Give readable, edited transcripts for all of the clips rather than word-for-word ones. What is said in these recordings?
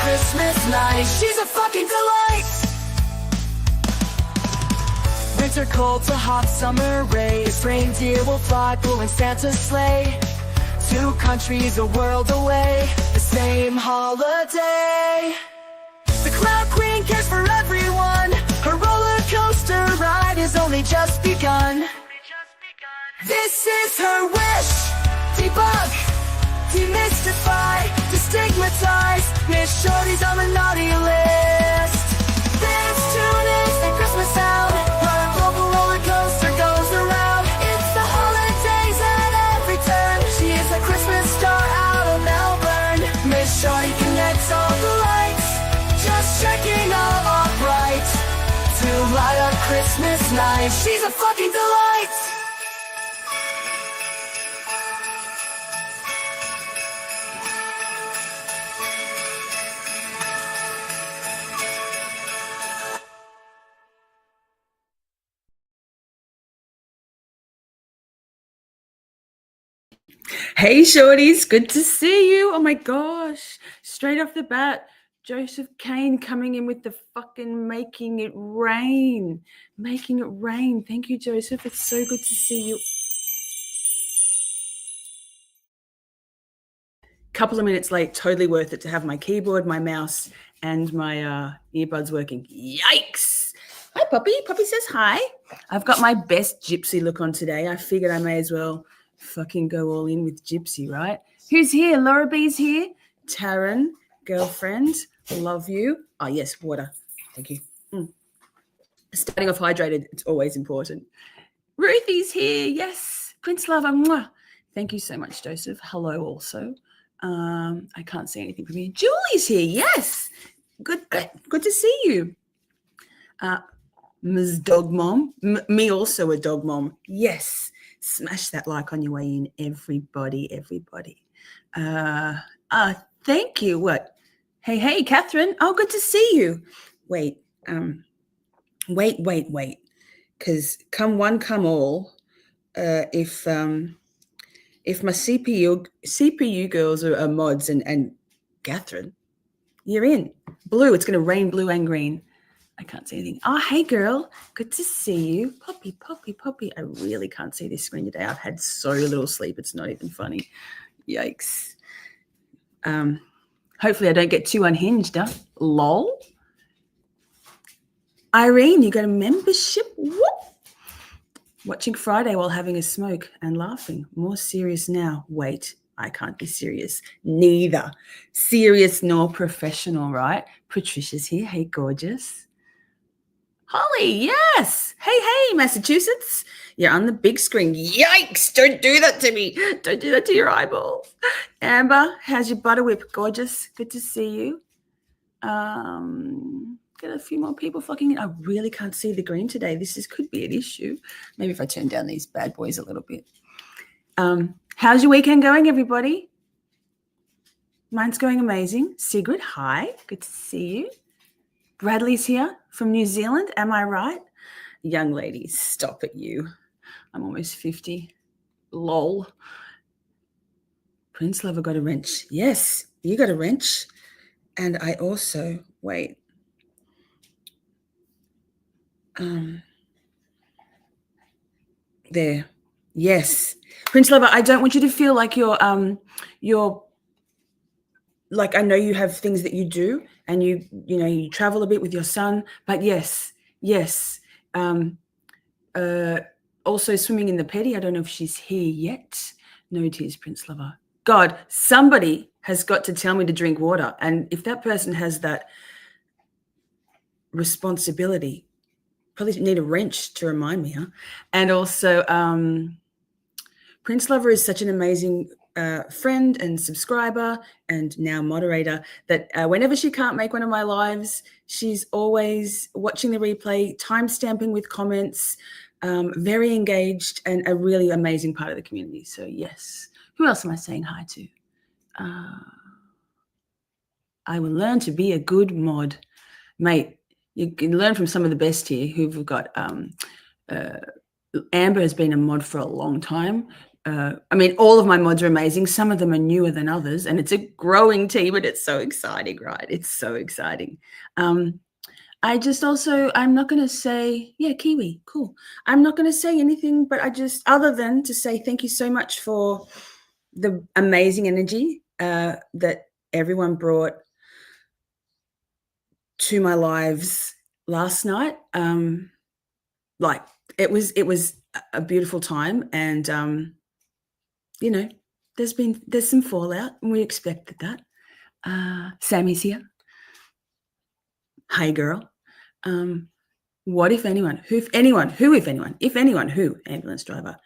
Christmas night. She's a fucking delight. Winter cold to hot summer rays. Reindeer will fly, pulling Santa's sleigh. Two countries a world away, the same holiday. The Clown Queen cares for everyone. Her roller coaster ride has only just begun. This is her wish. Debunk, demystify, destigmatize. Miss Shorties on the naughty list. This tune is the Christmas sound. Her global roller coaster goes around. It's the holidays at every turn. She is a Christmas star out of Melbourne. Miss Shorty connects all the lights, just checking all right to light up Christmas night. She's a fucking delight. Hey Shorties, good to see you. Oh my gosh, straight off the bat, Joseph Kane coming in with the fucking making it rain. Making it rain. Thank you, Joseph. It's so good to see you. Couple of minutes late, totally worth it to have my keyboard, my mouse, and my earbuds working. Yikes. Hi, Poppy. Poppy says hi. I've got my best gypsy look on today. I figured I may as well fucking go all in with gypsy, right? Who's here? Laura B's here. Taryn, girlfriend, love you. Oh, yes, water. Thank you. Starting off hydrated, it's always important. Ruthie's here. Yes. Prince Lover. Mwah. Thank you so much, Joseph. Hello also. I can't see anything from here. Julie's here. Yes. Good to see you. Ms. Dog Mom. Me also a dog mom. Yes. Smash that like on your way in, everybody. Thank you. What? Hey, Catherine. Oh, good to see you. Wait. Because come one, come all. If my CPU girls are mods and Catherine, you're in. Blue. It's going to rain blue and green. I can't see anything. Oh, hey, girl. Good to see you. Poppy. I really can't see this screen today. I've had so little sleep. It's not even funny. Yikes. Hopefully I don't get too unhinged, huh? Lol. Irene, you got a membership? What? Watching Friday while having a smoke and laughing. More serious now. Wait, I can't be serious. Neither. Serious nor professional, right? Patricia's here. Hey, gorgeous. Holly, yes. Hey, Massachusetts. You're on the big screen. Yikes. Don't do that to me. Don't do that to your eyeballs. Amber, how's your butter whip? Gorgeous. Good to see you. Get a few more people flocking in. I really can't see the green today. Could be an issue. Maybe if I turn down these bad boys a little bit. How's your weekend going, everybody? Mine's going amazing. Sigrid, hi. Good to see you. Bradley's here from New Zealand. Am I right? Young ladies, stop it, you. I'm almost 50. Lol. Prince Lover got a wrench. Yes, you got a wrench. And I also, wait. There. Yes. Prince Lover, I don't want you to feel like you're like, I know you have things that you do and you travel a bit with your son, but yes. Also swimming in the petty. I don't know if she's here yet. No tears, Prince Lover. God, somebody has got to tell me to drink water. And if that person has that responsibility, probably need a wrench to remind me, huh? And also, Prince Lover is such an amazing friend and subscriber and now moderator that whenever she can't make one of my lives, she's always watching the replay, timestamping with comments, very engaged and a really amazing part of the community. So yes. Who else am I saying hi to? I will learn to be a good mod. Mate, you can learn from some of the best here who've got Amber has been a mod for a long time. I mean, all of my mods are amazing. Some of them are newer than others, and it's a growing team, and it's so exciting, right? It's so exciting. I just also, I'm not going to say, yeah, Kiwi, cool. I'm not going to say anything, but I just, other than to say thank you so much for the amazing energy that everyone brought to my lives last night. Like it was a beautiful time, and you know, there's some fallout, and we expected that. Sammy's here. Hi, girl. What if anyone? Who? If anyone? Who? If anyone? If anyone? Who? Ambulance driver.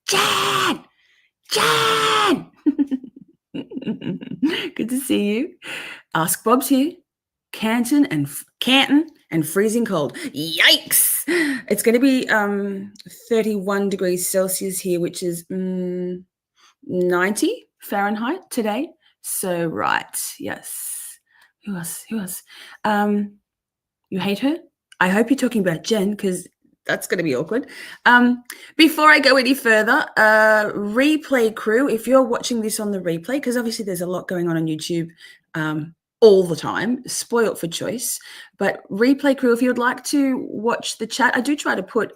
Jan. Jan. Good to see you. Ask Bob's here. Canton and freezing cold. Yikes! It's going to be 31 degrees Celsius here, which is 90 Fahrenheit today. So right, yes. Who else? You hate her? I hope you're talking about Jen, because that's going to be awkward. Before I go any further, replay crew, if you're watching this on the replay, because obviously there's a lot going on YouTube all the time, spoilt for choice. But replay crew, if you would like to watch the chat, I do try to put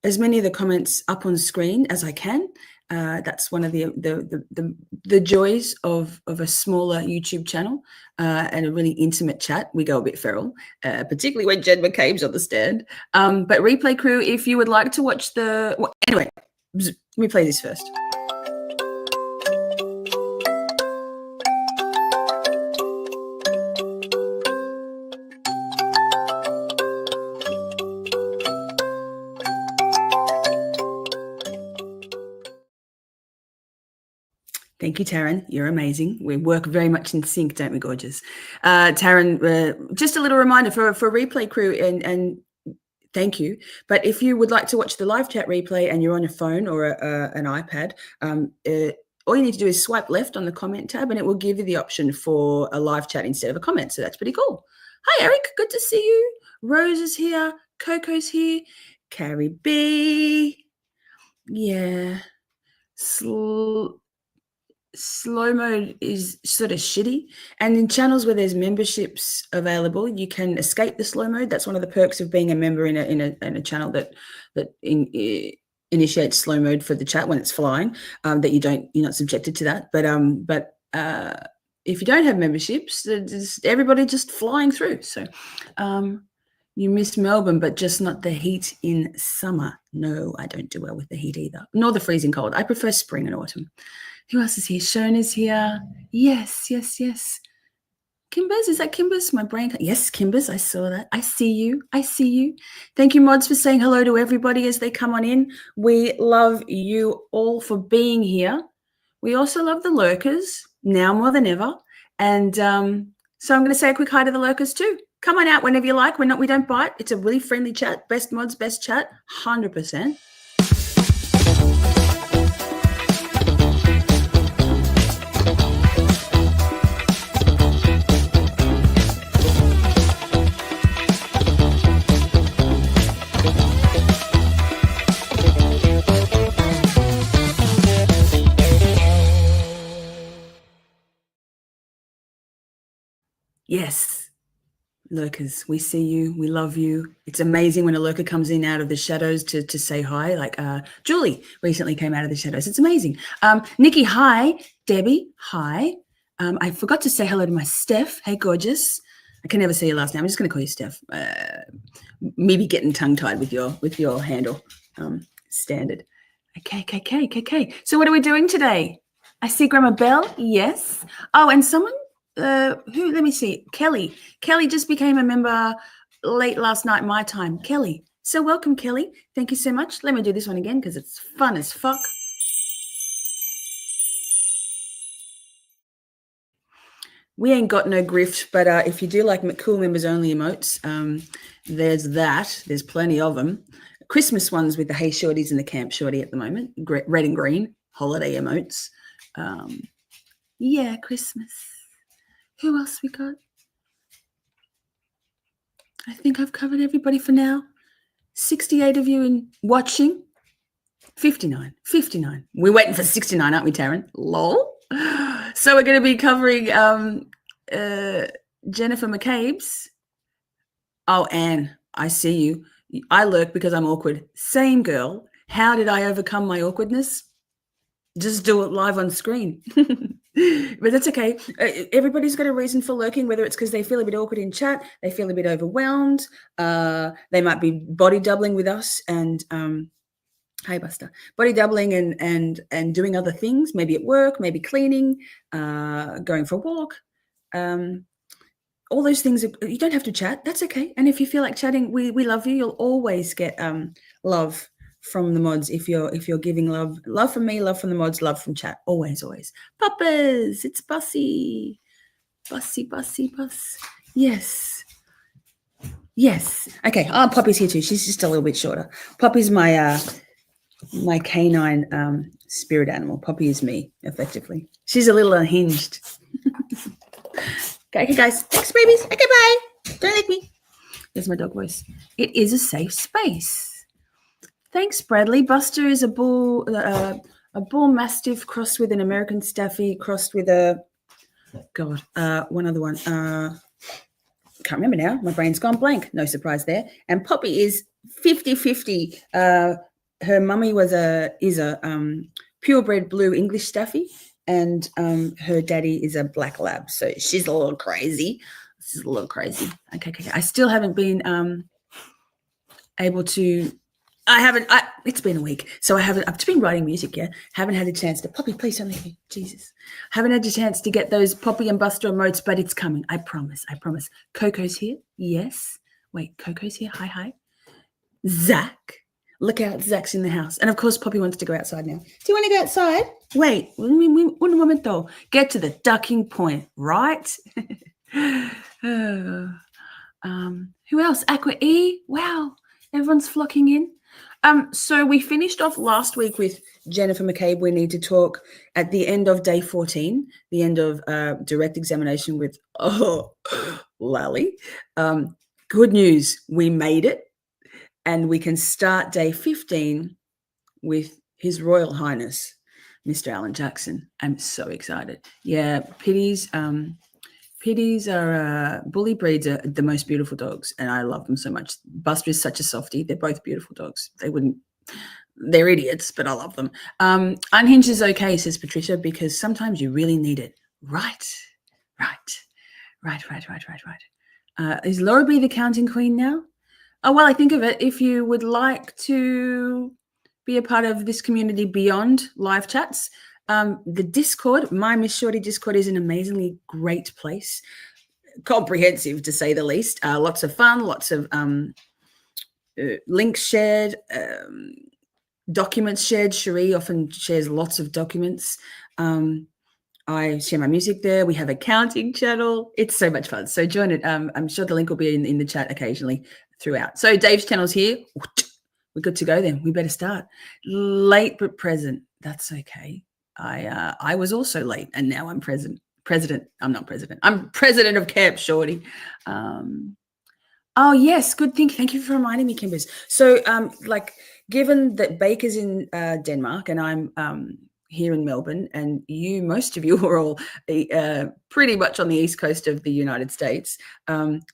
as many of the comments up on screen as I can. That's one of the joys of a smaller YouTube channel and a really intimate chat. We go a bit feral, particularly when Jen McCabe's on the stand. But replay crew, if you would like to watch anyway, let me play this first. Thank you, Taryn. You're amazing. We work very much in sync, don't we, gorgeous? Taryn, just a little reminder for replay crew, and thank you. But if you would like to watch the live chat replay and you're on your phone or an iPad, all you need to do is swipe left on the comment tab, and it will give you the option for a live chat instead of a comment. So that's pretty cool. Hi, Eric. Good to see you. Rose is here. Coco's here. Carrie B. Yeah. Slow mode is sort of shitty, and in channels where there's memberships available, you can escape the slow mode. That's one of the perks of being a member in a channel that initiates slow mode for the chat when it's flying. That you're not subjected to that. But if you don't have memberships, everybody just flying through. So you miss Melbourne, but just not the heat in summer. No, I don't do well with the heat either, nor the freezing cold. I prefer spring and autumn. Who else is here? Shona's here. Yes. Kimbers, is that Kimbers? My brain. Yes, Kimbers, I saw that. I see you. Thank you, mods, for saying hello to everybody as they come on in. We love you all for being here. We also love the lurkers, now more than ever. And so I'm going to say a quick hi to the lurkers too. Come on out whenever you like. We don't bite. It's a really friendly chat. Best mods, best chat, 100%. Yes, lurkers, we see you, we love you. It's amazing when a lurker comes in out of the shadows to say hi. Like Julie recently came out of the shadows. It's amazing. Nikki, hi. Debbie, hi. I forgot to say hello to my Steph. Hey, gorgeous. I can never say your last name. I'm just going to call you Steph. Maybe getting tongue-tied with your handle. Standard. Okay. So what are we doing today? I see Grandma Bell. Yes. Oh, and someone. Who? Let me see. Kelly just became a member late last night, my time. Kelly. So welcome, Kelly. Thank you so much. Let me do this one again because it's fun as fuck. We ain't got no grift, but if you do like cool members only emotes, there's that. There's plenty of them. Christmas ones with the Hey Shorties and the Camp Shorty at the moment. Red and green holiday emotes. Yeah, Christmas. Who else we got? I think I've covered everybody for now. 68 of you in watching. 59. We're waiting for 69, aren't we, Taryn? Lol. So we're going to be covering Jennifer McCabe's. Oh, Anne, I see you. I lurk because I'm awkward. Same girl. How did I overcome my awkwardness? Just do it live on screen. But that's okay. Everybody's got a reason for lurking, whether it's because they feel a bit awkward in chat, they feel a bit overwhelmed, they might be body doubling with us and hi Buster, body doubling and doing other things, maybe at work, maybe cleaning, going for a walk. All those things, you don't have to chat. That's okay. And if you feel like chatting, we love you. You'll always get love from the mods if you're giving love from me, love from the mods, love from chat. Always. Poppers, it's Bussy. Buss. Yes. Okay. Oh, Poppy's here too. She's just a little bit shorter. Poppy's my my canine spirit animal. Poppy is me, effectively. She's a little unhinged. Okay, guys. Thanks, babies. Okay, bye. Don't lick me. There's my dog voice. It is a safe space. Thanks, Bradley. Buster is a bull mastiff crossed with an American Staffy, crossed with one other one. Can't remember now. My brain's gone blank. No surprise there. And Poppy is 50-50. Her mummy is a purebred blue English Staffy, and her daddy is a black lab. So she's a little crazy. Okay. I still haven't been able to. It's been a week, so I've just been writing music, yeah. Haven't had a chance to, Poppy, please don't leave me, Jesus. Haven't had a chance to get those Poppy and Buster emotes, but it's coming, I promise. Coco's here, yes. Wait, Coco's here, hi. Zach, look out, Zach's in the house. And of course, Poppy wants to go outside now. Do you want to go outside? Wait, un momento. Get to the ducking point, right? Who else? Aqua E, wow, everyone's flocking in. So we finished off last week with Jennifer McCabe. We need to talk at the end of day 14, the end of direct examination with Lally. Good news, we made it, and we can start day 15 with His Royal Highness, Mr. Alan Jackson. I'm so excited. Yeah, Pitties are bully breeds are the most beautiful dogs, and I love them so much. Buster is such a softie. They're both beautiful dogs. They're idiots, but I love them. Unhinged is okay, says Patricia, because sometimes you really need it. Right. Is Laura B the counting queen now? Oh, well, I think of it. If you would like to be a part of this community beyond live chats, the Discord, my Miss Shorty Discord, is an amazingly great place. Comprehensive, to say the least. Lots of fun, lots of links shared, documents shared. Cherie often shares lots of documents. I share my music there. We have a counting channel. It's so much fun. So join it. I'm sure the link will be in the chat occasionally throughout. So Dave's channel's here. We're good to go then. We better start. Late but present. That's okay. I was also late, and now I'm president. I'm not president. I'm president of Camp Shorty. Oh yes, good thing. Thank you for reminding me, Kimbers. So, given that Baker's in Denmark and I'm here in Melbourne, and most of you are all pretty much on the east coast of the United States,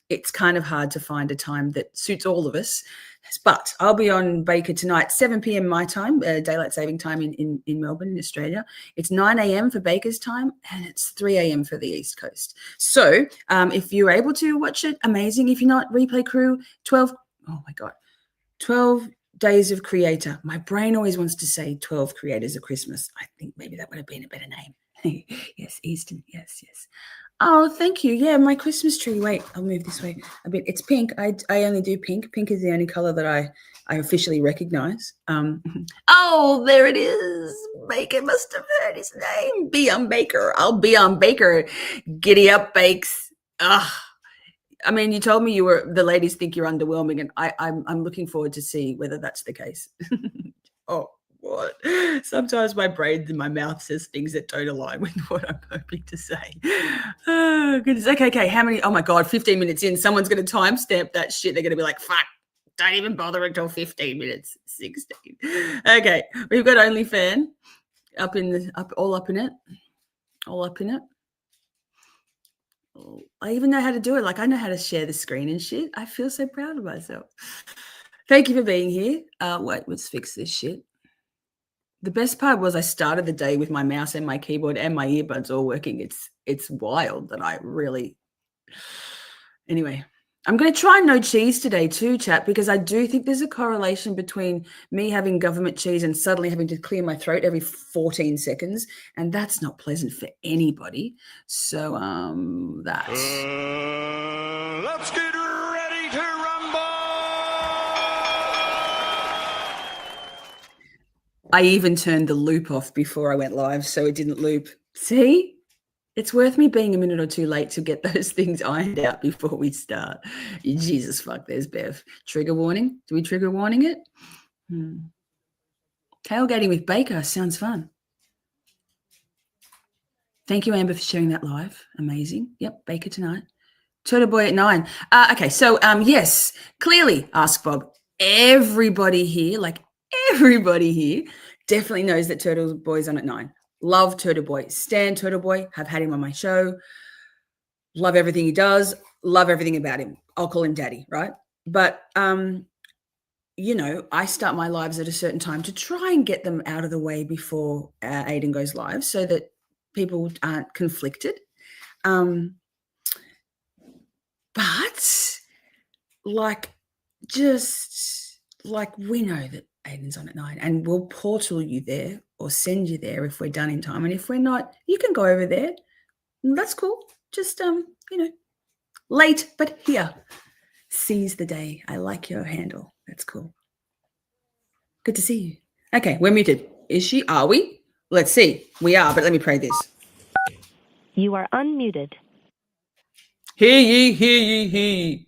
it's kind of hard to find a time that suits all of us. But I'll be on Baker tonight, 7 p.m. my time, daylight saving time in Melbourne, in Australia. It's 9 a.m. for Baker's time, and it's 3 a.m. for the East Coast. So if you're able to watch it, amazing. If you're not, Replay Crew, 12 Days of Creator. My brain always wants to say 12 Creators of Christmas. I think maybe that would have been a better name. Yes, Easton. Yes. Oh, thank you. Yeah, my Christmas tree. Wait, I'll move this way a bit. It's pink. I only do pink. Pink is the only color that I officially recognize. Oh, there it is. Baker must have heard his name. Be on Baker. I'll be on Baker. Giddy up, Bakes. I mean, you told me the ladies think you're underwhelming, and I'm looking forward to see whether that's the case. Oh. What? Sometimes my brain and my mouth says things that don't align with what I'm hoping to say. Oh, goodness. Okay. How many? Oh, my God, 15 minutes in. Someone's going to timestamp that shit. They're going to be like, fuck, Don't even bother until 15 minutes. 16. Okay, we've got OnlyFan all up in it. Oh, I even know how to do it. Like, I know how to share the screen and shit. I feel so proud of myself. Thank you for being here. Wait, let's fix this shit. The best part was I started the day with my mouse and my keyboard and my earbuds all working. It's wild that I really... Anyway, I'm going to try no cheese today too, chat, because I do think there's a correlation between me having government cheese and suddenly having to clear my throat every 14 seconds, and that's not pleasant for anybody. So, that's... Let's get ready to rumble! I even turned the loop off before I went live, so it didn't loop. See? It's worth me being a minute or two late to get those things ironed out before we start. Jesus fuck, there's Bev. Trigger warning? Do we trigger warning it? Tailgating with Baker sounds fun. Thank you, Amber, for sharing that live. Amazing. Yep, Baker tonight. Turtle Boy at 9. Okay, so yes, clearly, Ask Bob, everybody here definitely knows that Turtle Boy's on at 9. Love Turtle Boy. Stan Turtle Boy. Have had him on my show. Love everything he does. Love everything about him. I'll call him Daddy, right? But, you know, I start my lives at a certain time to try and get them out of the way before Aiden goes live so that people aren't conflicted. But, like, just like we know that Aiden's on at 9 and we'll portal you there or send you there if we're done in time. And if we're not, you can go over there. That's cool. Just, you know, late, but here. Seize the day. I like your handle. That's cool. Good to see you. Okay, we're muted. Is she? Are we? Let's see. We are, but let me pray this. You are unmuted. Hear ye, hear ye, hear ye.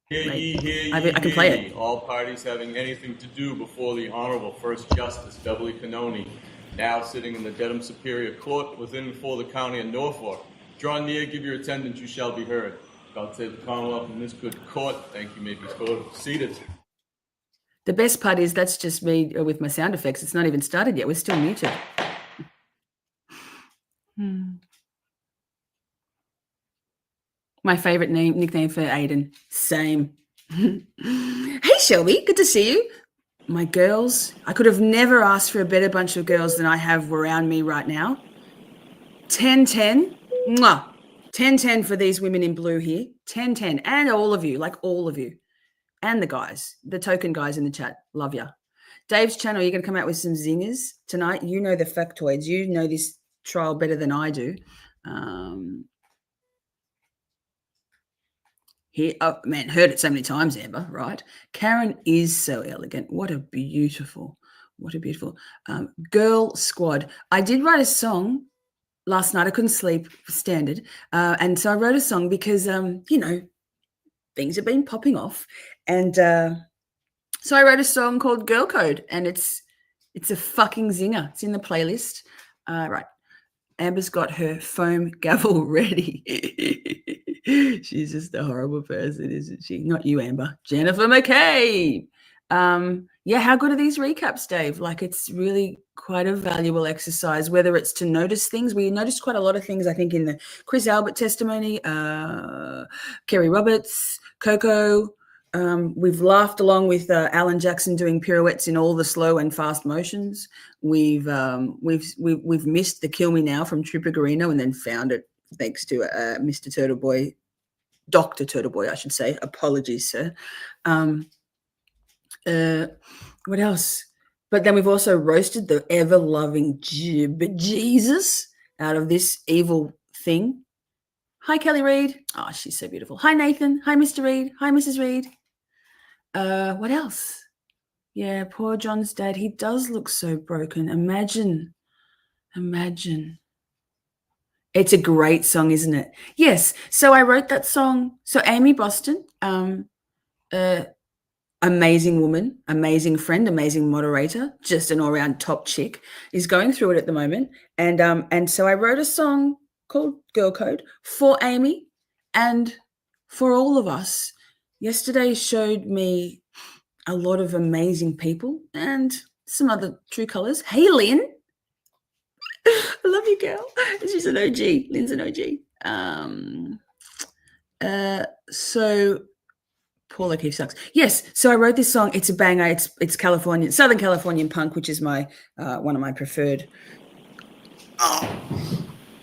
Hear ye, hear ye, I can play it. All parties having anything to do before the Honorable First Justice Beverly Canoni, now sitting in the Dedham Superior Court within and for the County of Norfolk. Draw near, give your attendance, you shall be heard. God save the Commonwealth in this good court. Thank you, may be seated. The best part is that's just me with my sound effects. It's not even started yet. We're still muted. My favorite nickname for Aiden. Same. Hey, Shelby. Good to see you. My girls. I could have never asked for a better bunch of girls than I have around me right now. 10-10. Mwah. 10-10 for these women in blue here. 10-10. And all of you. Like all of you. And the guys. The token guys in the chat. Love ya. Dave's channel, you're going to come out with some zingers tonight. You know the factoids. You know this trial better than I do. Here, oh man, heard it so many times, Amber, right? Karen is so elegant. What a beautiful girl squad. I did write a song last night. I couldn't sleep, standard. And so I wrote a song because, you know, things have been popping off. And so I wrote a song called Girl Code, and it's a fucking zinger. It's in the playlist. Right. Amber's got her foam gavel ready. She's just a horrible person, isn't she? Not you, Amber. Jennifer McCabe. Yeah, how good are these recaps, Dave? Like, it's really quite a valuable exercise, whether it's to notice things. We noticed quite a lot of things, I think, in the Chris Albert testimony, Kerry Roberts, Coco. We've laughed along with Alan Jackson doing pirouettes in all the slow and fast motions. We've missed the Kill Me Now from Tripper Garino and then found it thanks to Mr. Turtle Boy, Dr. Turtle Boy, I should say. Apologies, sir. What else? But then we've also roasted the ever-loving Jesus out of this evil thing. Hi, Kelly Reed. Oh, she's so beautiful. Hi, Nathan. Hi, Mr. Reed. Hi, Mrs. Reed. What else? Yeah, poor John's dad. He does look so broken. Imagine. It's a great song, isn't it? Yes. So I wrote that song. So Amy Boston, amazing woman, amazing friend, amazing moderator, just an all-round top chick, is going through it at the moment. And so I wrote a song called Girl Code for Amy and for all of us Yesterday showed me a lot of amazing people and some other true colors. Hey, Lynn. I love you, girl. She's an OG. Lynn's an OG. So Paul O'Keefe sucks. Yes. So I wrote this song. It's a banger. It's Californian, Southern Californian punk, which is my one of my preferred. Oh,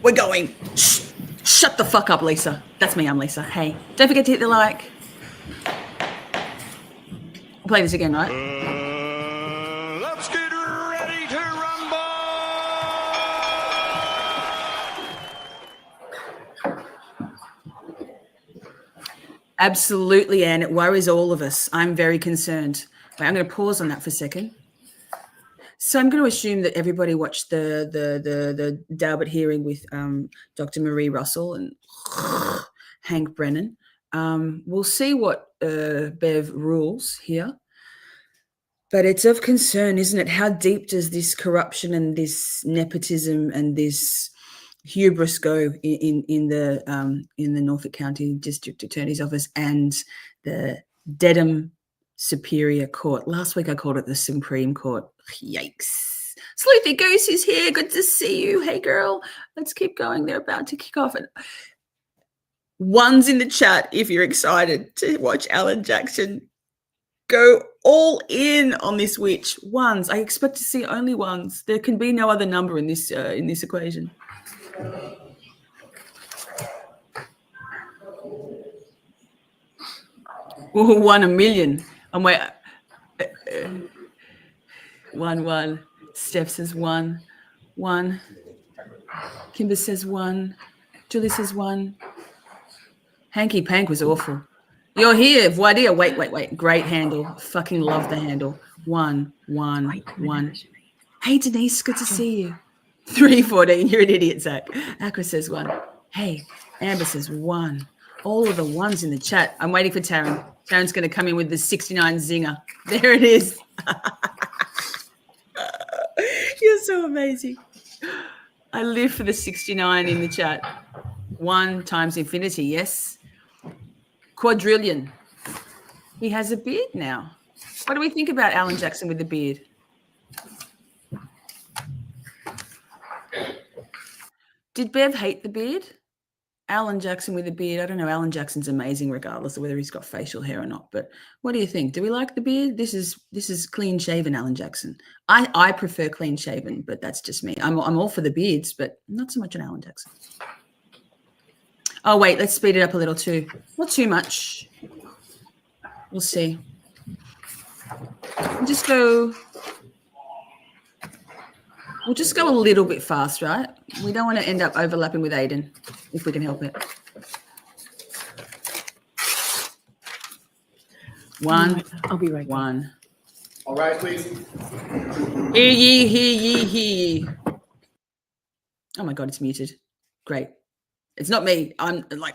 we're going. Shut the fuck up, Lisa. That's me. I'm Lisa. Hey, don't forget to hit the like. I'll play this again, right? Let's get ready to rumble! Absolutely, Anne. It worries all of us. I'm very concerned. Wait, I'm going to pause on that for a second. So I'm going to assume that everybody watched the Daubert hearing with Dr. Marie Russell and Hank Brennan. We'll see what Bev rules here. But it's of concern, isn't it? How deep does this corruption and this nepotism and this hubris go in the Norfolk County District Attorney's Office and the Dedham Superior Court? Last week I called it the Supreme Court. Yikes. Sleepy Goose is here. Good to see you. Hey, girl. Let's keep going. They're about to kick off. Ones in the chat if you're excited to watch Alan Jackson go all in on this witch. Ones. I expect to see only ones. There can be no other number in this equation. Ooh, 1 a million. I'm wait. 1. Steph says 1. Kimber says 1. Julie says 1. Hanky Pank was awful. You're here, voir dire. Wait. Great handle. Fucking love the handle. 1. Hey, Denise, good to see you. 3:14. You're an idiot, Zach. Aqua says 1. Hey, Amber says 1. All of the ones in the chat. I'm waiting for Taryn. Taryn's going to come in with the 69 zinger. There it is. You're so amazing. I live for the 69 in the chat. 1 times infinity, yes. Quadrillion. He has a beard now. What do we think about Alan Jackson with the beard? Did Bev hate the beard? Alan Jackson with a beard. I don't know. Alan Jackson's amazing regardless of whether he's got facial hair or not. But what do you think? Do we like the beard? This is clean shaven Alan Jackson. I prefer clean shaven, but that's just me. I'm all for the beards, but not so much on Alan Jackson. Oh, wait, let's speed it up a little too. Not too much. We'll see. We'll just go a little bit fast, right? We don't want to end up overlapping with Aiden, if we can help it. 1. I'll be right back. 1. All right, please. Hear ye. Oh my God, it's muted. Great. It's not me. I'm like,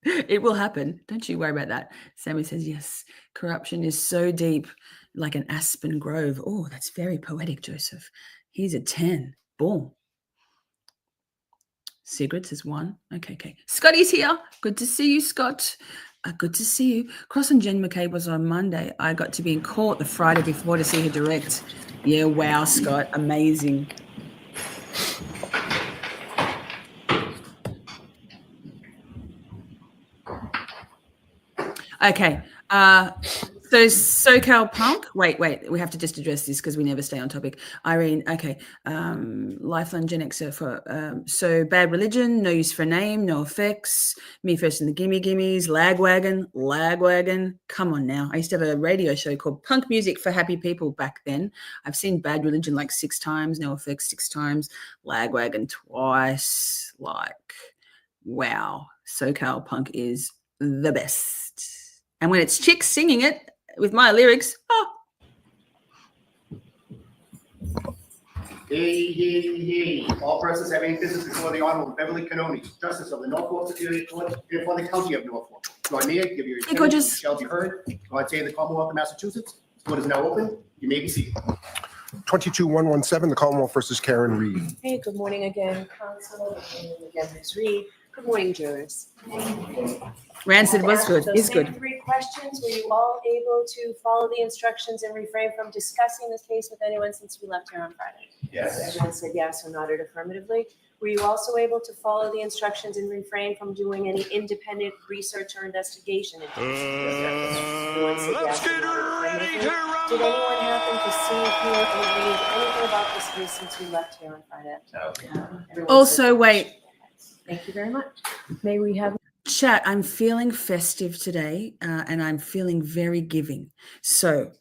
it will happen. Don't you worry about that. Sammy says, yes, corruption is so deep, like an aspen grove. Oh, that's very poetic, Joseph. He's a 10. Boom. Sigrid says 1. Okay. Scotty's here. Good to see you, Scott. Good to see you. Cross and Jen McCabe was on Monday. I got to be in court the Friday before to see her direct. Yeah, wow, Scott. Amazing. Okay. So SoCal Punk. Wait. We have to just address this because we never stay on topic. Irene. Okay. Lifeline Gen Xer for so Bad Religion, No Use for a Name, No Effects, Me First and the Gimme Gimmes, Lagwagon. Come on now. I used to have a radio show called Punk Music for Happy People back then. I've seen Bad Religion like 6 times, No Effects 6 times, Lagwagon twice. Like, wow. SoCal Punk is the best. And when it's chicks singing it with my lyrics, Hey. All persons having business before the Honorable Beverly Cannoni, Justice of the Norfolk Superior Court, and for the County of Norfolk. Draw near, give your attention, shall be heard. God save the Commonwealth of Massachusetts. Court is now open. You may be seated. 22-117, the Commonwealth versus Karen Reed. Hey, good morning again, Council. Good morning again, Ms. Reed. Good morning, jurors. Rancid was After good. those Is same good. 3 questions, were you all able to follow the instructions and refrain from discussing this case with anyone since we left here on Friday? Yes. Everyone said yes or nodded affirmatively. Were you also able to follow the instructions and refrain from doing any independent research or investigation? Everyone said Let's yes or get nodded ready affirmatively. to Did rumble. anyone happen to see, hear, or read anything about this case since we left here on Friday? No. Everyone Also, said yes. wait. Thank you very much. May we have Chat, I'm feeling festive today and I'm feeling very giving. So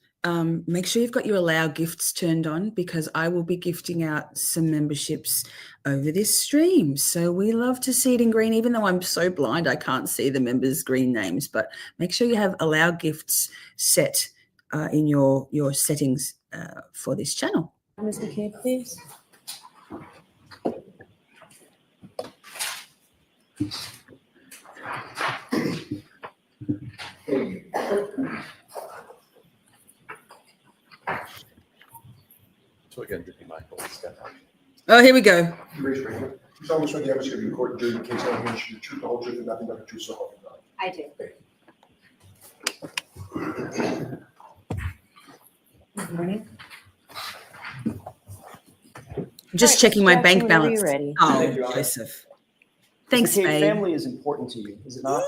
make sure you've got your allow gifts turned on because I will be gifting out some memberships over this stream. So we love to see it in green, even though I'm so blind I can't see the members' green names. But make sure you have allow gifts set in your settings for this channel. Ms. McCabe, please? So again, Deputy Michael, step up. Oh, here we go. Raise your hand. You solemnly swear the evidence you're going to be recorded during the case on hand, the truth, the whole truth, and nothing but the truth, so help you God. I do. Good morning. Just All right, checking my Mr. bank Jackson, whenever balance. you're ready. Oh, Thank you, Honor. Joseph. Thanks, McCabe, babe. family is important to you, is it not?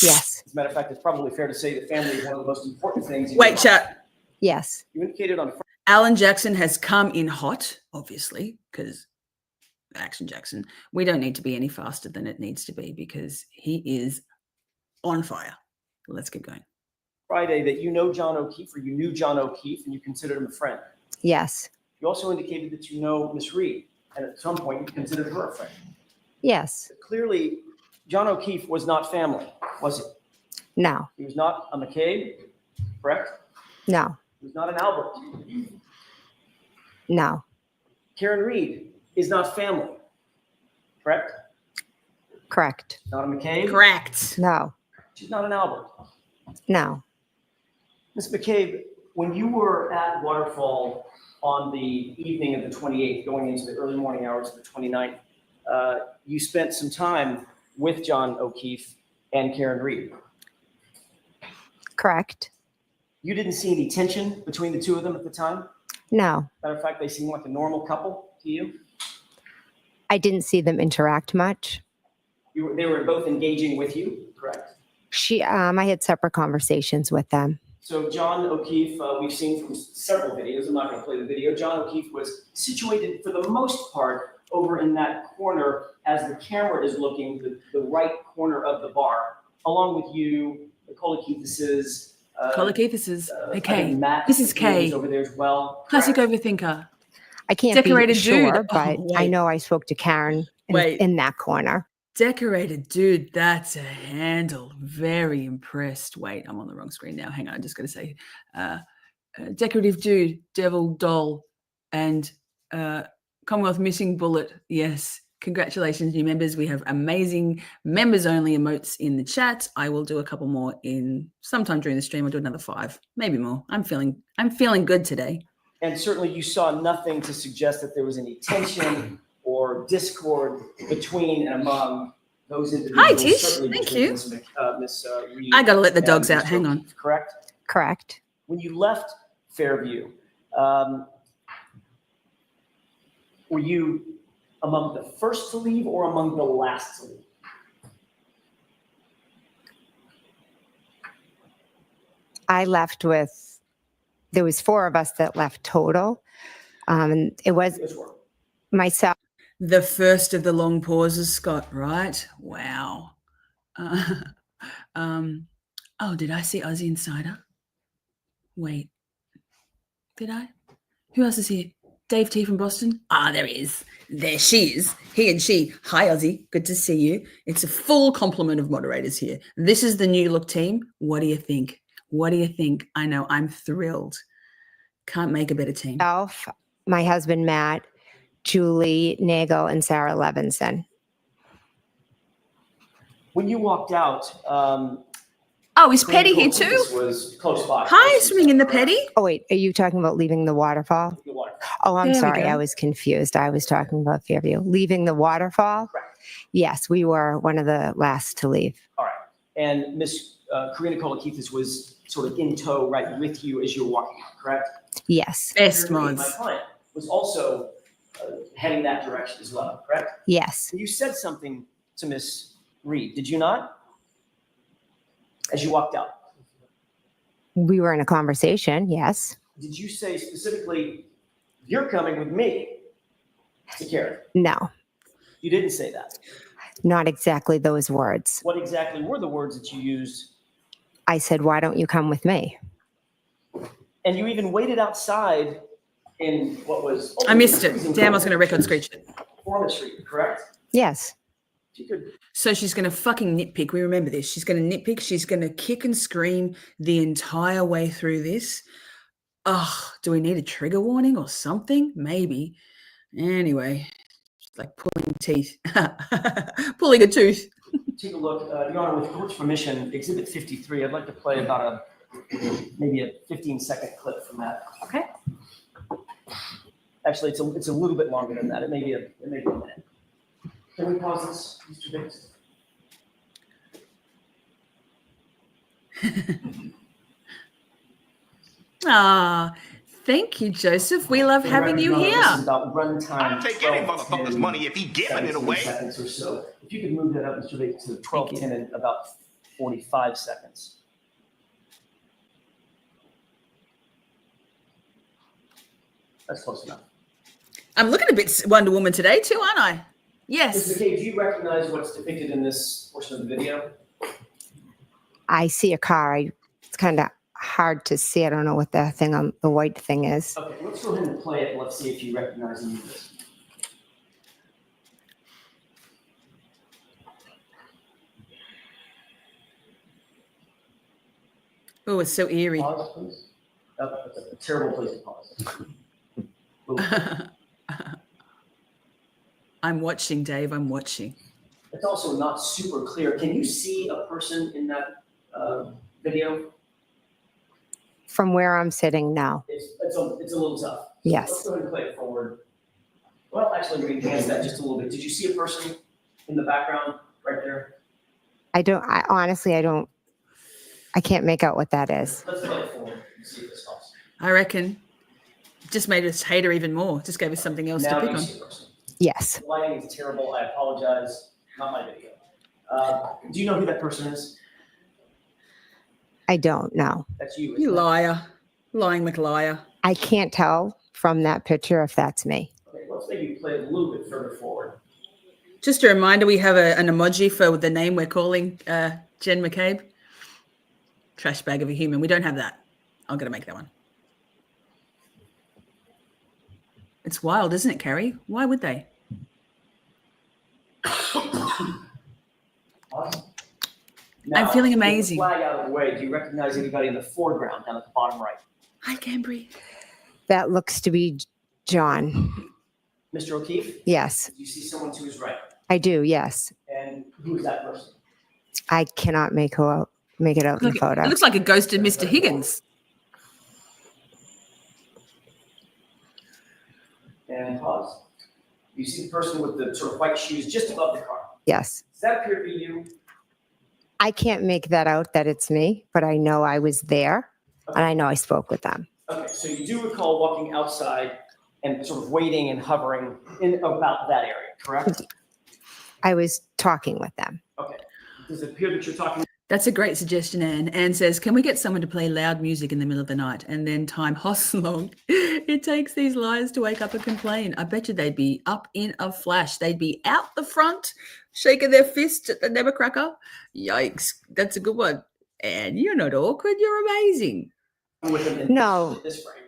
Yes. As a matter of fact, it's probably fair to say that family is one of the most important things. In your Wait, life. chat. Yes. You indicated on Alan Jackson has come in hot, obviously, because Action Jackson. We don't need to be any faster than it needs to be because he is on fire. Let's keep going. Friday that you know John O'Keefe, or you knew John O'Keefe, and you considered him a friend. Yes. You also indicated that you know Miss Reed, and at some point you considered her a friend. Yes. But clearly, John O'Keefe was not family, was he? No. He was not a McCabe, correct? No. He was not an Albert. No. Karen Reed is not family, correct? Correct. Not a McCabe. Correct. No. She's not an Albert. No. Ms. McCabe, when you were at Waterfall on the evening of the 28th, going into the early morning hours of the 29th, you spent some time with John O'Keefe and Karen Reed. Correct. You didn't see any tension between the two of them at the time? No. Matter of fact, they seemed like a normal couple to you? I didn't see them interact much. They were both engaging with you, correct? I had separate conversations with them. So John O'Keefe, we've seen from several videos, I'm not going to play the video, John O'Keefe was situated for the most part over in that corner as the camera is looking, the right corner of the bar, along with you, the Colakeithses. Colakeithses. I Okay. think Matt This is Kay. was over there as well. Classic correct? overthinker. I can't Decorated be sure, dude. Oh, but I wait. know I spoke to Karen Wait. in that corner. Decorated dude. That's a handle. Very impressed. Wait, I'm on the wrong screen now. Hang on. I'm just going to say decorative dude, devil doll, and Commonwealth missing bullet. Yes. Congratulations, new members. We have amazing members only emotes in the chat. I will do a couple more in sometime during the stream. I'll do another 5, maybe more. I'm feeling good today. And certainly you saw nothing to suggest that there was any tension or discord between and among those individuals. Hi, Tish. certainly Thank between you. Miss Reed I got to let the and dogs out. Mr. Hang on. O'Keefe, correct? Correct. When you left Fairview, were you among the first to leave or among the last to leave? I left with, there was 4 of us that left total. And it was Yes, were. myself. The first of the long pauses, Scott, right? Wow. Oh, did I see Aussie Insider? Wait, did I? Who else is here? Dave T from Boston? Ah, there he is. There she is. He and she. Hi, Aussie. Good to see you. It's a full complement of moderators here. This is the new look team. What do you think? What do you think? I know. I'm thrilled. Can't make a better team. My husband, Matt, Julie Nagel, and Sarah Levinson. When you walked out, Oh, is Petty here too? This was close by. Hi, swimming in the Petty. Oh, wait, are you talking about leaving the waterfall? The water. Oh, I'm There we sorry. go. I was confused. I was talking about Fairview. Leaving the waterfall? Correct. Yes, we were one of the last to leave. All right. And Miss Karina Kolakithis was sort of in tow right with you as you were walking out, correct? Yes. Best My mods. client was also heading that direction as well, correct? Yes. You said something to Miss Reed, did you not? As you walked out. We were in a conversation. Yes. Did you say specifically, you're coming with me to Karen? No, You didn't say that. not exactly those words. What exactly were the words that you used? I said, why don't you come with me? And you even waited outside in what was. I missed it. Damn, I was going to record screech it. Foreman Street, correct? Yes. If you could. So she's going to fucking nitpick. We remember this. She's going to nitpick. She's going to kick and scream the entire way through this. Oh, do we need a trigger warning or something? Maybe. Anyway, it's like pulling teeth. Pulling a tooth. Take a look, Your Honor, with court's permission, Exhibit 53, I'd like to play about maybe a 15-second clip from that. Okay. Actually, it's a little bit longer than that. It may be a minute. Can we pause this, Mr. Biggs? Ah, thank you, Joseph. We love having you This is here. about runtime. I'll take any motherfucker's money if he giving it away. Seconds or so. If you could move that up, Mr. Biggs, to 12:10 in about 45 seconds. That's close enough. I'm looking a bit Wonder Woman today too, aren't I? Mr. Yes. McCabe, do you recognize what's depicted in this portion of the video? I see a car. It's kind of hard to see. I don't know what the thing on the white thing is. Okay, let's go ahead and play it. Let's see if you recognize any of this. Oh, it's so eerie. Pause, please. Oh, that's a terrible place to pause. Ooh. I'm watching, Dave. I'm watching. It's also not super clear. Can you see a person in that video? From where I'm sitting now. It's a little tough. Yes. Let's go ahead and play it forward. Well, actually, we enhance that just a little bit. Did you see a person in the background right there? I honestly, I can't make out what that is. Let's play it forward and see if this helps. I reckon it just made us hate her even more. Just gave us something else Now to do pick you on. see a person? Yes. The lighting is terrible. I apologize. Not my video. Do you know who that person is? I don't know. That's you. You isn't it? liar. Lying McLiar. I can't tell from that picture if that's me. Okay, let's maybe play it a little bit further forward. Just a reminder, we have an emoji for the name we're calling Jen McCabe. Trash bag of a human. We don't have that. I'm going to make that one. It's wild, isn't it, Carrie? Why would they? Awesome. I'm feeling with the amazing. Flag out of the way. Do you recognize anybody in the foreground down at the bottom right? Hi, Cambry. That looks to be John. Mr. O'Keefe? Yes, Do you see someone to his right? I do. Yes. And who is that person? I cannot make it out in the Look, photo. it looks like a ghosted Mr. Higgins. And pause. You see the person with the sort of white shoes just above the car. Yes. Does that appear to be you? I can't make that out that it's me, but I know I was there and I know I spoke with them. Okay, so you do recall walking outside and sort of waiting and hovering in about that area, correct? I was talking with them. Okay. Does it appear that you're talking? That's a great suggestion, Anne. Anne says, can we get someone to play loud music in the middle of the night and then time hosts long? It takes these liars to wake up and complain. I bet you they'd be up in a flash. They'd be out the front, shaking their fist at the Nevercracker. Yikes. That's a good one. And you're not awkward. You're amazing. With them in No. this frame.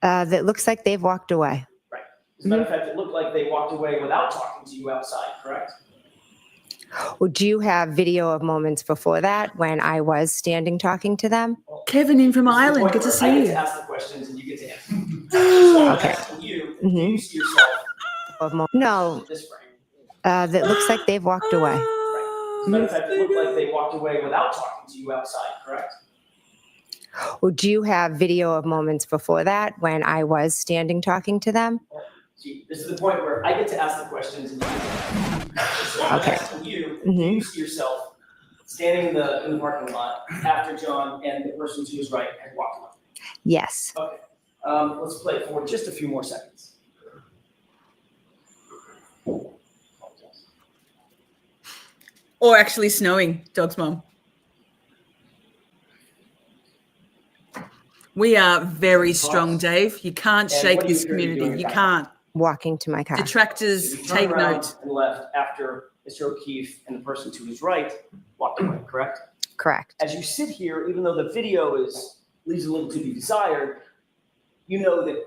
That looks like they've walked away. Right. As a matter of fact, it looked like they walked away without talking to you outside, correct? Well, do you have video of moments before that when I was standing talking to them? Kevin in from This is the Ireland. point Good to where I see get you. to ask the questions and you get to answer. So I'm Okay. asking you, do you see yourself No, in this frame? that looks like they've walked away. As a matter of fact, it looked like they walked away without talking to you outside, correct? Well, do you have video of moments before that when I was standing talking to them? See, this is the point where I get to ask the questions and you get to answer. So Okay. asking you, Mhm. do you see yourself standing in the parking lot after John and the person to his right had walked up? Yes. Okay. Let's play it for just a few more seconds. Or actually snowing, dog's mom. We are very strong, Dave. You can't And shake what do you this appear to be community. doing You at that can't. Walking to my car. Detractors, So you take turned around note. and left after Mr. O'Keefe and the person to his right walked away, correct? Correct. As you sit here, even though the video leaves a little to be desired, you know that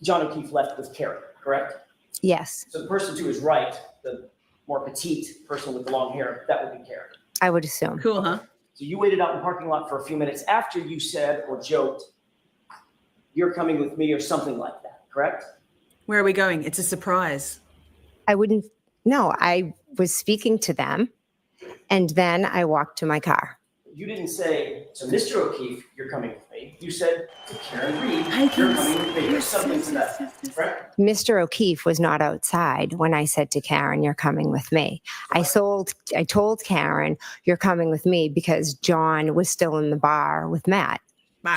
John O'Keefe left with Karen, correct? Yes, So the person to his right, the more petite person with the long hair, that would be Karen. I would assume. Cool, huh? So you waited out in the parking lot for a few minutes after you said or joked, "You're coming with me," or something like that, correct? Where are we going? It's a surprise. I wouldn't, no, I was speaking to them and then I walked to my car. You didn't say to Mr. O'Keefe, "You're coming with me." You said to Karen Reed, Hey, "You're kids. coming with me," or Yes, something yes, to that, yes, yes. correct? Mr. O'Keefe was not outside when I said to Karen, "You're coming with me." I told Karen, "You're coming with me," because John was still in the bar with Matt.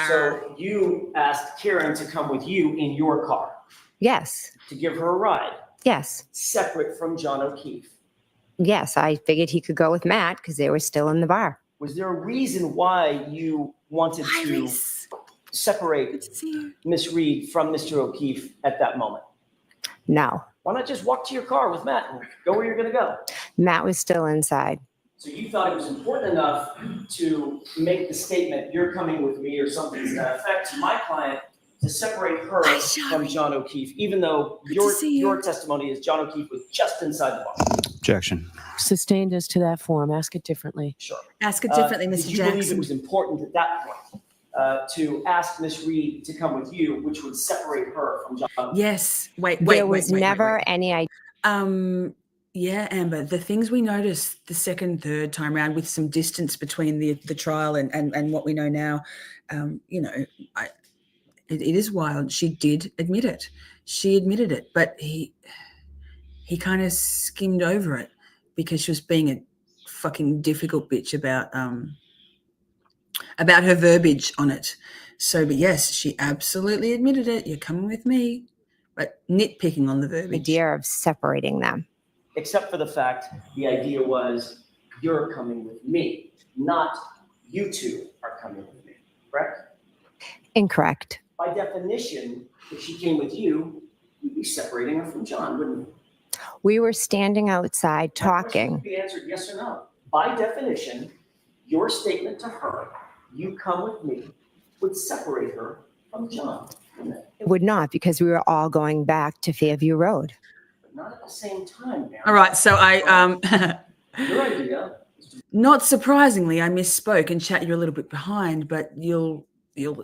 So you asked Karen to come with you in your car Yes, to give her a ride, yes, separate from John O'Keefe. yes. I figured he could go with Matt because they were still in the bar. Was there a reason why you wanted Hi, to Reese. Good separate to see you. Miss Reed from Mr. O'Keefe at that moment? No, Why not just walk to your car with Matt and go where you're going to go? Matt was still inside. So you thought it was important enough to make the statement, "You're coming with me," or something to that effect to my client, to separate her Hi, Shari. from John O'Keefe, even though Good to see you. your testimony is John O'Keefe was just inside the bar. Objection. Sustained as to that form. Ask it differently. Sure. Ask it differently, Did Mr. you believe it Jackson. was important at that point to ask Miss Reed to come with you, which would separate her from John? Yes. Wait. There was never any idea. Yeah, Amber, the things we noticed the second, third time around with some distance between the trial and what we know now, it is wild. She did admit it. She admitted it, but he kind of skimmed over it because she was being a fucking difficult bitch about her verbiage on it. So, but yes, she absolutely admitted it. You're coming with me, but nitpicking on the verbiage. idea of separating them. Except for the fact the idea was, "You're coming with me," not "you two are coming with me," correct? Incorrect. By definition, if she came with you, you'd be separating her from John, wouldn't you? We were standing outside That question talking. could be answered yes or no. By definition, your statement to her, "You come with me," would separate her from John, wouldn't it? It would not because we were all going back to Fairview Road. But not at the same time, Mary. All right, so Your idea is to not surprisingly, I misspoke and chat you a little bit behind, but you'll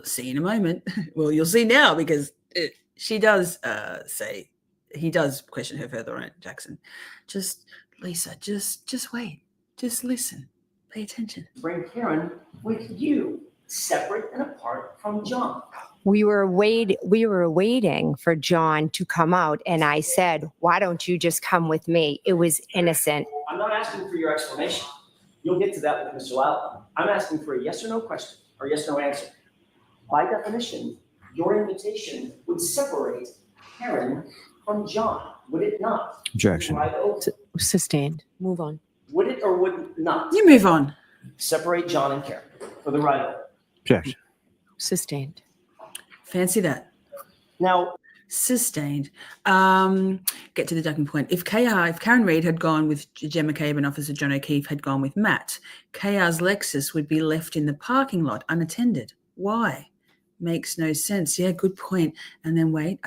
see in a moment. Well, you'll see now because she does say he does question her further on it, Jackson. Just Lisa, just wait, just listen, pay attention. bring Karen with you, separate and apart from John. We were waiting for John to come out, and I said, "Why don't you just come with me?" It was innocent. I'm not asking for your explanation. You'll get to that with Mr. Lowell. I'm asking for a yes or no question or yes or no answer. By definition, your invitation would separate Karen from John, would it not? Objection. Wide open. Sustained. Move on. Would it or would it not You move on. separate John and Karen for the ride over? Objection. Sustained. Fancy that. Now, Sustained. Get to the ducking point. If Karen Reed had gone with Jen McCabe and Officer John O'Keefe had gone with Matt, KR's Lexus would be left in the parking lot unattended. Why? Makes no sense. Yeah, good point. And then wait,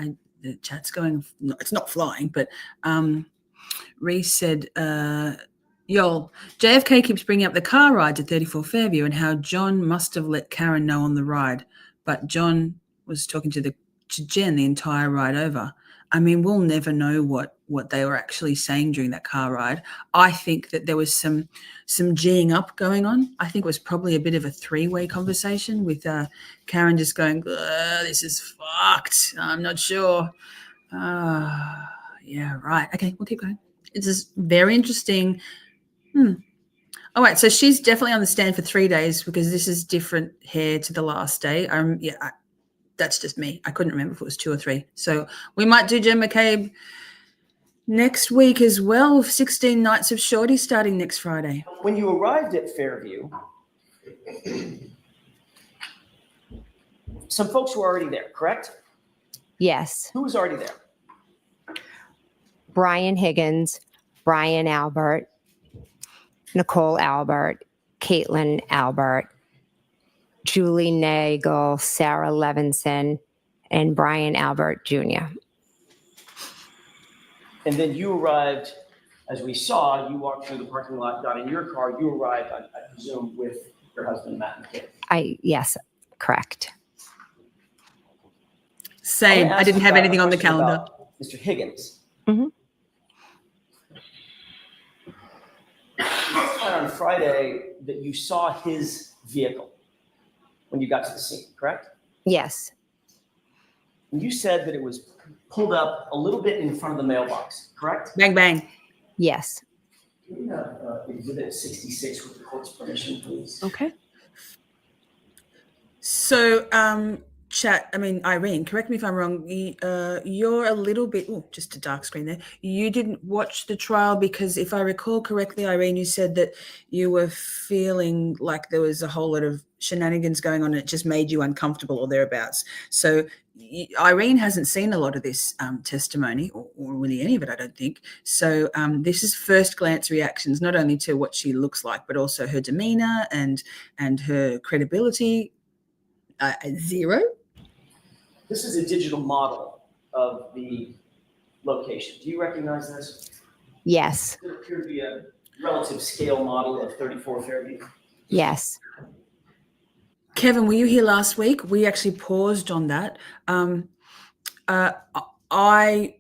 the chat's going. No, it's not flying, but Reese said, "Y'all, JFK keeps bringing up the car rides at 34 Fairview and how John must have let Karen know on the ride, but John was talking to Jen the entire ride over." I mean, we'll never know what they were actually saying during that car ride. I think that there was some G'ing up going on. I think it was probably a bit of a three-way conversation with Karen just going, "This is fucked. I'm not sure." Yeah, right. Okay, we'll keep going. It's just very interesting. All right, so she's definitely on the stand for 3 days because this is different hair to the last day. That's just me. I couldn't remember if it was 2 or 3. So we might do Jen McCabe next week as well, with 16 nights of Shorties starting next Friday. When you arrived at Fairview, some folks were already there, correct? Yes. Who was already there? Brian Higgins, Brian Albert, Nicole Albert, Caitlin Albert, Julie Nagel, Sarah Levinson, and Brian Albert Jr. And then you arrived, as we saw, you walked through the parking lot, got in your car, you arrived, I presume, with your husband, Matt McCabe. Yes, correct. Same. I didn't have anything on the calendar. Mr. Higgins. Mm-hmm. You said on Friday that you saw his vehicle when you got to the scene, correct? Yes. And you said that it was pulled up a little bit in front of the mailbox, correct? Bang, bang. Yes. Can we have exhibit 66 with the court's permission, please? Okay. So, Irene, correct me if I'm wrong. You're a little bit, just a dark screen there. You didn't watch the trial because if I recall correctly, Irene, you said that you were feeling like there was a whole lot of shenanigans going on and it just made you uncomfortable or thereabouts. So Irene hasn't seen a lot of this testimony or really any of it, I don't think. So this is first glance reactions, not only to what she looks like, but also her demeanor and her credibility. 0. This is a digital model of the location. Do you recognize this? Yes. There appear to be a relative scale model of 34 Fairview. Yes. Kevin, were you here last week? We actually paused on that. I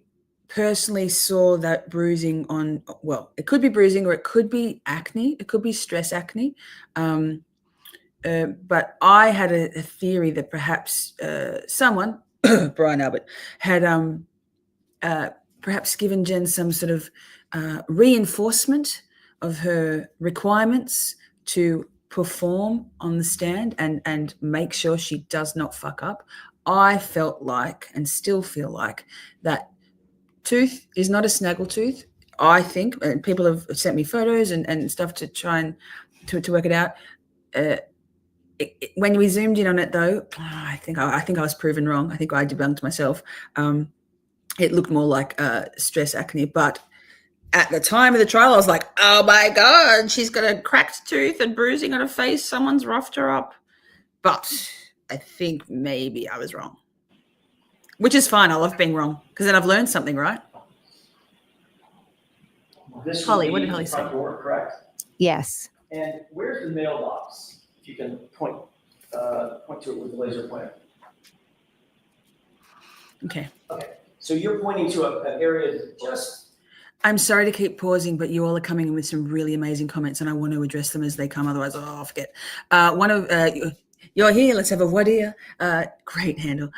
personally saw that bruising on, it could be bruising or it could be acne. It could be stress acne. But I had a theory that perhaps someone, Brian Albert, had perhaps given Jen some sort of reinforcement of her requirements to perform on the stand and make sure she does not fuck up. I felt like and still feel like that tooth is not a snaggle tooth. I think, and people have sent me photos and stuff to try and to work it out. When we zoomed in on it, though, I think I was proven wrong. I think I debunked myself. It looked more like stress acne, but at the time of the trial, I was like, "Oh my God, she's got a cracked tooth and bruising on her face. Someone's roughed her up." But I think maybe I was wrong, which is fine. I love being wrong because then I've learned something, right? This Holly, would what be did Holly the front say? door, correct? Yes. And where's the mailbox? If you can point to it with the laser pointer. Okay. Okay. So you're pointing to an area just. I'm sorry to keep pausing, but you all are coming in with some really amazing comments, and I want to address them as they come. Otherwise, I'll forget. You're here. Let's have a what here. Great handle.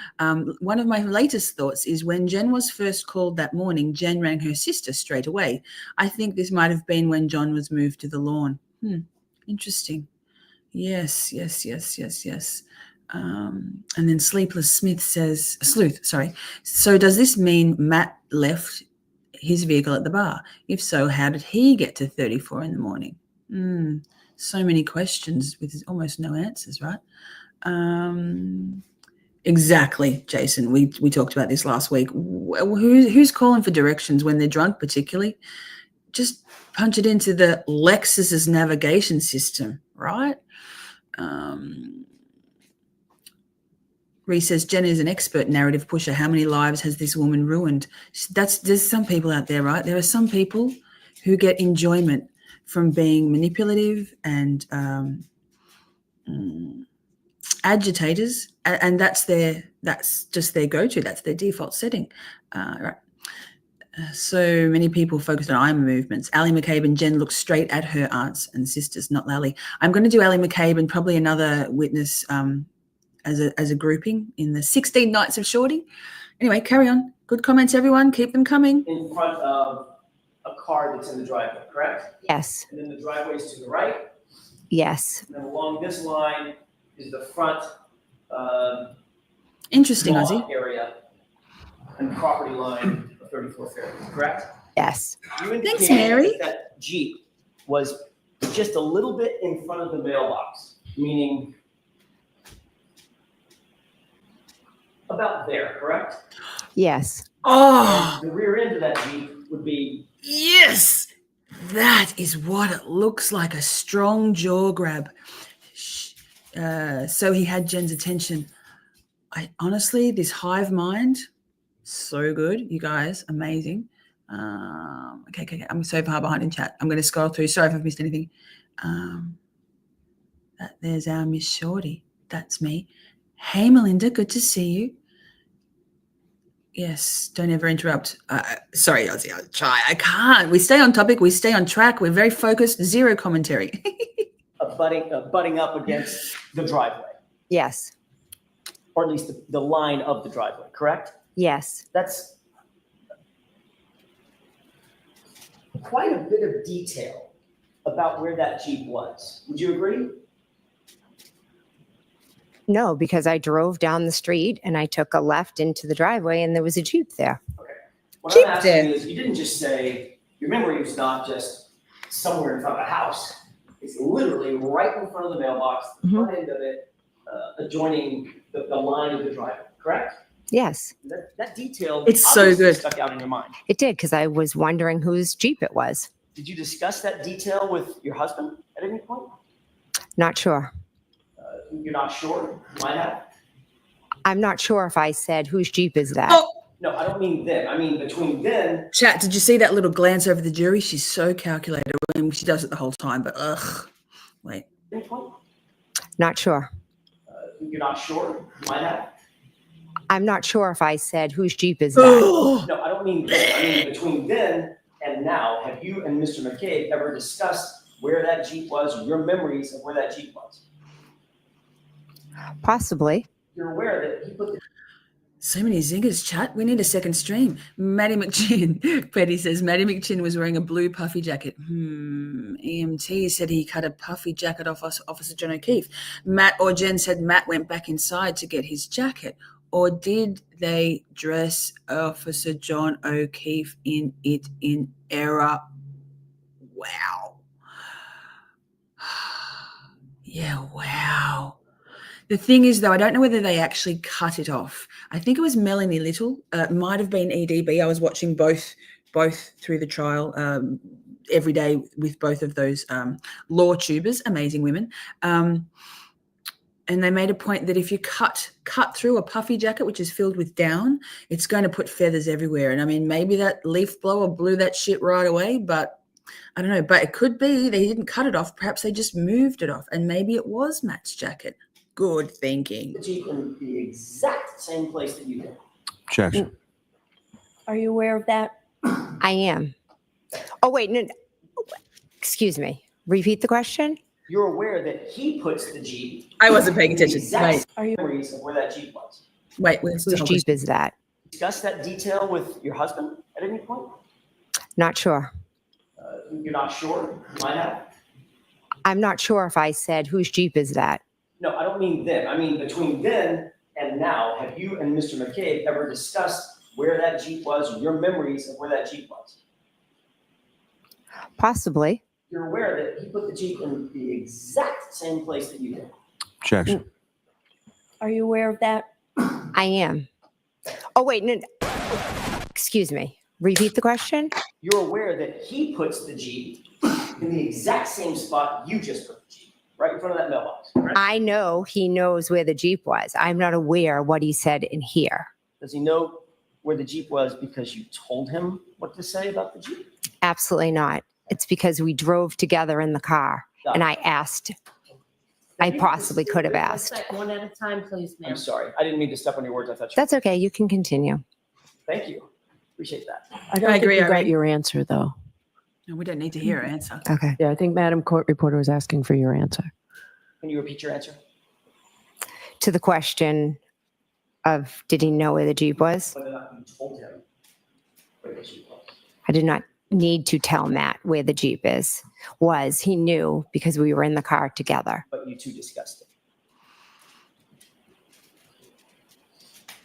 One of my latest thoughts is when Jen was first called that morning, Jen rang her sister straight away. I think this might have been when John was moved to the lawn. Interesting. Yes. And then Sleepless Smith says, Sleuth, sorry. So does this mean Matt left his vehicle at the bar? If so, how did he get to 34 in the morning? So many questions with almost no answers, right? Exactly, Jason. We talked about this last week. Who's calling for directions when they're drunk, particularly? Just punch it into the Lexus's navigation system, right? Reese says, Jen is an expert narrative pusher. How many lives has this woman ruined? There's some people out there, right? There are some people who get enjoyment from being manipulative and agitators, and that's just their go-to. That's their default setting, right? So many people focused on eye movements. Ally McCabe and Jen look straight at her aunts and sisters, not Lally. I'm going to do Ally McCabe and probably another witness as a grouping in the 16 nights of Shorty. Anyway, carry on. Good comments, everyone. Keep them coming. In front of a car that's in the driveway, correct? Yes. And then the driveway is to the right, Yes. and then along this line is the front Interesting, lawn Ozzy. area and property line of 34 Fairview, correct? Yes. You Thanks, indicated Mary. that Jeep was just a little bit in front of the mailbox, meaning about there, correct? Yes. Oh, And the rear end of that Jeep would be, yes. That is what it looks like, a strong jaw grab. So he had Jen's attention. I honestly, this hive mind, so good, you guys, amazing. Okay. I'm so far behind in chat. I'm going to scroll through. Sorry if I've missed anything. There's our Miss Shorty. That's me. Hey, Melinda, good to see you. Yes, don't ever interrupt. Sorry, Ozzy, I'll try. I can't. We stay on topic. We stay on track. We're very focused. Zero commentary. butting up against the driveway, Yes. or at least the line of the driveway, correct? Yes. That's quite a bit of detail about where that Jeep was. Would you agree? No, because I drove down the street and I took a left into the driveway and there was a Jeep there. Okay. What Jeep I'm asking there. you is, you didn't just say, your memory was not just somewhere in front of a house. It's literally right in front of the mailbox, the front end of it, adjoining the line of the driveway, correct? Yes, That detail It's so obviously good. stuck out in your mind. it did because I was wondering whose Jeep it was. Did you discuss that detail with your husband at any point? Not sure. You're not sure? You might have. I'm not sure if I said whose Jeep is that. Oh, No, I don't mean then. I mean between then. chat, did you see that little glance over the jury? She's so calculated. I mean, she does it the whole time, but wait. Any point? Not sure. You're not sure? You might have. I'm not sure if I said whose Jeep is that. No, I don't mean then. I mean between then and now. Have you and Mr. McCabe ever discussed where that Jeep was, or your memories of where that Jeep was? Possibly. You're aware that he put the So many zingers, chat. We need a second stream. Maddie McChin. Betty says Maddie McChin was wearing a blue puffy jacket. EMT said he cut a puffy jacket off Officer John O'Keefe. Matt or Jen said Matt went back inside to get his jacket. Or did they dress Officer John O'Keefe in it in error? Wow. Yeah, wow. The thing is, though, I don't know whether they actually cut it off. I think it was Melanie Little. It might have been EDB. I was watching both through the trial every day with both of those law tubers, amazing women. And they made a point that if you cut through a puffy jacket, which is filled with down, it's going to put feathers everywhere. And I mean, maybe that leaf blower blew that shit right away, but I don't know. But it could be they didn't cut it off. Perhaps they just moved it off. And maybe it was Matt's jacket. Good thinking. Jeep in the exact same place that you did. Objection. Are you aware of that? I am. Oh, wait. No. Excuse me. Repeat the question. You're aware that he puts the Jeep. I wasn't paying in the attention. exact Wait. same memories of where that Jeep was. Wait. Whose Jeep is that? Discuss that detail with your husband at any point? Not sure. You're not sure? You might have. I'm not sure if I said whose Jeep is that. No, I don't mean then. I mean between then and now. Have you and Mr. McCabe ever discussed where that Jeep was, or your memories of where that Jeep was? Possibly. You're aware that he put the Jeep in the exact same place that you did. Objection. Are you aware of that? I am. Oh, wait. No. Excuse me. Repeat the question. You're aware that he puts the Jeep in the exact same spot you just put the Jeep, right in front of that mailbox, correct? I know he knows where the Jeep was. I'm not aware what he said in here. Does he know where the Jeep was because you told him what to say about the Jeep? Absolutely not. It's because we drove together in the car and I asked. I possibly could have asked. One at a time, please, I'm ma'am. sorry. I didn't mean to step on your words. I thought you. That's okay. You can continue. Thank you. Appreciate that. I don't I think agree, you Irene. got your answer, though. No, we don't need to hear her answer. Okay. Yeah, I think Madam Court Reporter was asking for your answer. Can you repeat your answer? To the question of did he know where the Jeep was? Whether or not you told him where the Jeep was. I did not need to tell Matt where the Jeep was. He knew because we were in the car together. But you two discussed it.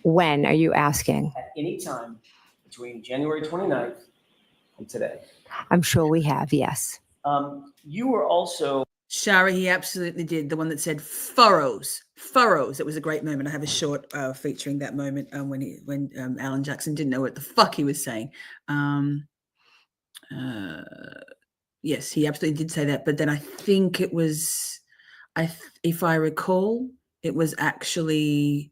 When are you asking? At any time between January 29th and today. I'm sure we have, yes. You were also Shari, he absolutely did. The one that said furrows. It was a great moment. I have a short featuring that moment when Alan Jackson didn't know what the fuck he was saying. Yes, he absolutely did say that. But then I think it was, if I recall, it was actually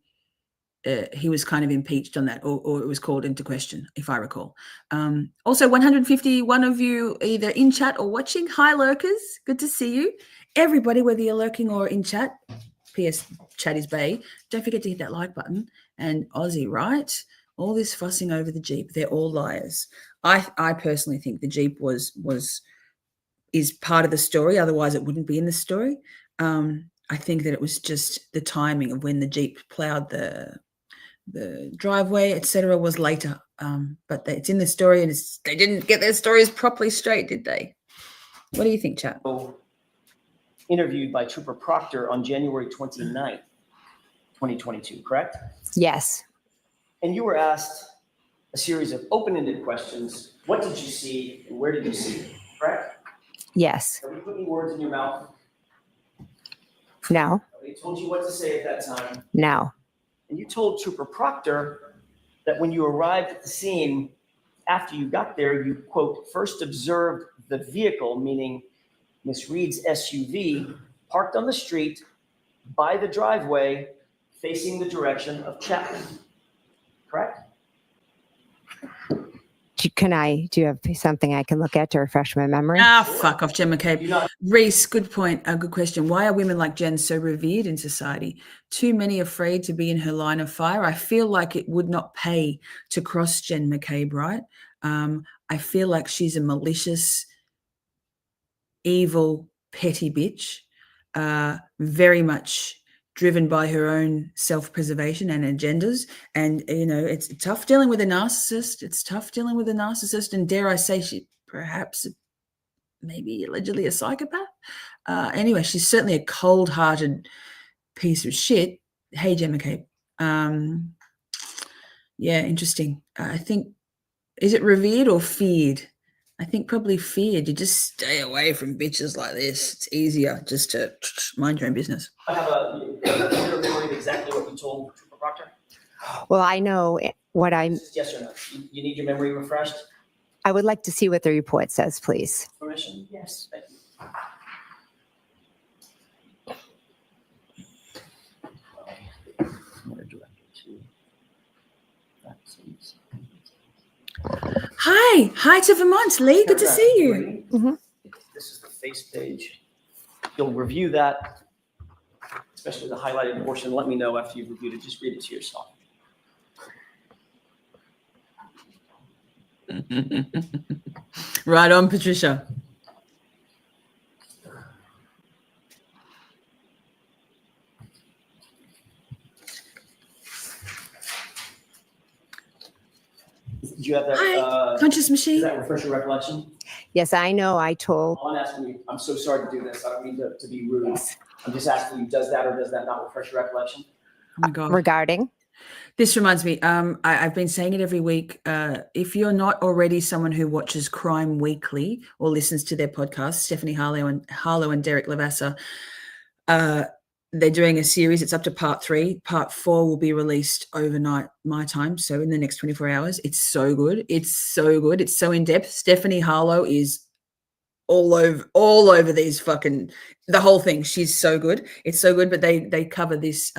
he was kind of impeached on that, or it was called into question, if I recall. Also, 151 of you either in chat or watching. Hi, lurkers. Good to see you. Everybody, whether you're lurking or in chat, PS chat is Bay. Don't forget to hit that like button. And Aussie, right? All this fussing over the Jeep, they're all liars. I personally think the Jeep is part of the story. Otherwise, it wouldn't be in the story. I think that it was just the timing of when the Jeep plowed the driveway, etc., was later. But it's in the story, and they didn't get their stories properly straight, did they? What do you think, chat? interviewed by Trooper Proctor on January 29th, 2022, correct? Yes. And you were asked a series of open-ended questions. What did you see and where did you see it, correct? Yes. Have we put any words in your mouth? No. They told you what to say at that time. No. And you told Trooper Proctor that when you arrived at the scene, after you got there, you, quote, first observed the vehicle, meaning Miss Reed's SUV, parked on the street by the driveway facing the direction of Chapman, correct? Do you have something I can look at to refresh my memory? Fuck off, Jen McCabe. Reese, good point. A good question. Why are women like Jen so revered in society? Too many afraid to be in her line of fire. I feel like it would not pay to cross Jen McCabe, right? I feel like she's a malicious, evil, petty bitch, very much driven by her own self-preservation and agendas. And, you know, it's tough dealing with a narcissist. And dare I say she perhaps maybe allegedly a psychopath. Anyway, she's certainly a cold-hearted piece of shit. Hey, Jen McCabe. Yeah, interesting. I think, is it revered or feared? I think probably feared. You just stay away from bitches like this. It's easier just to mind your own business. I have a memory of exactly what you told Trooper Proctor. Well, I know what Yes or no? You need your memory refreshed? I would like to see what the report says, please. Permission? Yes. Thank you. Hi to Vermont, Lee. Good to see you. Mm-hmm. This is the face page. You'll review that, especially the highlighted portion. Let me know after you've reviewed it. Just read it to yourself. Right on, Patricia. Do you have that? Hi, conscious machine. Does that refresh your recollection? Yes, I know. I told. All I'm asking you, I'm so sorry to do this. I don't mean to be rude. I'm just asking you, does that or does that not refresh your recollection? Oh my God. Regarding? This reminds me, I've been saying it every week. If you're not already someone who watches Crime Weekly or listens to their podcast, Stephanie Harlow and Derek Lavassa, they're doing a series. It's up to part 3. Part 4 will be released overnight my time, so in the next 24 hours. It's so good. It's so in-depth. Stephanie Harlow is all over these fucking, the whole thing. She's so good. It's so good, but they cover this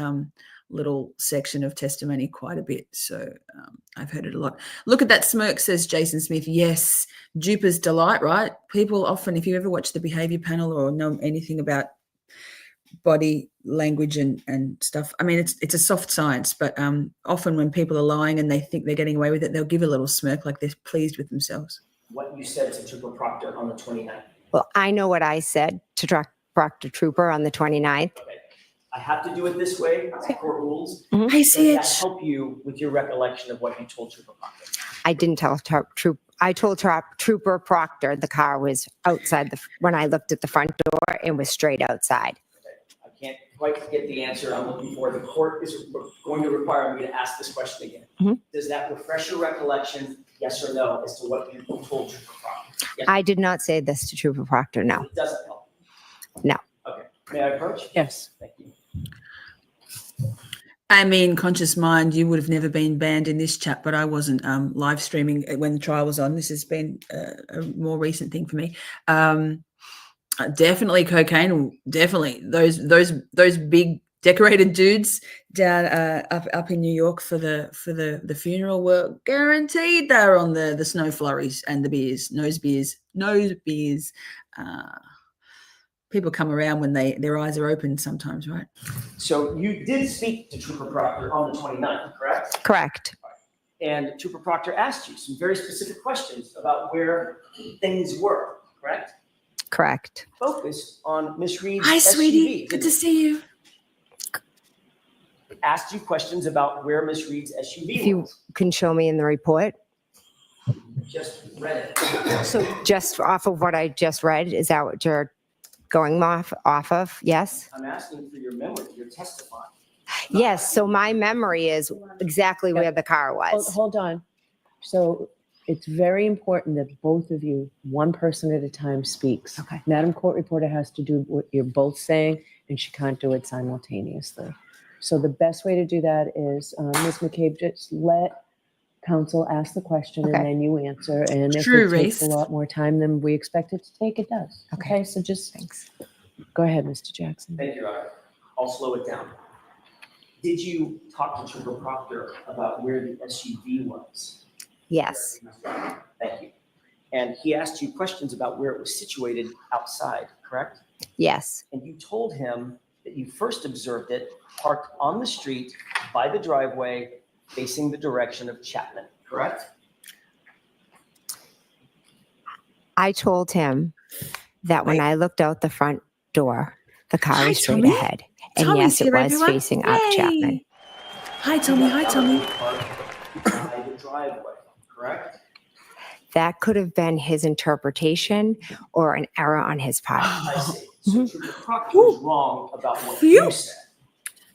little section of testimony quite a bit. So I've heard it a lot. Look at that smirk, says Jason Smith. Yes, duper's delight, right? People often, if you ever watch the behavior panel or know anything about body language and stuff, I mean, it's a soft science, but often when people are lying and they think they're getting away with it, they'll give a little smirk like they're pleased with themselves. What you said to Trooper Proctor on the 29th. Well, I know what I said to Proctor Trooper on the 29th. Okay. I have to do it this way. It's court rules. I see Does it. that help you with your recollection of what you told Trooper Proctor? I didn't tell I told Trooper Proctor the car was outside when I looked at the front door and was straight outside. I can't quite get the answer I'm looking for. The court is going to require me to ask this question again. Mhm. Does that refresh your recollection, yes or no, as to what you told Trooper Proctor? Yes. I did not say this to Trooper Proctor, no. It doesn't help. No. Okay. May I approach? Yes. Thank you. I mean, conscious mind, you would have never been banned in this chat, but I wasn't live streaming when the trial was on. This has been a more recent thing for me. Definitely cocaine. Definitely those big decorated dudes down up in New York for the funeral were guaranteed they're on the snow flurries and the beers, nose beers. People come around when their eyes are open sometimes, right? So you did speak to Trooper Proctor on the 29th, correct? Correct. And Trooper Proctor asked you some very specific questions about where things were, correct? Correct. Focus on Miss Reed's Hi, SUV. sweetie. Good didn't to it? see you. Asked you questions about where Miss Reed's SUV If you was. can show me in the report. Just read it. So just off of what I just read, is that what you're going off of? Yes? I'm asking for your memory. You're testifying. Yes, so my memory is exactly where the car was. Hold on. So it's very important that both of you, one person at a time, speaks. Okay. Madam Court Reporter has to do what you're both saying, and she can't do it simultaneously. So the best way to do that is, Ms. McCabe, just let counsel ask the question and Okay. then you answer. And if True, it takes a Reese. lot more time than we expect it to take, it does. Okay. Okay, so just Thanks. go ahead, Mr. Jackson. Thank you, Your Honor. I'll slow it down. Did you talk to Trooper Proctor about where the SUV was? Yes. Thank you. And he asked you questions about where it was situated outside, correct? Yes. And you told him that you first observed it parked on the street by the driveway facing the direction of Chapman, correct? I told him that when I looked out the front door, the car Hi, was straight Tommy. ahead. And Tommy's yes, it here, was everyone. facing up Yay. Chapman. Hi, Tommy. Hi, Tommy. By the driveway, correct? That could have been his interpretation or an error on his part. I see. So Trooper Proctor was wrong about what Phew. you said.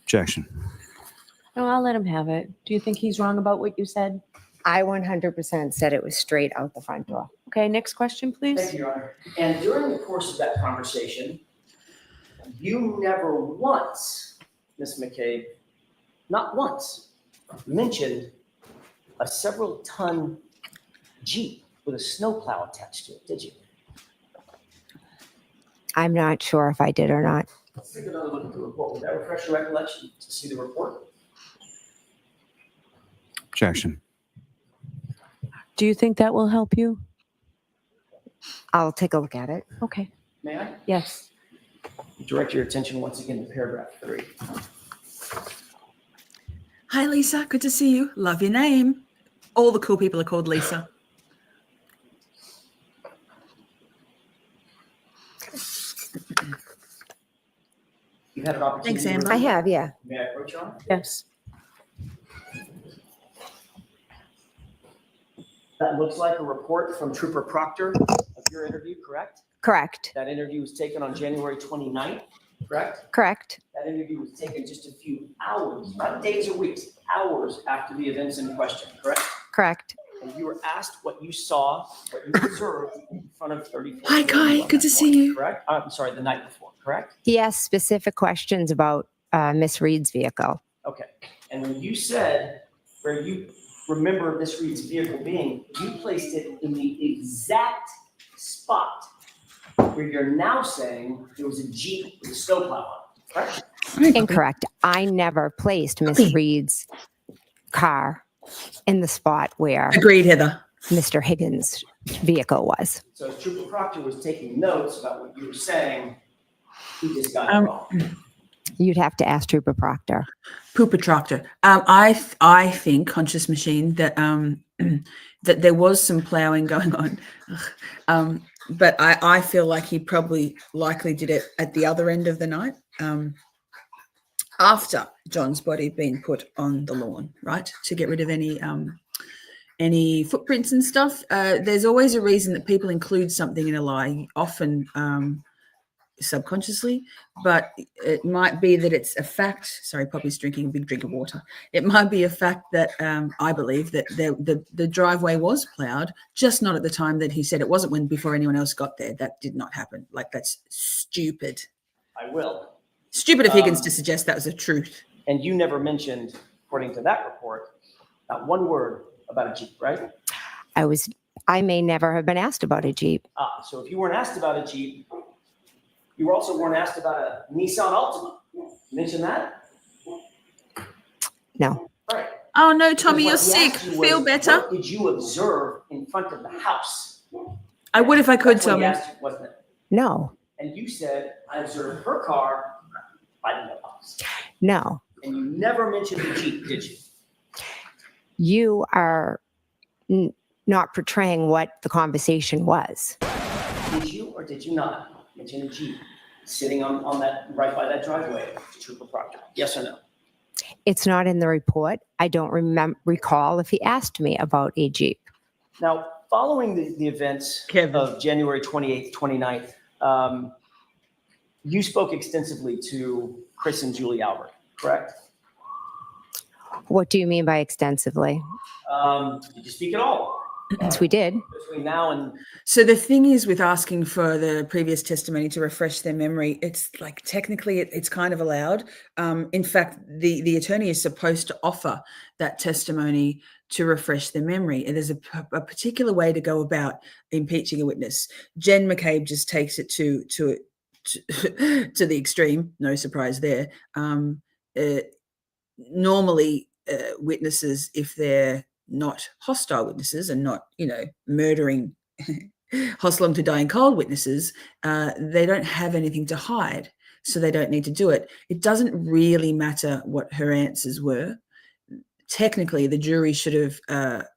Objection. No, I'll let him have it. Do you think he's wrong about what you said? I 100% said it was straight out the front door. Okay, next question, please. Thank you, Your Honor. And during the course of that conversation, you never once, Ms. McCabe, not once, mentioned a several-ton Jeep with a snowplow attached to it, did you? I'm not sure if I did or not. Let's take another look at the report. Would that refresh your recollection to see the report? Objection. Do you think that will help you? I'll take a look at it. Okay, May I? yes. Direct your attention once again to paragraph 3. Hi, Lisa. Good to see you. Love your name. All the cool people are called Lisa. You had an opportunity. Thanks, Amber. I have, yeah. May I approach, Your Honor? Yes. That looks like a report from Trooper Proctor of your interview, correct? Correct. That interview was taken on January 29th, correct? Correct. That interview was taken just a few hours, not days or weeks, hours after the events in question, correct? Correct. And you were asked what you saw, what you observed in front of 34. Hi, Kai. Good to see you. Correct? I'm sorry, the night before, correct? He asked specific questions about Miss Reed's vehicle. Okay. And when you said where you remember Miss Reed's vehicle being, you placed it in the exact spot where you're now saying there was a Jeep with a snowplow on it, correct? Incorrect. I never placed Miss Reed's car in the spot where Agreed, Heather. Mr. Higgins' vehicle was. So as Trooper Proctor was taking notes about what you were saying, he just got it wrong. You'd have to ask Trooper Proctor. Pooper tractor. I think, conscious machine, that that there was some ploughing going on, but I feel like he probably likely did it at the other end of the night, after John's body had been put on the lawn, right, to get rid of any any footprints and stuff. There's always a reason that people include something in a lie, often subconsciously, but it might be that it's a fact. Sorry, Poppy's drinking a big drink of water. It might be a fact that I believe that the driveway was plowed, just not at the time that he said it wasn't, when before anyone else got there. That did not happen. Like, that's stupid. I will. Stupid of Higgins to suggest that was the truth. And you never mentioned, according to that report, not one word about a Jeep, right? I may never have been asked about a Jeep. So if you weren't asked about a Jeep, you also weren't asked about a Nissan Altima. Mention that? No. Right. Oh no, Tommy, you're Because what he sick. asked you was, Feel better? What did you observe in front of the house? I would if I could, That's what he Tommy. asked you, wasn't it? No. And you said, I observed her car by the mailbox. No. And you never mentioned the Jeep, did you? You are not portraying what the conversation was. Did you or did you not mention a Jeep sitting on that, right by that driveway to Trooper Proctor? Yes or no? It's not in the report. I don't recall if he asked me about a Jeep. Now, following the events of January 28th, 29th, you spoke extensively to Chris and Julie Albert, correct? What do you mean by extensively? Did you speak at all? Yes, we did. Between now and... So the thing is, with asking for the previous testimony to refresh their memory, it's like technically it's kind of allowed. In fact, the attorney is supposed to offer that testimony to refresh their memory. And there's a particular way to go about impeaching a witness. Jen McCabe just takes it to the extreme. No surprise there. Normally, witnesses, if they're not hostile witnesses and not, murdering, hostile to dying cold witnesses, they don't have anything to hide, so they don't need to do it. It doesn't really matter what her answers were. Technically, the jury should have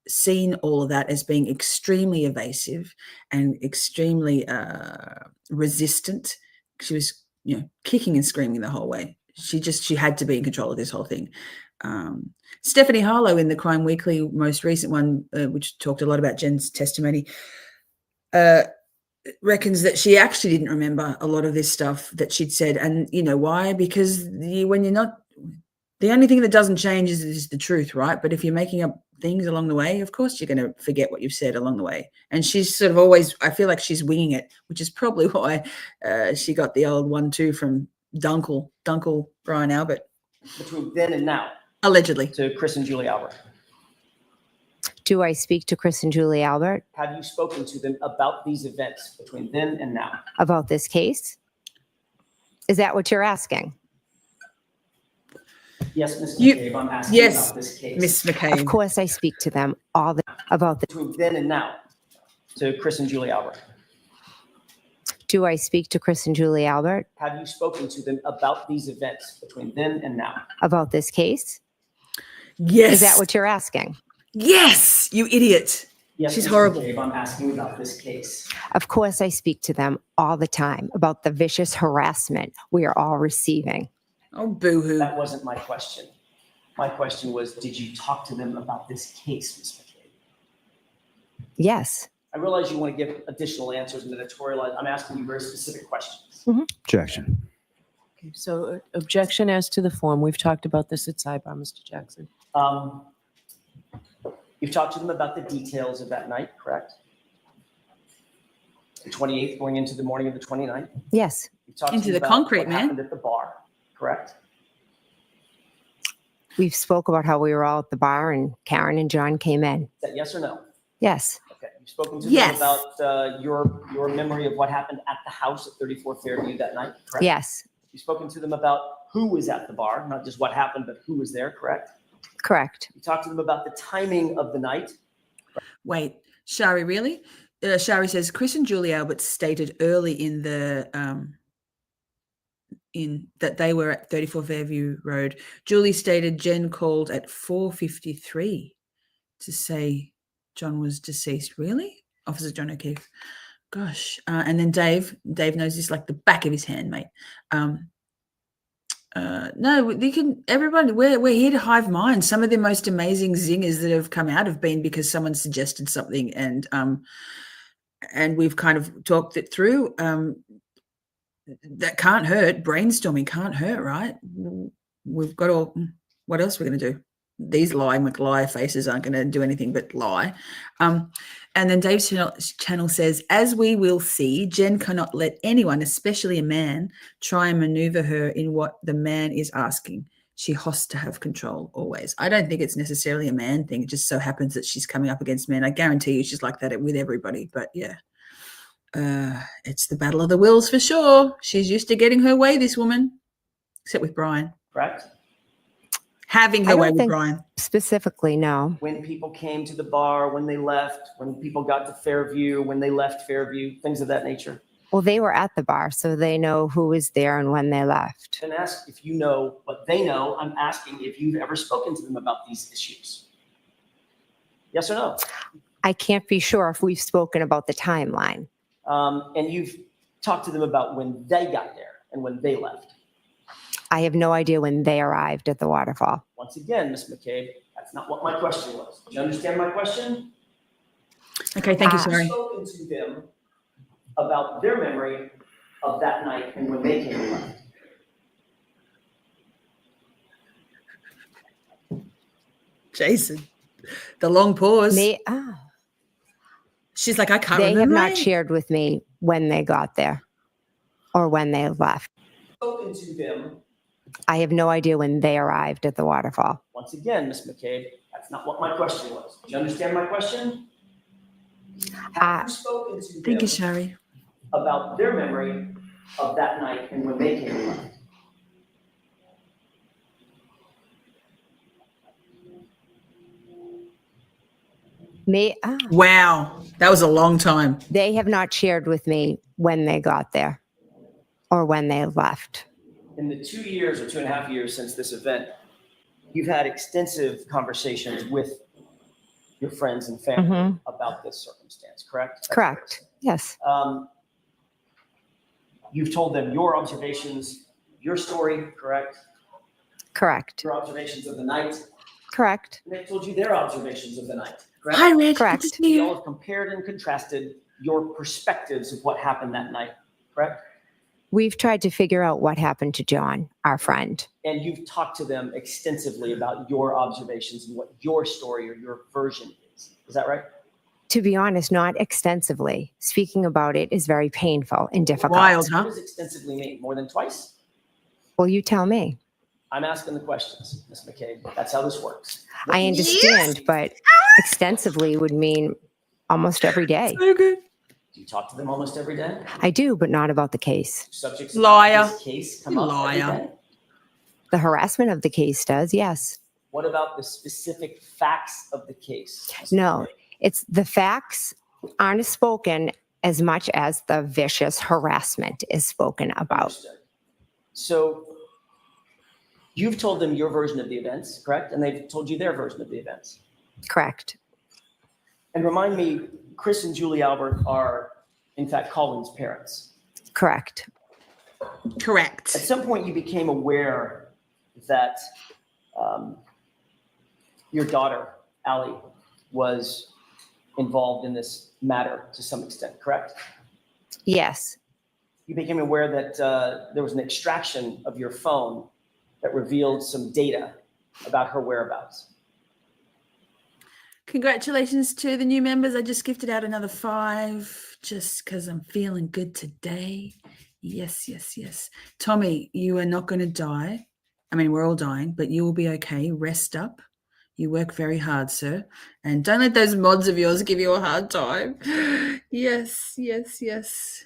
seen all of that as being extremely evasive and extremely resistant. She was, kicking and screaming the whole way. She had to be in control of this whole thing. Stephanie Harlow in the Crime Weekly most recent one, which talked a lot about Jen's testimony, reckons that she actually didn't remember a lot of this stuff that she'd said. And you know why? Because when you're not, the only thing that doesn't change is the truth, right? But if you're making up things along the way, of course you're going to forget what you've said along the way. And she's sort of always, I feel like she's winging it, which is probably why she got the old 1-2 from Dunkel Brian Albert. Between then and now. Allegedly. To Chris and Julie Albert. Do I speak to Chris and Julie Albert? Have you spoken to them about these events between then and now? About this case? Is that what you're asking? Yes, Ms. McCabe, I'm asking about this case. Miss McCabe. Of course, I speak to them all about the. Between then and now, to Chris and Julie Albert. Do I speak to Chris and Julie Albert? Have you spoken to them about these events between then and now? About this case? Yes. Is that what you're asking? Yes, you idiot. Yes, she's Ms. horrible. McCabe, I'm asking about this case. Of course, I speak to them all the time about the vicious harassment we are all receiving. Oh, boo-hoo. That wasn't my question. My question was, did you talk to them about this case, Ms. McCabe? Yes. I realize you want to give additional answers in the editorial. I'm asking you very specific questions. Objection. Okay, so objection as to the form. We've talked about this at sidebar, Mr. Jackson. You've talked to them about the details of that night, correct? The 28th going into the morning of the 29th? Yes. You've talked Into to them the about concrete, what man. happened at the bar, correct? We've spoke about how we were all at the bar and Karen and John came in. Is that yes or no? Yes. Okay. You've spoken to Yes. them about your memory of what happened at the house at 34 Fairview that night, correct? Yes. You've spoken to them about who was at the bar, not just what happened, but who was there, correct? Correct. You talked to them about the timing of the night. Wait, Shari, really? Shari says Chris and Julie Albert stated early in the in that they were at 34 Fairview Road. Julie stated Jen called at 4:53 to say John was deceased. Really? Officer John O'Keefe. Gosh. And then Dave knows this like the back of his hand, mate. No, you can. Everybody, we're here to hive minds. Some of the most amazing zingers that have come out have been because someone suggested something, and we've kind of talked it through. That can't hurt. Brainstorming can't hurt, right? We've got all. What else are we going to do? These McLie faces aren't going to do anything but lie. And then Dave's channel says, as we will see, Jen cannot let anyone, especially a man, try and maneuver her in what the man is asking. She has to have control always. I don't think it's necessarily a man thing. It just so happens that she's coming up against men. I guarantee you she's like that with everybody. But yeah, it's the battle of the wills for sure. She's used to getting her way, this woman, except with Brian. Correct? Having her way with Brian. Specifically, no. When people came to the bar, when they left, when people got to Fairview, when they left Fairview, things of that nature. Well, they were at the bar, so they know who was there and when they left. And ask if you know what they know. I'm asking if you've ever spoken to them about these issues. Yes or no? I can't be sure if we've spoken about the timeline. And you've talked to them about when they got there and when they left. I have no idea when they arrived at the waterfall. Once again, Ms. McCabe, that's not what my question was. Do you understand my question? Okay, thank you, sorry. Have you spoken to them about their memory of that night and when they came and left? Jason, the long pause. She's like, I can't remember. They have not shared with me when they got there or when they left. Spoken to them. I have no idea when they arrived at the waterfall. Once again, Ms. McCabe, that's not what my question was. Do you understand my question? Have you spoken to them Thank you, Shari. about their memory of that night and when they came and left? Wow, that was a long time. They have not shared with me when they got there or when they left. In the 2 years or 2.5 years since this event, you've had extensive conversations with your friends and family about this circumstance, correct? Correct. Yes. You've told them your observations, your story, correct? Correct. Your observations of the night. Correct. And they told you their observations of the night, correct? Hi, Rich. Correct. You all have compared and contrasted your perspectives of what happened that night, correct? We've tried to figure out what happened to John, our friend. And you've talked to them extensively about your observations and what your story or your version is. Is that right? To be honest, not extensively. Speaking about it is very painful and difficult. Wild, huh? What does extensively mean? More than twice? Well, you tell me. I'm asking the questions, Ms. McCabe. That's how this works. I understand, but extensively would mean almost every day. So good. Do you talk to them almost every day? I do, but not about the case. Subjects Liar. of this case come up every Liar. day? The harassment of the case does, yes. What about the specific facts of the case? Ms. No, McCabe? it's the facts aren't spoken as much as the vicious harassment is spoken about. Understood. So you've told them your version of the events, correct? And they've told you their version of the events. Correct. And remind me, Chris and Julie Albert are, in fact, Colin's parents. Correct. Correct. At some point, you became aware that your daughter, Allie, was involved in this matter to some extent, correct? Yes. You became aware that there was an extraction of your phone that revealed some data about her whereabouts. Congratulations to the new members. I just gifted out another 5 just because I'm feeling good today. Yes, yes, yes. Tommy, you are not going to die. I mean, we're all dying, but you will be okay. Rest up. You work very hard, sir. And don't let those mods of yours give you a hard time. Yes, yes, yes.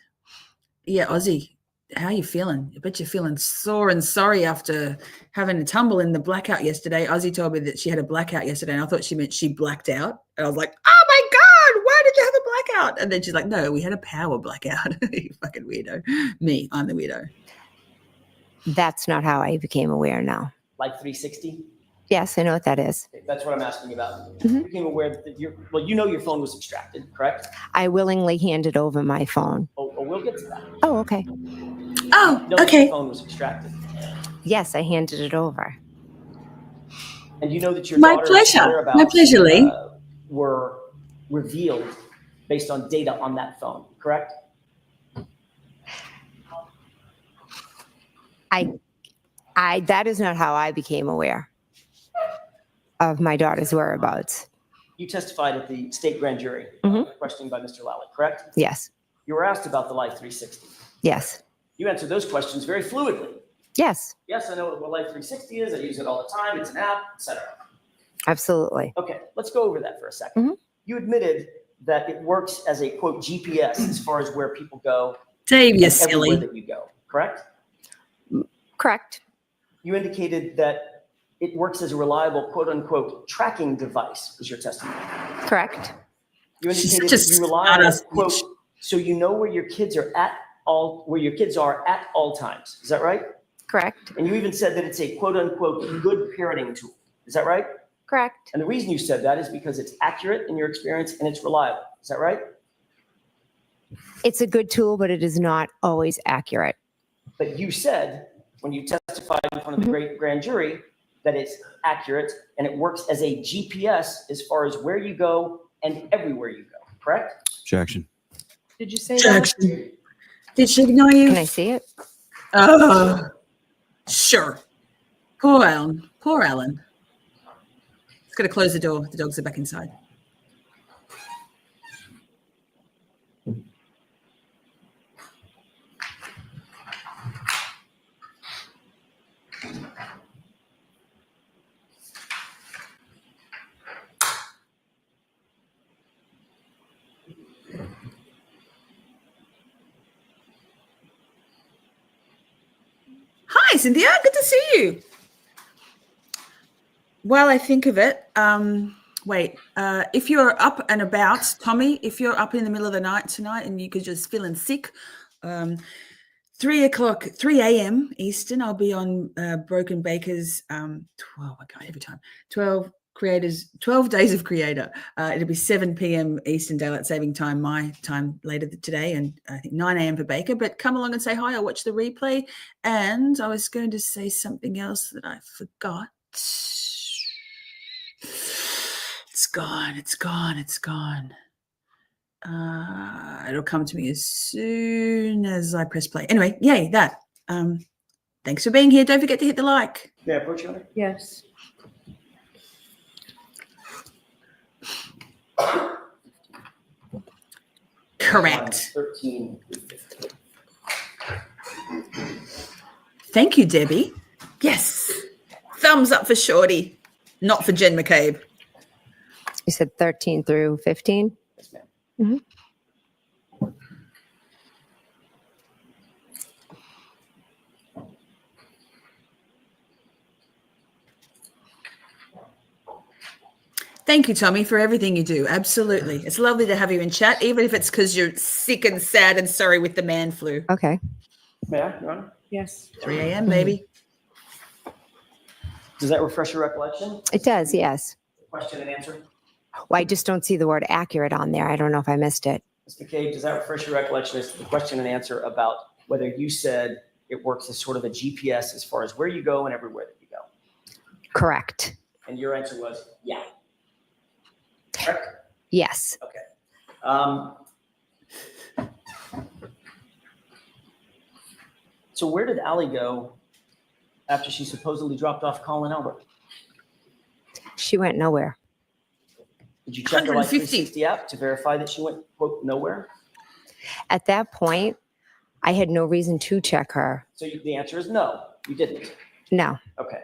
Yeah, Ozzy, how are you feeling? I bet you're feeling sore and sorry after having a tumble in the blackout yesterday. Ozzy told me that she had a blackout yesterday, and I thought she meant she blacked out. And I was like, oh my God, why did you have a blackout? And then she's like, no, we had a power blackout. You fucking weirdo. Me, I'm the weirdo. That's not how I became aware now. Like 360? Yes, I know what that is. That's what I'm asking about. You became aware that your phone was extracted, correct? I willingly handed over my phone. Oh, we'll get to that. Oh, okay. Oh, No, okay. Your phone was extracted. Yes, I handed it over. And you know that your My daughter's pleasure. whereabouts My pleasure, Lee. Were revealed based on data on that phone, correct? That is not how I became aware of my daughter's whereabouts. You testified at the state grand jury, questioning by Mr. Lally, correct? Yes. You were asked about the Life 360. Yes. You answered those questions very fluidly. Yes. Yes, I know what Life 360 is. I use it all the time. It's an app, etc. Absolutely. Okay, let's go over that for a second. You admitted that it works as a, quote, GPS as far as where people go. Dave, you're and everywhere silly. that you go, correct? Correct. You indicated that it works as a reliable, quote unquote, tracking device, was your testimony. Correct. You She's indicated such a that you rely on, smartass quote, bitch. so you know where your kids are at all times. Is that right? Correct. And you even said that it's a quote unquote good parenting tool. Is that right? Correct. And the reason you said that is because it's accurate in your experience and it's reliable. Is that right? It's a good tool, but it is not always accurate. But you said when you testified in front of the great grand jury that it's accurate and it works as a GPS as far as where you go and everywhere you go, correct? Objection. Did you say that? Jackson. Did she ignore you? Can I see it? Oh, sure. Poor Alan. Poor Alan. It's got to close the door. The dogs are back inside. Hi, Cynthia. Good to see you. While I think of it, if you're up and about, Tommy, if you're up in the middle of the night tonight and you could just feeling sick, 3 a.m. Eastern, I'll be on Broken Baker's 12 Days of Creator. It'll be 7 p.m. Eastern Daylight Saving Time, my time later today, and I think 9 a.m. for Baker. But come along and say hi. I'll watch the replay. And I was going to say something else that I forgot. It's gone. It'll come to me as soon as I press play. Anyway, yay, that. Thanks for being here. Don't forget to hit the like. May I approach you on it? Yes. Correct. 13. Thank you, Debbie. Yes. Thumbs up for Shorty, not for Jen McCabe. You said 13 through 15? Yes, ma'am. Mm-hmm. Thank you, Tommy, for everything you do. Absolutely. It's lovely to have you in chat, even if it's because you're sick and sad and sorry with the man flu. Okay. May I, Your Honor? Yes. 3 a.m., baby. Does that refresh your recollection? It does, yes. Question and answer? Well, I just don't see the word accurate on there. I don't know if I missed it. Ms. McCabe, does that refresh your recollection as to the question and answer about whether you said it works as sort of a GPS as far as where you go and everywhere that you go? Correct. And your answer was, yeah. Correct? Yes. Okay. So where did Allie go after she supposedly dropped off Colin Albert? She went nowhere. Did you check her Life 150. 360 app to verify that she went, quote, nowhere? At that point, I had no reason to check her. So the answer is no, you didn't. No. Okay.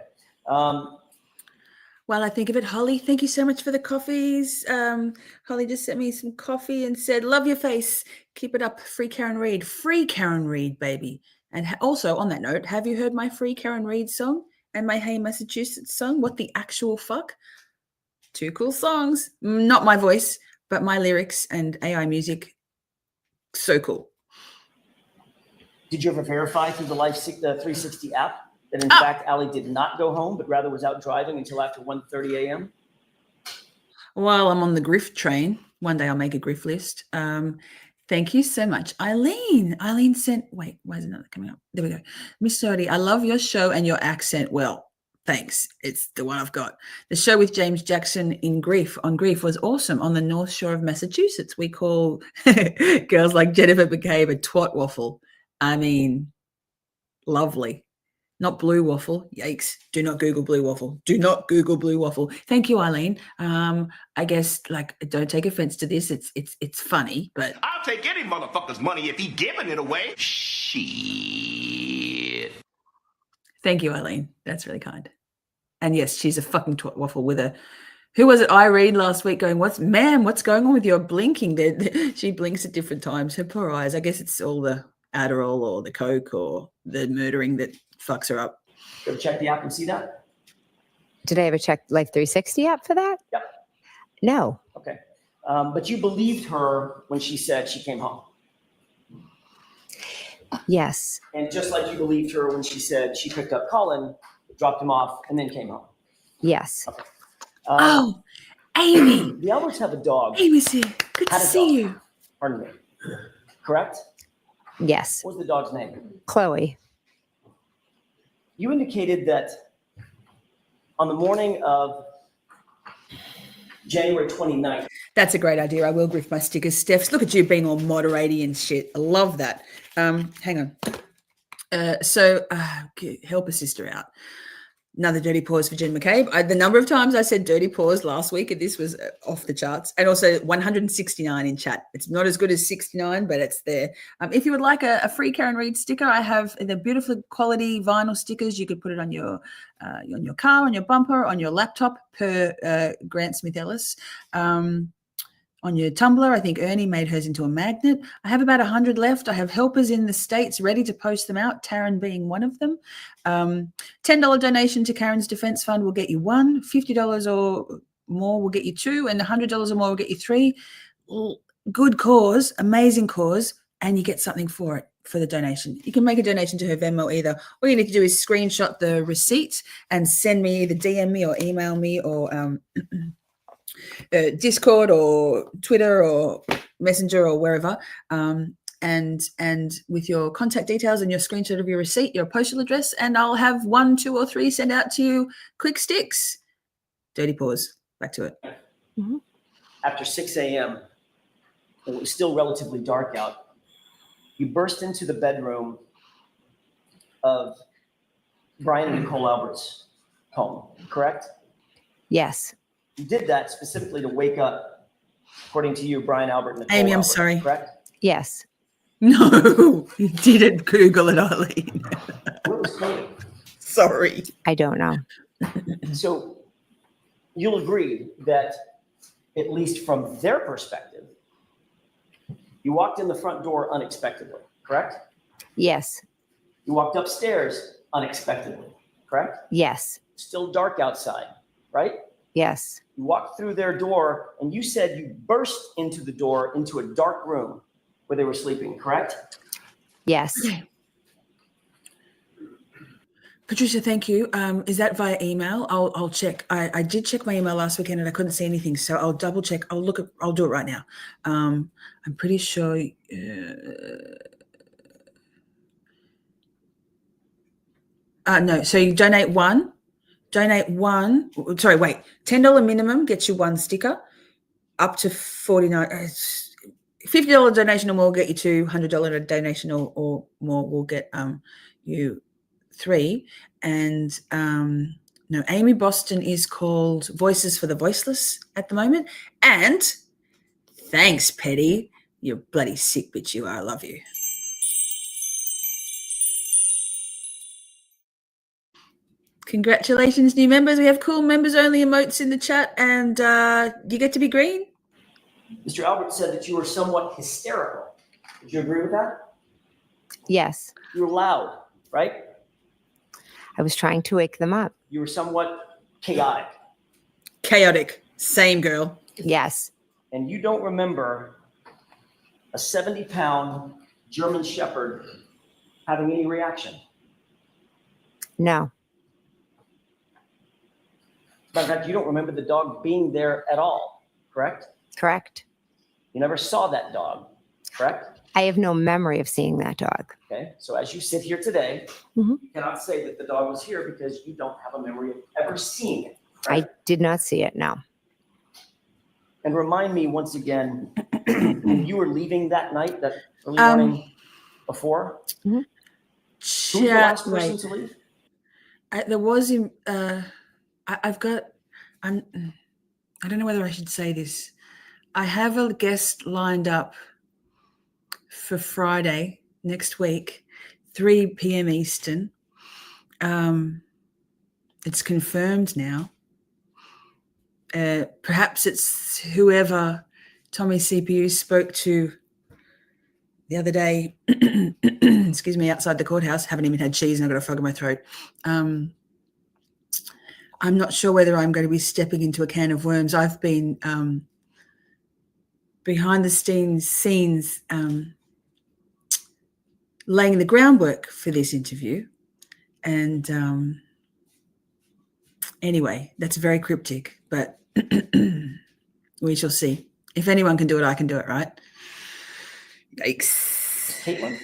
While I think of it, Holly, thank you so much for the coffees. Holly just sent me some coffee and said, love your face. Keep it up. Free Karen Reid. Free Karen Reid, baby. And also, on that note, have you heard my Free Karen Reid song and my Hey Massachusetts song? What the actual fuck? 2 cool songs. Not my voice, but my lyrics and AI music. So cool. Did you ever verify through the 360 app that in fact Allie did not go home, but rather was out driving until after 1:30 a.m.? While I'm on the grift train, one day I'll make a grift list. Thank you so much. Eileen sent, wait, why is it not coming up? There we go. Miss Shorty, I love your show and your accent. Well, thanks. It's the one I've got. The show with James Jackson on Grief was awesome on the North Shore of Massachusetts. We call girls like Jennifer McCabe a twat waffle. I mean, lovely. Not blue waffle. Yikes. Do not Google blue waffle. Do not Google blue waffle. Thank you, Eileen. I guess, like, don't take offense to this. It's funny, but I'll take any motherfucker's money if he giving it away. Shit. thank you, Eileen. That's really kind. And yes, she's a fucking twat waffle with a, who was it? Irene last week going, what's going on with your blinking? She blinks at different times. Her poor eyes. I guess it's all the Adderall or the Coke or the murdering that fucks her up. Go check the app and see that? Did I ever check Life 360 app for that? Yep. No. Okay. But you believed her when she said she came home. Yes. And just like you believed her when she said she picked up Colin, dropped him off, and then came home. Yes. Okay. Oh, Amy. The Alberts have a dog. Amy's here. Good to Had a see dog. you. Pardon me. Correct? Yes. What was the dog's name? Chloe. You indicated that on the morning of January 29th. That's a great idea. I will grift my stickers. Stephs, look at you being all moderating and shit. I love that. Hang on. Help a sister out. Another dirty pause for Jen McCabe. The number of times I said dirty pause last week, and this was off the charts. And also 169 in chat. It's not as good as 69, but it's there. If you would like a free Karen Reid sticker, I have the beautiful quality vinyl stickers. You could put it on your car, on your bumper, on your laptop per Grant Smith Ellis. On your Tumblr, I think Ernie made hers into a magnet. I have about 100 left. I have helpers in the States ready to post them out, Taryn being one of them. $10 donation to Karen's Defense Fund will get you one. $50 or more will get you two. And $100 or more will get you three. Good cause, amazing cause, and you get something for it, for the donation. You can make a donation to her Venmo either. All you need to do is screenshot the receipt and send me, either DM me or email me or Discord or Twitter or Messenger or wherever, and with your contact details and your screenshot of your receipt, your postal address, and I'll have 1, 2, or 3 send out to you. Quick sticks. Dirty pause. Back to it. Mm-hmm. After 6 a.m., it was still relatively dark out. You burst into the bedroom of Brian and Nicole Albert's home, correct? Yes. You did that specifically to wake up, according to you, Brian Albert and Nicole Amy, I'm Albert, sorry. correct? Yes. No, you didn't Google it, Eileen. Where was Cody? Sorry. I don't know. So you'll agree that, at least from their perspective, you walked in the front door unexpectedly, correct? Yes. You walked upstairs unexpectedly, correct? Yes. Still dark outside, right? Yes. You walked through their door, and you said you burst into the door into a dark room where they were sleeping, correct? Yes. Patricia, thank you. Is that via email? I'll check. I did check my email last weekend and I couldn't see anything, so I'll double check. I'll do it right now. I'm pretty sure. No. So you donate one. Sorry, wait. $10 minimum gets you one sticker. Up to $49. $50 donation or more will get you two. $100 donation or more will get you three. And no, Amy Boston is called Voices for the Voiceless at the moment. And thanks, Petty. You're bloody sick bitch you are. I love you. Congratulations, new members. We have cool members only emotes in the chat, and you get to be green. Mr. Albert said that you were somewhat hysterical. Would you agree with that? Yes. You were loud, right? I was trying to wake them up. You were somewhat chaotic. Chaotic. Same girl. Yes. And you don't remember a 70-pound German Shepherd having any reaction. No. Matter of fact, you don't remember the dog being there at all, correct? Correct. You never saw that dog. correct? I have no memory of seeing that dog. Okay, so as you sit here today, Mhm. you cannot say that the dog was here because you don't have a memory of ever seeing it. I did not see it, no. And remind me once again, when you were leaving that night, that early morning before, who was the last person to leave? There was I've got I don't know whether I should say this. I have a guest lined up for Friday next week, 3 p.m. Eastern. It's confirmed now. Perhaps it's whoever Tommy CPU spoke to the other day, excuse me, outside the courthouse. Haven't even had cheese and I've got a frog in my throat. I'm not sure whether I'm going to be stepping into a can of worms. I've been behind the scenes laying the groundwork for this interview. And anyway, that's very cryptic, but we shall see. If anyone can do it, I can do it, right? Yikes. Caitlin?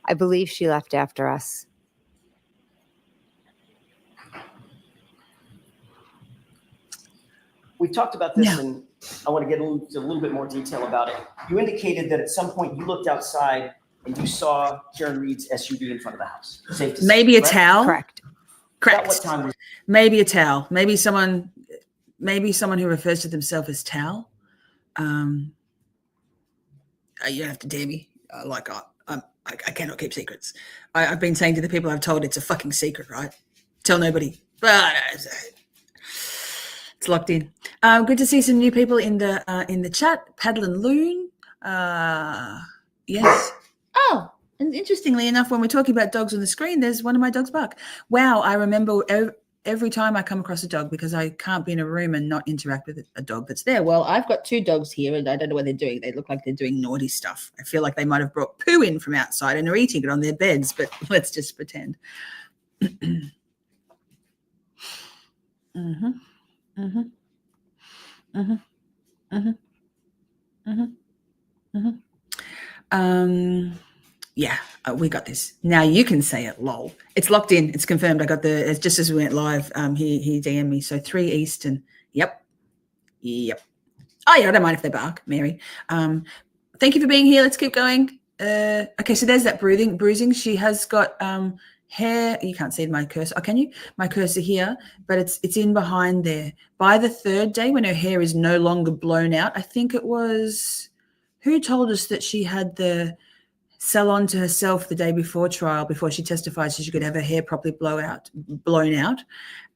I believe she left after us. We've talked about this, and I want to get into a little bit more detail about it. You indicated that at some point you looked outside and you saw Karen Reed's SUV in front of the house. Safe to say, Maybe a correct? towel. Correct. Correct. What time was Maybe a towel. Maybe someone who refers to themselves as towel. You don't have to dare me. I cannot keep secrets. I've been saying to the people I've told it's a fucking secret, right? Tell nobody. But it's locked in. Good to see some new people in the chat. Paddle and Loon. Yes. Oh, and interestingly enough, when we're talking about dogs on the screen, there's one of my dogs bark. Wow, I remember every time I come across a dog because I can't be in a room and not interact with a dog that's there. Well, I've got 2 dogs here and I don't know what they're doing. They look like they're doing naughty stuff. I feel like they might have brought poo in from outside and are eating it on their beds, but let's just pretend. Yeah, we got this. Now you can say it, lol. It's locked in. It's confirmed. I got it's just as we went live. He DM'd me. So 3 Eastern. Yep. Oh yeah, I don't mind if they bark, Mary. Thank you for being here. Let's keep going. Okay, so there's that bruising. She has got hair. You can't see my cursor. Oh, can you? My cursor here, but it's in behind there. By the 3rd day, when her hair is no longer blown out, I think it was who told us that she had the salon to herself the day before trial, before she testified, so she could have her hair properly blown out.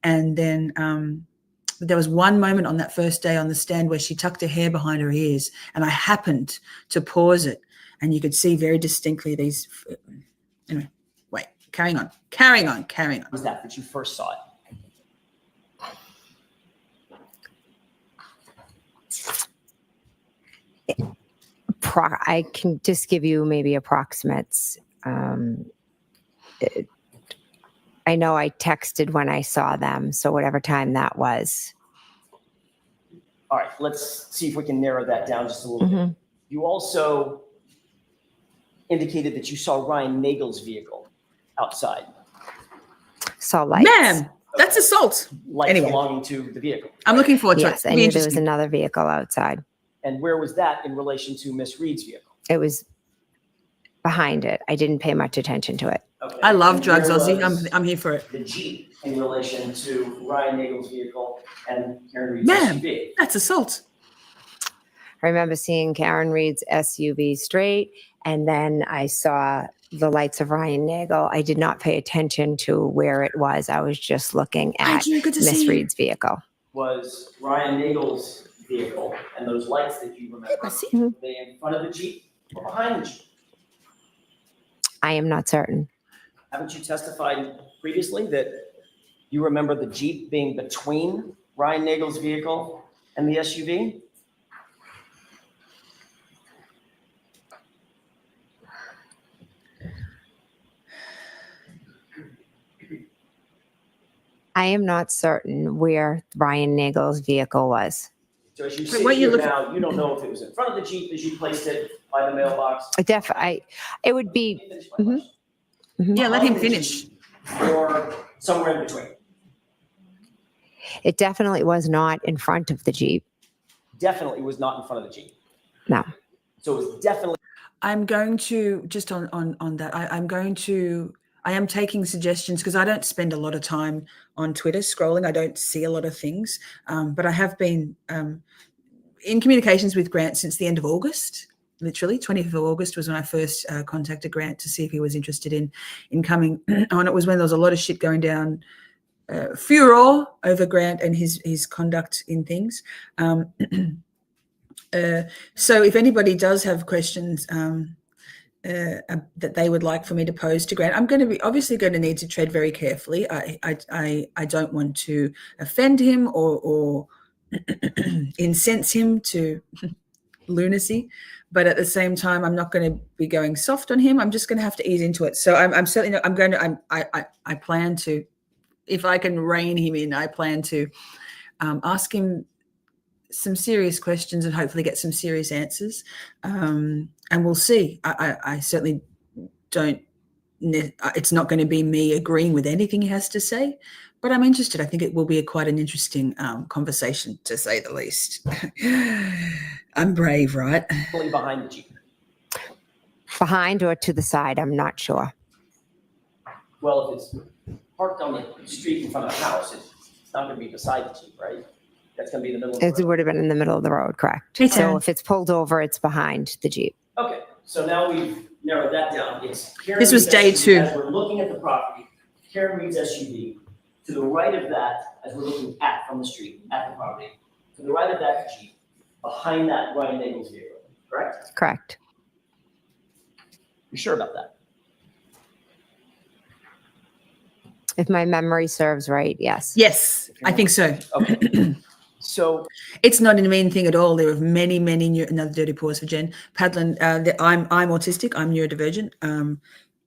And then there was one moment on that first day on the stand where she tucked her hair behind her ears, and I happened to pause it, and you could see very distinctly these. Anyway, wait, carrying on. Was that you first saw it? I can just give you maybe approximates. I know I texted when I saw them, so whatever time that was. All right, let's see if we can narrow that down just a little bit. You also indicated that you saw Ryan Nagel's vehicle outside. Saw lights. Ma'am, that's assault. Lights Anyway. belonging to the vehicle. I'm looking forward to it. Yes, I knew there was another vehicle outside. And where was that in relation to Miss Reed's vehicle? It was behind it. I didn't pay much attention to it. Okay. I love And drugs, where Ozzy. was I'm here for it. The Jeep in relation to Ryan Nagel's vehicle and Karen Reed's Ma'am, SUV. that's assault. I remember seeing Karen Reed's SUV straight, and then I saw the lights of Ryan Nagel. I did not pay attention to where it was. I was just looking at Miss Reed's vehicle. Was Ryan Nagel's vehicle and those lights that you remember, were they in front of the Jeep or behind the Jeep? I am not certain. Haven't you testified previously that you remember the Jeep being between Ryan Nagel's vehicle and the SUV? I am not certain where Ryan Nagel's vehicle was. So as you But sit what you here look- now, you don't know if it was in front of the Jeep as you placed it by the mailbox. It would be, Let me finish my Mhm. question. Yeah, let him Behind the finish. Jeep Or somewhere in between. it definitely was not in front of the Jeep. Definitely was not in front of the Jeep. No. So it was definitely. I'm going to just on that. I am taking suggestions because I don't spend a lot of time on Twitter scrolling. I don't see a lot of things, but I have been in communications with Grant since the end of August. Literally, 20th of August was when I first contacted Grant to see if he was interested in coming on. It was when there was a lot of shit going down, furor over Grant and his conduct in things. So if anybody does have questions that they would like for me to pose to Grant, I'm going to be obviously going to need to tread very carefully. I don't want to offend him or incense him to lunacy, but at the same time, I'm not going to be going soft on him. I'm just going to have to ease into it. So I'm certainly not, I'm going to, I plan to, if I can rein him in, I plan to ask him some serious questions and hopefully get some serious answers. And we'll see. I certainly don't, it's not going to be me agreeing with anything he has to say, but I'm interested. I think it will be quite an interesting conversation, to say the least. I'm brave, right? Behind the Jeep. Behind or to the side, I'm not sure. Well, if it's parked on the street in front of the house, it's not going to be beside the Jeep, right? That's going to be in the middle of the It road. would have been in the middle of the road, correct? Hey, So Taryn. if it's pulled over, it's behind the Jeep. Okay, so now we've narrowed that down. It's Karen This was Reed's day SUV. 2. As we're looking at the property, Karen Reed's SUV. To the right of that, as we're looking at from the street, at the property, to the right of that Jeep, behind that Ryan Nagel's vehicle, correct? Correct. You sure about that? If my memory serves right, yes. Yes, I think so. Okay. So It's not a mean thing at all. There are many, another dirty pause for Jen Padlin. I'm autistic. I'm neurodivergent and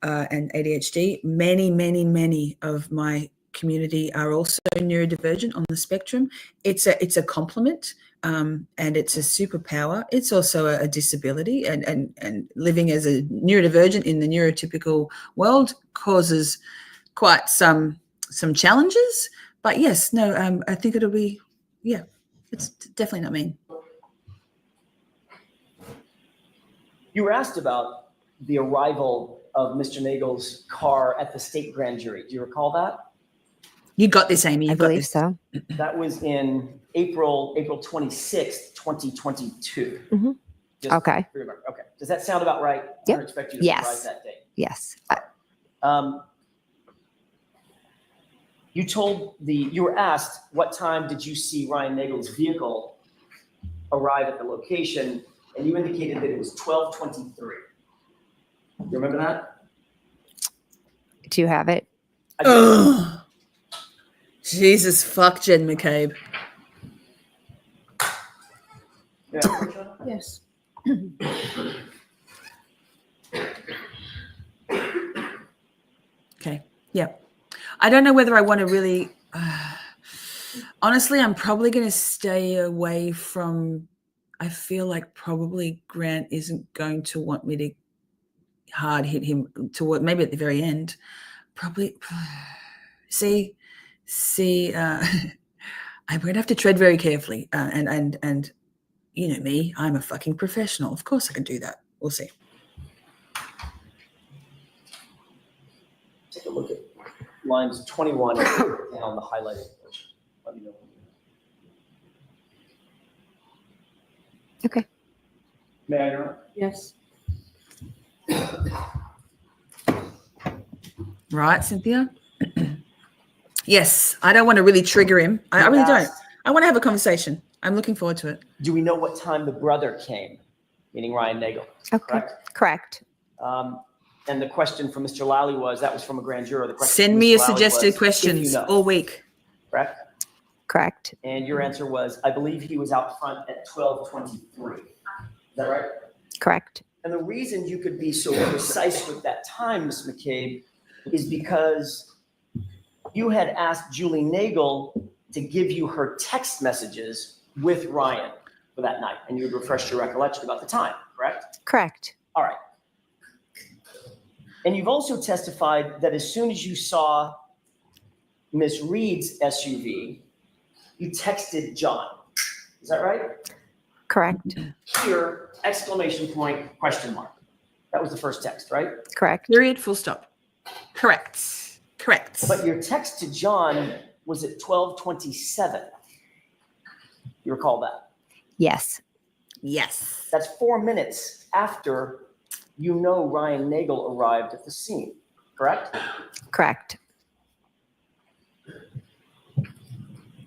ADHD. Many of my community are also neurodivergent on the spectrum. It's a compliment and it's a superpower. It's also a disability, and living as a neurodivergent in the neurotypical world causes quite some challenges. But yes, no, I think it'll be. Yeah, it's definitely not mean. you were asked about the arrival of Mr. Nagel's car at the state grand jury. Do you recall that? You got this, Amy. You I got believe this. so. That was in April 26th, 2022. Mhm. Just Okay. remember. Okay. Does that sound about right? I Yep. don't expect you to Yes. surprise that date. Yes. You were asked, what time did you see Ryan Nagel's vehicle arrive at the location? And you indicated that it was 12:23. You remember that? Do you have it? I do. Ugh. Jesus fuck, Jen McCabe. Yeah. Yes. Okay. Yeah. I don't know whether I want to really. Honestly, I'm probably going to stay away from. I feel like probably Grant isn't going to want me to hard hit him toward maybe at the very end. Probably. See. I'm going to have to tread very carefully. And you know me, I'm a fucking professional. Of course I can do that. We'll see. Take a look at lines 21 and on the highlighted portion. Let me know. Okay. May I interrupt? Yes. Right, Cynthia? Yes, I don't want to really trigger him. I really don't. I want to have a conversation. I'm looking forward to it. Do we know what time the brother came, meaning Ryan Nagel? Okay. Correct. And the question from Mr. Lally was, that was from a grand juror. The question Send from me Mr. your Lally suggested was, questions if you know, all week. correct? Correct. And your answer was, I believe he was out front at 12:23. Is that right? Correct. And the reason you could be so precise with that time, Ms. McCabe, is because you had asked Julie Nagel to give you her text messages with Ryan for that night, and you had refreshed your recollection about the time, correct? Correct. All right. And you've also testified that as soon as you saw Miss Reed's SUV, you texted John. Is that right? Correct. Here, exclamation point, question mark. That was the first text, right? Correct. Period, full stop. Correct. Correct. But your text to John was at 12:27. You recall that? Yes. Yes. That's 4 minutes after you know Ryan Nagel arrived at the scene, correct? Correct.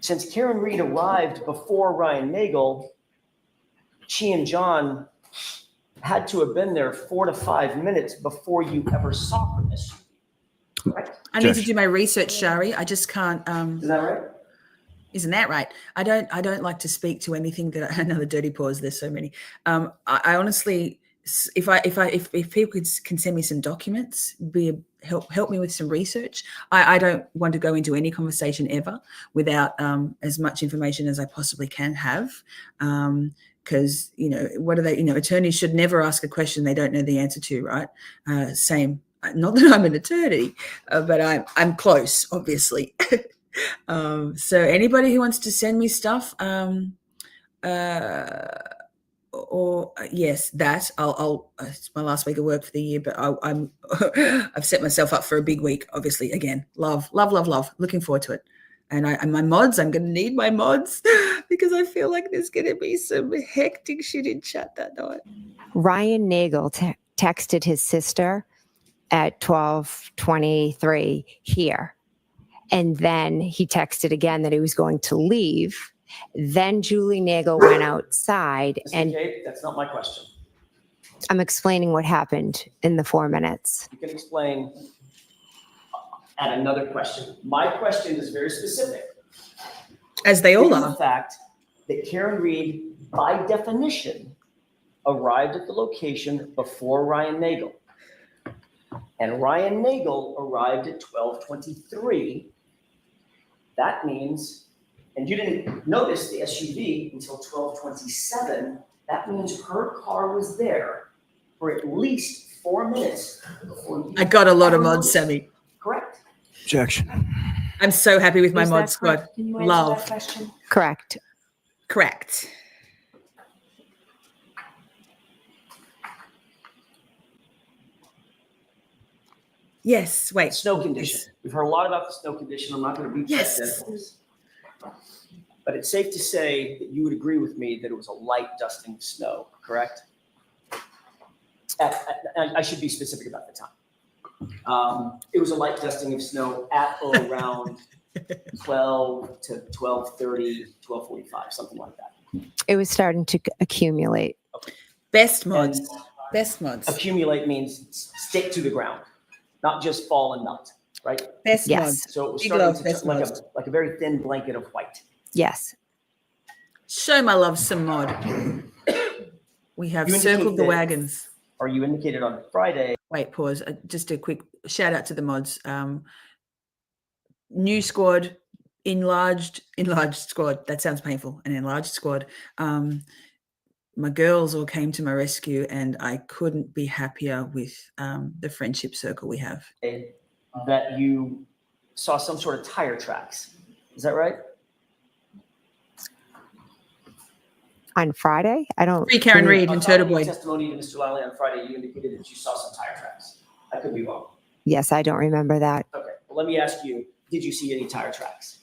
Since Karen Reed arrived before Ryan Nagel, she and John had to have been there 4 to 5 minutes before you ever saw her SUV, correct? I need to do my research, Shari. I just can't. Is that right? Isn't that right? I don't like to speak to anything that another dirty pause. There's so many. I honestly, if people can send me some documents, help me with some research. I don't want to go into any conversation ever without as much information as I possibly can have. Because what are they? Attorneys should never ask a question they don't know the answer to, right? Same. Not that I'm an attorney, but I'm close, obviously. So anybody who wants to send me stuff, yes, that I'll it's my last week of work for the year, but I'm I've set myself up for a big week. Obviously, again, love, looking forward to it. And my mods, I'm going to need my mods because I feel like there's going to be some hectic shit in chat that night. Ryan Nagel texted his sister at 12:23 here. And then he texted again that he was going to leave. Then Julie Nagel went outside and Okay, that's not my question. I'm explaining what happened in the 4 minutes. You can explain at another question. My question is very specific. As they all Given are. the fact that Karen Reed, by definition, arrived at the location before Ryan Nagel. And Ryan Nagel arrived at 12:23. That means, and you didn't notice the SUV until 12:27. That means her car was there for at least 4 minutes before you. I got a lot of ever mods, noticed. Sammy. Correct. Objection. I'm so happy with my Is mod that squad. correct? Can you answer Love. that question? Correct. Correct. Yes. Wait. Snow condition. We've heard a lot about the snow condition. I'm not going to beat Yes. that dead horse. But it's safe to say that you would agree with me that it was a light dusting of snow, correct? I should be specific about the time. It was a light dusting of snow at or around 12 to 12:30, 12:45, something like that. It was starting to accumulate. Best mods. And Best mods. accumulate means stick to the ground, not just fall and melt, right? Best Yes. mods. So it was Big starting love, to best like mods. a very thin blanket of white. Yes. Show my love some mod. We have You indicate circled the that- wagons. Or you indicated on Friday. Wait, pause. Just a quick shout out to the mods. New squad, enlarged squad. That sounds painful. An enlarged squad. My girls all came to my rescue, and I couldn't be happier with the friendship circle we have. That you saw some sort of tire tracks. Is that right? On Friday? I don't. Free Karen Reed On and top of Turtle your Boy. testimony to Mr. Lally on Friday, you indicated that you saw some tire tracks. I could be wrong. Yes, I don't remember that. Okay, well, let me ask you, did you see any tire tracks?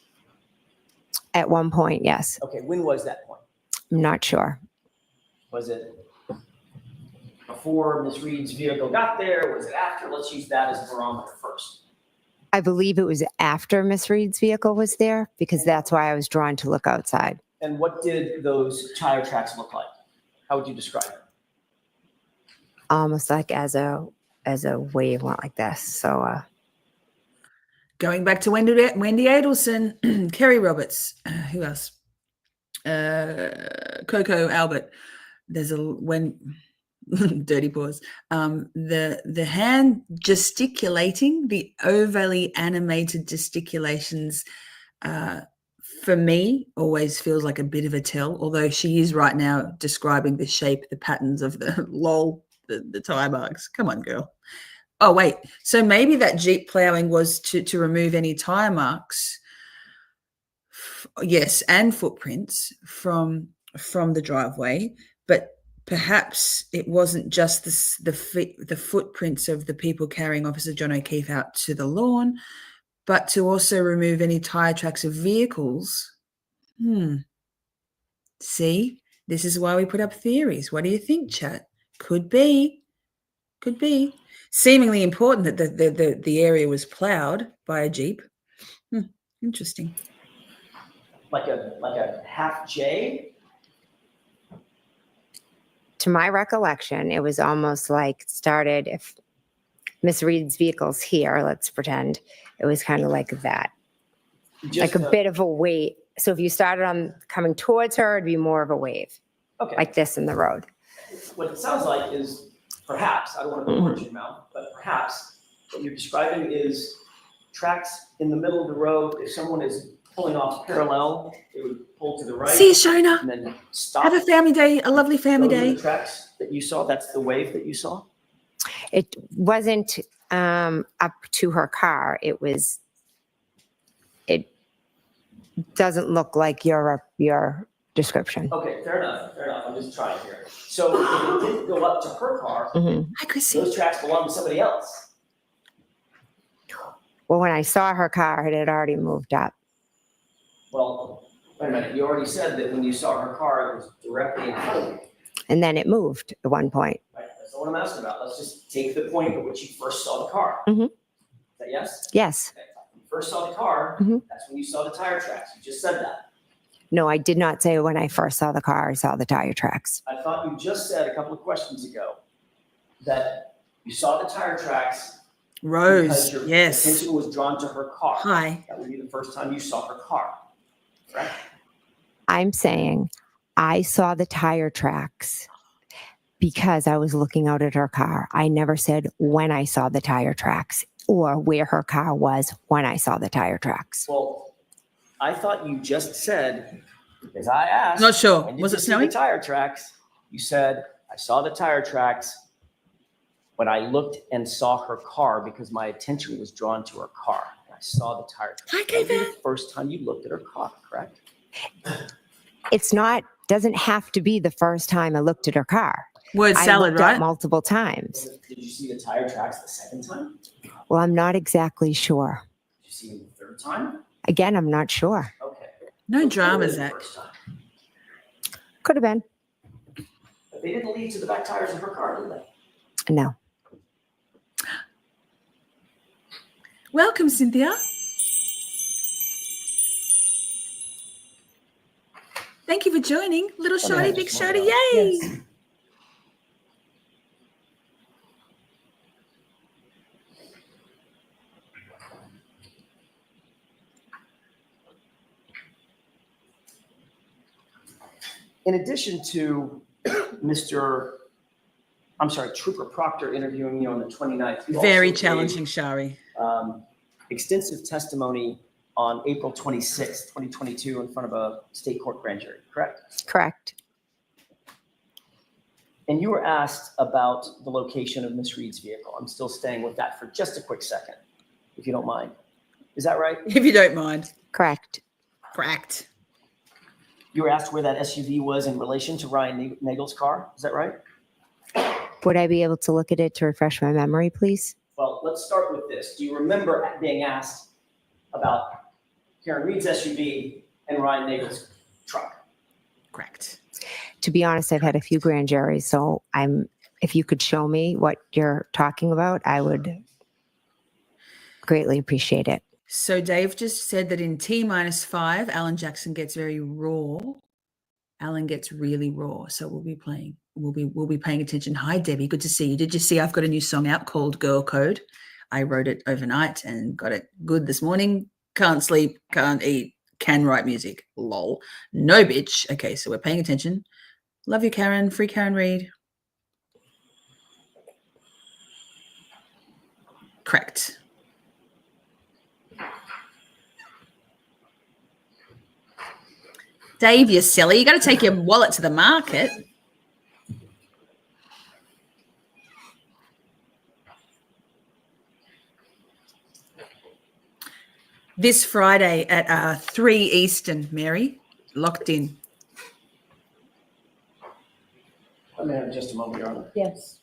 At one point, yes. Okay, when was that point? I'm not sure. Was it before Ms. Reed's vehicle got there? Was it after? Let's use that as a barometer first. I believe it was after Miss Reed's vehicle was there because that's why I was drawn to look outside. And what did those tire tracks look like? How would you describe it? Almost like as a wave went like this. So Going back to Wendy Adelson, Kerry Roberts, who else? Coco Albert. There's dirty pause. The hand gesticulating, the overly animated gesticulations for me, always feels like a bit of a tell, although she is right now describing the shape, the patterns of the the tire marks. Come on, girl. Oh, wait. So maybe that Jeep plowing was to remove any tire marks. Yes, and footprints from the driveway, but perhaps it wasn't just the footprints of the people carrying Officer John O'Keefe out to the lawn, but to also remove any tire tracks of vehicles. See, this is why we put up theories. What do you think, chat? Could be. Seemingly important that the area was plowed by a Jeep. Interesting. Like a half J? To my recollection, it was almost like started, if Miss Reed's vehicle's here, let's pretend, it was kind of like that. Like a bit of a wave. So if you started on coming towards her, it'd be more of a wave. Okay. Like this in the road. What it sounds like is perhaps, I don't want to put words in your mouth, but perhaps what you're describing is tracks in the middle of the road. If someone is pulling off parallel, it would pull to the right. See you, Shona. And then stop. Have a family day, a lovely family Those are day. the tracks that you saw, that's the wave that you saw? It wasn't up to her car. It doesn't look like your description. Okay, fair enough. I'm just trying here. So if it didn't go up to her car, Hi, Chrissy. those tracks belong to somebody else. Well, when I saw her car, it had already moved up. Well, wait a minute, you already said that when you saw her car, it was directly in front of you. And then it moved at one point. Right, that's not what I'm asking about. Let's just take the point at which you first saw the car. Mhm. Is that yes? Yes. Okay. When you first saw the car, Mhm. that's when you saw the tire tracks. You just said that. No, I did not say when I first saw the car, I saw the tire tracks. I thought you just said a couple of questions ago that you saw the tire tracks because Rose, your yes. attention was drawn to her car. Hi. That would be the first time you saw her car, correct? I'm saying I saw the tire tracks because I was looking out at her car. I never said when I saw the tire tracks or where her car was when I saw the tire tracks. Well, I thought you just said, because I asked. Not sure. when did Was you it see snowing? the tire tracks? You said, I saw the tire tracks when I looked and saw her car because my attention was drawn to her car. I saw the tire tracks. Hi, That would be Kevin. the first time you looked at her car, correct? It's not, doesn't have to be the first time I looked at her car. Word I salad, looked up right? multiple times. Did you see the tire tracks the second time? Did Well, I'm not exactly sure. you see them the third time? Again, I'm not sure. Okay. No So drama, clearly the Zach. first time. Could have been. But they didn't lead to the back tires of her car, did they? No. Welcome, Cynthia. Thank you for joining. Little Oh, shorty, yeah, big just shorty, one yay. Yes. In addition to Trooper Proctor interviewing you on the 29th. you Very also gave, challenging, Shari. extensive testimony on April 26th, 2022 in front of a state court grand jury, correct? Correct. And you were asked about the location of Miss Reed's vehicle. I'm still staying with that for just a quick second, if you don't mind. Is that right? If you don't mind. Correct. Cracked. You were asked where that SUV was in relation to Ryan Nagel's car. Is that right? Would I be able to look at it to refresh my memory, please? Well, let's start with this. Do you remember being asked about Karen Reed's SUV and Ryan Nagel's truck? Correct. To be honest, I've had a few grand juries, so if you could show me what you're talking about, I would greatly appreciate it. So Dave just said that in T-5, Alan Jackson gets very raw. Alan gets really raw. So we'll be paying attention. Hi, Debbie. Good to see you. Did you see I've got a new song out called Girl Code? I wrote it overnight and got it good this morning. Can't sleep, can't eat, can write music. Lol. No, bitch. Okay, so we're paying attention. Love you, Karen. Free Karen Reed. Correct. Dave, you silly. You got to take your wallet to the market. This Friday at 3 Eastern, Mary, locked in. I'm in just a moment, Your Honor. Yes.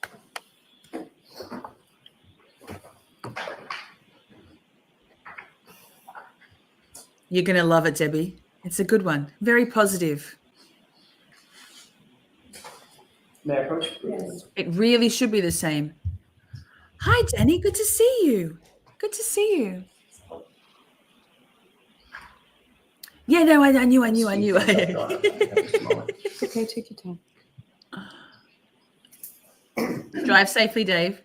You're going to love it, Debbie. It's a good one. Very positive. May I approach? Yes. It really should be the same. Hi, Danny. Good to see you. Good to see you. Yeah, no, I knew. Okay, take your time. Drive safely, Dave.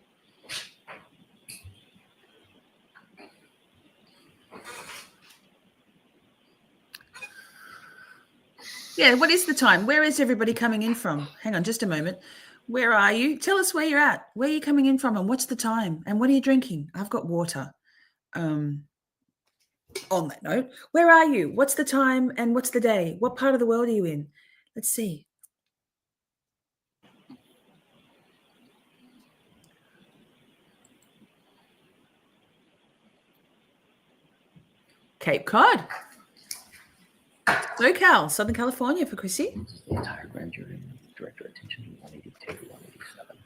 Yeah, what is the time? Where is everybody coming in from? Hang on just a moment. Where are you? Tell us where you're at. Where are you coming in from and what's the time? And what are you drinking? I've got water. On that note, where are you? What's the time and what's the day? What part of the world are you in? Let's see. Cape Cod. SoCal, Southern California for Chrissy. The entire grand jury, direct your attention to 182 to 187.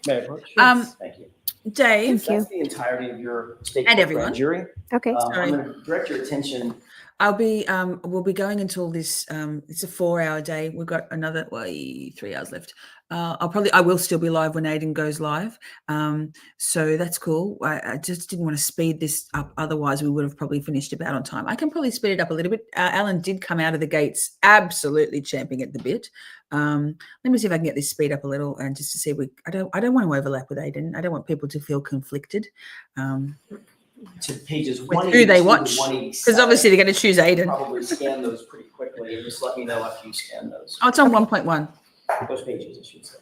May I approach? Thank you. Dave. Thank you. That's the entirety of your state And court everyone. grand jury. Okay. Sorry. I'm going to direct your attention. We'll be going until this, it's a 4-hour day. We've got another 3 hours left. I will still be live when Aidan goes live. So that's cool. I just didn't want to speed this up. Otherwise we would have probably finished about on time. I can probably speed it up a little bit. Alan did come out of the gates absolutely champing at the bit. Let me see if I can get this speed up a little and just to see I don't want to overlap with Aidan. I don't want people to feel conflicted. To pages With 182 who they to watch, 187. because obviously they're going to choose Aidan. Probably scan those pretty quickly and just let me know after you scan those. Oh, it's on 1.1. Those pages, I should say.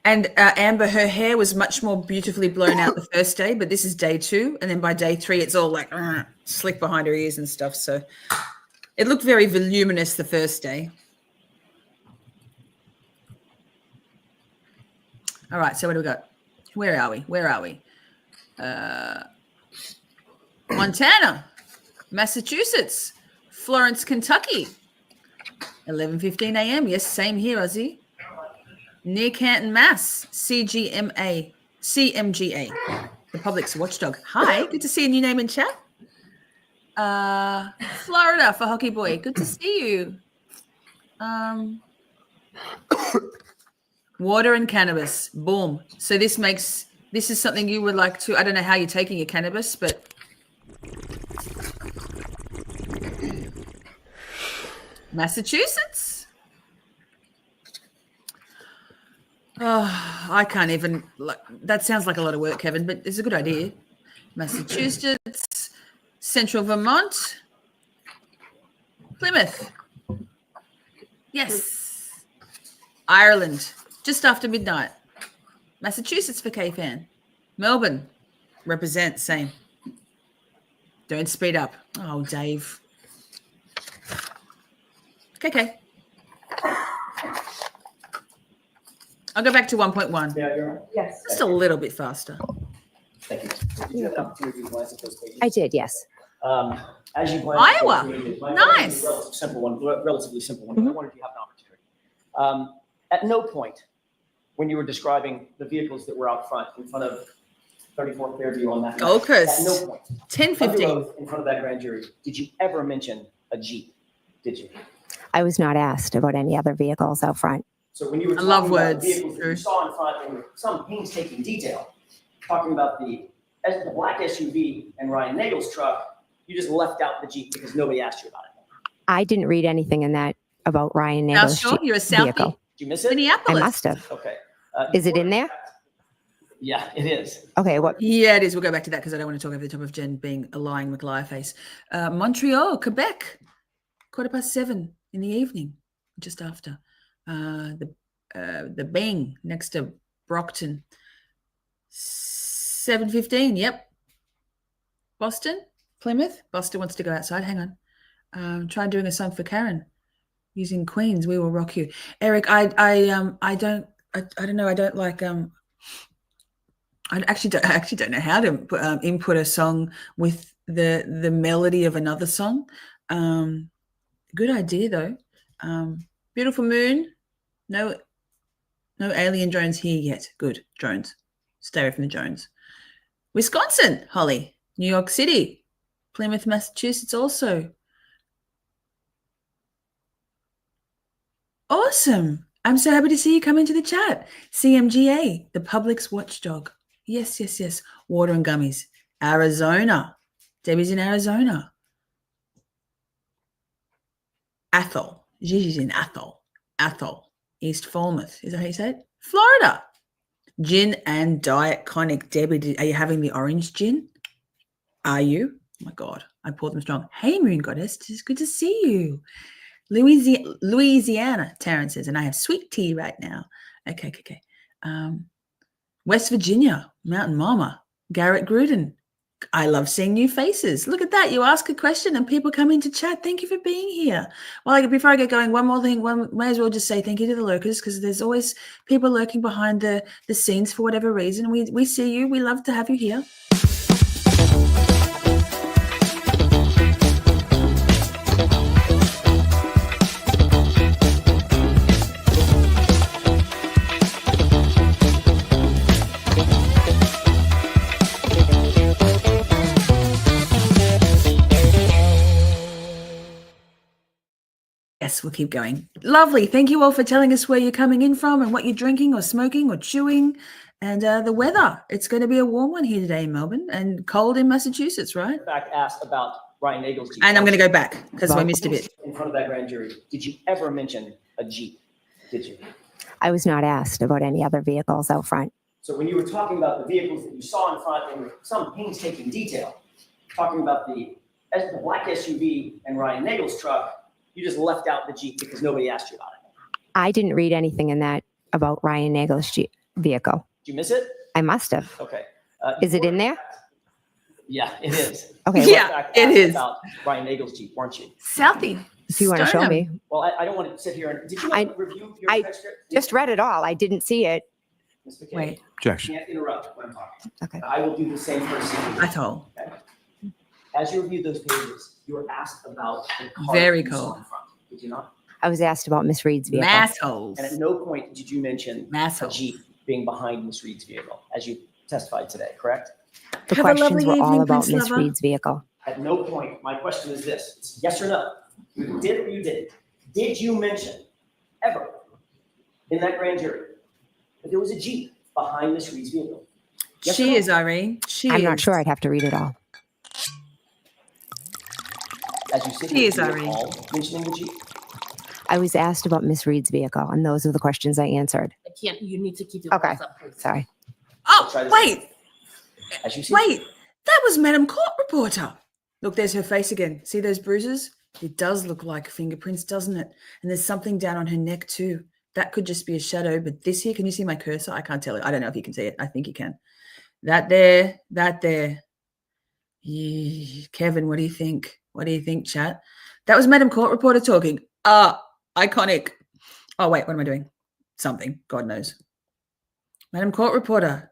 And Amber, her hair was much more beautifully blown out the first day, but this is day 2. And then by day 3, it's all like slick behind her ears and stuff. So it looked very voluminous the first day. All right, so what do we got? Where are we? Montana, Massachusetts, Florence, Kentucky, 11:15 a.m. Yes, same here, Ozzy. Near Canton, Mass, CMGA, the Public's Watchdog. Hi, good to see a new name in chat. Florida for Hockey Boy, good to see you. Water and cannabis, boom. So this is something you would like to, I don't know how you're taking your cannabis, but Massachusetts. Oh, I can't even, that sounds like a lot of work, Kevin, but it's a good idea. Massachusetts, Central Vermont, Plymouth. Yes. Ireland. Just after midnight. Massachusetts for K-Fan. Melbourne. Represent. Same. Don't speed up. Oh, Dave. Okay. I'll go back to 1.1. Yeah, you're right. Yes. Just a little bit faster. Thank you. Did you have an opportunity to glance at those pages? I did, yes. As you glance at Iowa. those pages, my Nice. relatively simple one. I wondered if you have an opportunity. At no point when you were describing the vehicles that were out front in front of 34 Fairview on that Gold night, Coast. at no point, 10:15. under oath in front of that grand jury, did you ever mention a Jeep? Did you? I was not asked about any other vehicles out front. So when you were I love talking about words. the vehicles that you saw in front in some painstaking detail, talking about the black SUV and Ryan Nagel's truck, you just left out the Jeep because nobody asked you about it. I didn't read anything in that about Ryan Now, Nagel's sure, you're a Southie. vehicle. Did you miss it? I Minneapolis. must have. Okay. Is it in there? Yeah, it is. Okay, what? Yeah, it is. We'll go back to that because I don't want to talk over the top of Jen being a lying McLiar face. Montreal, Quebec, 7:15 in the evening, just after. The Bing next to Brockton. 7:15. Yep. Boston, Plymouth. Boston wants to go outside. Hang on. Try doing a song for Karen using Queens. We will rock you, Eric. I don't know. I don't like I actually don't know how to input a song with the melody of another song. Good idea though. Beautiful moon. No alien drones here yet. Good drones. Stay away from the drones. Wisconsin, Holly. New York City. Plymouth, Massachusetts also. Awesome. I'm so happy to see you come into the chat. CMGA, the public's watchdog. Yes. Water and gummies. Arizona. Debbie's in Arizona. Athol. Gigi's in Athol. East Falmouth. Is that how you say it? Florida. Gin and Diet Conic. Debbie, are you having the orange gin? Are you? Oh my God, I poured them strong. Hey, Moon Goddess, it's good to see you. Louisiana, Taryn says, and I have sweet tea right now. Okay. West Virginia, Mountain Mama, Garrett Gruden. I love seeing new faces. Look at that. You ask a question and people come into chat. Thank you for being here. Well, before I get going, one more thing. May as well just say thank you to the lurkers, because there's always people lurking behind the scenes for whatever reason. We see you. We love to have you here. Yes, we'll keep going. Lovely. Thank you all for telling us where you're coming in from and what you're drinking or smoking or chewing. And the weather. It's going to be a warm one here today in Melbourne and cold in Massachusetts, right? In fact, asked about Ryan Nagel's Jeep. And I'm going to go back because I missed a bit. In front of that grand jury, did you ever mention a Jeep? Did you? I was not asked about any other vehicles out front. So when you were talking about the vehicles that you saw in front, there were some painstaking detail. Talking about the black SUV and Ryan Nagel's truck, you just left out the Jeep because nobody asked you about it. I didn't read anything in that about Ryan Nagel's Jeep vehicle. Did you miss it? I must have. Okay. Is it in there? Yeah, it is. Okay. Yeah, it is. About Ryan Nagel's Jeep, weren't you? Southie. If you want to show me. Well, I don't want to sit here and. Did you review your transcript? Just read it all. I didn't see it. Ms. McCabe, Wait. Objection. You can't interrupt when I'm talking. Okay. I will do the same for CCTV. I told. Okay? As you reviewed those pages, you were asked about the car Very you saw cold. in front. Did you not? I was asked about Miss Reed's vehicle. Massholes. And at no point did you mention a Massholes. Jeep being behind Miss Reed's vehicle, as you testified today, correct? The Have a questions lovely were all evening, about Prince Miss Lover. Reed's vehicle. At no point, my question is this, it's yes or no. You did or you didn't. Did you mention ever in that grand jury that there was a Jeep behind Miss Reed's vehicle? Yes or She no? is, Irene. She I'm is. not sure. I'd have to read it all. As you sit She here, is, do you Irene. recall mentioning the Jeep? I was asked about Miss Reed's vehicle, and those are the questions I answered. I can't. You need to keep your Okay. voice up, please. Sorry. Oh, Try this wait. As you sit Wait. That was Madam Court Reporter. Look, there's her face again. See those bruises? It does look like fingerprints, doesn't it? And there's something down on her neck too. That could just be a shadow, but this here, can you see my cursor? I can't tell it. I don't know if you can see it. I think you can. That there. Yeah. Kevin, what do you think? What do you think, chat? That was Madam Court Reporter talking. Iconic. Oh, wait, what am I doing? Something. God knows. Madam Court Reporter.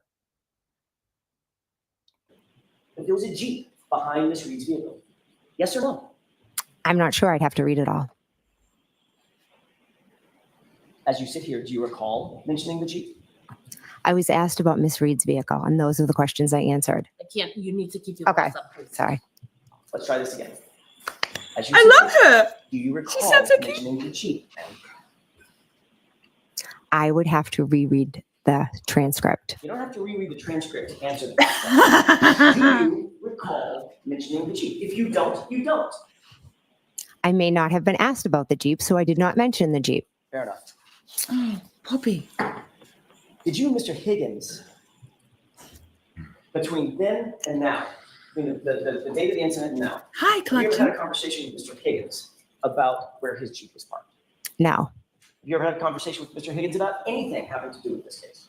that there was a Jeep behind Miss Reed's vehicle. Yes or no? I'm not sure. I'd have to read it all. As you sit here, do you recall mentioning the Jeep? I was asked about Miss Reed's vehicle, and those are the questions I answered. I can't. You need to keep your Okay. voice up, please. Sorry. Let's try this again. As you I sit love here, her. Do you recall sounds so cute. mentioning the Jeep? I would have to reread the transcript. You don't have to reread the transcript to answer the question. Do you recall mentioning the Jeep? If you don't, you don't. I may not have been asked about the Jeep, so I did not mention the Jeep. Fair enough. Oh, Poppy. Did you and Mr. Higgins, between then and now, between the date of the incident and now, Hi, have you ever had a Clutch. conversation with Mr. Higgins about where his Jeep was parked? No, Have you ever had a conversation with Mr. Higgins about anything having to do with this case?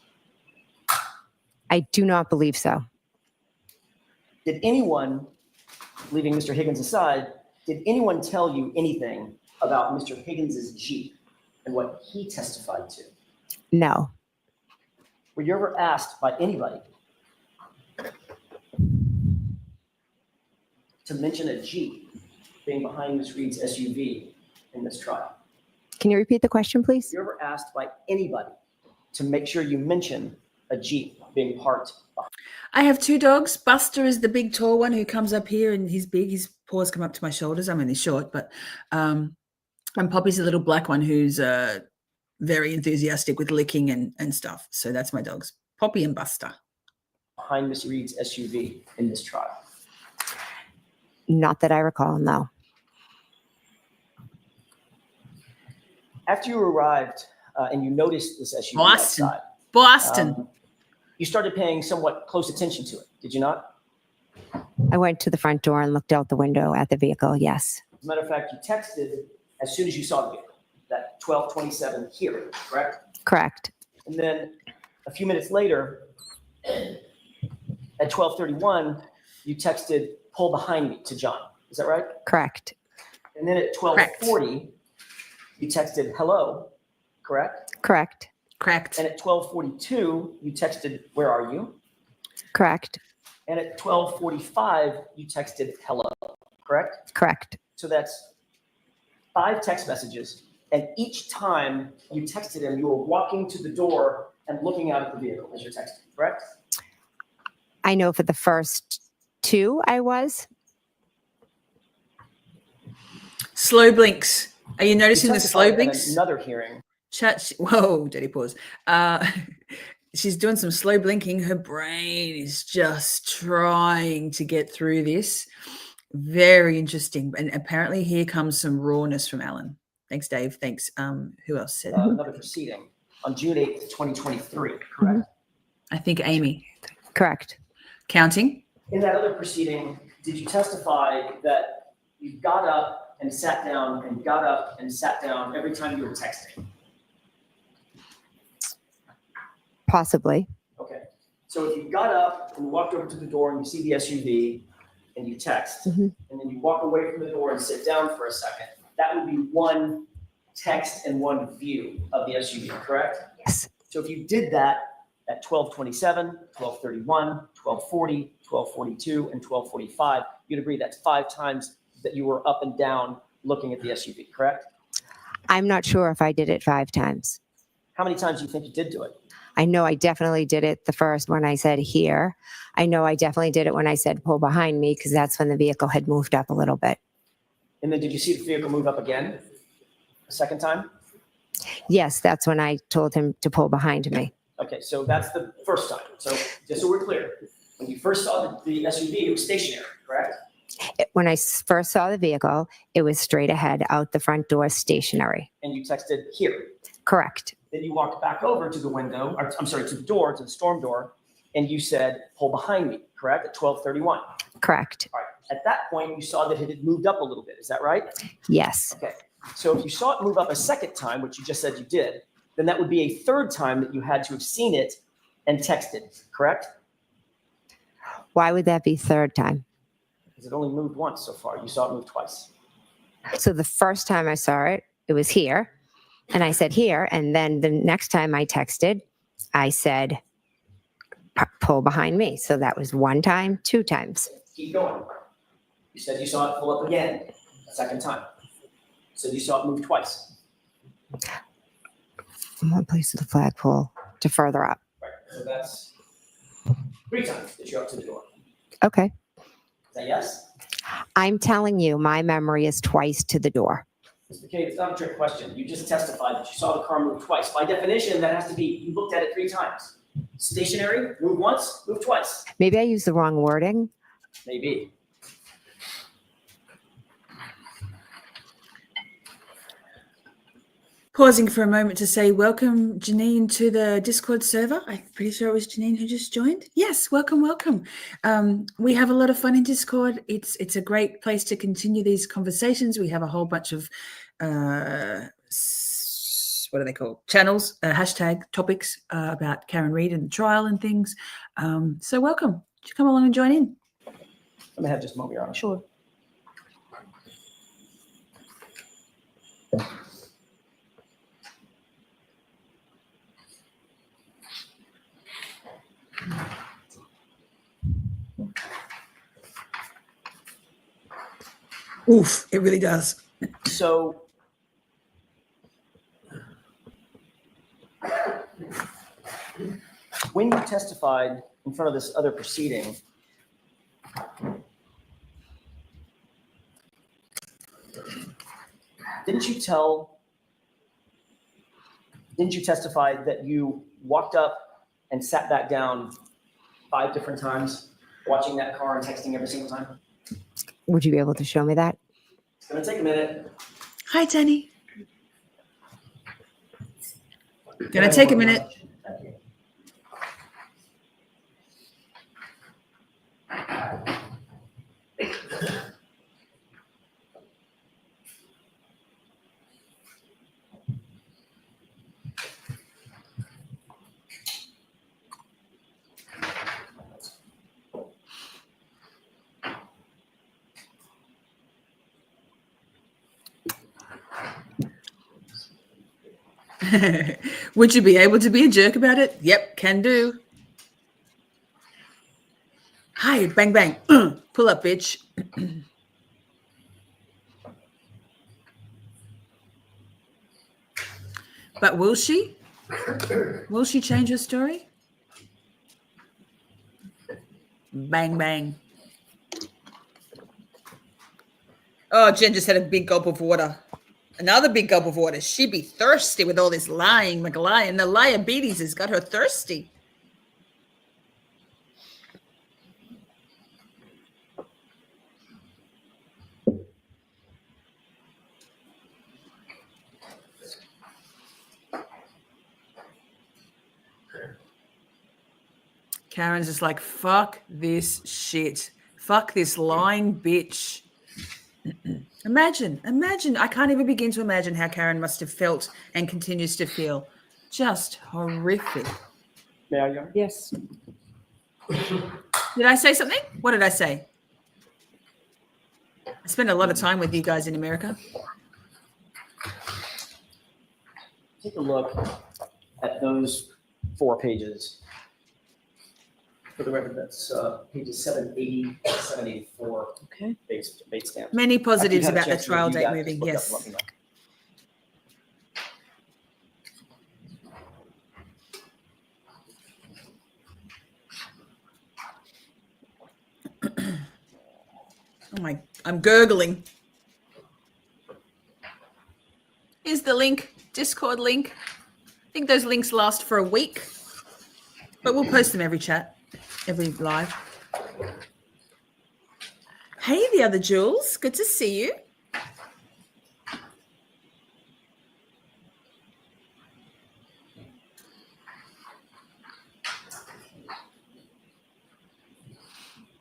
I do not believe so. Did anyone, leaving Mr. Higgins aside, did anyone tell you anything about Mr. Higgins' Jeep and what he testified to? No. Were you ever asked by anybody to mention a Jeep being behind Ms. Reed's SUV in this trial? Can you repeat the question, please? Were you ever asked by anybody to make sure you mention a Jeep being parked behind? I have 2 dogs. Buster is the big tall one who comes up here, and he's big. His paws come up to my shoulders. I'm only short, but and Poppy's a little black one who's very enthusiastic with licking and stuff. So that's my dogs, Poppy and Buster. Behind Ms. Reed's SUV in this trial? Not that I recall, no. After you arrived and you noticed this SUV Boston. outside, Boston. you started paying somewhat close attention to it, did you not? I went to the front door and looked out the window at the vehicle, yes. As a matter of fact, you texted as soon as you saw the vehicle, that 1227 here, correct? Correct. And then a few minutes later, at 1231, you texted, pull behind me to John. Is that right? Correct. And then at 1240, you texted hello, correct? Correct. Correct. And at 1242, you texted, where are you? Correct. And at 1245, you texted hello, correct? Correct. So that's 5 text messages. And each time you texted him, you were walking to the door and looking out at the vehicle as you're texting, correct? I know for the first 2 I was. Slow blinks. Are you noticing the slow testified at blinks? Another hearing. Whoa, dirty pause. She's doing some slow blinking. Her brain is just trying to get through this. Very interesting. And apparently here comes some rawness from Alan. Thanks, Dave. Thanks. Who else said Another proceeding on June 8th, 2023, correct? I think Amy. Correct. Counting? In that other proceeding, did you testify that you got up and sat down and got up and sat down every time you were texting? Possibly. Okay. So if you got up and walked over to the door and you see the SUV and you text, and then you walk away from the door and sit down for a second, that would be one text and one view of the SUV, correct? Yes. So if you did that at 1227, 1231, 1240, 1242, and 1245, you'd agree that's 5 times that you were up and down looking at the SUV, correct? I'm not sure if I did it 5 times. How many times do you think you did do it? I know I definitely did it the first when I said here. I know I definitely did it when I said pull behind me, because that's when the vehicle had moved up a little bit. And then did you see the vehicle move up again a second time? Yes, that's when I told him to pull behind me. Okay, so that's the first time. So just so we're clear, when you first saw the SUV, it was stationary, correct? When I first saw the vehicle, it was straight ahead out the front door, stationary. And you texted here. Correct. Then you walked back over to the window, or I'm sorry, to the door, to the storm door, and you said, pull behind me, correct? At 1231. Correct. All right. At that point, you saw that it had moved up a little bit. Is that right? Yes. Okay. So if you saw it move up a second time, which you just said you did, then that would be a third time that you had to have seen it and texted, correct? Why would that be third time? Because it only moved once so far. You saw it move twice. So the first time I saw it, it was here. And I said here. And then the next time I texted, I said, pull behind me. So that was 1 time, 2 times. Keep going. You said you saw it pull up again a second time. So you saw it move twice. From one place to the flagpole to further up. Right. So that's 3 times that you're up to the door. Okay. Is that yes? I'm telling you, my memory is twice to the door. Mr. McCabe, it's not a trick question. You just testified that you saw the car move twice. By definition, that has to be, you looked at it 3 times. Stationary, move once, move twice. Maybe I used the wrong wording. Maybe. Pausing for a moment to say welcome, Janine, to the Discord server. I'm pretty sure it was Janine who just joined. Yes, welcome, welcome. We have a lot of fun in Discord. It's a great place to continue these conversations. We have a whole bunch of, what are they called? Channels, hashtag topics about Karen Reed and the trial and things. So welcome. Would you come along and join in? I'm gonna have just a moment, Your Honor. Sure. Oof, it really does. So when you testified in front of this other proceeding, didn't you testify that you walked up and sat back down 5 different times, watching that car and texting every single time? Would you be able to show me that? It's gonna take a minute. Hi, Danny. Gonna take a minute. Would you be able to be a jerk about it? Yep, can do. Hi, bang, bang. Pull up, bitch. But will she? Will she change her story? Bang, bang. Oh, Jen just had a big gulp of water. Another big gulp of water. She'd be thirsty with all this lying, McLion. The diabetes has got her thirsty. Karen's just like, fuck this shit. Fuck this lying bitch. Imagine. I can't even begin to imagine how Karen must have felt and continues to feel. Just horrific. May I, Your Honor? Yes. Did I say something? What did I say? I spend a lot of time with you guys in America. Take a look at those 4 pages. For the record, that's pages 780, 784. Okay. Base stamp. Many positives After about you've had a the chance to trial review date that, moving. just look up Yes. and let me know. Oh my, I'm gurgling. Here's the link, Discord link. I think those links last for a week, but we'll post them every chat, every live. Hey, the other Jules, good to see you.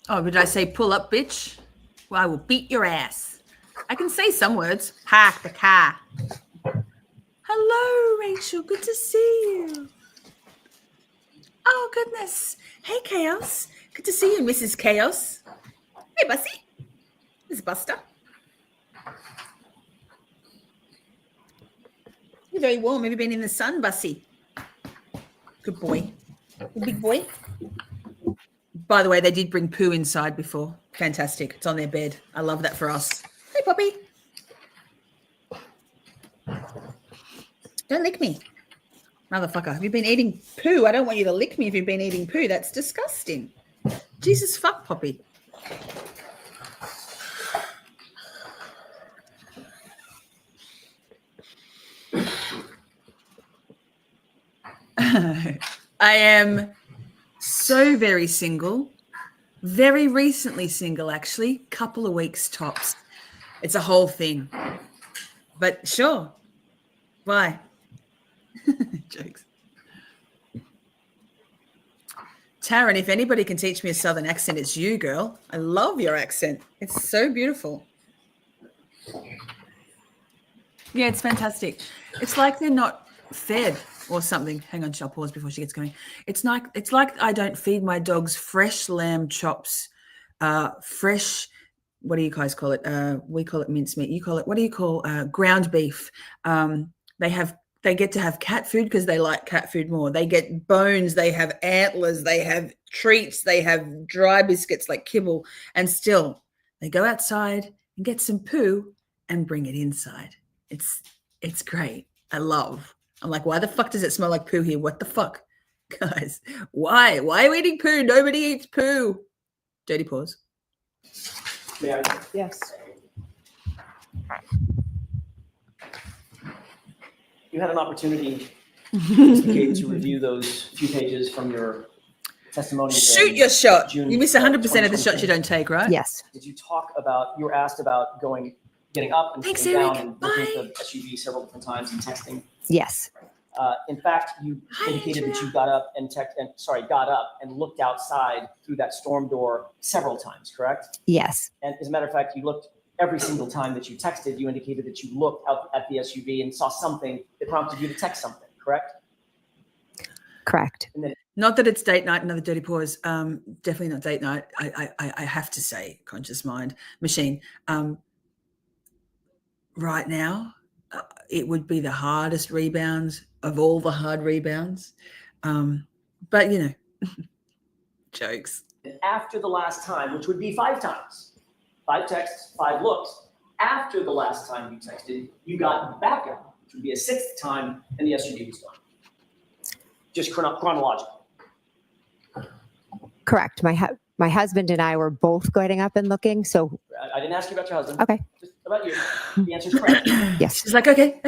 Oh, did I say pull up, bitch? Well, I will beat your ass. I can say some words. Park the car. Hello, Rachel. Good to see you. Oh, goodness. Hey, Chaos. Good to see you, Mrs. Chaos. Hey, Bussy. This is Buster. You're very warm. Have you been in the sun, Bussy? Good boy. Good big boy. By the way, they did bring poo inside before. Fantastic. It's on their bed. I love that for us. Hey, Poppy. Don't lick me. Motherfucker, have you been eating poo? I don't want you to lick me if you've been eating poo. That's disgusting. Jesus fuck, Poppy. I am so very single. Very recently single, actually. Couple of weeks tops. It's a whole thing. But sure. Why? Jokes. Taryn, if anybody can teach me a southern accent, it's you, girl. I love your accent. It's so beautiful. Yeah, it's fantastic. It's like they're not fed or something. Hang on, I'll pause before she gets going. It's like I don't feed my dogs fresh lamb chops fresh. What do you guys call it? We call it mincemeat. You call it, what do you call ground beef? They get to have cat food because they like cat food more. They get bones, they have antlers, they have treats, they have dry biscuits like kibble, and still they go outside and get some poo and bring it inside. It's great. I'm like, why the fuck does it smell like poo here? What the fuck? Guys, why? Why are we eating poo? Nobody eats poo. Dirty paws. May I? Yes. You had an opportunity, Ms. McCabe, to review those few pages from your testimony. Shoot your shot. June, You miss 100% of the shots you don't take, right? Yes. Did you talk about, you were asked about getting up and Thanks, sitting down Eric. and looking at the SUV several different times and texting? Yes. In fact, you indicated that you got up and looked outside through that storm door several times, correct? Yes. And as a matter of fact, you looked every single time that you texted, you indicated that you looked out at the SUV and saw something that prompted you to text something, correct? Correct. And then Not that it's date night, another dirty pause. Definitely not date night. I have to say, conscious mind machine. Right now, it would be the hardest rebounds of all the hard rebounds. But you know, jokes. after the last time, which would be 5 times, 5 texts, 5 looks, after the last time you texted, you got back up, which would be a 6th time, and the SUV was gone. Just chronological. Correct. My husband and I were both getting up and looking. So I didn't ask you about your husband. okay. Just about you. The answer's correct. Yes. She's like, okay.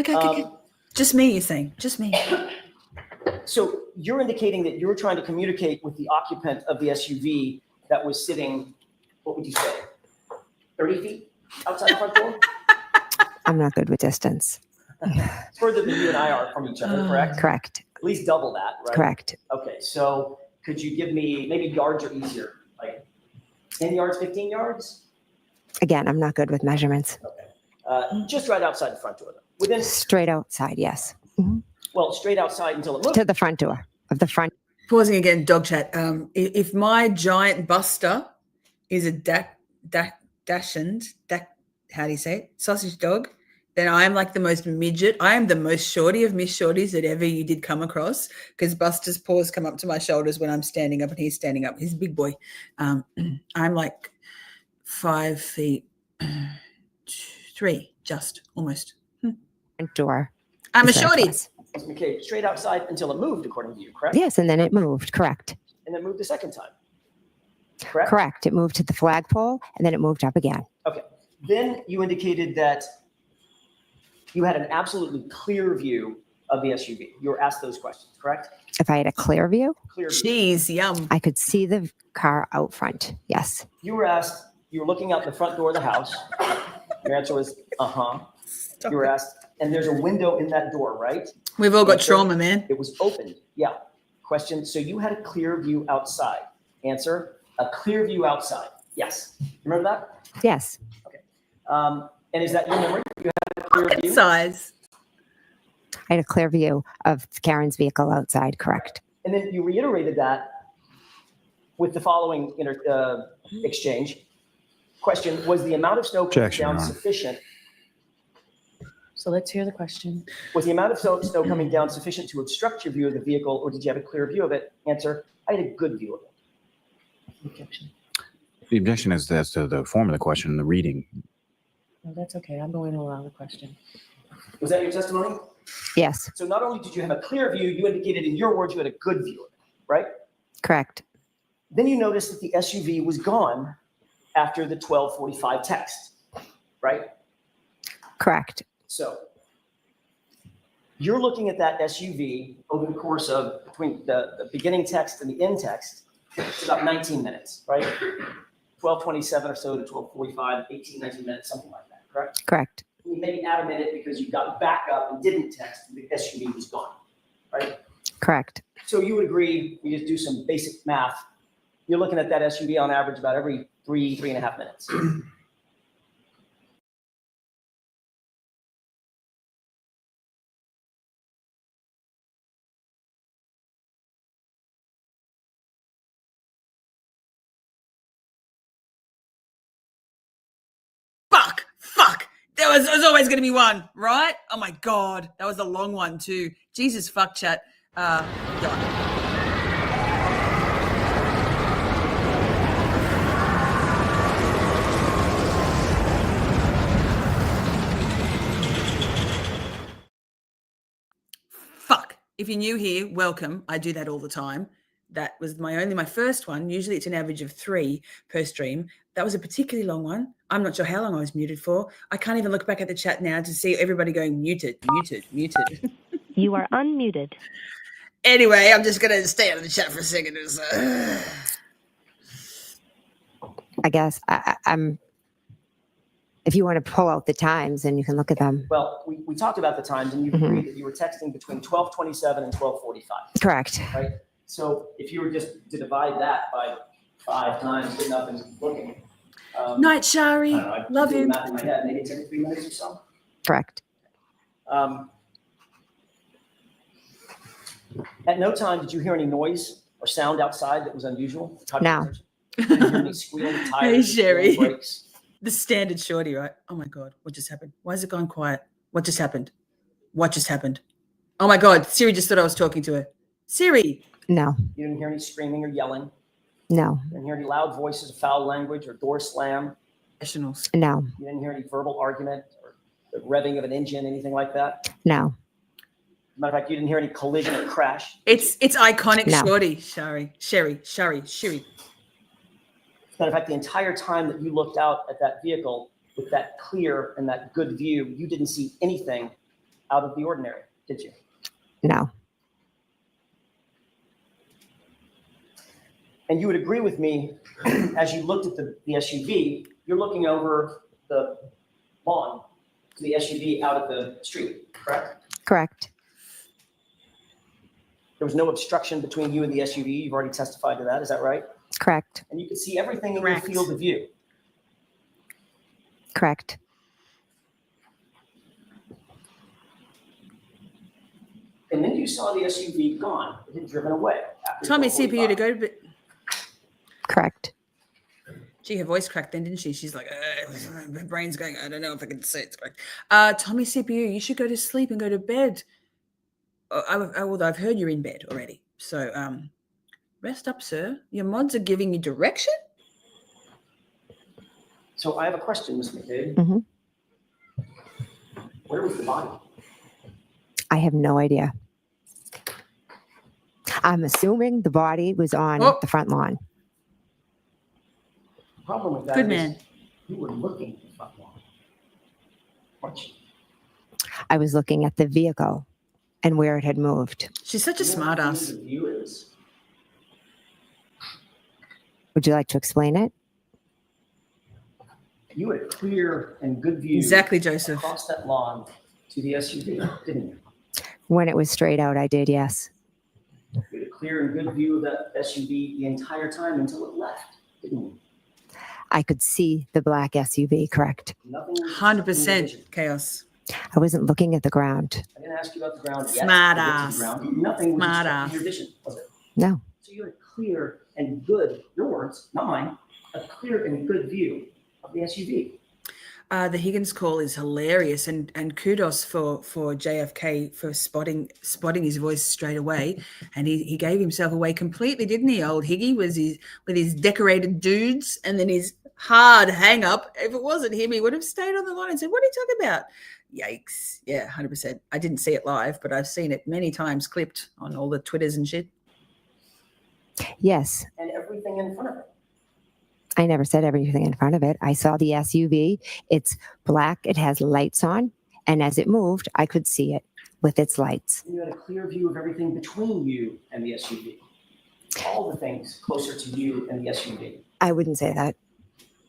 Just me, you're saying, just me. So you're indicating that you were trying to communicate with the occupant of the SUV that was sitting, what would you say, 30 feet outside the front door? I'm not good with distance. It's further than you and I are from each other, correct? Correct. At least double that, right? Correct. Okay, so could you give me, maybe yards are easier, like 10 yards, 15 yards? Again, I'm not good with measurements. Okay. Just right outside the front door, though. Within, Straight outside, yes. Mhm. well, straight outside until it moves. To the front door of the front. Pausing again, dog chat. If my giant buster is a how do you say it? Sausage dog, then I am like the most midget. I am the most shorty of Miss Shorties that ever you did come across, because Buster's paws come up to my shoulders when I'm standing up and he's standing up. He's a big boy. I'm like 5 feet 3, just almost. Front door. I'm a is where it shorty. was. Ms. McCabe, straight outside until it moved, according to you, correct? Yes, and then it moved. Correct. And then moved a second time, correct? Correct. It moved to the flagpole and then it moved up again. Okay. Then you indicated that you had an absolutely clear view of the SUV. You were asked those questions, correct? If I had a clear view, Clear view. Cheese, yum. I could see the car out front. Yes. You were asked, you were looking out the front door of the house. Your answer was, uh-huh. You were asked, and there's a window in that door, right? We've all got trauma, man. It was opened. Yeah. Question, so you had a clear view outside. Answer, a clear view outside. Yes. Remember that? Yes. And is that your memory? You had a clear view? Size. I had a clear view of Karen's vehicle outside. Correct. And then you reiterated that with the following exchange. Question, was the amount of snow coming Objection, down Your Honor. sufficient? So let's hear the question. Was the amount of snow coming down sufficient to obstruct your view of the vehicle, or did you have a clear view of it? Answer, I had a good view of it. Objection. The objection is as to the form of the question and the reading. No, that's okay. I'm going to allow the question. Was that your testimony? Yes. So not only did you have a clear view, you indicated in your words you had a good view of it, right? Correct. Then you noticed that the SUV was gone after the 12:45 text, right? Correct. So you're looking at that SUV over the course of between the beginning text and the end text. It's about 19 minutes, right? 12:27 or so to 12:45, 18, 19 minutes, something like that, correct? Correct. You maybe add a minute because you got back up and didn't text, the SUV was gone, right? Correct. So you would agree, we just do some basic math. You're looking at that SUV on average about every 3.5 minutes. It was always going to be one, right? Oh my God. That was a long one too. Jesus fuck chat. God. Fuck. If you're new here, welcome. I do that all the time. That was my first one. Usually it's an average of 3 per stream. That was a particularly long one. I'm not sure how long I was muted for. I can't even look back at the chat now to see everybody going muted. You are unmuted. Anyway, I'm just going to stay out of the chat for a second. I guess I'm. If you want to pull out the times and you can look at them. Well, we talked about the times, and you agreed that you were texting between 12:27 and 12:45. Correct. Right? So if you were just to divide that by 5 times, getting up and looking. Night, Shari. I don't know, I Love do the you. math in my head. Maybe it's every 3 minutes or so. Correct. At no time did you hear any noise or sound outside that was unusual? No. Did you hear any squealing Hey, tires? Sherry. squealing brakes? The standard shorty, right? Oh my God. What just happened? Why is it gone quiet? What just happened? What just happened? Oh my God. Siri just thought I was talking to her. Siri. No. You didn't hear any screaming or yelling? No. You didn't hear any loud voices, foul language, or door slam? Professionals. No. You didn't hear any verbal argument or the revving of an engine, anything like that? No. Matter of fact, you didn't hear any collision or crash? It's iconic No. shorty. Sherry. Matter of fact, the entire time that you looked out at that vehicle with that clear and that good view, you didn't see anything out of the ordinary, did you? No. And you would agree with me, as you looked at the SUV, you're looking over the lawn to the SUV out at the street, correct? Correct. There was no obstruction between you and the SUV. You've already testified to that. Is that right? Correct. And you could see everything in Correct. your field of view. Correct. And then you saw the SUV gone. It had driven away. after Tommy 12:45. CPU to go to bed. Correct. Gee, her voice cracked then, didn't she? She's like, her brain's going, I don't know if I can say it's correct. Tommy CPU, you should go to sleep and go to bed. Although I've heard you're in bed already. So rest up, sir. Your mods are giving you direction? So I have a question, Ms. McCabe. Mhm. Where was the body? I have no idea. I'm assuming the body was on the front lawn. The problem with that Good is man. you were looking at the front lawn, weren't you? I was looking at the vehicle and where it had moved. She's such a You know smart what ass. the view is? Would you like to explain it? You had a clear and good view Exactly, Joseph. across that lawn to the SUV, didn't you? When it was straight out, I did, yes. You had a clear and good view of that SUV the entire time until it left, didn't you? I could see the black SUV, correct. Nothing was 100% chaos. I wasn't looking at the ground. I didn't ask you about the ground yet. Smart You looked at ass. the ground. Nothing was Smart obstructing ass. your vision, was it? No. So you had a clear and good, your words, not mine, a clear and good view of the SUV. The Higgins call is hilarious, and kudos for JFK for spotting his voice straight away, and he gave himself away completely, didn't he? Old Higgy was with his decorated dudes, and then his hard hang up. If it wasn't him, he would have stayed on the line and said, "What are you talking about?" Yikes! Yeah, 100%. I didn't see it live, but I've seen it many times clipped on all the Twitters and shit. Yes. And everything in front of it. I never said everything in front of it. I saw the SUV. It's black. It has lights on. And as it moved, I could see it with its lights. You had a clear view of everything between you and the SUV. All the things closer to you and the SUV. I wouldn't say that.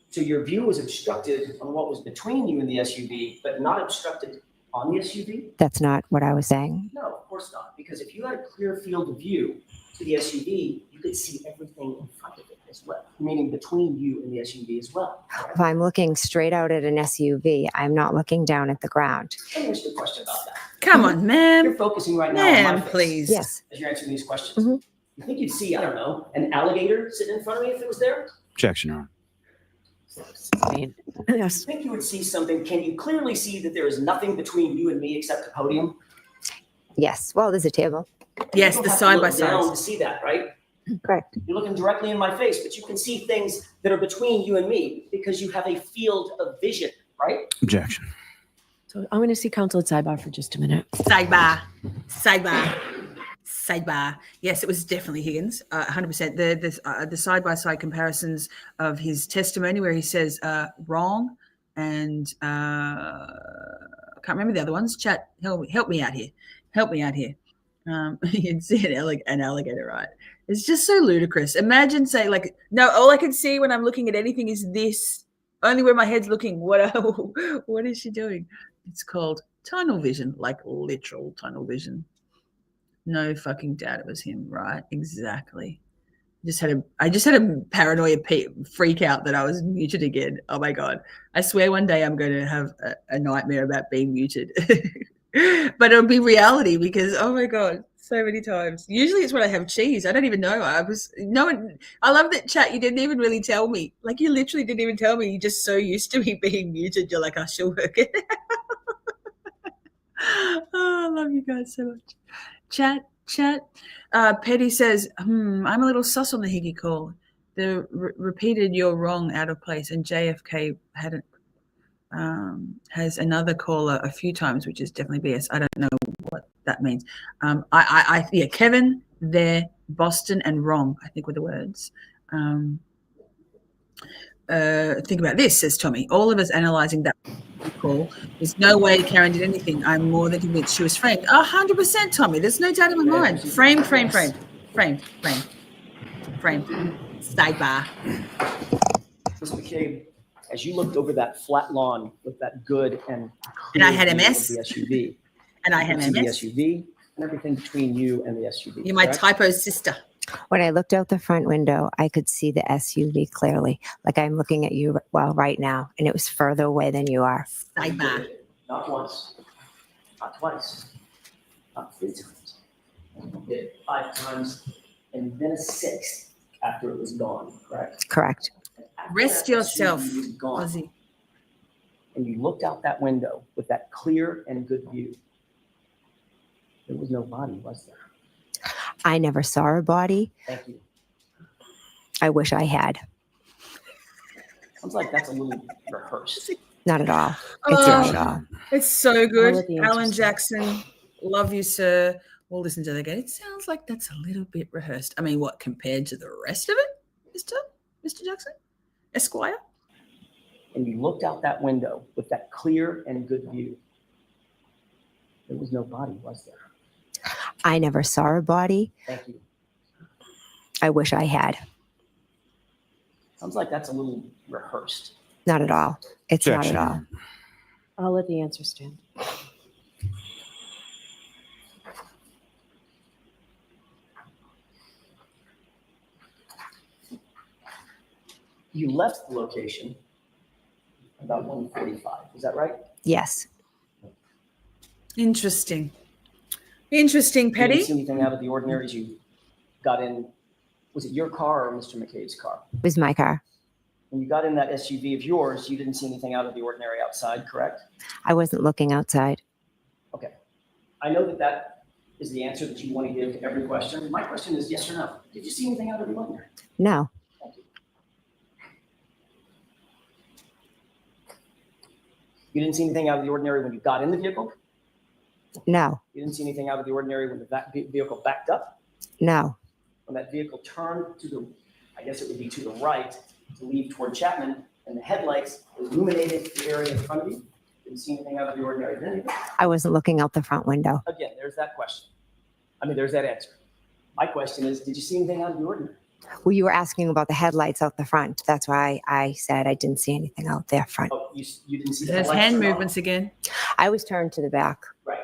So your view was obstructed on what was between you and the SUV, but not obstructed on the SUV? That's not what I was saying. No, of course not. Because if you had a clear field of view to the SUV, you could see everything in front of it as well, meaning between you and the SUV as well. If I'm looking straight out at an SUV, I'm not looking down at the ground. Let me ask you a question about that. Come on, ma'am. You're focusing right now on my Ma'am, face please. Yes. as you're answering these questions. Mhm. You think you'd see, I don't know, an alligator sitting in front of me if it was there? Objection, Your Honor. I mean, I think you would see something. Can you clearly see that there is nothing between you and me except the podium? Yes. Well, there's a table. Yes, You don't the have to side by look down sides. to see that, right? Correct. You're looking directly in my face, but you can see things that are between you and me because you have a field of vision, right? Objection. so I'm going to see counsel at sidebar for just a minute. Sidebar. Yes, it was definitely Higgins, 100%. The side-by-side comparisons of his testimony where he says wrong and I can't remember the other ones. Chat, help me out here. You'd see an alligator, right? It's just so ludicrous. Imagine saying no, all I can see when I'm looking at anything is this. Only where my head's looking. What is she doing? It's called tunnel vision, like literal tunnel vision. No fucking doubt it was him, right? Exactly. I just had a paranoia freak out that I was muted again. Oh my God. I swear one day I'm going to have a nightmare about being muted. But it'll be reality because, oh my God, so many times. Usually it's when I have cheese. I don't even know. I love that, chat. You didn't even really tell me. Like, you literally didn't even tell me. You're just so used to me being muted. You're like, I shall work it. Oh, I love you guys so much. Chat. Petty says, I'm a little sus on the Higgy call. The repeated "you're wrong" out of place, and JFK hadn't has another caller a few times, which is definitely BS. I don't know what that means. Kevin, there, Boston, and wrong, I think were the words. Think about this, says Tommy. All of us analysing that call. There's no way Karen did anything. I'm more than convinced she was framed. 100%, Tommy. There's no doubt in my mind. Framed. Sidebar. Ms. McCabe, as you looked over that flat lawn with that good and I had view MS. of the SUV, And I had you could see MS. the SUV and everything between you and the SUV. You're my correct? typo sister. When I looked out the front window, I could see the SUV clearly, like I'm looking at you right now, and it was further away than you are. Sidebar. Not once, not twice, not 3 times. You did it 5 times, and then a 6th after it was gone, correct? Correct. After Rest that yourself, SUV was gone, Ozzy. and you looked out that window with that clear and good view. There was no body, was there? I never saw a body. Thank you. I wish I had. Sounds like that's a little rehearsed. Not at all. It's not at all. It's so I'll good. let the answer Alan stand. Jackson, love you, sir. We'll listen to that again. It sounds like that's a little bit rehearsed. I mean, what, compared to the rest of it, Mr. Jackson? Esquire? And you looked out that window with that clear and good view. There was no body, was there? I never saw a body. Thank you. I wish I had. Sounds like that's a little rehearsed. Not at all. It's not at all. Objection. I'll let the answer stand. You left the location about 1:45. Is that right? Yes. Interesting, You didn't Petty. see anything out of the ordinary as you got in. Was it your car or Mr. McCabe's car? It was my car. When you got in that SUV of yours, you didn't see anything out of the ordinary outside, correct? I wasn't looking outside. Okay. I know that that is the answer that you want to give to every question. My question is yes or no. Did you see anything out of the ordinary? No. Thank you. You didn't see anything out of the ordinary when you got in the vehicle? No. You didn't see anything out of the ordinary when the vehicle backed up? No. When that vehicle turned to the, I guess it would be to the right, to leave toward Chapman, and the headlights illuminated the area in front of you? Didn't see anything out of the ordinary then either? I wasn't looking out the front window. Again, there's that question. There's that answer. My question is, did you see anything out of the ordinary? Well, you were asking about the headlights out the front. That's why I said I didn't see anything out there front. Oh, you didn't see the There's headlights hand turn on? movements again. I was turned to the back. Right.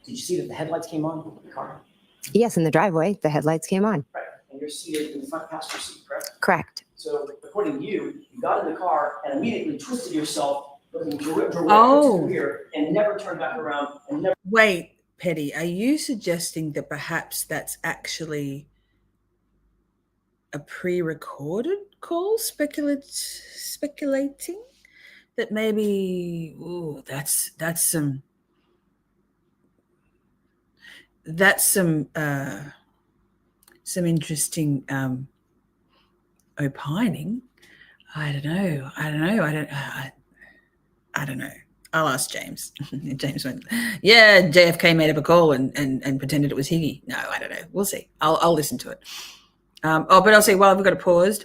Did you see that the headlights came on in the car? Yes, in the driveway, the headlights came on. Right. And you're seated in the front passenger seat, correct? Correct. So according to you, you got in the car and immediately twisted yourself, looking direct to Oh. the rear, and never turned back around and never. Wait, Petty, are you suggesting that perhaps that's actually a pre-recorded call speculating that maybe that's some interesting opining. I don't know. I'll ask James. James went, yeah, JFK made up a call and pretended it was Higgy. No, I don't know. We'll see. I'll listen to it. But I'll say, well, I've got it paused.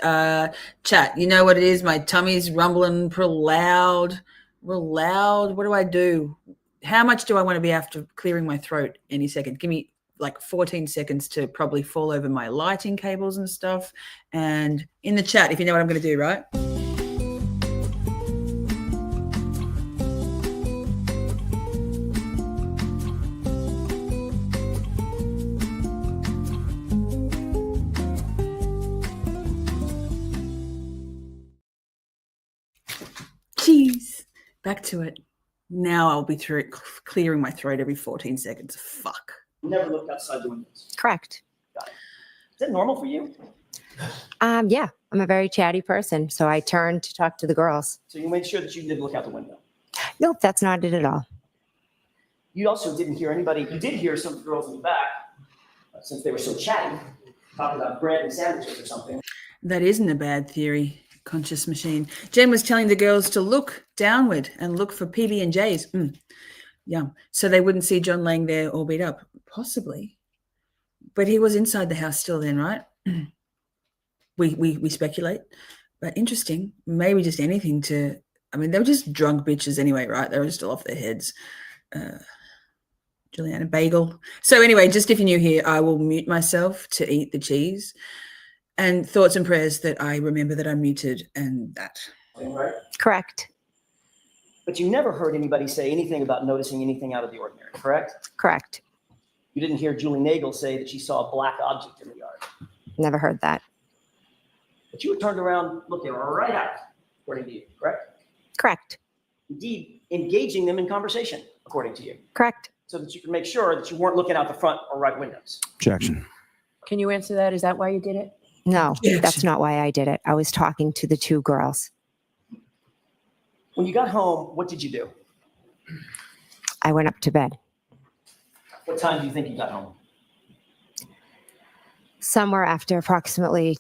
Chat, you know what it is? My tummy's rumbling real loud. What do I do? How much do I want to be after clearing my throat any second? Give me like 14 seconds to probably fall over my lighting cables and stuff. And in the chat, if you know what I'm going to do, right? Jeez, back to it. Now I'll be through it, clearing my throat every 14 seconds. Fuck. Never looked outside the windows. Correct. Got it. Is that normal for you? Yeah, I'm a very chatty person, so I turned to talk to the girls. So you made sure that you didn't look out the window. Nope, that's not it at all. You also didn't hear anybody. You did hear some of the girls in the back, since they were so chatty, talking about bread and sandwiches or something. That isn't a bad theory, conscious machine. Jen was telling the girls to look downward and look for PB&Js. Yum. So they wouldn't see John laying there all beat up. Possibly. But he was inside the house still then, right? We speculate. But interesting. Maybe just anything to... I mean, they were just drunk bitches anyway, right? They were still off their heads. Juliana Bagel. So anyway, just if you're new here, I will mute myself to eat the cheese. And thoughts and prayers that I remember that I'm muted and that. Right? Correct. But you never heard anybody say anything about noticing anything out of the ordinary, correct? Correct. You didn't hear Julie Nagel say that she saw a black object in the yard. Never heard that. But you were turned around looking right at it, according to you, correct? Correct. Indeed, engaging them in conversation, according to you. Correct. So that you can make sure that you weren't looking out the front or right windows. Objection. Can you answer that? Is that why you did it? No, that's not why I did it. I was talking to the two girls. When you got home, what did you do? I went up to bed. What time do you think you got home? Somewhere after approximately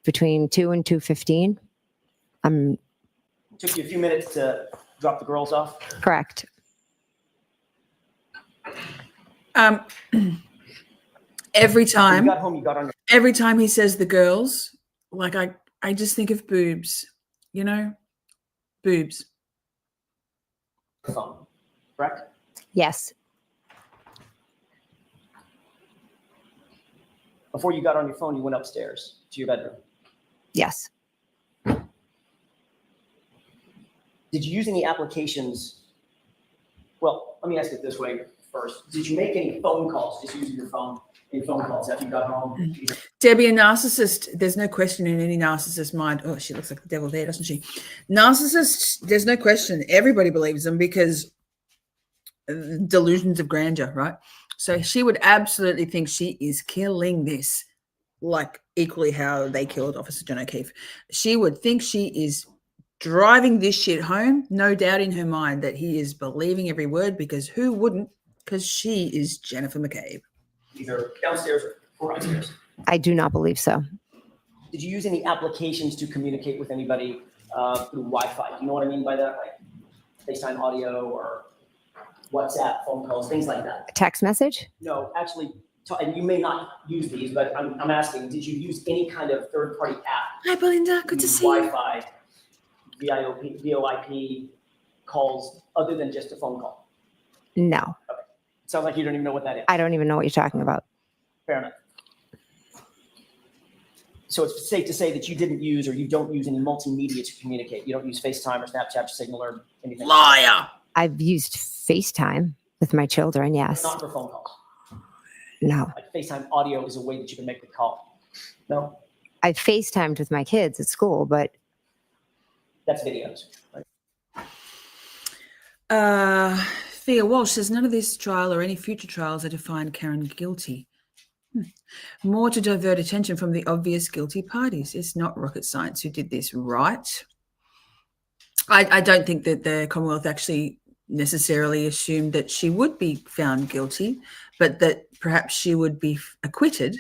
between 2 and 2:15. Took you a few minutes to drop the girls off? Correct. Every time, when you got home, you got on your every time he says the girls, like I just think of boobs, you know, boobs. phone, correct? Yes. Before you got on your phone, you went upstairs to your bedroom. Yes. Did you use any applications? Well, let me ask it this way first. Did you make any phone calls, just using your phone, any phone calls after you got home? Debbie, a narcissist, there's no question in any narcissist's mind. Oh, she looks like the devil there, doesn't she? Narcissists, there's no question. Everybody believes them because delusions of grandeur, right? So she would absolutely think she is killing this, like equally how they killed Officer John O'Keefe. She would think she is driving this shit home, no doubt in her mind that he is believing every word, because who wouldn't? Because she is Jennifer McCabe. Either downstairs or upstairs. I do not believe so. Did you use any applications to communicate with anybody through Wi-Fi? Do you know what I mean by that? Like FaceTime audio or WhatsApp, phone calls, things like that? A text message? No, actually, and you may not use these, but I'm asking, did you use any kind of third-party app? Hi, Belinda. Good to see you. Wi-Fi, VoIP calls other than just a phone call? No. Okay. Sounds like you don't even know what that is. I don't even know what you're talking about. Fair enough. So it's safe to say that you didn't use or you don't use any multimedia to communicate. You don't use FaceTime or Snapchat or Signal or anything. Liar. I've used FaceTime with my children, yes. Not for phone calls. No. Like FaceTime audio is a way that you can make the call. No? I've FaceTimed with my kids at school, but That's videos, right? Thea Walsh says none of this trial or any future trials are to find Karen guilty. More to divert attention from the obvious guilty parties. It's not rocket science who did this, right? I don't think that the Commonwealth actually necessarily assumed that she would be found guilty, but that perhaps she would be acquitted,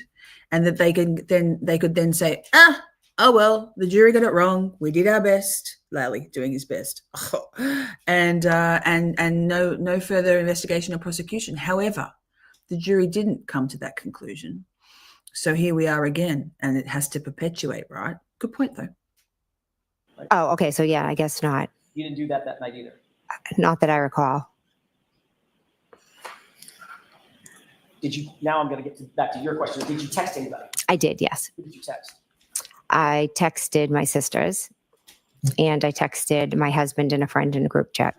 and that they could then say, oh well, the jury got it wrong. We did our best. Lally doing his best, and no further investigation or prosecution. However, the jury didn't come to that conclusion, so here we are again, and it has to perpetuate, right? Good point, though. Oh, okay. So yeah, I guess not. You didn't do that night either. Not that I recall. Did you? Now I'm going to get back to your question. Did you text anybody? I did, yes. Who did you text? I texted my sisters, and I texted my husband and a friend in a group chat.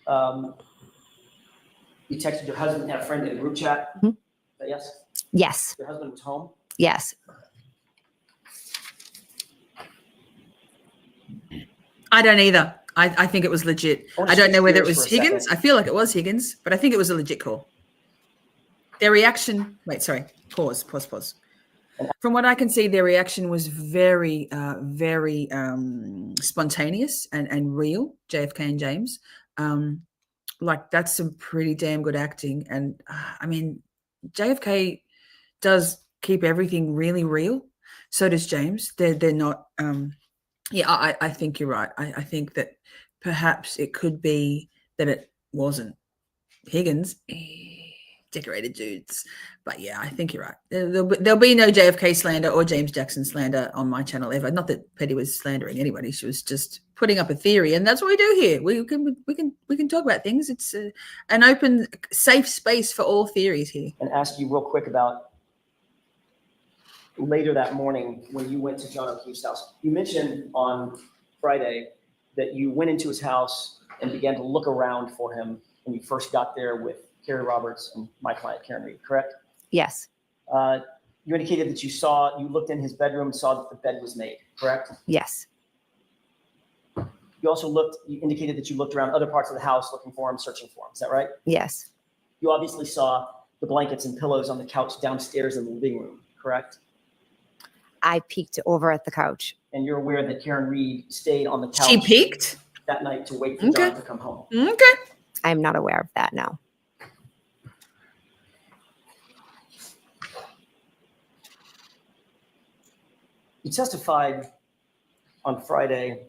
You texted your husband and had a friend in a group chat? Mm-hmm. Yes? Yes. Your husband was home? Yes. I don't either. I think it was legit. I don't know whether it was Higgins. I feel like it was Higgins, but I think it was a legit call. Their reaction, pause. From what I can see, their reaction was very, very spontaneous and real, JFK and James. Like, that's some pretty damn good acting. And I mean, JFK does keep everything really real. So does James. They're not, I think you're right. I think that perhaps it could be that it wasn't Higgins. Decorated dudes. But yeah, I think you're right. There'll be no JFK slander or James Jackson slander on my channel ever. Not that Petty was slandering anybody. She was just putting up a theory, and that's what we do here. We can talk about things. It's an open, safe space for all theories here. And ask you real quick about later that morning when you went to John O'Keefe's house. You mentioned on Friday that you went into his house and began to look around for him when you first got there with Carrie Roberts and my client, Karen Reed, correct? Yes. You indicated that you looked in his bedroom, saw that the bed was made, correct? Yes. You indicated that you looked around other parts of the house looking for him, searching for him. Is that right? Yes. You obviously saw the blankets and pillows on the couch downstairs in the living room, correct? I peeked over at the couch. And you're aware that Karen Reed stayed on the couch. She peeked that night to wait for John to come home. Okay. I'm not aware of that, no. You testified on Friday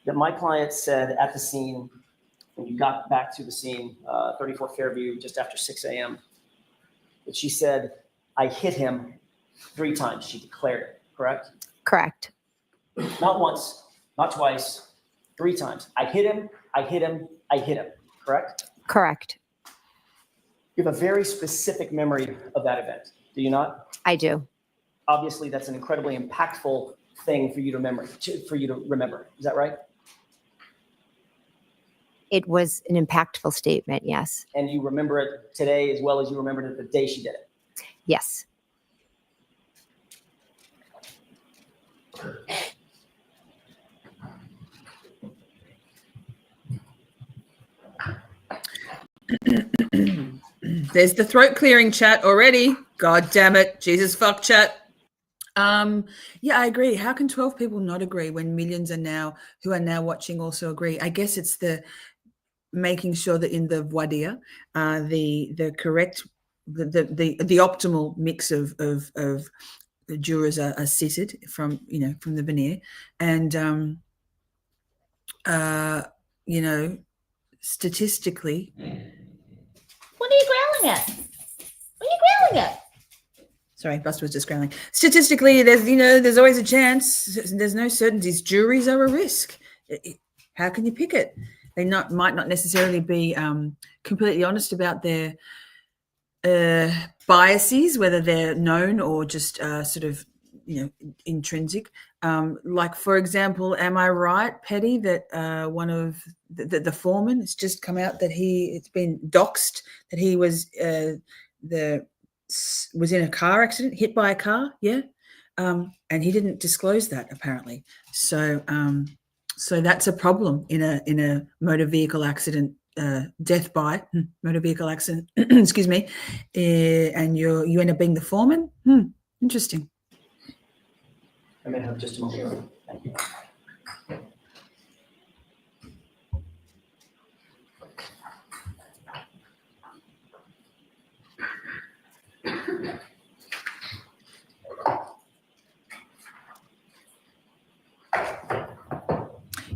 that my client said at the scene, when you got back to the scene, 34 Fairview, just after 6 a.m., that she said, I hit him 3 times. She declared it, correct? Correct. Not once, not twice, 3 times. I hit him, I hit him, I hit him, correct? Correct. You have a very specific memory of that event, do you not? I do. Obviously, that's an incredibly impactful thing for you to remember. Is that right? It was an impactful statement, yes. And you remember it today as well as you remembered it the day she did it? Yes. There's the throat clearing chat already. God damn it. Jesus fuck chat. Yeah, I agree. How can 12 people not agree when millions who are now watching also agree? I guess it's the making sure that in the voir dire, the correct, the optimal mix of the jurors are seated from the veneer, and statistically. What are you growling at? What are you growling at? Sorry, Buster was just growling. Statistically, there's always a chance. There's no certainties. Juries are a risk. How can you pick it? They might not necessarily be completely honest about their biases, whether they're known or just sort of intrinsic. Like, for example, am I right, Petty, that one of the foreman, it's just come out that it's been doxed that he was was in a car accident, hit by a car, and he didn't disclose that apparently. So that's a problem in a motor vehicle accident death by motor vehicle accident, excuse me, and you end up being the foreman. Interesting. I may have just a moment. Thank you.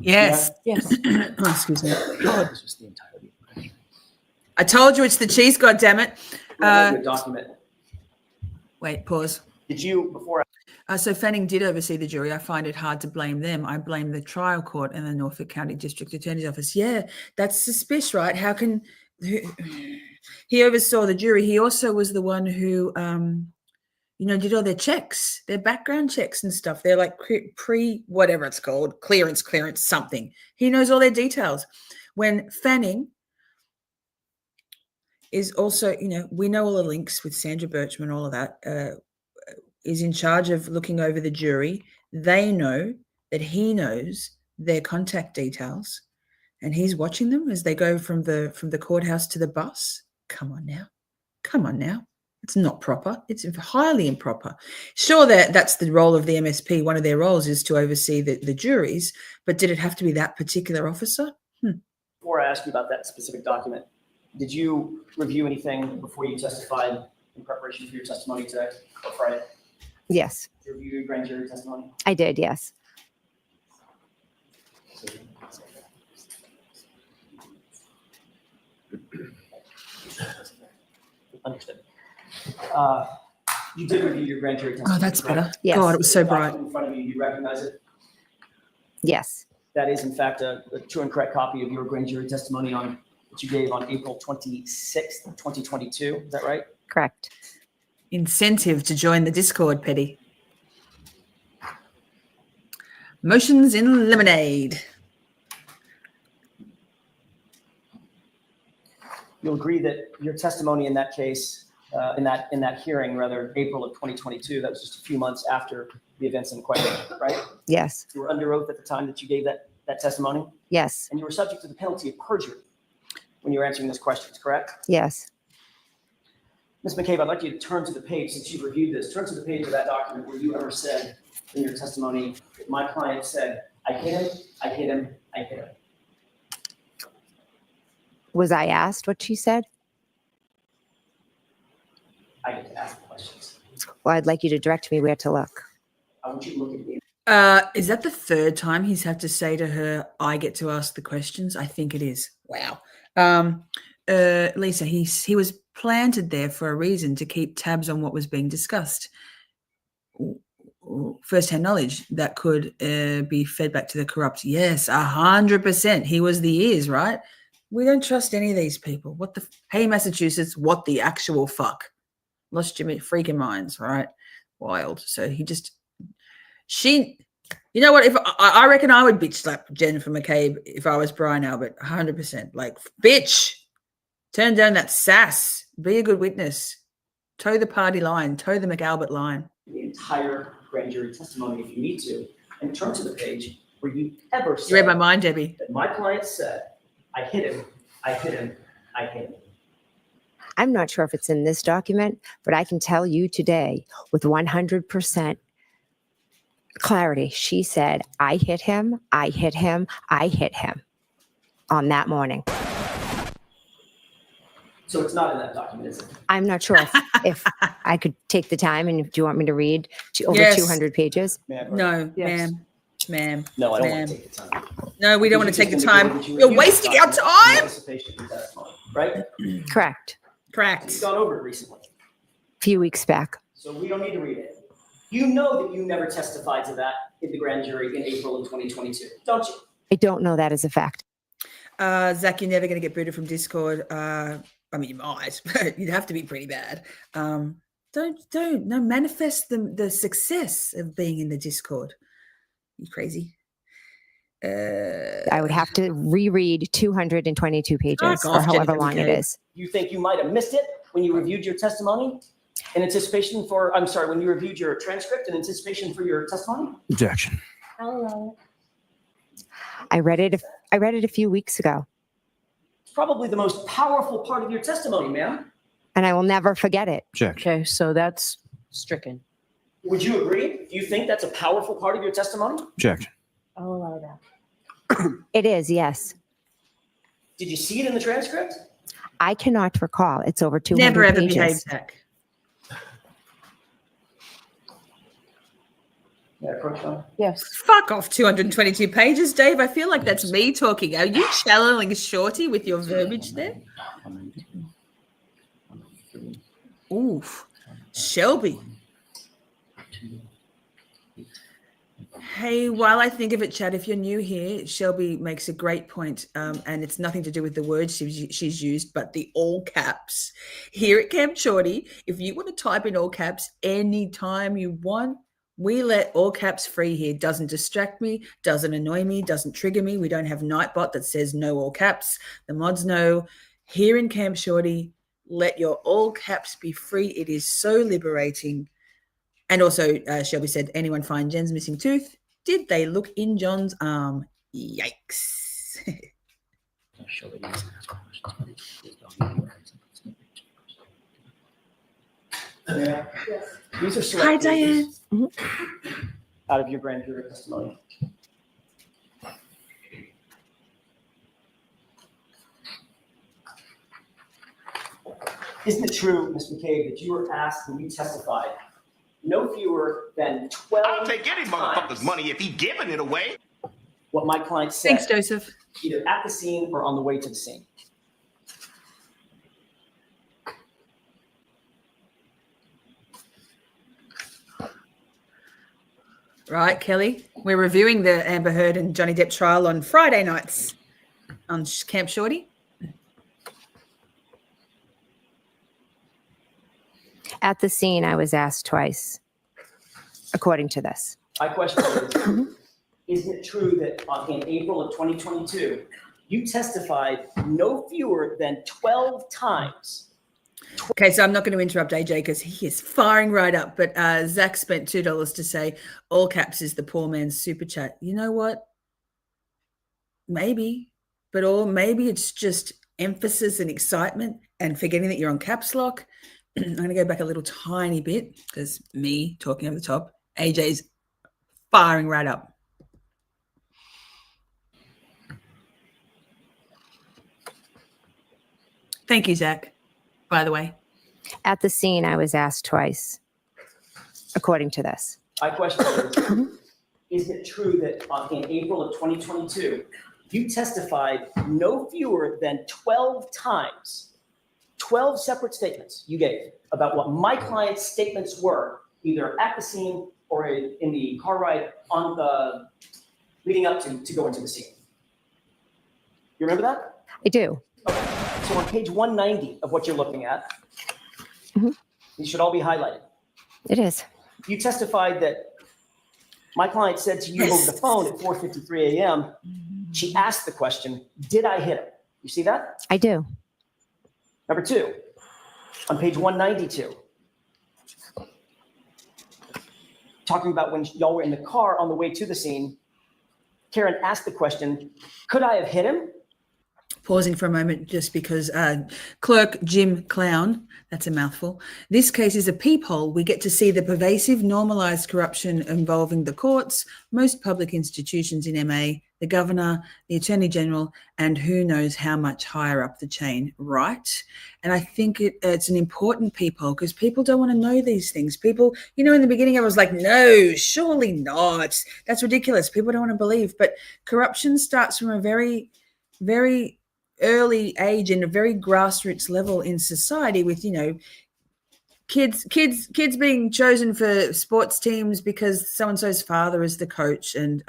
Yes. Yes. Oh, excuse me. God, this was the entirety. I told you it's the cheese, goddammit. Good document. Wait, pause. Did you, before So Fanning did oversee the jury. I find it hard to blame them. I blame the trial court and the Norfolk County District Attorney's Office. Yeah, that's suspicious, right? How can he oversaw the jury? He also was the one who, did all their checks, their background checks and stuff. They're like whatever it's called, clearance, something. He knows all their details. When Fanning is also, we know all the links with Sandra Birchman, all of that, is in charge of looking over the jury. They know that he knows their contact details and he's watching them as they go from the courthouse to the bus. Come on now. It's not proper. It's highly improper. Sure, that's the role of the MSP. One of their roles is to oversee the juries, but did it have to be that particular officer? Before I ask you about that specific document, did you review anything before you testified in preparation for your testimony today or Friday? Yes, Did you review your grand jury testimony? I did. Yes. Understood. You did review your grand jury testimony. Oh, that's correct? better. Yes. God, it was so The bright. document in front of you, you recognize it? Yes. That is, in fact, a true and correct copy of your grand jury testimony that you gave on April 26th, 2022. Is that right? Correct. Incentive to join the Discord, Petty. Motions in lemonade. You'll agree that your testimony in that case, in that hearing, rather, April of 2022, that was just a few months after the events in question, right? Yes. You were under oath at the time that you gave that testimony, Yes. and you were subject to the penalty of perjury when you were answering those questions, correct? Yes. Ms. McCabe, I'd like you to turn to the page, since you've reviewed this, turn to the page of that document where you ever said in your testimony, my client said, I hit him, I hit him, I hit him. Was I asked what she said? I get to ask questions. Well, I'd like you to direct me where to look. I want you to look at me. Is that the third time he's had to say to her, I get to ask the questions? I think it is. Wow. Lisa, he was planted there for a reason, to keep tabs on what was being discussed. First-hand knowledge that could be fed back to the corrupt. Yes, 100%. He was the ears, right? We don't trust any of these people. Hey, Massachusetts, what the actual fuck? Lost your freaking minds, right? Wild. So you know what? If I reckon I would bitch slap Jennifer McCabe if I was Brian Albert, 100%. Like, bitch, turn down that sass. Be a good witness. Toe the party line. Toe the McAlbert line. The entire grand jury testimony if you need to, and turn to the page where you ever said. You read my mind, Debbie. That my client said, I hit him, I hit him, I hit him. I'm not sure if it's in this document, but I can tell you today with 100% clarity, she said, I hit him, I hit him, I hit him on that morning. So it's not in that document, is it? I'm not sure if I could take the time, and do you want me to read over Yes. 200 pages? No, Yes. ma'am. No, I don't ma'am. want to take the time. No, we don't want to take the time. You You're reviewed wasting the our document in time. anticipation of testimony, right? Correct. Correct. You've gone over it recently, A few weeks back. so we don't need to read it. You know that you never testified to that in the grand jury in April of 2022, don't you? I don't know that as a fact. Zach, you're never going to get booted from Discord. I mean, you might, but you'd have to be pretty bad. Don't manifest the success of being in the Discord. You crazy? I would have to reread 222 pages or however Jennifer long it McCabe. is. You think you might have missed it when you reviewed your testimony in anticipation for, I'm sorry, when you reviewed your transcript in anticipation for your testimony? Objection. Hello. I read it a few weeks ago. probably the most powerful part of your testimony, ma'am. And I will never forget it. Objection. Okay, so that's stricken. Would you agree? Do you think that's a powerful part of your testimony? Objection. I'll allow that. It is, yes. Did you see it in the transcript? I cannot recall. It's over 200 Never ever pages. behave, Zach. Yeah, approach on. Yes. Fuck off 222 pages, Dave. I feel like that's me talking. Are you channeling Shorty with your verbiage there? Oof. Shelby. Hey, while I think of it, Chad, if you're new here, Shelby makes a great point, and it's nothing to do with the words she's used, but the all caps. Here at Camp Shorty, if you want to type in all caps anytime you want, we let all caps free here. Doesn't distract me, doesn't annoy me, doesn't trigger me. We don't have Nightbot that says no all caps. The mods know. Here in Camp Shorty, let your all caps be free. It is so liberating. And also, Shelby said, anyone find Jen's missing tooth? Did they look in John's arm? Yikes. These are select Hi, Diane. pages out of your grand jury testimony. Isn't it true, Ms. McCabe, that you were asked when you testified no fewer than 12 I'll take any motherfucker's times money if he giving it away. what my client said, Thanks, Joseph. either at the scene or on the way to the scene? Right, Kelly. We're reviewing the Amber Heard and Johnny Depp trial on Friday nights on Camp Shorty. At the scene, I was asked twice, according to this. My question is, isn't it true that in April of 2022, you testified no fewer than 12 times? Okay, so I'm not going to interrupt AJ because he is firing right up. But Zach spent $2 to say all caps is the poor man's super chat. You know what? Maybe, or maybe it's just emphasis and excitement and forgetting that you're on caps lock. I'm going to go back a little tiny bit because me talking over the top, AJ's firing right up. Thank you, Zach, by the way. At the scene, I was asked twice, according to this. My question is, isn't it true that in April of 2022, you testified no fewer than 12 times, 12 separate statements you gave about what my client's statements were, either at the scene or in the car ride on the leading up to go into the scene? You remember that? I do. Okay. So on page 190 of what you're looking at, these should all be highlighted. It is. You testified that my client said to you over the phone at 4:53 a.m., she asked the question, did I hit him? You see that? I do. Number two, on page 192, talking about when y'all were in the car on the way to the scene, Karen asked the question, could I have hit him? Pausing for a moment just because Clerk Jim Clown, that's a mouthful. This case is a peephole. We get to see the pervasive normalized corruption involving the courts, most public institutions in MA, the governor, the attorney general, and who knows how much higher up the chain, right? And I think it's an important peephole because people don't want to know these things. People, you know, in the beginning I was like, no, surely not. That's ridiculous. People don't want to believe. But corruption starts from a very, very early age and a very grassroots level in society with, you know, kids being chosen for sports teams because so-and-so's father is the coach and,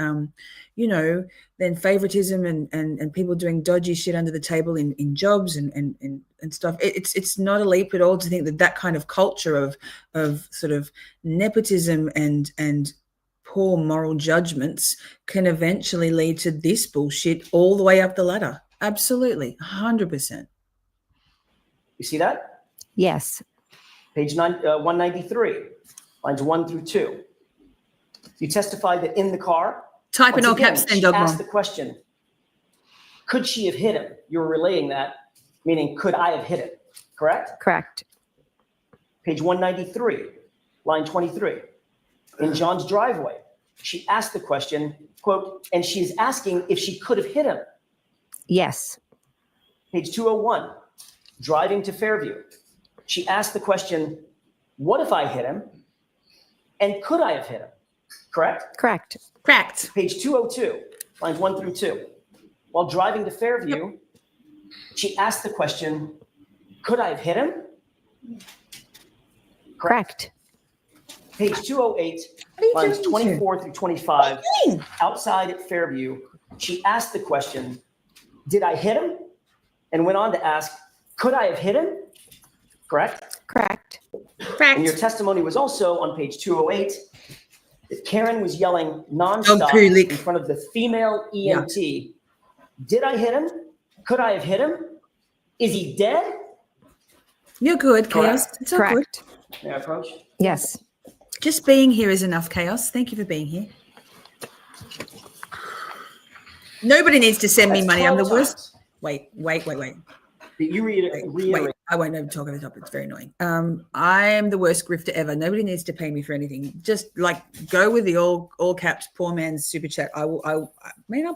you know, then favoritism and people doing dodgy shit under the table in jobs and stuff. It's not a leap at all to think that kind of culture of sort of nepotism and poor moral judgments can eventually lead to this bullshit all the way up the ladder. Absolutely, 100%. You see that? Yes. Page 193, lines 1 through 2. You testified that in the car. Type in all caps, then she dog asked wrong. the question, could she have hit him? You were relaying that, meaning could I have hit him, correct? Correct. Page 193, line 23. In John's driveway, she asked the question, quote, and she's asking if she could have hit him. Yes. Page 201, driving to Fairview. She asked the question, what if I hit him? And could I have hit him? Correct? Correct. Correct. Page 202, lines 1 through 2. While driving to Fairview, she asked the question, could I have hit him? Correct. Page 208, lines 24 through 25, outside at Fairview, she asked the question, did I hit him? And went on to ask, could I have hit him? Correct? Correct. And your testimony was also on page 208 that Karen was yelling nonstop Kulik. in front of the female EMT. Did I hit him? Could I have hit him? Is he dead? You're good, Chaos. Correct. It's all good. Correct. May I approach? Yes. Just being here is enough, Chaos. Thank you for being here. Nobody needs to send me That's money. I'm the 12 worst. times Wait. that you reiterate. I won't even talk over the top. It's very annoying. I'm the worst grifter ever. Nobody needs to pay me for anything. Just like go with the all caps poor man's super chat. I'll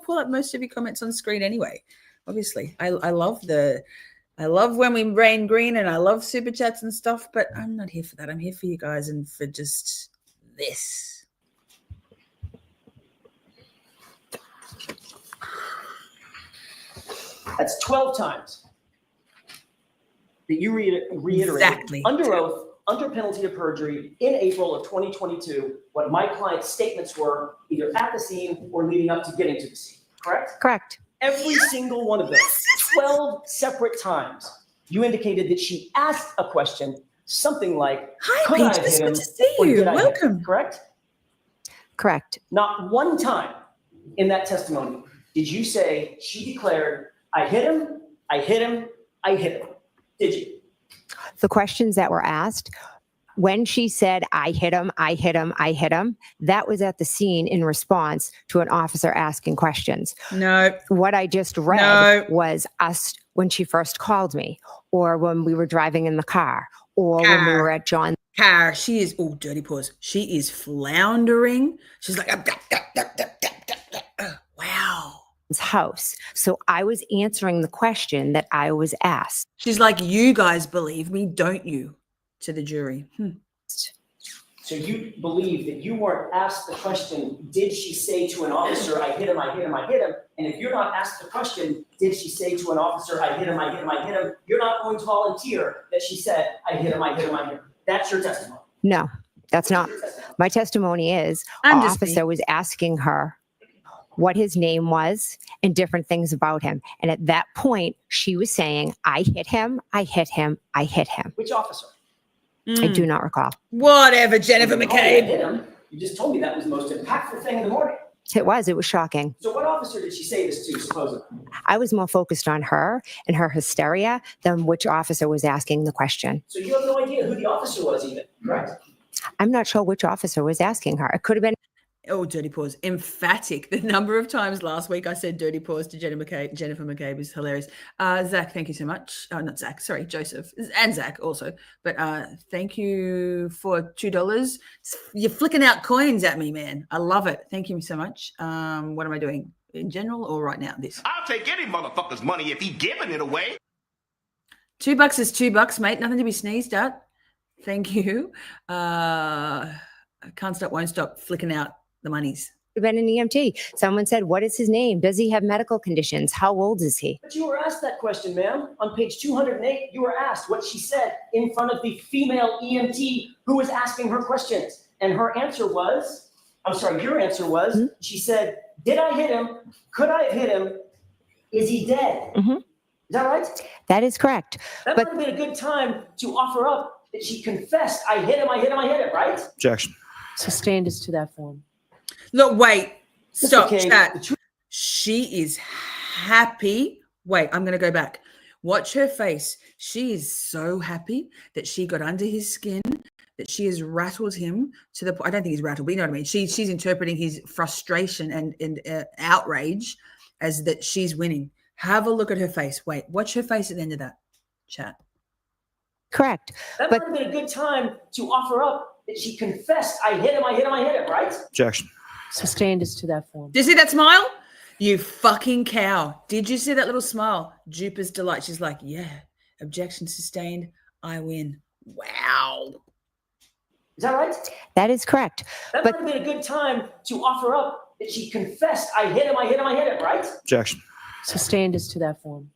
pull up most of your comments on screen anyway. Obviously, I love when we rain green and I love super chats and stuff, but I'm not here for that. I'm here for you guys and for just this. That's 12 times that you reiterated Exactly. under oath, under penalty of perjury, in April of 2022, what my client's statements were either at the scene or leading up to getting to the scene, correct? Correct. Every single one of them, 12 separate times, you indicated that she asked a question, something like, Hi, could I have Peaches. hit Good him to see or you. did I hit him? Welcome. Correct? Correct. Not one time in that testimony did you say she declared, I hit him, I hit him, I hit him. Did you? The questions that were asked, when she said, I hit him, I hit him, I hit him, that was at the scene in response to an officer asking questions. No. What I just read was us when she first called me, or when we were driving in the car, or when we were at John's Car. She is, dirty paws. She is floundering. She's like, wow. house. So I was answering the question that I was asked. She's like, you guys believe me, don't you? To the jury. So you believe that you weren't asked the question, did she say to an officer, I hit him, I hit him, I hit him? And if you're not asked the question, did she say to an officer, I hit him, I hit him, I hit him? You're not going to volunteer that she said, I hit him, I hit him, I hit him. That's your testimony. No, that's not. My testimony is I'm our just officer was asking her what his name was and different things about him. And at that point, she was saying, I hit him, I hit him, I hit him. Which officer? I do not recall. Whatever, Jennifer You McCabe. hit him. You just told me that was the most impactful thing in the morning. It was shocking. So what officer did she say this to, supposedly? I was more focused on her and her hysteria than which officer was asking the question. So you have no idea who the officer was even, correct? I'm not sure which officer was asking her. It could have been. Oh, dirty paws. Emphatic. The number of times last week I said dirty paws to Jennifer McCabe is hilarious. Zach, thank you so much. Not Zach, sorry, Joseph. And Zach also. But thank you for $2. You're flicking out coins at me, man. I love it. Thank you so much. What am I doing? In general or right now? This. I'll take any motherfucker's money if he giving it away. $2 is $2, mate. Nothing to be sneezed at. Thank you. I can't stop, won't stop flicking out the monies. Been an EMT. Someone said, what is his name? Does he have medical conditions? How old is he? But you were asked that question, ma'am. On page 208, you were asked what she said in front of the female EMT who was asking her questions. And her answer was, your answer was, she said, did I hit him? Could I have hit him? Is he dead? Is that right? That is correct. That would have been a good time to offer up that she confessed, I hit him, I hit him, I hit him, right? Objection. Sustained as to that form. Look, wait. Stop, okay. chat. She is happy. Wait, I'm going to go back. Watch her face. She is so happy that she got under his skin, that she has rattled him to the point. I don't think he's rattled, but you know what I mean? She's interpreting his frustration and outrage as that she's winning. Have a look at her face. Wait, watch her face at the end of that chat. Correct. That But might have been a good time to offer up that she confessed, I hit him, right? Objection. Sustained as to that form. Do you see that smile? You fucking cow. Did you see that little smile? Jupiter's delight. She's like, yeah, objection sustained. I win. Wow. Is that right? that is correct. That But- might have been a good time to offer up that she confessed, I hit him, right? Objection. Sustained as to that form.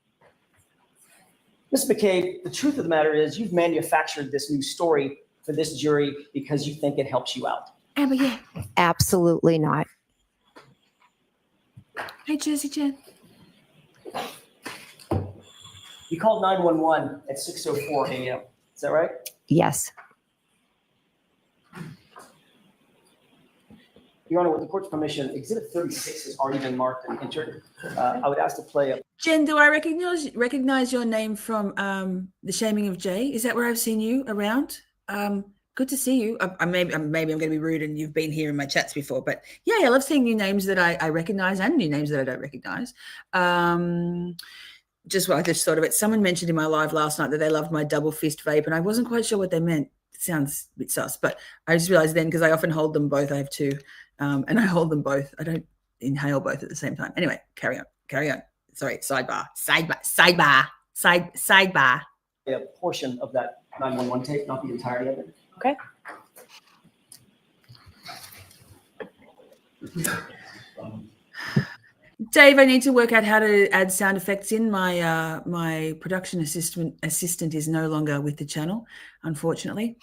Ms. McCabe, the truth of the matter is you've manufactured this new story for this jury because you think it helps you out. Amber, yeah. Absolutely not. Hey, Jersey Jen. You called 911 at 6:04 a.m. Is that right? Yes. Your Honor, with the court's permission, Exhibit 36 has already been marked and entered. I would ask to play a Jen, do I recognize your name from The Shaming of Jay? Is that where I've seen you around? Good to see you. Maybe I'm going to be rude and you've been here in my chats before, but yeah, I love seeing new names that I recognize and new names that I don't recognize. I just thought of it. Someone mentioned in my live last night that they loved my double fist vape, and I wasn't quite sure what they meant. It sounds a bit sus, but I just realized then because I often hold them both. I have two, and I hold them both. I don't inhale both at the same time. Anyway, carry on. Sorry, sidebar. a portion of that 911 tape, not the entirety of it. Okay. Dave, I need to work out how to add sound effects in. My production assistant is no longer with the channel, unfortunately.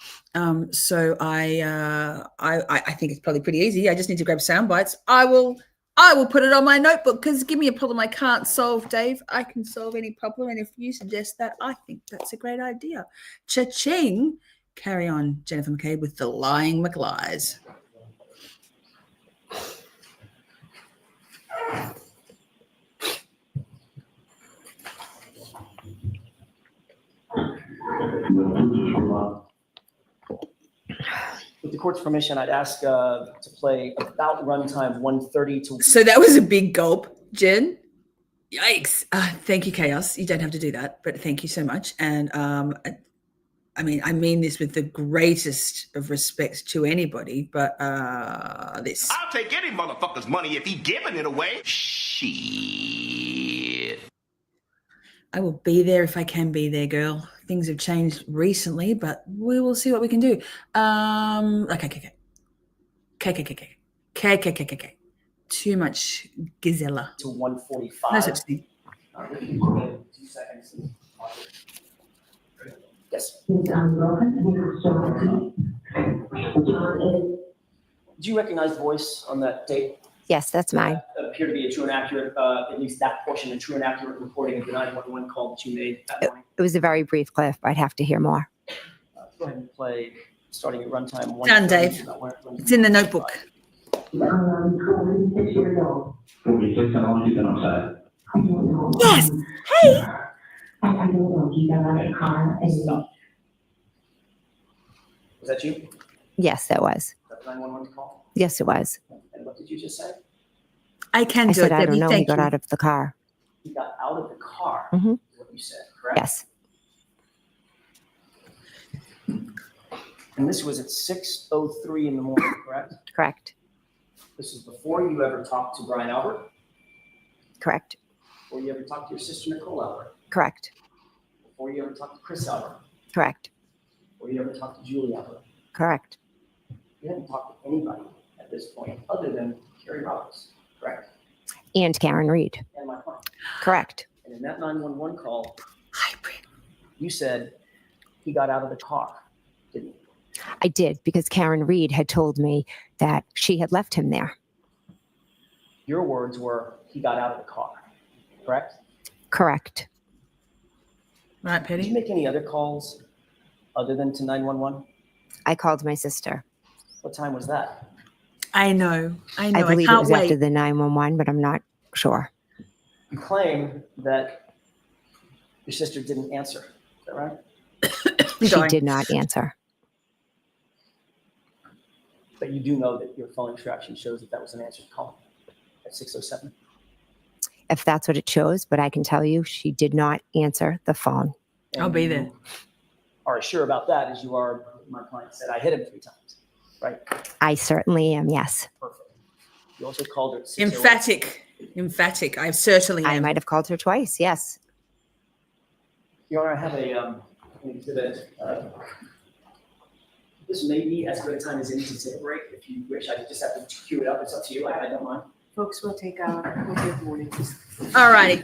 So I think it's probably pretty easy. I just need to grab sound bites. I will put it on my notebook because give me a problem I can't solve, Dave. I can solve any problem, and if you suggest that, I think that's a great idea. Cha-ching. Carry on, Jennifer McCabe, with the lying McLies. With the court's permission, I'd ask to play about runtime 130 to. So that was a big gulp, Jen. Yikes. Thank you, Chaos. You don't have to do that, but thank you so much. And I mean this with the greatest of respect to anybody, but this. I'll take any motherfucker's money if he giving it away. Shit. I will be there if I can be there, girl. Things have changed recently, but we will see what we can do. Okay. Too much gazella. To 145. No such thing. 2 seconds. Yes. Do you recognize the voice on that tape? Yes, that's mine. Appear to be a true and accurate, at least that portion, a true and accurate recording of the 911 call that you made that morning. It was a very brief clip. I'd have to hear more. Go ahead and play, starting at runtime 1. Done, Dave. It's in the notebook. Yes. Hey. Was that you? Yes, that was. That the 911 call? Yes, it was. And what did you just say? I can I do said, it, I don't Debbie. know. He Thank got you. out of the car. He got out of the car, Mhm. is what you said, correct? Yes. And this was at 6:03 in the morning, correct? Correct. This is before you ever talked to Brian Albert, Correct. before you ever talked to your sister Nicole Albert, Correct. before you ever talked to Chris Albert, Correct. before you ever talked to Julie Albert. Correct. You hadn't talked to anybody at this point other than Carrie Roberts, correct? And Karen Reed. And my client. Correct. And in that 911 call, Hybrid. you said he got out of the car, didn't you? I did because Karen Reed had told me that she had left him there. Your words were, he got out of the car, correct? Correct. Right, Did Petty? you make any other calls other than to 911? I called my sister. What time was that? I know. I believe it can't was wait. after the 911, but I'm not sure. You claim that your sister didn't answer, is that right? She Going. did not answer. But you do know that your phone extraction shows that that was an answered call at 6:07. if that's what it chose, but I can tell you she did not answer the phone. I'll be there. Are as sure about that as you are, my client said, I hit him 3 times, right? I certainly am, yes. Perfect. You also called her. Emphatic. I certainly am. I might have called her twice, yes. Your Honor, I have an exhibit. This may be as good a time as any to take a break. If you wish, I just have to cue it up. It's up to you. I don't mind. Folks, we'll take morning. All righty.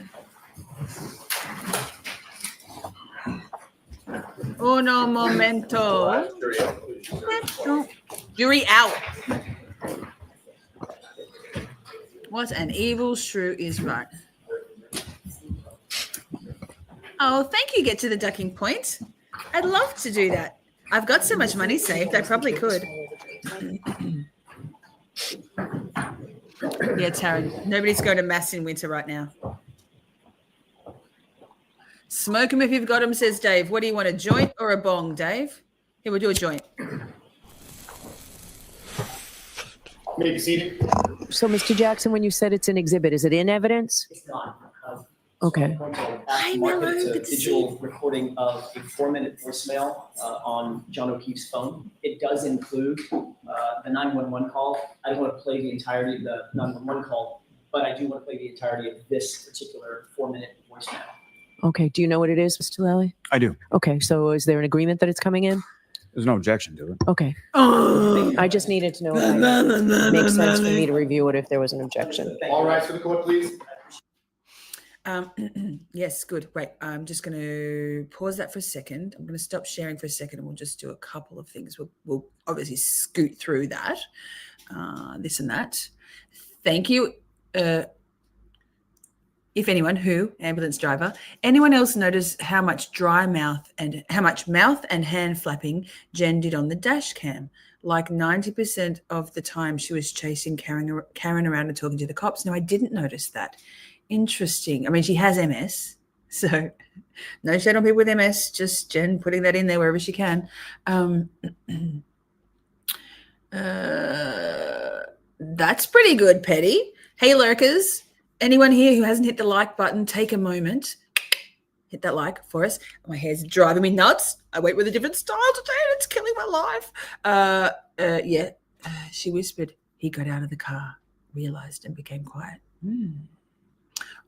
Uno momento. Jury out. What an evil shrew is right. Oh, thank you, Get to the Ducking Point. I'd love to do that. I've got so much money saved, I probably could. Yeah, Taryn, nobody's going to mass in winter right now. Smoke them if you've got them, says Dave. What do you want, a joint or a bong, Dave? Here, we'll do a joint. May be seated. So, Mr. Jackson, when you said it's an exhibit, is it in evidence? It's not. Okay. Hi, Mark, Mello. it's a Good to see digital recording of a 4-minute voicemail on John O'Keefe's phone. It does include the 911 call. I don't want to play the entirety of the 911 call, but I do want to play the entirety of this particular 4-minute voicemail. Okay. Do you know what it is, Mr. Lally? I do. Okay. So is there an agreement that it's coming in? There's no objection to it. Okay. I just needed to know if it makes sense for me to review it if there was an objection. All rise for the court, please. Yes, good. Wait, I'm just going to pause that for a second. I'm going to stop sharing for a second and we'll just do a couple of things. We'll obviously scoot through that, this and that. Thank you. If anyone ambulance driver, anyone else noticed how much mouth and hand flapping Jen did on the dash cam? Like 90% of the time she was chasing Karen around and talking to the cops. No, I didn't notice that. Interesting. I mean, she has MS, so no shade on people with MS, just Jen putting that in there wherever she can. That's pretty good, Petty. Hey, lurkers. Anyone here who hasn't hit the like button, take a moment. Hit that like for us. My hair's driving me nuts. I went with a different style today and it's killing my life. She whispered. He got out of the car, realized and became quiet.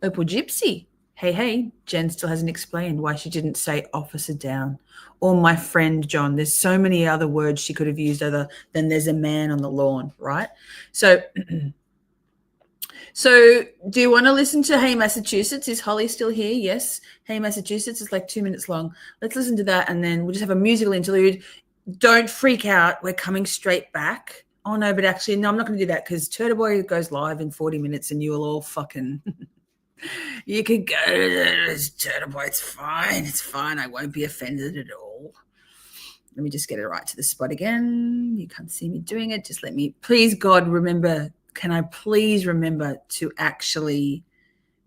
Opal Gypsy. Hey, Jen still hasn't explained why she didn't say officer down or my friend John. There's so many other words she could have used other than there's a man on the lawn, right? So do you want to listen to Hey Massachusetts? Is Holly still here? Yes. Hey Massachusetts is like 2 minutes long. Let's listen to that and then we'll just have a musical interlude. Don't freak out. We're coming straight back. Oh, no, but actually, no, I'm not going to do that because Turtle Boy goes live in 40 minutes and you will all fucking... You could go to this Turtle Boy. It's fine. It's fine. I won't be offended at all. Let me just get it right to the spot again. You can't see me doing it. Just let me, please, God, remember. Can I please remember to actually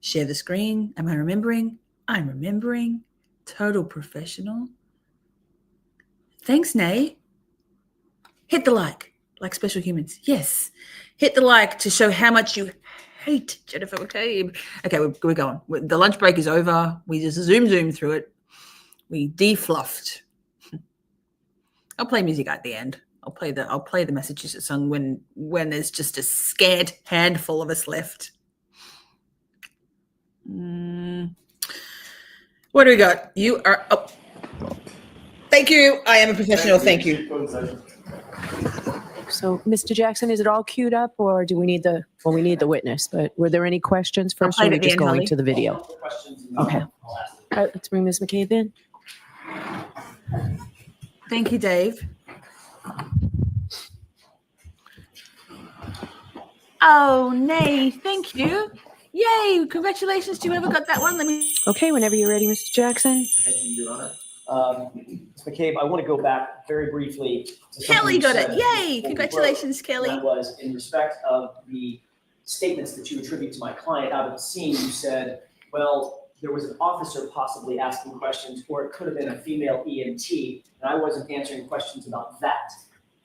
share the screen? Am I remembering? I'm remembering. Total professional. Thanks, Nay. Hit the like special humans. Yes. Hit the like to show how much you hate Jennifer McCabe. Okay, we're going. The lunch break is over. We just zoom through it. We defluffed. I'll play music at the end. I'll play the Massachusetts song when there's just a scared handful of us left. What do we got? You are thank you. I am a professional. Thank you. So, Mr. Jackson, is it all queued up or do we need the witness, but were there any questions first or are we just going to the video? Okay. All right, let's bring Ms. McCabe in. Thank you, Dave. Oh, Nay, thank you. Yay, congratulations to whoever got that one. Okay, whenever you're ready, Mr. Jackson. Thank you, Your Honor. Ms. McCabe, I want to go back very briefly to Kelly got it. Yay, congratulations, Kelly. That was in respect of the statements that you attribute to my client out of the scene. You said, well, there was an officer possibly asking questions, or it could have been a female EMT, and I wasn't answering questions about that,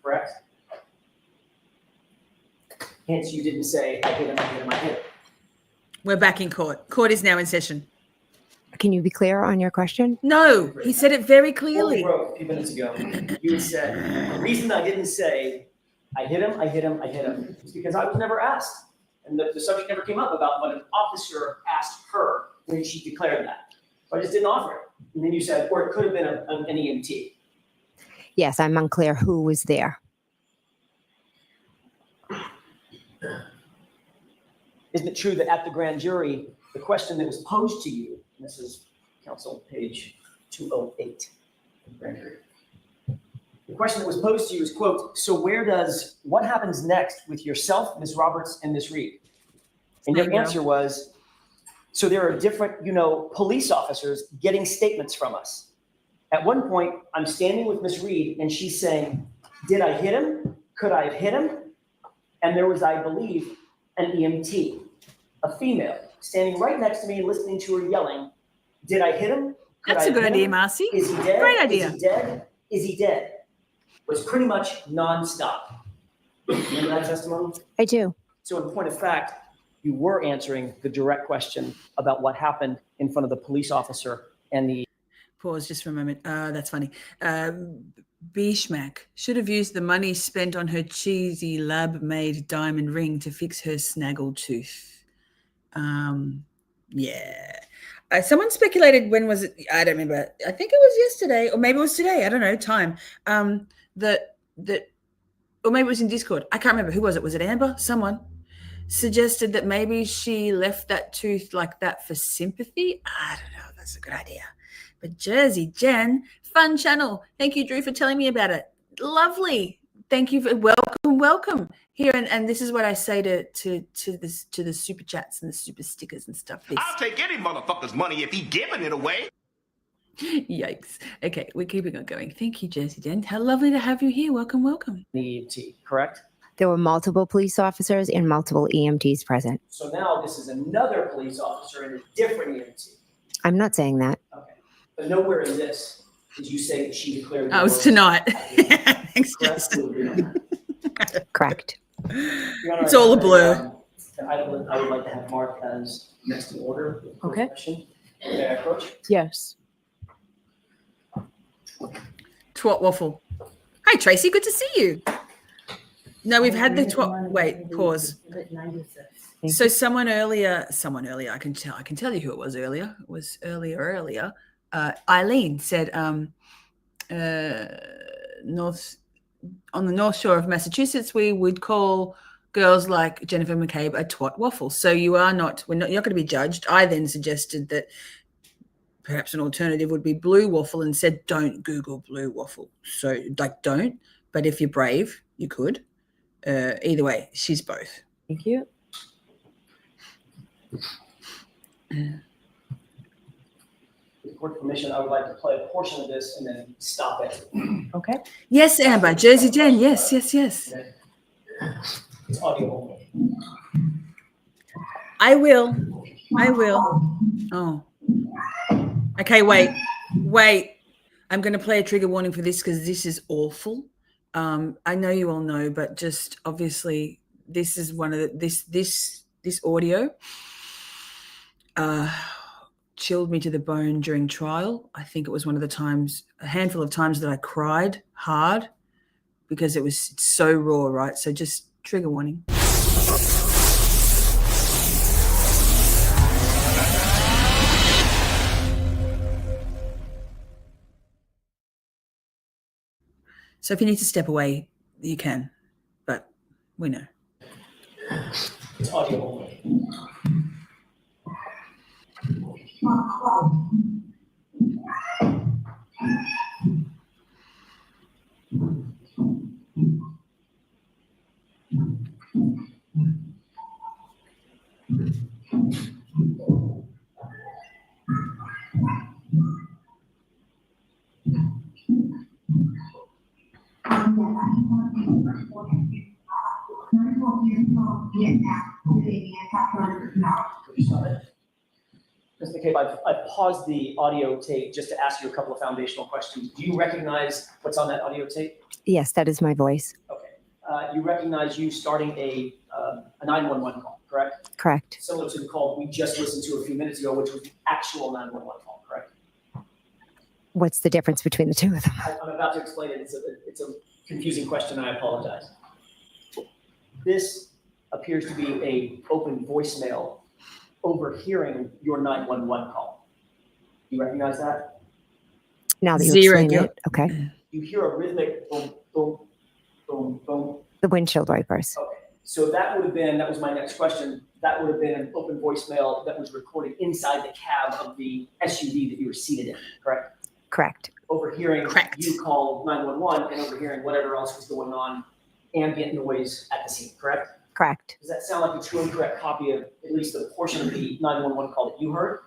correct? Hence, you didn't say, I hit him, I hit him, I hit him. We're back in court. Court is now in session. Can you be clear on your question? No, he said it very Before we clearly. broke a few minutes ago, you had said, the reason I didn't say, I hit him is because I was never asked. And the subject never came up about what an officer asked her when she declared that. So I just didn't offer it. And then you said, or it could have been an EMT. Yes, I'm unclear who was there. Isn't it true that at the grand jury, the question that was posed to you, and this is counsel page 208, grand jury. The question that was posed to you is, quote, so what happens next with yourself, Ms. Roberts, and Ms. Reed? And your answer was, so there are different, police officers getting statements from us. At one point, I'm standing with Ms. Reed, and she's saying, did I hit him? Could I have hit him? And there was, I believe, an EMT, a female, standing right next to me, listening to her yelling, did I hit him? That's a good idea, Marcy. Is he dead? Great idea. Is he dead? Is he dead? It was pretty much nonstop. Remember that testimony? I do. So in point of fact, you were answering the direct question about what happened in front of the police officer and the... Pause just for a moment. That's funny. Bishmack should have used the money spent on her cheesy lab-made diamond ring to fix her snaggle tooth. Yeah. Someone speculated, when was it? I don't remember. I think it was yesterday, or maybe it was today. I don't know, time. That or maybe it was in Discord. I can't remember. Who was it? Was it Amber? Someone suggested that maybe she left that tooth like that for sympathy. I don't know. That's a good idea. But Jersey Jen, fun channel. Thank you, Drew, for telling me about it. Lovely. Thank you for welcome here. And this is what I say to the super chats and the super stickers and stuff. I'll take any motherfucker's money if he giving it away. Yikes. Okay, we're keeping on going. Thank you, Jersey Jen. How lovely to have you here. Welcome. The EMT, correct? There were multiple police officers and multiple EMTs present. So now this is another police officer and a different EMT. I'm not saying that. Okay. But nowhere in this did you say that she declared... Oh, it's tonight. Thanks, correct? Correct. It's all a blur. I would like to have Mark as next in order. Okay. May I approach? Yes. Twat waffle. Hi, Tracy. Good to see you. No, we've had the twat. Wait, pause. So someone earlier, I can tell you who it was earlier. It was earlier. Eileen said, on the North Shore of Massachusetts, we would call girls like Jennifer McCabe a twat waffle. So you're not going to be judged. I then suggested that perhaps an alternative would be blue waffle and said, don't Google blue waffle. So don't, but if you're brave, you could. Either way, she's both. Thank you. With court permission, I would like to play a portion of this and then stop it. Okay. Yes, Amber. Jersey Jen. Yes. It's audio only. I will. Oh. Okay, wait. I'm going to play a trigger warning for this because this is awful. I know you all know, but just obviously this is one of this audio chilled me to the bone during trial. I think it was a handful of times that I cried hard because it was so raw, right? So just trigger warning. So if you need to step away, you can, but we know. It's audio only. Ms. McCabe, I've paused the audio tape just to ask you a couple of foundational questions. Do you recognize what's on that audio tape? Yes, that is my voice. Okay. You recognize you starting a 911 call? correct? Correct. Similar to the call we just listened to a few minutes ago, which was the actual 911 call, correct? What's the difference between the two of them? I'm about to explain it. It's a confusing question, and I apologize. This appears to be a open voicemail overhearing your 911 call. Do you recognize that? Now that you Zero explain guilt. it, okay. You hear a rhythmic boom, boom, boom, boom. The windshield wipers. Okay, so that was my next question. That would have been an open voicemail that was recorded inside the cab of the SUV that you were seated in, correct? Correct. Overhearing you call 911 and overhearing whatever else was going on, ambient noise at the scene, correct? Correct. Does that sound like a true and correct copy of at least a portion of the 911 call that you heard?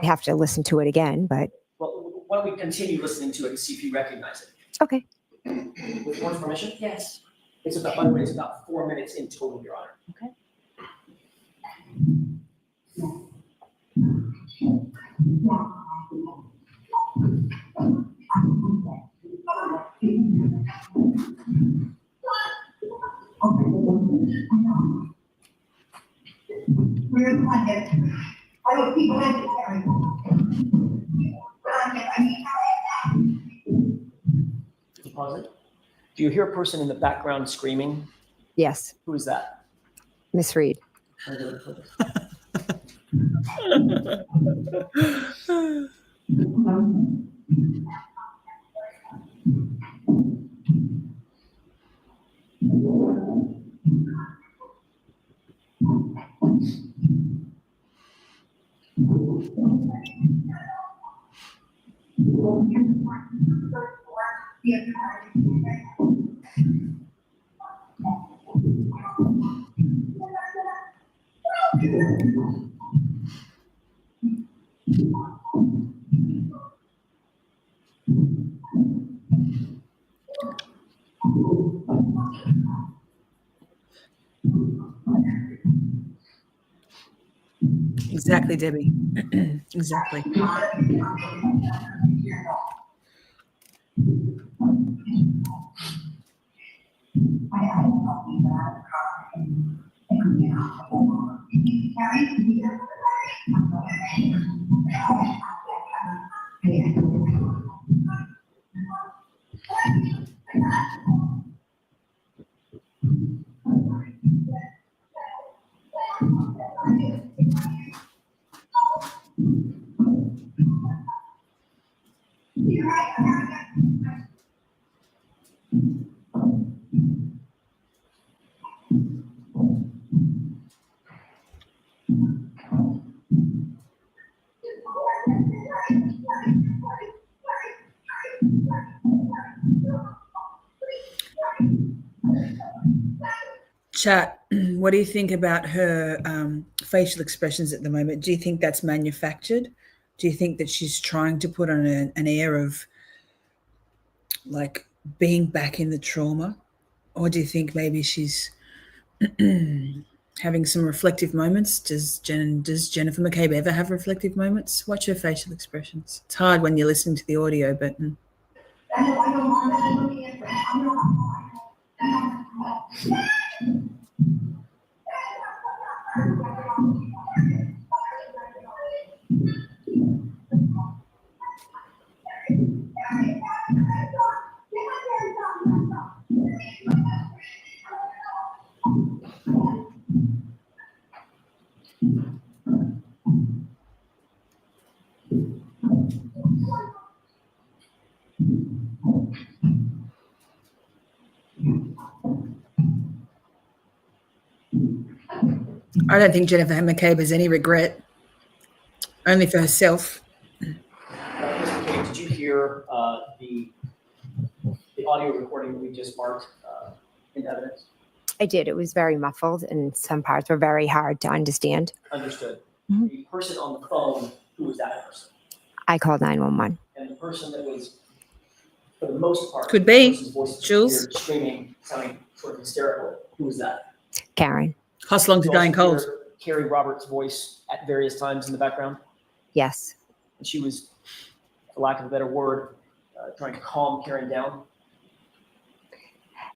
I have to listen to it again, but Well, why don't we continue listening to it and see if you recognize it? okay. With one's permission? Yes. It's about, by the way, it's about 4 minutes in total, Your Honor. Okay. Pause it. Do you hear a person in the background screaming? Yes. Who is that? Miss Reed. Exactly, Debbie. Exactly. Chat, what do you think about her facial expressions at the moment? Do you think that's manufactured? Do you think that she's trying to put on an air of like being back in the trauma? Or do you think maybe she's having some reflective moments? Does Jennifer McCabe ever have reflective moments? Watch her facial expressions. It's hard when you're listening to the audio, but I don't think Jennifer McCabe has any regret, only for herself. Ms. McCabe, did you hear the audio recording that we just marked in evidence? I did. It was very muffled and some parts were very hard to understand. Understood. Mhm. The person on the phone, who was that person? I called 911. And the person that was, for the most part, Could be. the person's voice was Jules. weird, screaming, sounding sort of hysterical. Who was that? Karen. Hustling to You dying also cold. hear Carrie Roberts' voice at various times in the background. Yes. And she was, for lack of a better word, trying to calm Karen down.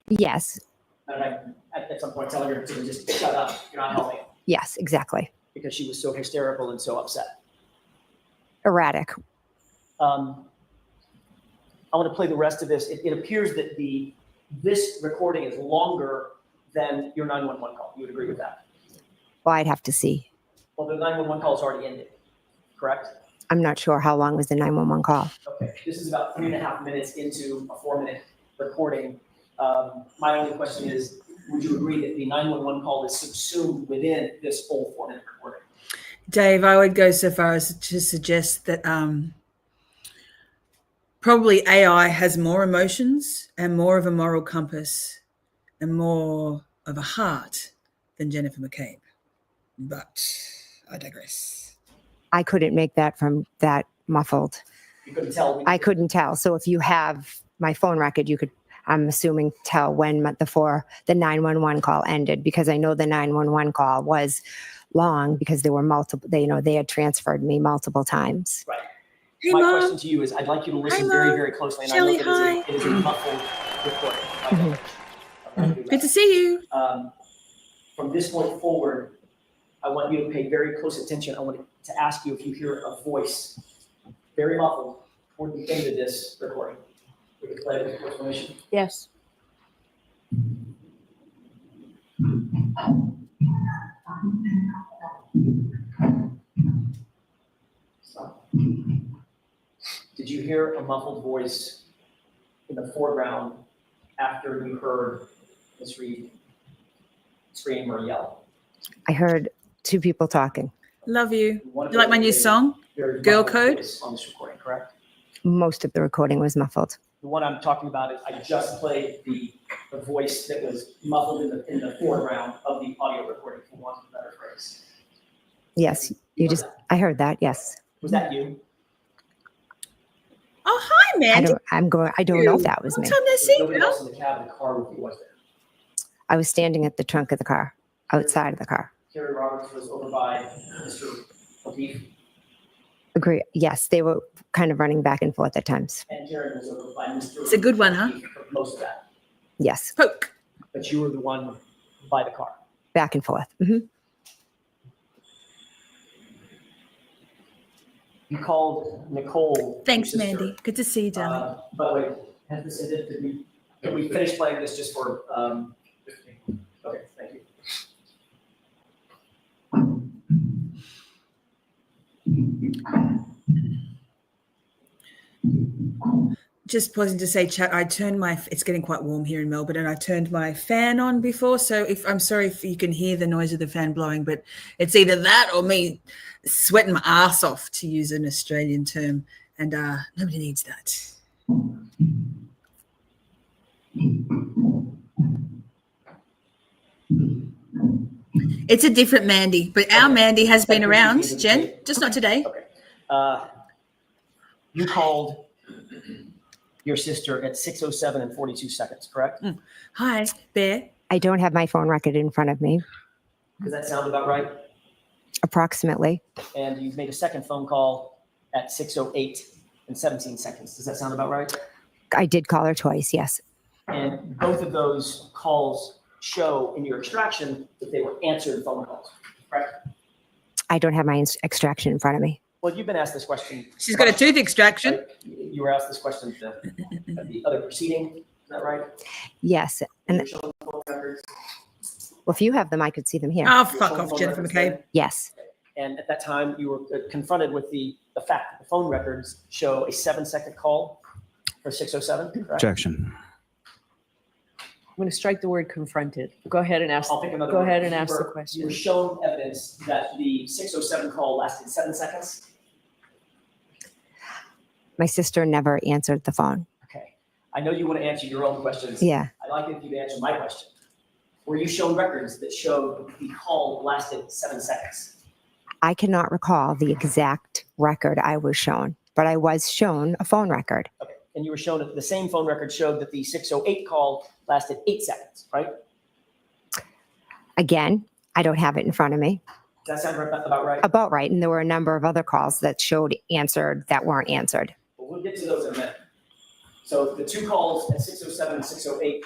Yes. And I, at some point, telling her to just shut up, you're not helping, Yes, exactly. because she was so hysterical and so upset. Erratic. I want to play the rest of this. It appears that this recording is longer than your 911 call. You would agree with that? Well, I'd have to see. Well, the 911 call is already ended, correct? I'm not sure how long was the 911 call. Okay, this is about 3.5 minutes into a 4-minute recording. My only question is, would you agree that the 911 call is subsumed within this full 4-minute recording? Dave, I would go so far as to suggest that probably AI has more emotions and more of a moral compass and more of a heart than Jennifer McCabe. But I digress. I couldn't make that from that muffled. You couldn't tell? I couldn't tell. So if you have my phone record, you could, I'm assuming, tell when the 911 call ended, because I know the 911 call was long because there were multiple, they had transferred me multiple times. Right. Hey, My Mom. question to you is, I'd like you to listen Hi, very, Mom. very closely. And Shelly, I know that it is a muffled recording. Good to see you. From this point forward, I want you to pay very close attention. I want to ask you if you hear a voice, very muffled, toward the end of this recording. We can play it with explanation. Yes. Stop. Did you hear a muffled voice in the foreground after you heard Ms. Reed scream or yell? I heard two people talking. Love you. One of You like my them new is a song? very Girl muffled Code? voice on this recording, correct? Most of the recording was muffled. The one I'm talking about is I just played the voice that was muffled in the foreground of the audio recording, for want of a better phrase. Yes, I heard that. Yes. Was that you? Oh, hi, Mandy. I don't know if that was Long me. time no see, Nobody girl. else in the cab of the car with you, was there? I was standing at the trunk of the car, outside of the car. Kerry Roberts was over by Mr. O'Keefe, Agree. Yes, they were kind of running back and forth at times. and Karen was over by Mr. It's a good one, huh? O'Keefe for most of that. Yes, Poke. But you were the one by the car. back and forth. Hmm. You called Nicole. Thanks, your sister. Mandy. Good to see you, darling. By the way, did we finish playing this just for, okay, thank you. Just pausing to say, chat, I turned it's getting quite warm here in Melbourne, and I turned my fan on before. So I'm sorry if you can hear the noise of the fan blowing, but it's either that or me sweating my ass off, to use an Australian term. And nobody needs that. It's a different Mandy, but our Mandy has been around, Jen, just not today. Okay. You called your sister at 6:07 and 42 seconds, correct? Hi, Bear. I don't have my phone record in front of me, Does that sound about right? approximately. And you've made a second phone call at 6:08 and 17 seconds. Does that sound about right? I did call her twice, yes. And both of those calls show in your extraction that they were answered phone calls, correct? I don't have my extraction in front of me. Well, you've been asked this question. She's got a tooth extraction. Right? You were asked this question at the other proceeding, is that right? Yes. And You're showing phone records. well, if you have them, I could see them here. Oh, fuck off, Jennifer McCabe. Yes. And at that time, you were confronted with the fact that the phone records show a 7-second call for 6:07, correct? Objection. I'm going to strike the word confronted. Go ahead and ask. I'll pick another Go word. ahead and ask the You question. were shown evidence that the 6:07 call lasted 7 seconds. My sister never answered the phone. Okay. I know you want to answer your own questions. Yeah. I'd like if you to answer my question. Were you shown records that showed the call lasted 7 seconds? I cannot recall the exact record I was shown, but I was shown a phone record. Okay. And you were shown that the same phone record showed that the 6:08 call lasted 8 seconds, right? Again, I don't have it in front of me. Does that sound about right? About right. And there were a number of other calls that showed answered that weren't answered. Well, we'll get to those in a minute. So the two calls at 6:07 and 6:08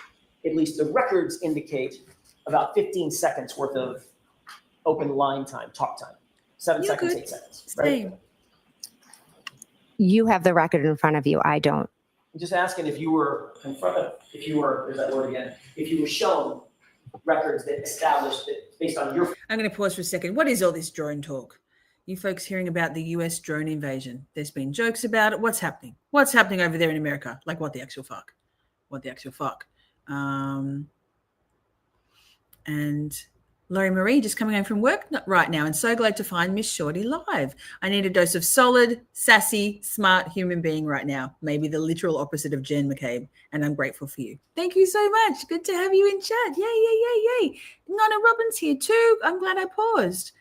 at least the records indicate about 15 seconds worth of open line time, talk time. 7 You're seconds, good. 8 seconds, right? Same. You have the record in front of you. I don't. I'm just asking if you were confronted, there's that word again, if you were shown records that established that based on your. I'm going to pause for a second. What is all this drone talk? You folks hearing about the US drone invasion? There's been jokes about it. What's happening? What's happening over there in America? Like, what the actual fuck? What the actual fuck? And Laurie Marie just coming home from work right now, and so glad to find Miss Shorty live. I need a dose of solid, sassy, smart human being right now. Maybe the literal opposite of Jen McCabe, and I'm grateful for you. Thank you so much. Good to have you in chat. Yay, yay, yay, yay. Nonna Robbins here too. I'm glad I paused.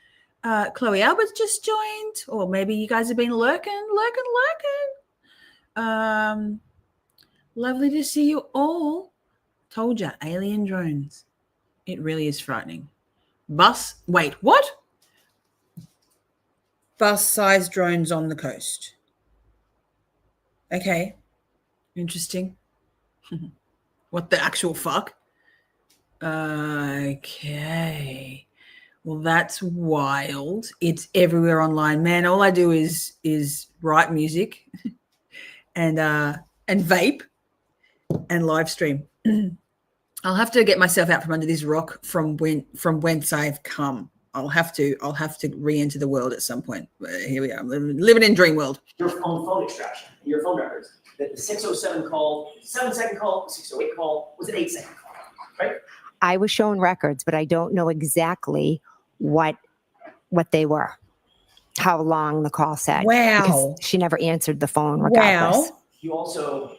Chloe Albert's just joined, or maybe you guys have been lurking. Lovely to see you all. Told ya, alien drones. It really is frightening. Wait, what? Bus-sized drones on the coast. Okay, interesting. What the actual fuck? Okay. Well, that's wild. It's everywhere online, man. All I do is write music and vape and live stream. I'll have to get myself out from under this rock from whence I've come. I'll have to re-enter the world at some point. But here we are. I'm living in dream world. Your phone extraction, your phone records, that the 607 call, 7-second call, the 608 call was an 8-second call, right? I was shown records, but I don't know exactly what they were, how long the call said. Wow. Because she never answered the phone regardless. Wow. You also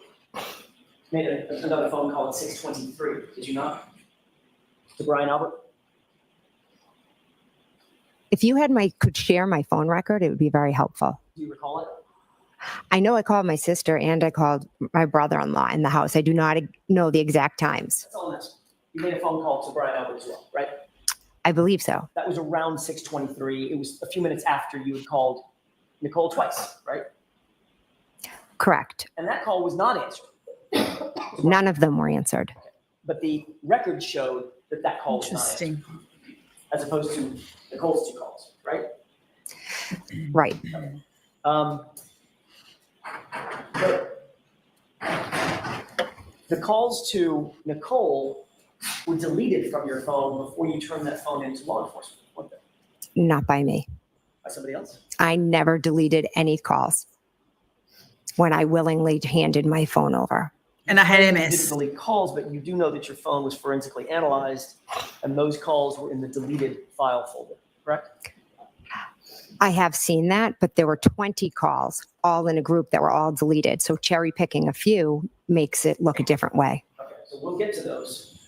made another phone call at 6:23, did you not? To Brian Albert? If you could share my phone record, it would be very helpful. Do you recall it? I know I called my sister and I called my brother-in-law in the house. I do not know the exact times. That's all I'm asking. You made a phone call to Brian Albert as well, right? I believe so. That was around 6:23. It was a few minutes after you had called Nicole twice, right? Correct. And that call was not answered. None of them were answered. But the record showed that call was not answered. Interesting. As opposed to Nicole's 2 calls, right? Right. The calls to Nicole were deleted from your phone before you turned that phone into law enforcement, weren't they? Not by me. By somebody else? I never deleted any calls when I willingly handed my phone over. And I had You MS. didn't delete calls, but you do know that your phone was forensically analyzed and those calls were in the deleted file folder, correct? I have seen that, but there were 20 calls all in a group that were all deleted. So cherry picking a few makes it look a different way. Okay, so we'll get to those.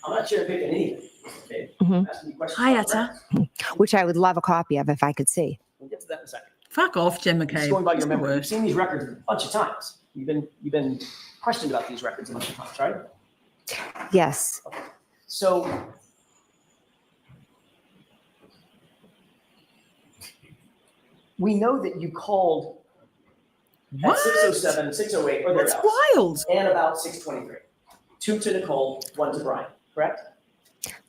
I'm not cherry picking anything. Okay? Mhm. I'm asking you questions Hi, about Atta. records. Which I would love a copy of if I could see. We'll get to that in a second. Fuck off, Jen Just McCabe. going by your It's the memory, you've worst. seen these records a bunch of times. You've been questioned about these records a bunch of times, right? Yes. So we know that you called at What? 6:07, 6:08, or That's thereabouts, wild. and about 6:23. 2 to Nicole, 1 to Brian, correct?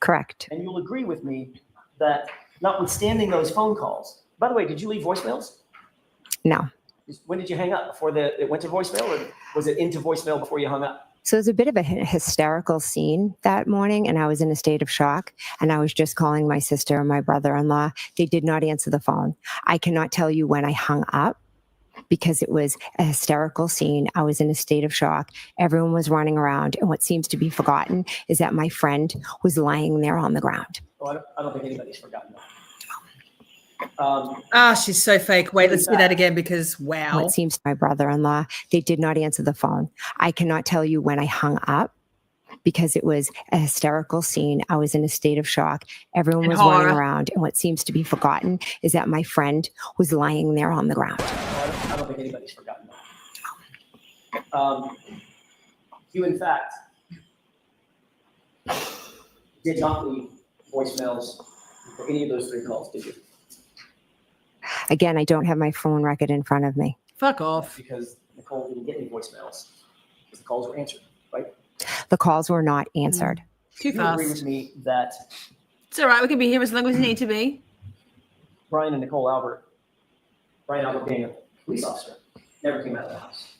Correct. And you'll agree with me that notwithstanding those phone calls, by the way, did you leave voicemails? No. When did you hang up? Before it went to voicemail, or was it into voicemail before you hung up? So it was a bit of a hysterical scene that morning, and I was in a state of shock. And I was just calling my sister and my brother-in-law. They did not answer the phone. I cannot tell you when I hung up because it was a hysterical scene. I was in a state of shock. Everyone was running around. And what seems to be forgotten is that my friend was lying there on the ground. Oh, I don't think anybody's forgotten that. She's so fake. Wait, let's do that again because wow. What seems my brother-in-law, they did not answer the phone. I cannot tell you when I hung up because it was a hysterical scene. I was in a state of shock. Everyone And was horror. running around. And what seems to be forgotten is that my friend was lying there on the ground. I don't think anybody's forgotten that. You, in fact, did not leave voicemails for any of those 3 calls, did you? Again, I don't have my phone record in front of me. Fuck off. Because Nicole didn't get any voicemails because the calls were answered, right? The calls were not answered. Too You agree fast. with me that It's all right. We can be here as long as we need to be. Brian and Nicole Albert, Brian Albert being a police officer, never came out of the house?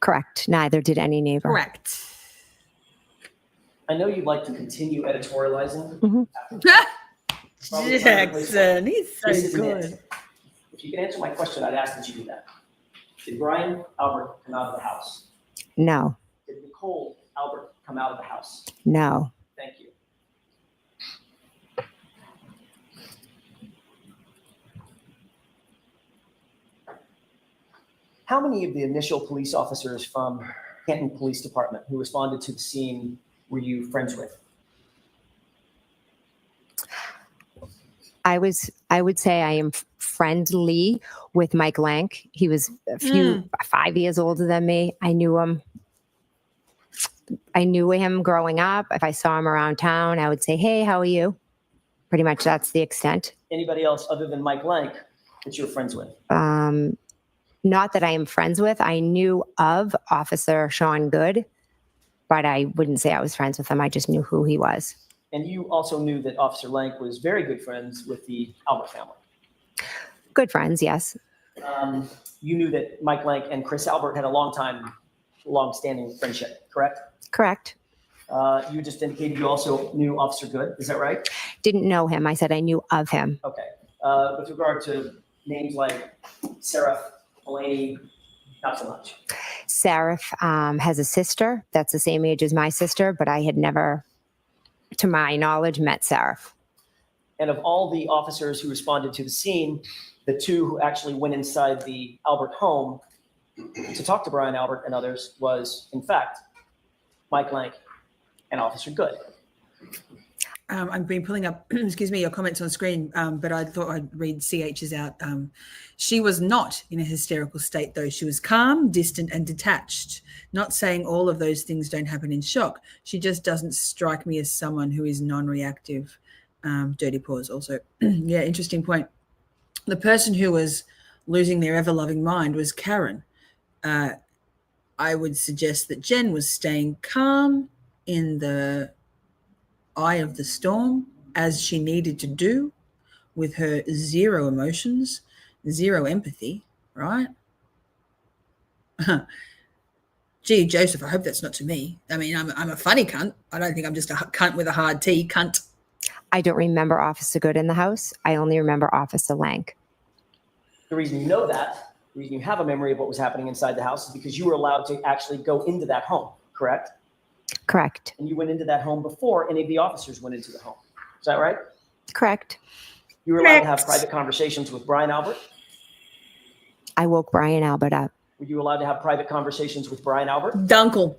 Correct. Neither did any neighbor. Correct. I know you'd like to continue editorializing. Mhm. Jackson, he's so This isn't good. it. If you can answer my question, I'd ask that you do that. Did Brian Albert come out of the house? No, Did Nicole Albert come out of the house? no. Thank you. How many of the initial police officers from Canton Police Department who responded to the scene were you friends with? I would say I am friendly with Mike Lank. He was a few 5 years older than me. I knew him growing up. If I saw him around town, I would say, "Hey, how are you?" Pretty much that's the extent. Anybody else other than Mike Lank that you were friends with? Not that I am friends with. I knew of Officer Sean Good, but I wouldn't say I was friends with him. I just knew who he was. And you also knew that Officer Lank was very good friends with the Albert family. Good friends, yes. You knew that Mike Lank and Chris Albert had a long-standing friendship, correct? Correct. You just indicated you also knew Officer Good, is that right? Didn't know him. I said I knew of him. Okay. With regard to names like Seraph, Delaney, not so much. Seraph has a sister that's the same age as my sister, but I had never, to my knowledge, met Seraph. And of all the officers who responded to the scene, the two who actually went inside the Albert home to talk to Brian Albert and others was, in fact, Mike Lank and Officer Good. I've been pulling up, excuse me, your comments on screen, but I thought I'd read CH's out. She was not in a hysterical state, though. She was calm, distant, and detached. Not saying all of those things don't happen in shock. She just doesn't strike me as someone who is non-reactive. Dirty pause also. Yeah, interesting point. The person who was losing their ever-loving mind was Karen. I would suggest that Jen was staying calm in the eye of the storm, as she needed to do, with her zero emotions, zero empathy, right? Gee, Joseph, I hope that's not to me. I mean, I'm a funny cunt. I don't think I'm just a cunt with a hard T, cunt. I don't remember Officer Good in the house. I only remember Officer Lank. The reason you know that, the reason you have a memory of what was happening inside the house is because you were allowed to actually go into that home, correct? Correct. And you went into that home before any of the officers went into the home. Is that right? Correct. You were allowed to have private conversations with Brian Albert? I woke Brian Albert up. Were you allowed to have private conversations with Brian Albert? Dunkel.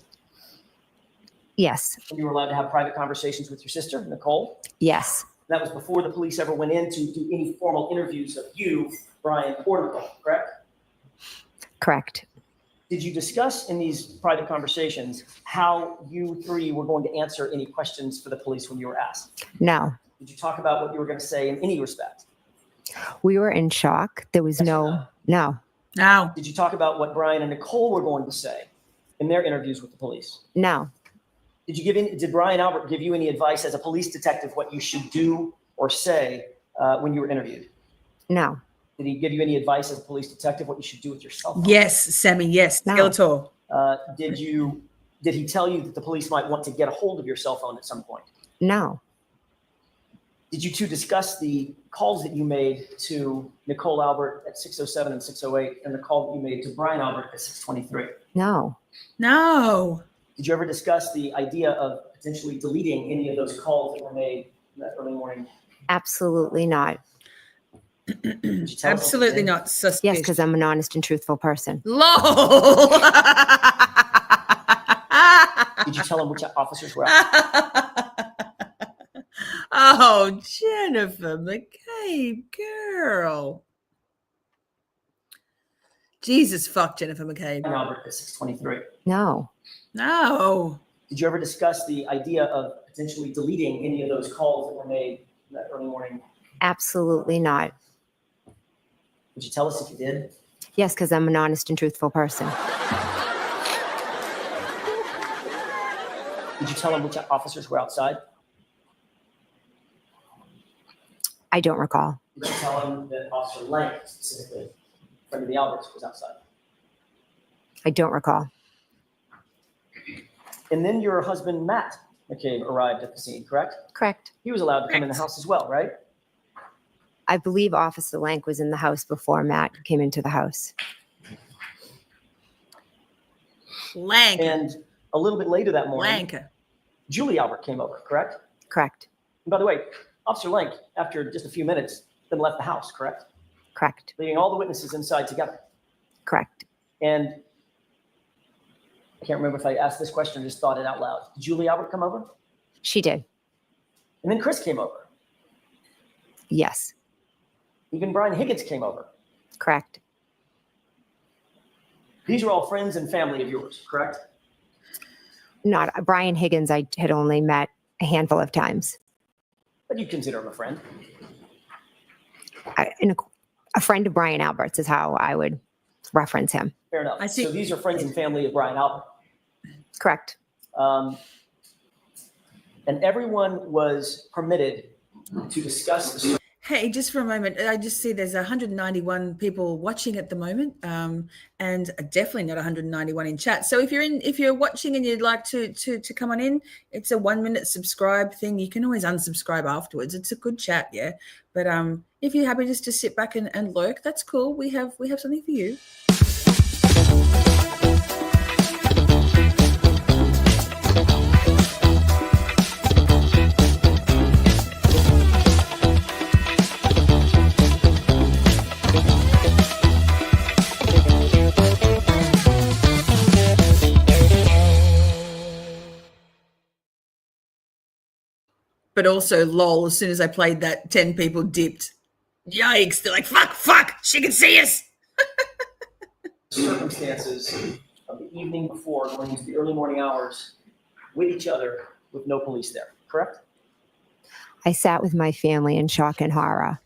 Yes. And you were allowed to have private conversations with your sister, Nicole? Yes. That was before the police ever went in to do any formal interviews of you, Brian, or Nicole, correct? Correct. Did you discuss in these private conversations how you three were going to answer any questions for the police when you were asked? No. Did you talk about what you were going to say in any respect? We were in shock. There was no. No. Did you talk about what Brian and Nicole were going to say in their interviews with the police? No. Did Brian Albert give you any advice as a police detective what you should do or say when you were interviewed? No. Did he give you any advice as a police detective what you should do with your cell phone? Yes, Sammy, yes. No. Skeletor. Did he tell you that the police might want to get a hold of your cell phone at some point? No. Did you two discuss the calls that you made to Nicole Albert at 6:07 and 6:08 and the call that you made to Brian Albert at 6:23? No. No. Did you ever discuss the idea of potentially deleting any of those calls that were made that early morning? Absolutely not. Absolutely not. Suspicious. Yes, because I'm an honest and truthful person. LOL. Did you tell him which officers were? Oh, Jennifer McCabe, girl. Jesus, fuck Jennifer McCabe. Brian Albert at 6:23. No. No. Did you ever discuss the idea of potentially deleting any of those calls that were made that early morning? Absolutely not. Would you tell us if you did? Yes, because I'm an honest and truthful person. Did you tell him which officers were outside? I don't recall. Did you tell him that Officer Lang, specifically, friend of the Alberts, was outside? I don't recall. And then your husband, Matt McCabe, arrived at the scene, correct? Correct. He was allowed to come in the house as well, right? I believe Officer Lank was in the house before Matt came into the house. Lank. And a little bit later that morning, Lanka. Julie Albert came over, correct? Correct. And by the way, Officer Lank, after just a few minutes, then left the house, correct? Correct. Leaving all the witnesses inside together. Correct. And I can't remember if I asked this question or just thought it out loud. Did Julie Albert come over? She did. And then Chris came over. Yes. Even Brian Higgins came over. Correct. These are all friends and family of yours, correct? Not Brian Higgins. I had only met a handful of times. But you consider him a friend. A friend of Brian Albert's is how I would reference him. Fair enough. So these are friends and family of Brian Albert. Correct. And everyone was permitted to discuss the. Hey, just for a moment, I just see there's 191 people watching at the moment, and definitely not 191 in chat. So if you're watching and you'd like to come on in, it's a 1 minute subscribe thing. You can always unsubscribe afterwards. It's a good chat, yeah. But if you're happy just to sit back and lurk, that's cool. We have something for you. But also, lol, as soon as I played that, 10 people dipped. Yikes. They're like, fuck, she can see us. Circumstances of the evening before going into the early morning hours with each other with no police there, correct? I sat with my family in shock and horror.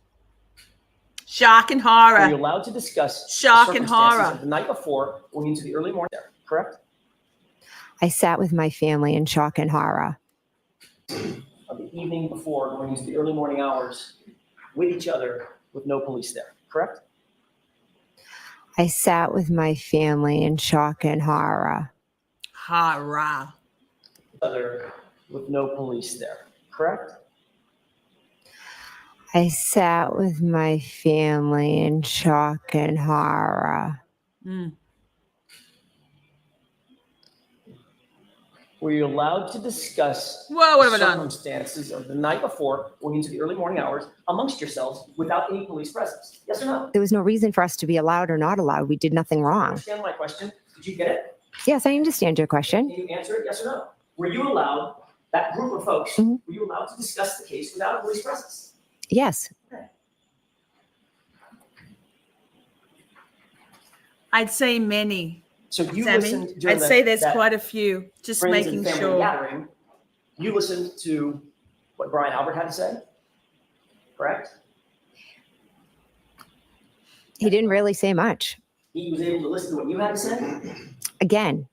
Shock and horror. Are you allowed to discuss shock the and circumstances horror of the night before going into the early morning there, correct? I sat with my family in shock and horror. Of the evening before going into the early morning hours with each other with no police there, correct? I sat with my family in shock and horror. Horror. Other with no police there, correct? I sat with my family in shock and horror. Were you allowed to discuss what have the I done? circumstances of the night before going into the early morning hours amongst yourselves without any police presence? Yes or no? There was no reason for us to be allowed or not allowed. We did nothing wrong. Understand my question? Did you get it? Yes, I understand your question. Can you answer it? Yes or no? Were you allowed, that group of folks, were you allowed to discuss the case without a police presence? Yes. Okay. I'd say many. So you Sammy, listened during I'd say there's that quite a few. Just friends making and family sure. gathering, you listened to what Brian Albert had to say, correct? He didn't really say much. He was able to listen to what you had to say? Again,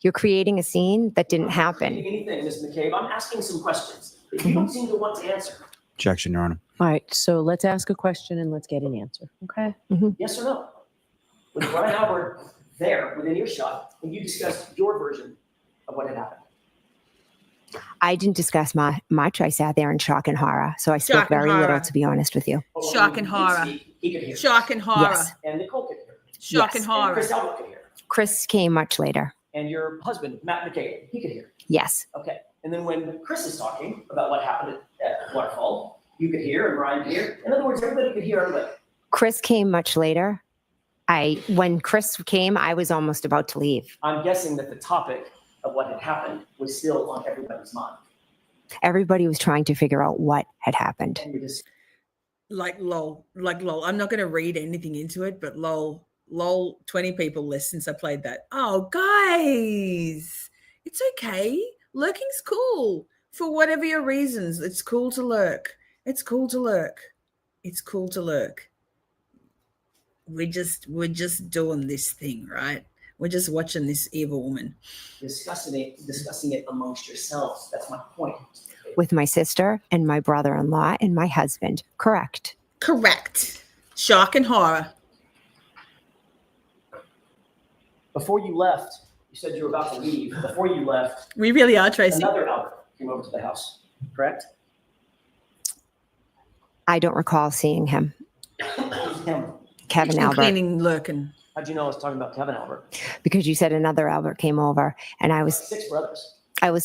you're creating a scene that didn't happen. Anything, Ms. McCabe. I'm asking some questions that you don't seem to want to answer. Objection, Your Honor. All right, so let's ask a question and let's get an answer. Okay. Yes or no? Was Brian Albert there within earshot when you discussed your version of what had happened? I didn't discuss much. I sat there in shock and horror. So I spoke Shock and very little, horror. to be honest with you. Well, Shock when and he did horror. speak, he could hear. Shock and horror. Yes. And Nicole could hear. Shock Yes. and And horror. Chris Albert could hear. Chris came much later. And your husband, Matt McCabe, he could hear. Yes. Okay. And then when Chris is talking about what happened at Waterfall, you could hear and Brian could hear. In other words, everybody could hear everybody. Chris came much later. When Chris came, I was almost about to leave. I'm guessing that the topic of what had happened was still on everybody's mind. Everybody was trying to figure out what had happened. And you just Like lol. I'm not going to read anything into it, but lol, 20 people less since I played that. Oh, guys, it's okay. Lurking's cool. For whatever your reasons, it's cool to lurk. It's cool to lurk. It's cool to lurk. We're just doing this thing, right? We're just watching this evil woman. Discussing it amongst yourselves. That's my point. With my sister and my brother-in-law and my husband. Correct. Correct. Shock and horror. Before you left, you said you were about to leave. Before you left, We really are, Tracy. another Albert came over to the house, correct? I don't recall seeing him. Who's him? Kevin Kitchen Albert. cleaning, lurking. How'd you know I was talking about Kevin Albert? Because you said another Albert came over, and I was 6 brothers.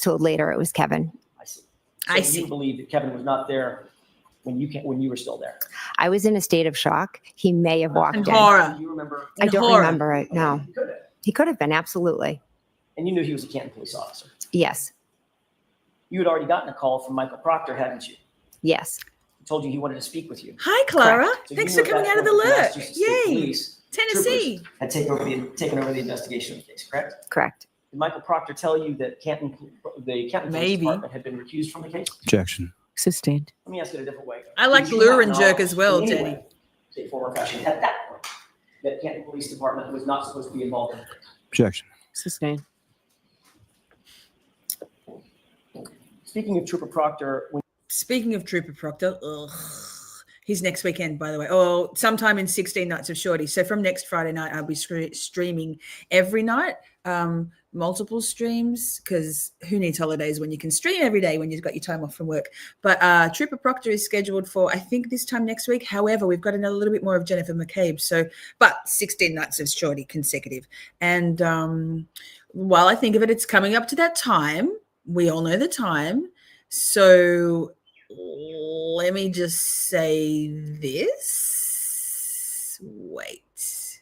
told later it was Kevin. I see. I So you believe that Kevin was not there when you were still there. I was in a state of shock. He may have walked And in. horror. Do you remember? I don't horror. remember it. No, You could have. he could have been, absolutely. And you knew he was a Canton police officer. Yes, You had already gotten a call from Michael Proctor, hadn't you? yes. He told you he wanted to speak with you. Hi, Clara. Correct. So Thanks you for knew at coming that out of the point that lurk. Massachusetts State Yay. Police Tennessee. troopers had taken over the investigation of the case, correct? Correct. Did Michael Proctor tell you that the Canton Police Maybe. Department had been recused from the case? Objection. Sustained. Let me ask it a different way. I like Did you lure not and jerk know as well, in any Jenny. way, shape, form, or fashion, at that point, that Canton Police Department was not supposed to be involved in the case? Objection. Sustained. Speaking of Trooper Proctor, when Speaking of Trooper Proctor, he's next weekend, by the way. Oh, sometime in 16 Nights of Shorty. So from next Friday night, I'll be streaming every night, multiple streams, because who needs holidays when you can stream every day when you've got your time off from work. But Trooper Proctor is scheduled for, I think, this time next week. However, we've got another little bit more of Jennifer McCabe. So, but 16 Nights of Shorty consecutive. And while I think of it, it's coming up to that time. We all know the time. So let me just say this. Wait.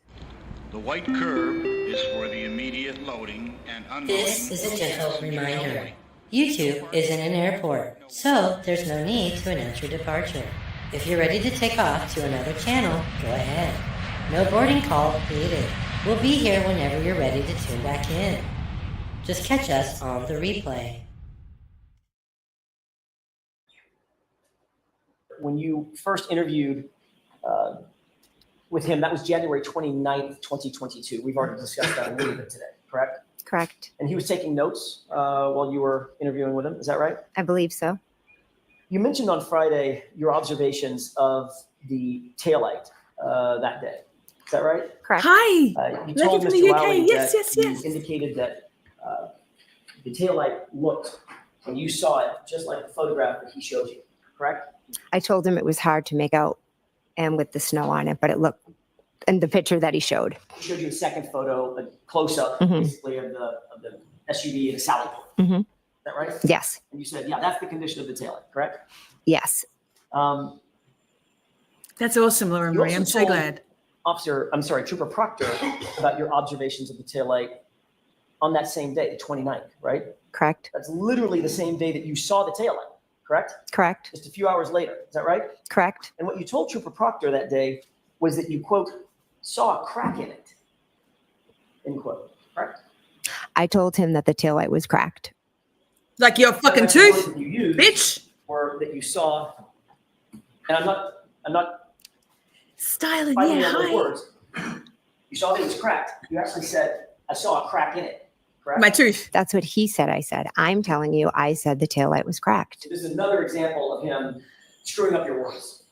The white curve is for the immediate loading and unloading. This is a gentle reminder. YouTube is in an airport, so there's no need to announce your departure. If you're ready to take off to another channel, go ahead. No boarding call needed. We'll be here whenever you're ready to tune back in. Just catch us on the replay. when you first interviewed with him, that was January 29th, 2022. We've already discussed that a little bit today, correct? Correct. And he was taking notes while you were interviewing with him. Is that right? I believe so. You mentioned on Friday your observations of the taillight that day. Is that right? Correct. Hi. You Lucky told from Mr. the UK. Lowry Yes, that yes, yes. you indicated that the taillight looked, and you saw it just like the photograph that he showed you, correct? I told him it was hard to make out and with the snow on it, but it looked, and the picture that he showed. He showed you a second photo, a close-up, Mhm. basically, of the SUV and Sally Port. Mhm. Is that right? Yes. And you said, yeah, that's the condition of the taillight, correct? Yes. That's awesome, Laura You Marie. also I'm so told glad. Trooper Proctor, about your observations of the taillight on that same day, the 29th, right? Correct. That's literally the same day that you saw the taillight, correct? Correct. Just a few hours later, is that right? Correct. And what you told Trooper Proctor that day was that you, quote, saw a crack in it, end quote, correct? I told him that the taillight was cracked. Like your fucking So that's the tooth, words that you used, bitch. or that you saw, and I'm not Styling, fighting yeah, on those hi. words. You saw that it was cracked. You actually said, I saw a crack in it, correct? My tooth. That's what he said. I said, I'm telling you, I said the taillight was cracked. So this is another example of him screwing up your words,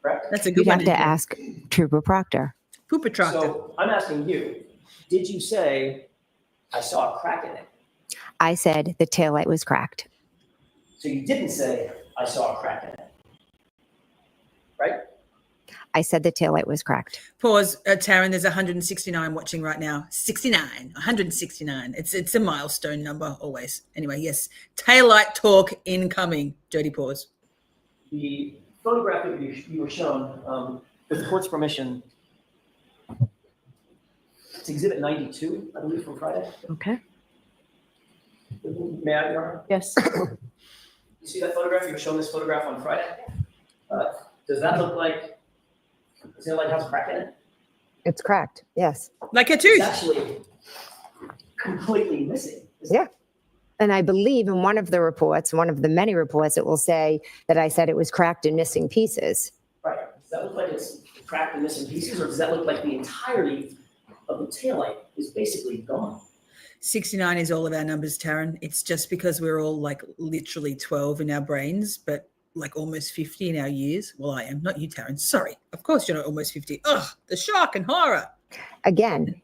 correct? That's a You'd good one. have to ask Trooper Proctor. Pooper tractor. So I'm asking you, did you say, I saw a crack in it? I said the taillight was cracked. So you didn't say, I saw a crack in it, right? I said the taillight was cracked. Pause, Taryn. There's 169 watching right now. 169. It's a milestone number always. Anyway, yes. Taillight talk incoming. Dirty pause. The photograph that you were shown, with the court's permission, it's Exhibit 92, I believe, from Friday. Okay. May I, Your Honor? Yes. You see that photograph? You were shown this photograph on Friday. Does that look like the taillight has a crack in it? It's cracked. Yes. Like a It's tooth. actually completely missing. isn't it? Yeah. And I believe in one of the reports, one of the many reports, it will say that I said it was cracked and missing pieces. Right. Does that look like it's cracked and missing pieces, or does that look like the entirety of the taillight is basically gone. 69 is all of our numbers, Taryn. It's just because we're all like literally 12 in our brains, but like almost 50 in our years. Well, I am, not you, Taryn. Sorry. Of course you're not almost 50. Ugh, the shock and horror. Again,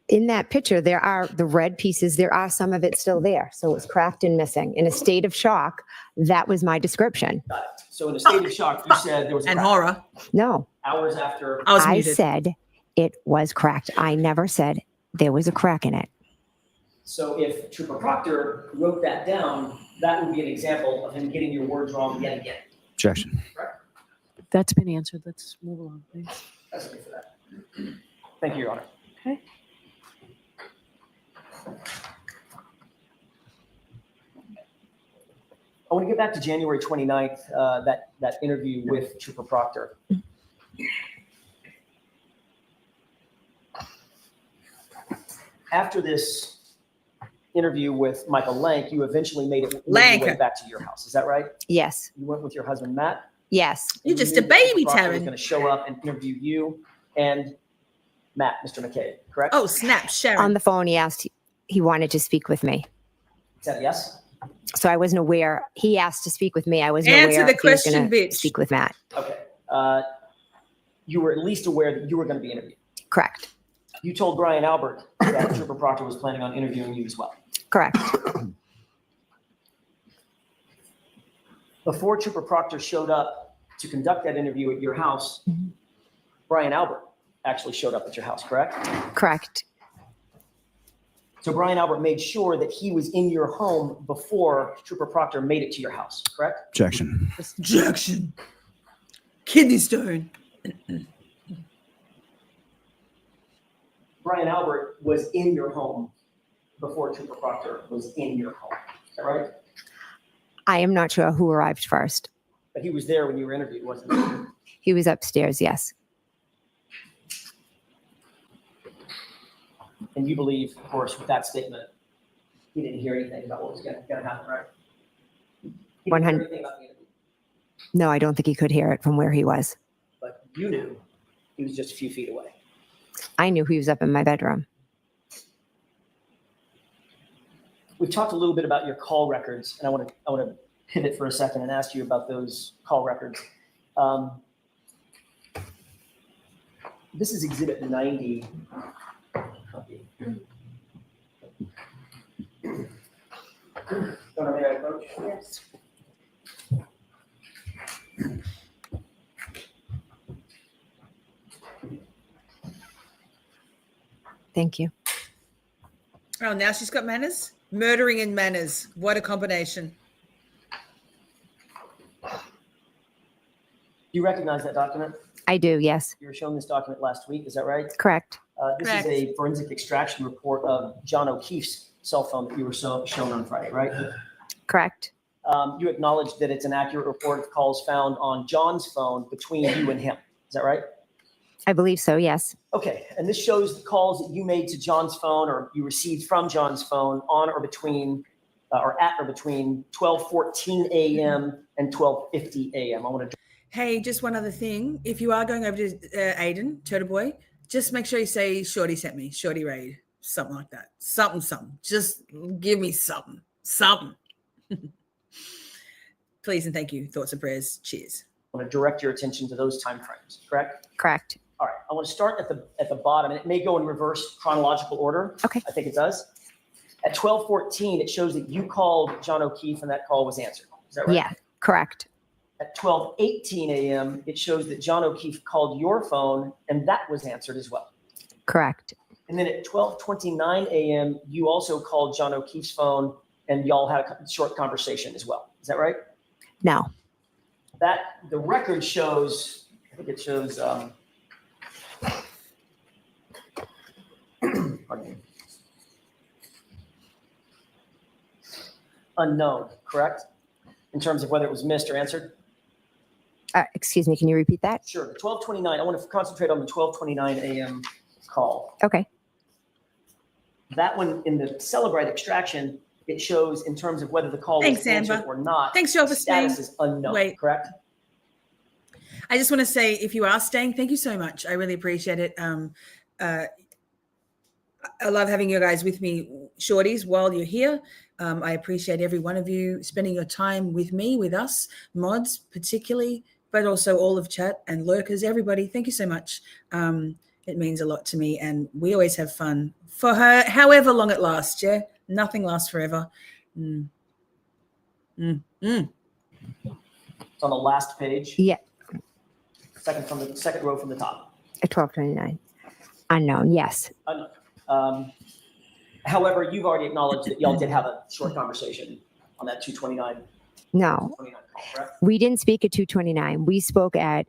in that picture, there are the red pieces. There are some of it still there. So it's cracked and missing. In a state of shock, that was my description. Got it. So in a state of shock, you said there was a And crack. horror. No, Hours after. I said it was cracked. I never said there was a crack in it. So if Trooper Proctor wrote that down, that would be an example of him getting your words wrong yet again. Objection. Correct? That's been answered. Let's move along, please. That's okay for that. Thank you, Your Honor. Okay. I want to get back to January 29th, that interview with Trooper Proctor. After this interview with Michael Lank, you eventually made your way back to your house. Is that right? Yes. You went with your husband, Matt? Yes. You're just a baby, Taryn. Was going to show up and interview you and Matt, Mr. McCabe, correct? Oh, snap, Sharon. On the phone, he wanted to speak with me. Is that a yes? So I wasn't aware. He asked to speak with me. I wasn't Answer aware the question, he was going bitch. to speak with Matt. Okay. You were at least aware that you were going to be interviewed. Correct. You told Brian Albert that Trooper Proctor was planning on interviewing you as well. Correct. Before Trooper Proctor showed up to conduct that interview at your house, Brian Albert actually showed up at your house, correct? Correct. So Brian Albert made sure that he was in your home before Trooper Proctor made it to your house, correct? Objection. Objection. Kidney stone. Brian Albert was in your home before Trooper Proctor was in your home. Is that right? I am not sure who arrived first. But he was there when you were interviewed, wasn't he? He was upstairs, yes. And you believe, of course, with that statement, he didn't hear anything about what was going to happen, right? He didn't hear 100. anything about the interview. No, I don't think he could hear it from where he was. But you knew he was just a few feet away. I knew he was up in my bedroom. We've talked a little bit about your call records, and I want to pivot for a second and ask you about those call records. This is Exhibit 90. May I approach? Yes. Thank you. Oh, now she's got manners? Murdering and manners. What a combination. You recognize that document? I do, yes. You were shown this document last week, is that right? Correct. This Correct. is a forensic extraction report of John O'Keefe's cell phone that you were shown on Friday, right? Correct. You acknowledge that it's an accurate report of calls found on John's phone between you and him. Is that right? I believe so, yes. Okay, and this shows the calls that you made to John's phone or you received from John's phone on or between or at or between 12:14 a.m. and 12:50 a.m. I want to. Hey, just one other thing. If you are going over to Aiden, Turtle Boy, just make sure you say Shorty sent me, Shorty raid, something like that. Something. Just give me something. Please and thank you. Thoughts and prayers. Cheers. I want to direct your attention to those time frames, correct? Correct. All right, I want to start at the bottom, and it may go in reverse chronological order. Okay. I think it does. At 12:14, it shows that you called John O'Keefe and that call was answered. Is that right? Yeah, correct. At 12:18 a.m., it shows that John O'Keefe called your phone and that was answered as well. Correct. And then at 12:29 a.m., you also called John O'Keefe's phone and y'all had a short conversation as well. Is that right? No. The record shows, I think it shows, pardon me. Unknown, correct? In terms of whether it was missed or answered? Excuse me, can you repeat that? Sure. The 12:29, I want to concentrate on the 12:29 a.m. call. Okay. That one in the Celebrite extraction, it shows in terms of whether the call was answered or not. Thanks, Joe, for staying. Status is unknown, Wait. correct? I just want to say, if you are staying, thank you so much. I really appreciate it. I love having you guys with me, Shorties, while you're here. I appreciate every one of you spending your time with me, with us, mods particularly, but also all of chat and lurkers, everybody. Thank you so much. It means a lot to me, and we always have fun for her, however long it lasts. Yeah, nothing lasts forever. It's on the last page. Yeah. Second row from the top. 1229. Unknown, yes. However, you've already acknowledged that y'all did have a short conversation on that 229. No. 229 call, correct? We didn't speak at 229. We spoke at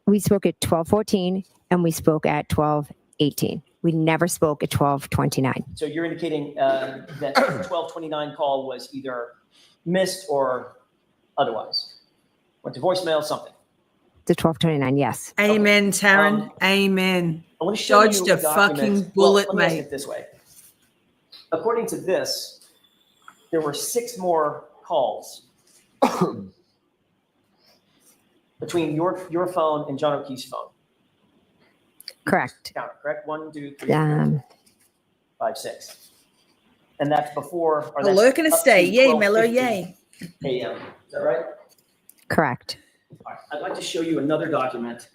1214 and we spoke at 1218. We never spoke at 1229. So you're indicating that 1229 call was either missed or otherwise went to voicemail, something. The 1229, yes. Amen, Taryn. Amen. I want to show Dodged you a fucking bullet, let me ask mate. it this way. According to this, there were 6 more calls between your phone and John O'Keefe's phone. Correct. Count it, correct? 1, 2, 3, 4, 5, 6. And that's before. Or A that's lurk and a up stay. to Yay, Mello, 12:50 yay. a.m. Is that right? Correct. All right. I'd like to show you another document.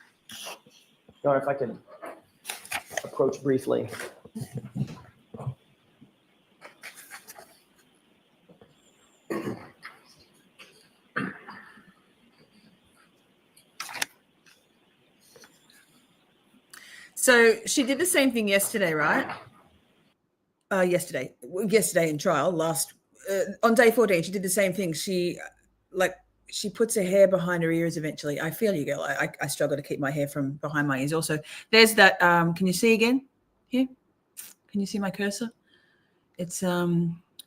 John, if I could approach briefly. So she did the same thing yesterday, right? Yesterday in trial, on day 14, she did the same thing. She puts her hair behind her ears eventually. I feel you, girl. I struggle to keep my hair from behind my ears also. There's that, can you see again here? Can you see my cursor? It's, I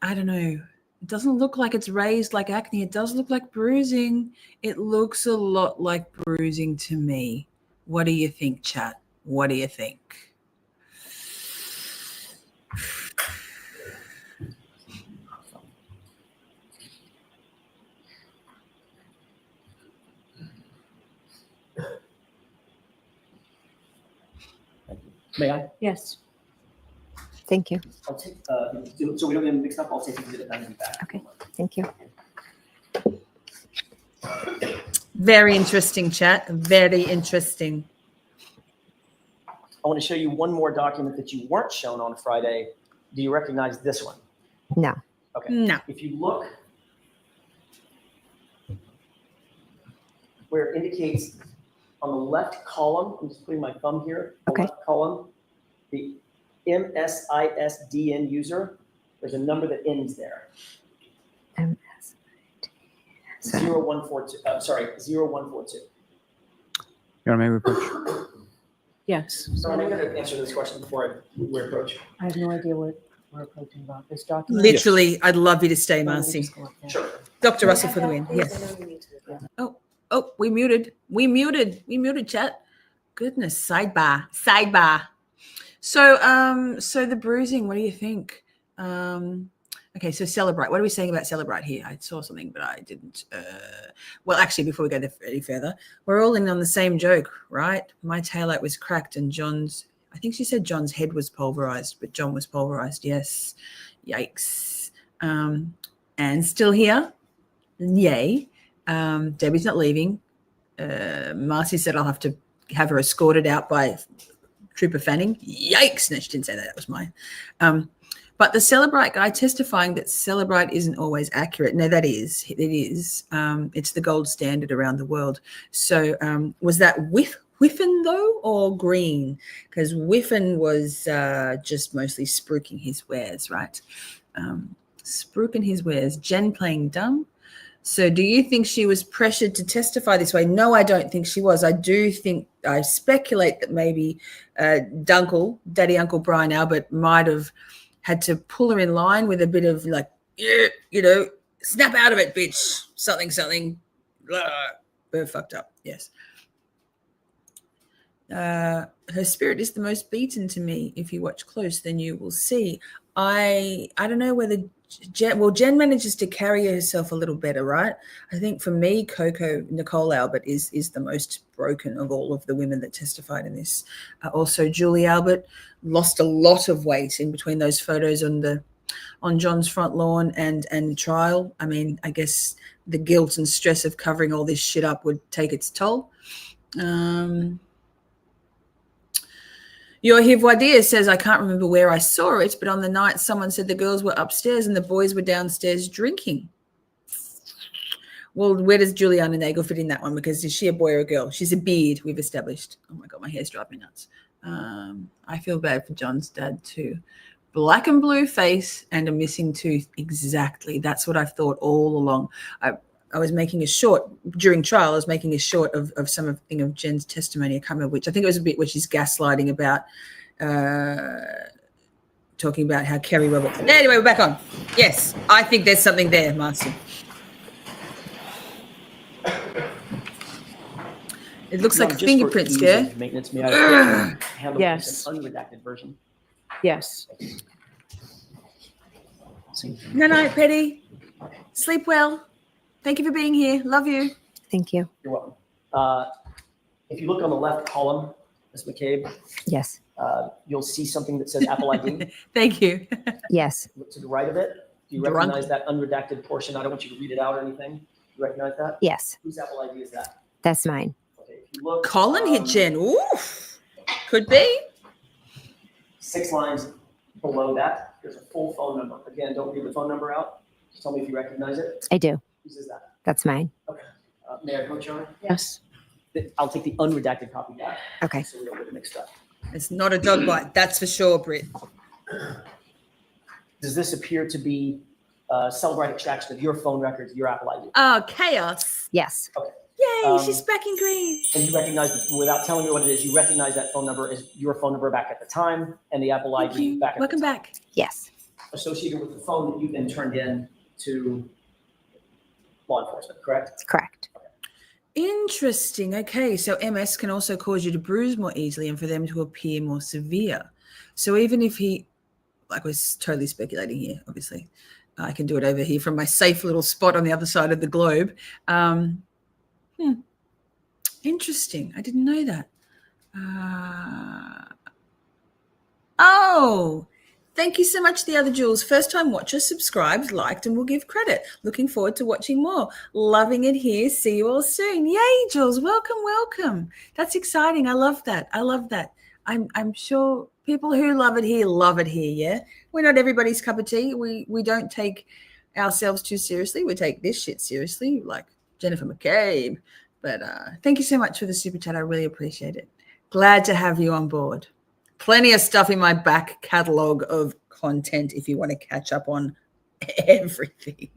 don't know. It doesn't look like it's raised like acne. It does look like bruising. It looks a lot like bruising to me. What do you think, chat? What do you think? May I? Yes. Thank you. I'll take, so we don't get mixed up, I'll take exhibit 90 back. Okay. Thank you. Very interesting, chat. Very interesting. I want to show you one more document that you weren't shown on Friday. Do you recognize this one? No. Okay. No. If you look where it indicates on the left column, I'm just putting my thumb here, the Okay. left column, the MSISDN user, there's a number that ends there. 0142. 0142. You want me to approach? Yes. So I'm going to answer this question before we approach. I have no idea what we're approaching about. This document? Literally, I'd love you to stay, Marcy. Sure. Dr. Russell for the win. Yes. Oh, we muted, chat. Goodness, sidebar. So the bruising, what do you think? Okay, so Celebrate. What are we saying about Celebrate here? I saw something, but I didn't. Well, actually, before we go any further, we're all in on the same joke, right? My taillight was cracked and John's, I think she said John's head was pulverized, but John was pulverized. Yes. Yikes. And still here. Yay. Debbie's not leaving. Marcy said I'll have to have her escorted out by Trooper Fanning. Yikes. No, she didn't say that. That was mine. But the Celebrate guy testifying that Celebrate isn't always accurate. No, it is. It's the gold standard around the world. So was that Whiffen though, or Green? Because Whiffen was just mostly spruiking his wares, right? Spruiking his wares. Jen playing dumb. So do you think she was pressured to testify this way? No, I don't think she was. I speculate that maybe Daddy Uncle Brian Albert might have had to pull her in line with a bit of like, snap out of it, bitch, something, blah, blah, fucked up. Yes. Her spirit is the most beaten to me. If you watch close, then you will see. I don't know whether Jen manages to carry herself a little better, right? I think for me, Nicole Albert is the most broken of all of the women that testified in this. Also, Julie Albert lost a lot of weight in between those photos on John's front lawn and trial. I mean, I guess the guilt and stress of covering all this shit up would take its toll. Your Hivwadia says, I can't remember where I saw it, but on the night someone said the girls were upstairs and the boys were downstairs drinking. Well, where does Juliana Nagel fit in that one? Because is she a boy or a girl? She's a beard, we've established. Oh my God, my hair's driving me nuts. I feel bad for John's dad too. Black and blue face and a missing tooth. Exactly. That's what I've thought all along. I was making a short during trial. I was making a short of something of Jen's testimony. I can't remember which. I think it was a bit where she's gaslighting about talking about how Kerry Roberts. Anyway, we're back on. Yes, I think there's something there, Marcy. It looks like fingerprints, yeah. Maintenance, may I handle Yes. an unredacted version? Yes. No, Petty. Sleep well. Thank you for being here. Love you. Thank you. You're welcome. If you look on the left column, Ms. McCabe, Yes. You'll see something that says Apple ID. Thank you. Yes. Look to the right of it. Do you recognize that unredacted portion? I don't want you to read it out or anything. Do you recognize that? Yes. Whose Apple ID is that? That's mine. Okay, if you look, Colin hit Jen. Oof. Could be. 6 lines below that, there's a full phone number. Again, don't read the phone number out. Just tell me if you recognize it. I do. Whose is that? That's mine. Okay. May I go, Charlie? Yes. I'll take the unredacted copy back. Okay. So we don't get it mixed up. It's not a dog bite. That's for sure, Britt. Does this appear to be celebrate extraction of your phone records, your Apple ID? Oh, chaos. Yes. Okay. Yay, she's back in green. And you recognize, without telling me what it is, you recognize that phone number as your phone number back at the time and the Apple ID back at Welcome the time. back. Yes. Associated with the phone that you then turned in to law enforcement, correct? Correct. Interesting. Okay, so MS can also cause you to bruise more easily and for them to appear more severe. So even if he, like, we're totally speculating here, obviously, I can do it over here from my safe little spot on the other side of the globe. Interesting. I didn't know that. Oh, thank you so much, the other Jules. First time watcher, subscribed, liked, and will give credit. Looking forward to watching more. Loving it here. See you all soon. Yay, Jules. Welcome, welcome. That's exciting. I love that. I love that. I'm sure people who love it here, yeah? We're not everybody's cup of tea. We don't take ourselves too seriously. We take this shit seriously, like Jennifer McCabe. But thank you so much for the super chat. I really appreciate it. Glad to have you on board. Plenty of stuff in my back catalog of content if you want to catch up on everything.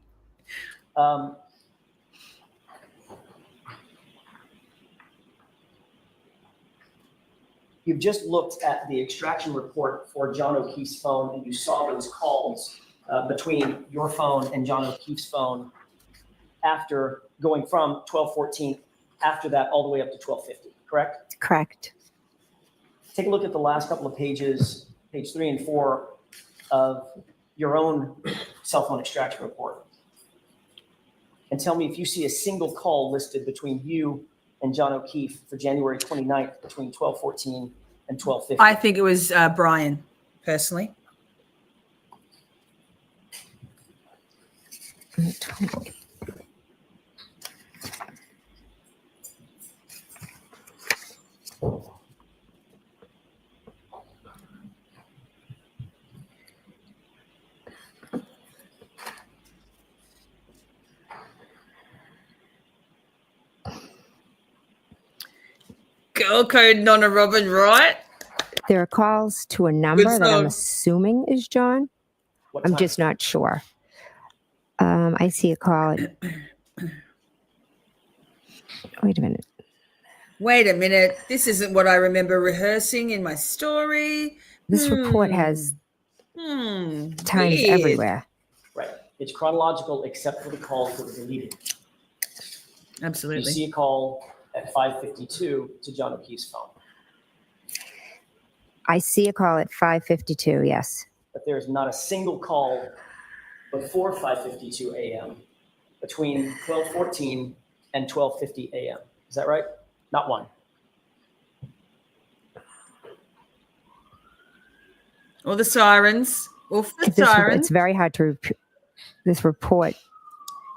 You've just looked at the extraction report for John O'Keefe's phone, and you saw those calls between your phone and John O'Keefe's phone after going from 12:14, after that all the way up to 12:50, correct? Correct. Take a look at the last couple of pages, page 3 and 4 of your own cell phone extraction report. And tell me if you see a single call listed between you and John O'Keefe for January 29th between 12:14 and 12:50. I think it was Brian, personally. Girl code, Nonna Robin, right? There are calls to a number that I'm assuming is John. I'm just not sure. I see a call. Wait a minute. Wait a minute. This isn't what I remember rehearsing in my story. This report has times weird. everywhere. Right. It's chronological except for the calls that were deleted. Absolutely. You see a call at 5:52 to John O'Keefe's phone. I see a call at 5:52, yes. But there's not a single call before 5:52 a.m. between 12:14 and 12:50 a.m. Is that right? Not one. Or the sirens. Or the It's sirens. very hard to, this report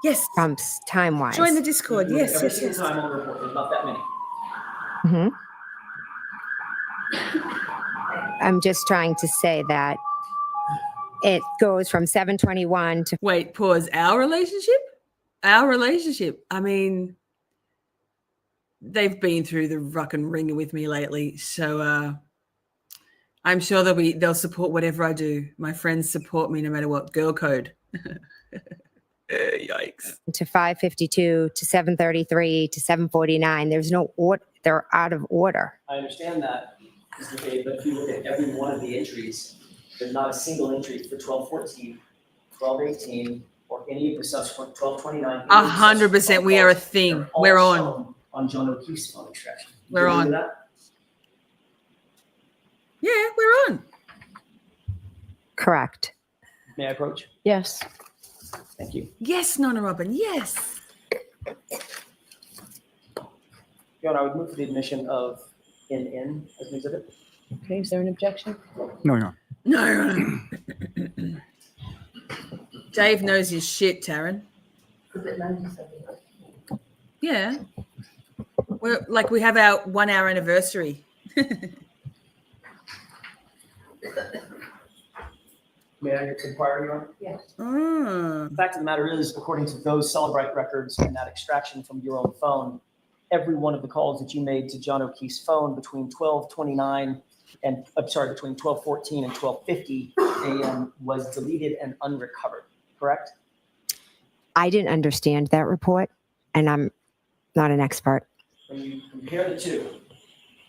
Yes. trumps time-wise. Join the Discord. Yes, Every yes, single yes. time on the report, there's not that many. Mhm. I'm just trying to say that it goes from 7:21 to Wait, pause. Our relationship? Our relationship. I mean, they've been through the ruck and ringer with me lately. So I'm sure they'll support whatever I do. My friends support me no matter what. Girl code. Yikes. to 5:52 to 7:33 to 7:49. There's no order. They're out of order. I understand that, Mr. McCabe, but if you look at every one of the entries, there's not a single entry for 12:14, 12:18, or any of the subsequent 12:29. 100%. We are a thing. We're on. On John O'Keefe's phone extraction. We're Do you on. agree with that? Yeah, we're on. Correct. May I approach? Yes. Thank you. Yes, Nonna Robin. Yes. Your Honor, I would move for the admission of NN as an exhibit. Okay, is there an objection? No, no. No. Dave knows his shit, Taryn. Yeah. We have our 1 hour anniversary. May I inquire, Your Honor? Yes. The fact of the matter is, according to those Celebrite records and that extraction from your own phone, every one of the calls that you made to John O'Keefe's phone between 12:29 and, between 12:14 and 12:50 a.m. was deleted and unrecovered, correct? I didn't understand that report, and I'm not an expert. When you compare the two,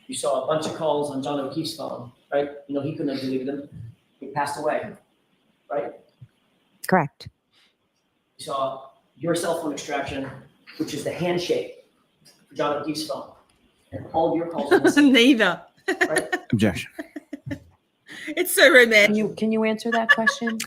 you saw a bunch of calls on John O'Keefe's phone, right? You know, he couldn't have deleted them. He passed away, right? Correct. You saw your cell phone extraction, which is the handshake for John O'Keefe's phone. And all of your calls are missing, Neither. right? Objection. It's so romantic. Can you answer that question?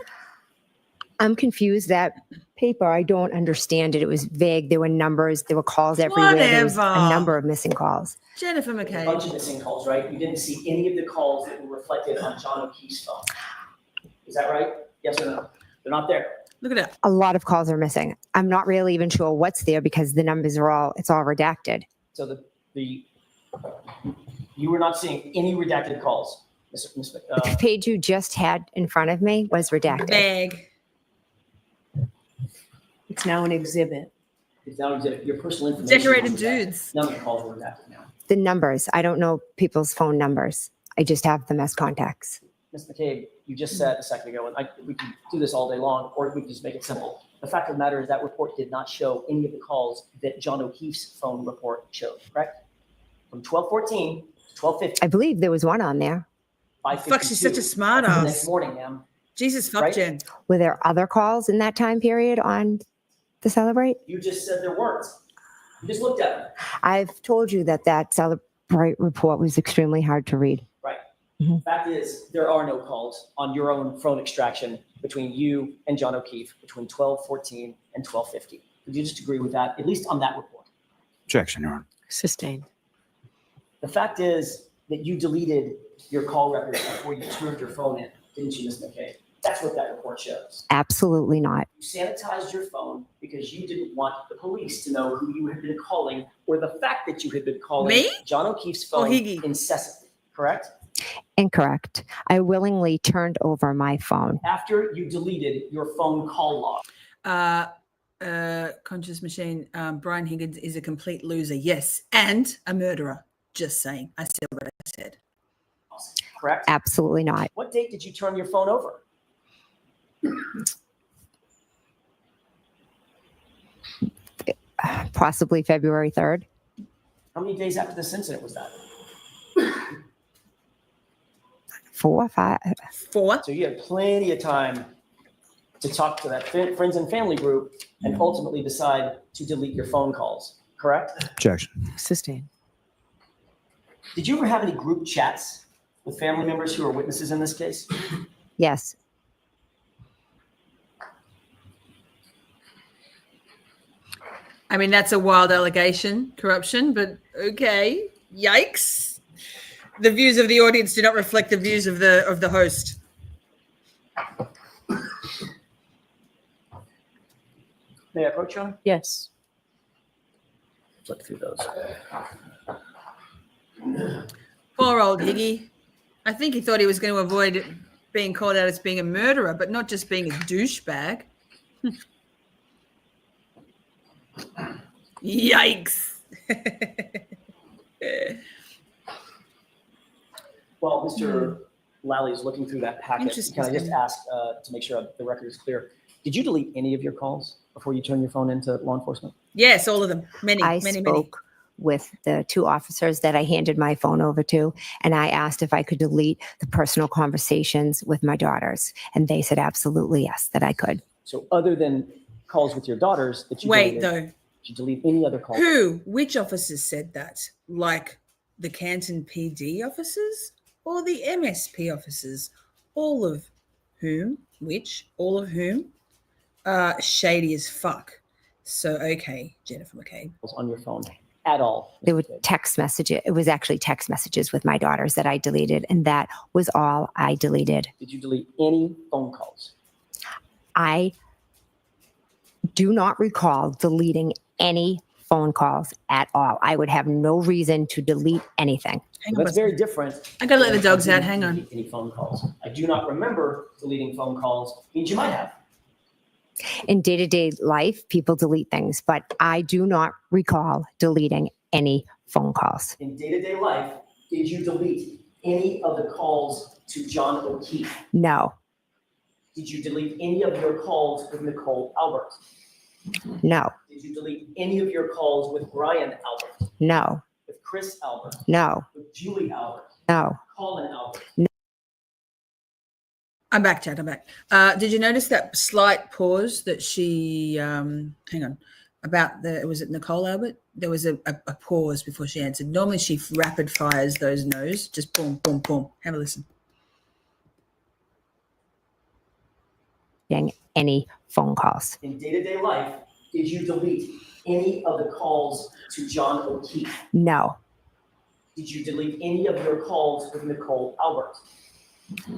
I'm confused. That paper, I don't understand it. It was vague. There were numbers. There were calls everywhere. There was a Whatever. number of missing calls. Jennifer A bunch McCabe. of missing calls, right? You didn't see any of the calls that were reflected on John O'Keefe's phone. Is that right? Yes or no? They're not there. Look at that. A lot of calls are missing. I'm not really even sure what's there because the numbers are it's all redacted. So you were not seeing any redacted calls. The page you just had in front of me was redacted. Bag. It's now an exhibit. It's now your personal information. Decorated was redacted. dudes. None of the calls were redacted now. The numbers, I don't know people's phone numbers. I just have them as contacts. Ms. McCabe, you just said a second ago, and we can do this all day long, or we can just make it simple. The fact of the matter is that report did not show any of the calls that John O'Keefe's phone report showed, correct? From 12:14 to 12:50. I believe there was one on there. Fuck, she's such a smart The next ass. morning, ma'am. Jesus, fuck, Right? Jen. Were there other calls in that time period on the Celebrate? You just said there weren't. You just looked at them. I've told you that Celebrate report was extremely hard to read. Right. Mhm. Fact is, there are no calls on your own phone extraction between you and John O'Keefe between 12:14 and 12:50. Would you just agree with that, at least on that report? Objection, Your Honor. Sustained. The fact is that you deleted your call records before you turned your phone in, didn't you, Ms. McCabe? That's what that report shows. Absolutely not. You sanitized your phone because you didn't want the police to know who you had been calling or the fact that you had been calling Me? John O'Keefe's Or phone Higgy? incessantly, correct? Incorrect. I willingly turned over my phone. After you deleted your phone call log. Conscious machine. Brian Higgins is a complete loser. Yes. And a murderer. Just saying. I said what I said. Correct? Absolutely not. What date did you turn your phone over? Possibly February 3rd. How many days after this incident was that? 4, 5. 4. So you had plenty of time to talk to that friends and family group and ultimately decide to delete your phone calls, correct? Objection. Sustained. Did you ever have any group chats with family members who are witnesses in this case? Yes. I mean, that's a wild allegation, corruption, but okay. Yikes. The views of the audience do not reflect the views of the host. May I approach you? Yes. Flip through those. Poor old Higgy. I think he thought he was going to avoid being called out as being a murderer, but not just being a douchebag. Yikes. While Mr. Lally is looking through that packet, Interesting. can I just ask to make sure the record is clear? Did you delete any of your calls before you turned your phone into law enforcement? Yes, all of them. Many, I many. spoke with the two officers that I handed my phone over to, and I asked if I could delete the personal conversations with my daughters. And they said absolutely yes, that I could. So other than calls with your daughters that you Wait, deleted, though. did you delete any other calls? Who? Which officers said that? Like the Canton PD officers or the MSP officers? All of whom? All of whom? Shady as fuck. So, okay, Jennifer McCabe. On your phone at all? There were text messages. It was actually text messages with my daughters that I deleted, and that was all I deleted. Did you delete any phone calls? I do not recall deleting any phone calls at all. I would have no reason to delete anything. That's very different. I gotta let the dogs than out. Hang on. Any phone calls? I do not remember deleting phone calls. Means you might have. In day-to-day life, people delete things, but I do not recall deleting any phone calls. In day-to-day life, did you delete any of the calls to John O'Keefe? No, Did you delete any of your calls with Nicole Albert? no, Did you delete any of your calls with Brian Albert? no, With Chris Albert? no, With Julie Albert? no. Colin Albert? I'm back, Chad. I'm back. Did you notice that slight pause that she, hang on, was it Nicole Albert? There was a pause before she answered. Normally she rapid fires those no's, just boom, boom, boom. Have a listen. Any phone calls? In day-to-day life, did you delete any of the calls to John O'Keefe? No, Did you delete any of your calls with Nicole Albert?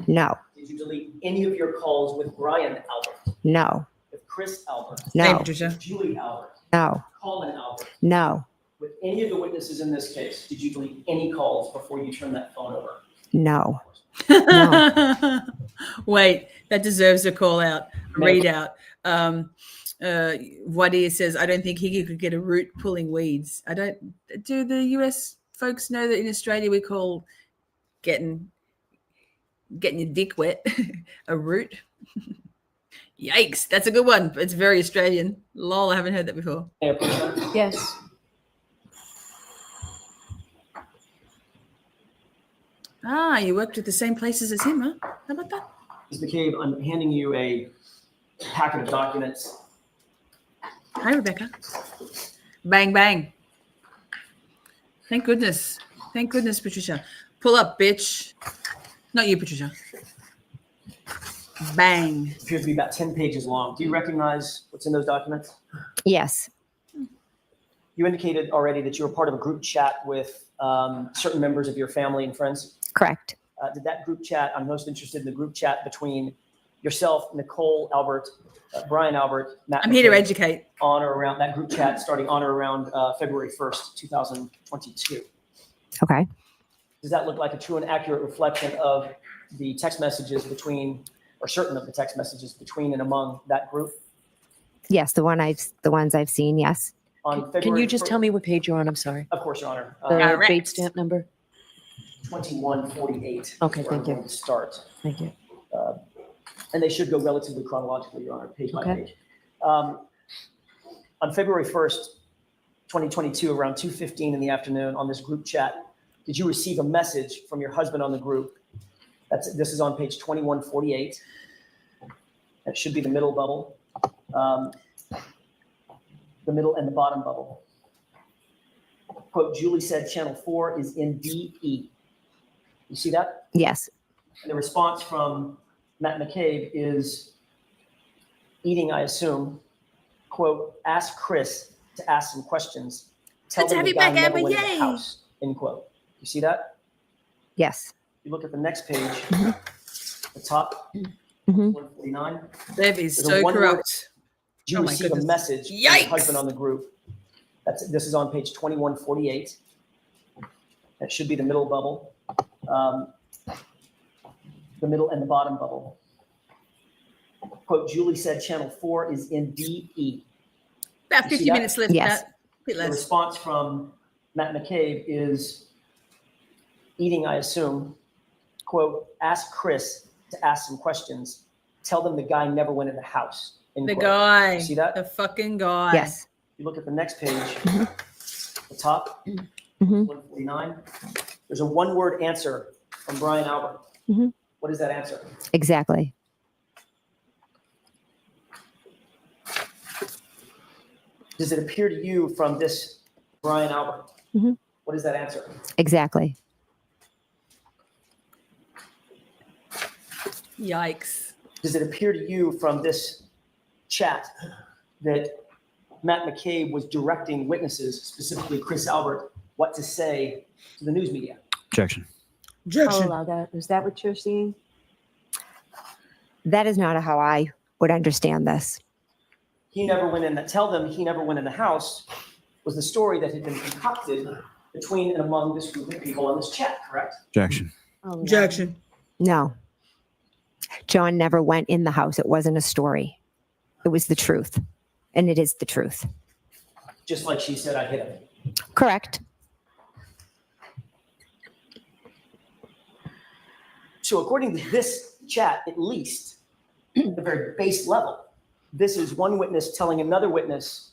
no, Did you delete any of your calls with Brian Albert? no, With Chris Albert? No. Hey, Patricia. With Julie Albert? no, Colin Albert? no, With any of the witnesses in this case, did you delete any calls before you turned that phone over? no. Wait, that deserves a call out, read out. Wadia says, I don't think Higgy could get a root pulling weeds. Do the US folks know that in Australia we call getting your dick wet a root? Yikes, that's a good one. It's very Australian. Lol, I haven't heard that before. Yes. Ah, you worked at the same places as him, huh? How about that? Ms. McCabe, I'm handing you a packet of documents. Hi, Rebecca. Bang, bang. Thank goodness. Thank goodness, Patricia. Pull up, bitch. Not you, Patricia. Bang. It appears to be about 10 pages long. Do you recognize what's in those documents? Yes, You indicated already that you were part of a group chat with certain members of your family and friends. correct. Did that group chat, I'm most interested in the group chat between yourself, Nicole Albert, Brian Albert, Matt I'm here to McCabe, educate. on or around that group chat starting on or around February 1st, 2022. Okay. Does that look like a true and accurate reflection of the text messages between, or certain of the text messages between and among that group? Yes, the ones I've seen. Yes. On February Can you just 1st tell me what page you're on? I'm sorry. Of course, Your Honor. The date stamp number? 2148. Okay, is where thank I'm you. going to start. Thank you. And they should go relatively chronologically, Your Honor, page by Okay. page. On February 1st, 2022, around 2:15 in the afternoon on this group chat, did you receive a message from your husband on the group? This is on page 2148. That should be the middle bubble. The middle and the bottom bubble. Quote, Julie said channel 4 is in DE. You see that? Yes. And the response from Matt McCabe is eating, I assume, quote, ask Chris to ask some questions. Tell Good to them have the you guy back, never Amber. went in the Yay. house, end quote. You see that? Yes. You look at the next page, the top, Mhm. 149. Bev is There's a so one-word- corrupt. Did you Oh my receive a goodness. message from Yikes. your husband on the group? This is on page 2148. That should be the middle bubble. The middle and the bottom bubble. Quote, Julie said channel 4 is in DE. About You see 50 that? minutes left. Yes. About, a bit The less. response from Matt McCabe is eating, I assume. Quote, ask Chris to ask some questions. Tell them the guy never went in the house. End The quote. guy. You see that? The fucking guy. Yes. You look at the next page, the top, Mhm. 149. There's a one-word answer from Brian Albert. Mhm. What is that answer? Exactly. Does it appear to you from this Brian Albert? Mhm. What is that answer? Exactly. Yikes. Does it appear to you from this chat that Matt McCabe was directing witnesses, specifically Chris Albert, what to say to the news media? Objection. I'll allow that. Is that what you're seeing? That is not how I would understand this. He never went in. Tell them he never went in the house was the story that had been concocted between and among this group of people on this chat, correct? Objection. Objection. No. John never went in the house. It wasn't a story. It was the truth. And it is the truth. Just like she said, I hit him. Correct. So according to this chat, at least, at the very base level, this is one witness telling another witness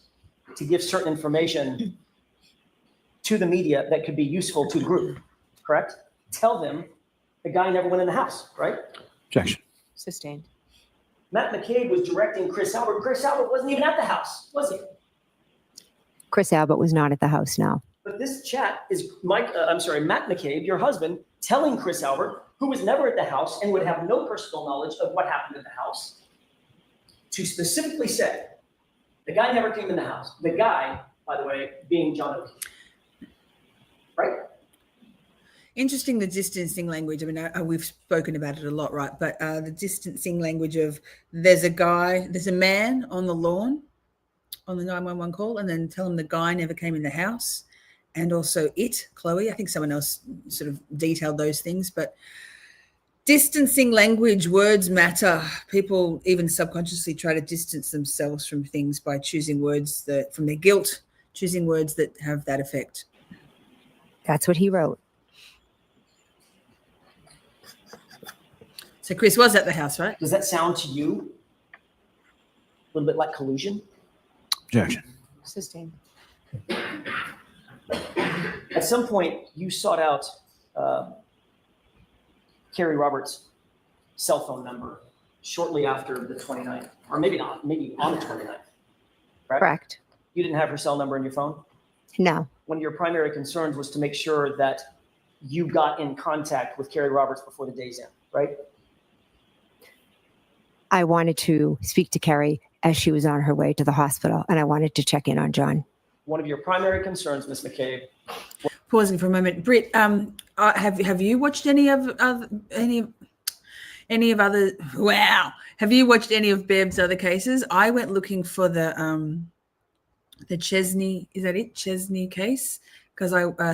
to give certain information to the media that could be useful to the group, correct? Tell them the guy never went in the house, right? Objection. Sustained. Matt McCabe was directing Chris Albert. Chris Albert wasn't even at the house, was he? Chris Albert was not at the house, no. But this chat is Matt McCabe, your husband, telling Chris Albert, who was never at the house and would have no personal knowledge of what happened at the house, to specifically say, the guy never came in the house. The guy, by the way, being John O'Keefe. Right? Interesting, the distancing language. I mean, we've spoken about it a lot, right? But the distancing language of there's a man on the lawn on the 911 call, and then tell him the guy never came in the house. And also Chloe, I think someone else sort of detailed those things, but distancing language, words matter. People even subconsciously try to distance themselves from things by choosing words from their guilt, choosing words that have that effect. That's what he wrote. So Chris was at the house, right? Does that sound to you a little bit like collusion? Objection. Sustained. At some point, you sought out Carrie Roberts' cell phone number shortly after the 29th, or maybe not, maybe on the 29th. Correct. You didn't have her cell number in your phone? No. One of your primary concerns was to make sure that you got in contact with Carrie Roberts before the day's end, right? I wanted to speak to Carrie as she was on her way to the hospital, and I wanted to check in on John. One of your primary concerns, Ms. McCabe. Pausing for a moment, Britt. Have you watched any of other? Wow. Have you watched any of Bev's other cases? I went looking for the Chesney. Is that it? Chesney case. Because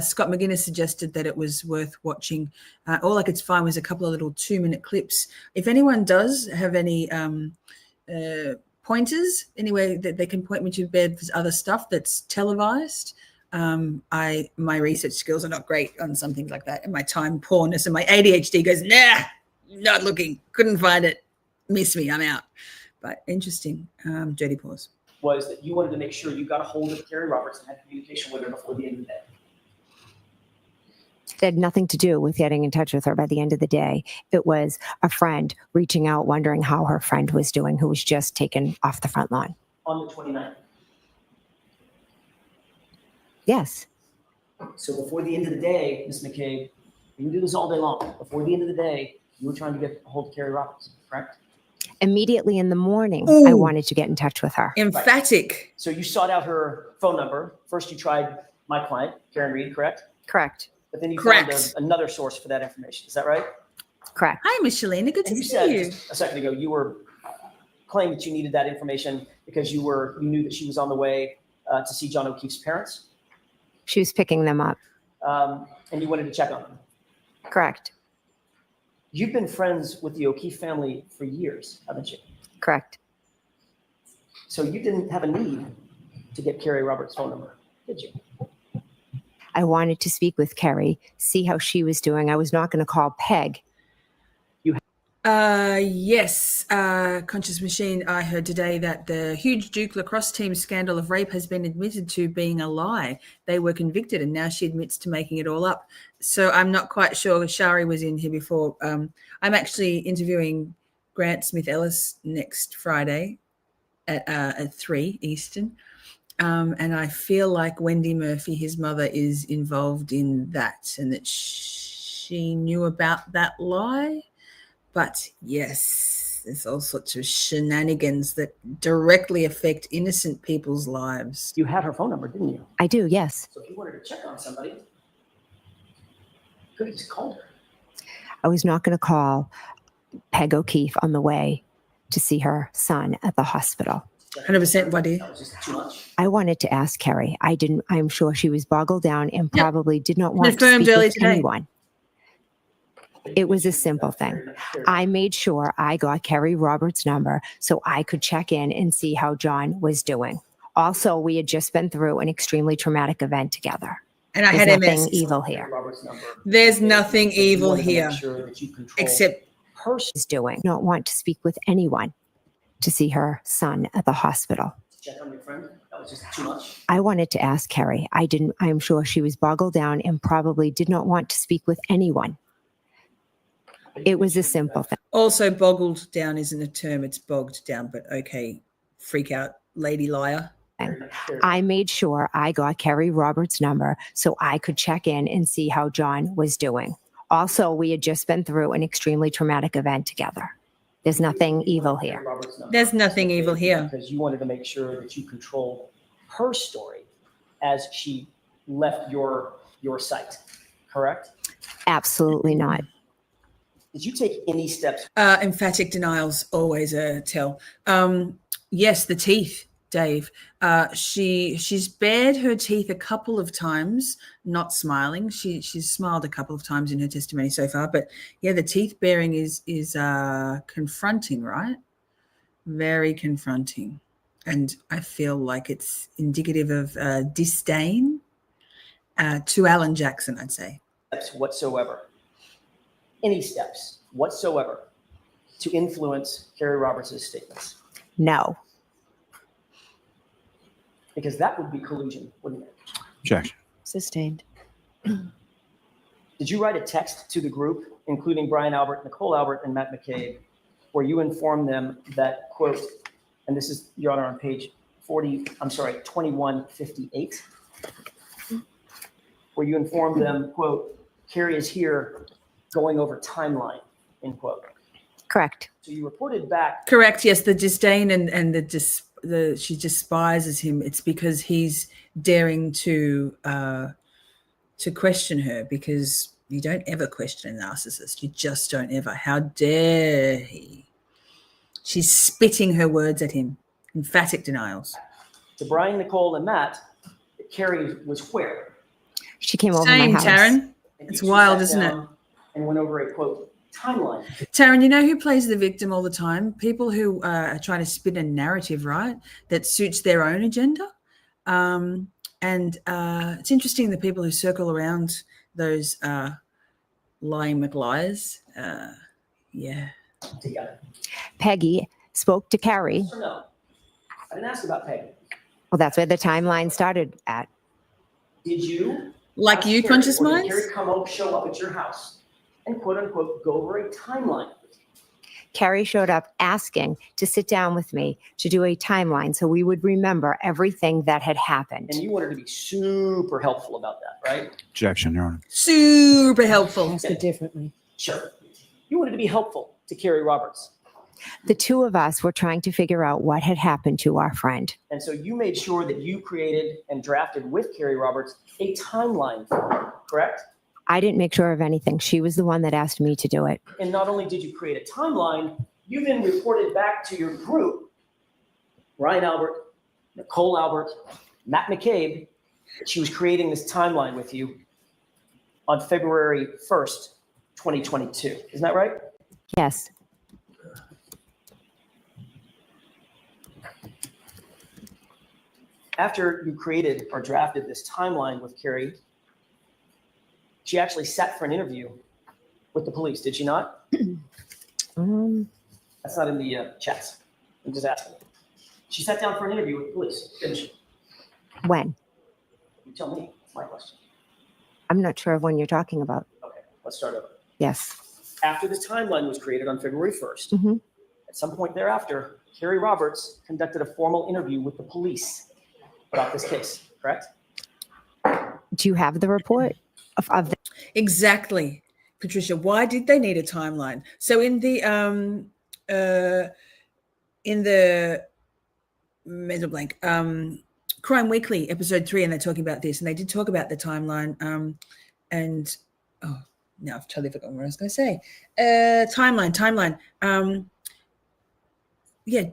Scott McGinnis suggested that it was worth watching. All I could find was a couple of little 2-minute clips. If anyone does have any pointers, anyway, that they can point me to Bev's other stuff that's televised. My research skills are not great on some things like that, and my time poorness and my ADHD goes, nah, not looking, couldn't find it, miss me, I'm out. But interesting, dirty pause. Was that you wanted to make sure you got a hold of Carrie Roberts and had communication with her before the end of the day. It had nothing to do with getting in touch with her by the end of the day. It was a friend reaching out, wondering how her friend was doing, who was just taken off the front lawn. On the 29th. Yes. So before the end of the day, Ms. McCabe, you can do this all day long. Before the end of the day, you were trying to get a hold of Carrie Roberts, correct? Immediately in the morning, I Ooh. wanted to get in touch with her. Emphatic. So you sought out her phone number. First, you tried my client, Karen Reed, correct? Correct. But then you Correct. found another source for that information. Is that right? Correct. Hi, Miss Shalina. Good to And you see said you. just a second ago, you were claiming that you needed that information because you knew that she was on the way to see John O'Keefe's parents, She was picking them up. and you wanted to check on them. Correct. You've been friends with the O'Keefe family for years, haven't you? Correct. So you didn't have a need to get Carrie Roberts' phone number, did you? I wanted to speak with Carrie, see how she was doing. I was not going to call Peg. Yes, Conscious Machine, I heard today that the huge Duke lacrosse team scandal of rape has been admitted to being a lie. They were convicted and now she admits to making it all up. So I'm not quite sure. Shari was in here before. I'm actually interviewing Grant Smith Ellis next Friday at 3 Eastern. And I feel like Wendy Murphy, his mother, is involved in that and that she knew about that lie. But yes, there's all sorts of shenanigans that directly affect innocent people's lives. You had her phone number, didn't you? I do, yes. So if you wanted to check on somebody, you could have just called her. I was not going to call Peg O'Keefe on the way to see her son at the hospital. 100%, buddy. That was just too much. I wanted to ask Carrie. I'm sure she was boggled down and probably did not want to Confirmed speak early with today. anyone. It was a simple thing. I made sure I got Carrie Roberts' number so I could check in and see how John was doing. Also, we had just been through an extremely traumatic event together. And I There's had nothing MS. evil here. Roberts' number. There's nothing But you evil wanted to make here sure that you control except her. Is doing. Not want to speak with anyone to see her son at the hospital. Check on your friend. That was just too much. I wanted to ask Carrie. I'm sure she was boggled down and probably did not want to speak with anyone. It was a simple thing. also boggled down isn't a term, it's bogged down, but okay, freak out lady liar. I made sure I got Carrie Roberts' number so I could check in and see how John was doing. Also, we had just been through an extremely traumatic event together. There's nothing evil here. There's nothing evil here. Because you wanted to make sure that you controlled her story as she left your site, correct? Absolutely not. Did you take any steps? Emphatic denials always a tell. Yes, the teeth, Dave. She's bared her teeth a couple of times, not smiling. She's smiled a couple of times in her testimony so far, but yeah, the teeth baring is confronting, right? Very confronting, and I feel like it's indicative of disdain to Alan Jackson, I'd say. Steps whatsoever, any steps whatsoever to influence Carrie Roberts' statements? No. Because that would be collusion, wouldn't it? Objection. Sustained. Did you write a text to the group, including Brian Albert, Nicole Albert, and Matt McCabe, where you informed them that, quote, and this is, Your Honor, on page 2158, where you informed them, quote, Carrie is here going over timeline, end quote. Correct. So you reported back. Correct. Yes, the disdain and she despises him. It's because he's daring to question her, because you don't ever question a narcissist. You just don't ever. How dare he? She's spitting her words at him. Emphatic denials. To Brian, Nicole, and Matt, Carrie was where? She came over Same, my house. Taryn. And It's you two wild, sat isn't it? down and went over a, quote, timeline. Taryn, you know who plays the victim all the time? People who are trying to spin a narrative, right, that suits their own agenda. And it's interesting, the people who circle around those lying McLiars. Yeah. Together. Peggy spoke to Carrie. Yes or no? I didn't ask about Peggy. Well, that's where the timeline started at. Did you? Like ask you, Carrie, Conscious or did Minds? Carrie come up, show up at your house and, quote unquote, go over a timeline? Carrie showed up asking to sit down with me to do a timeline so we would remember everything that had happened. And you wanted to be super helpful about that, right? Objection, Your Honor. Super helpful. Ask it differently. Sure. You wanted to be helpful to Carrie Roberts. The two of us were trying to figure out what had happened to our friend. And so you made sure that you created and drafted with Carrie Roberts a timeline for her, correct? I didn't make sure of anything. She was the one that asked me to do it. And not only did you create a timeline, you then reported back to your group, Ryan Albert, Nicole Albert, Matt McCabe, that she was creating this timeline with you on February 1st, 2022. Isn't that right? Yes. After you created or drafted this timeline with Carrie, she actually sat for an interview with the police, did she not? That's not in the chats. I'm just asking. She sat down for an interview with the police, didn't she? When? You tell me. It's my question. I'm not sure of when you're talking about. Okay, let's start over. Yes. After this timeline was created on February 1st, at some point thereafter, Carrie Roberts conducted a formal interview with the police about this case, correct? Do you have the report of the? Exactly, Patricia. Why did they need a timeline? So in the mental blank, Crime Weekly episode 3, and they're talking about this, and they did talk about the timeline. And oh, now I've totally forgotten what I was going to say. Timeline. Yeah.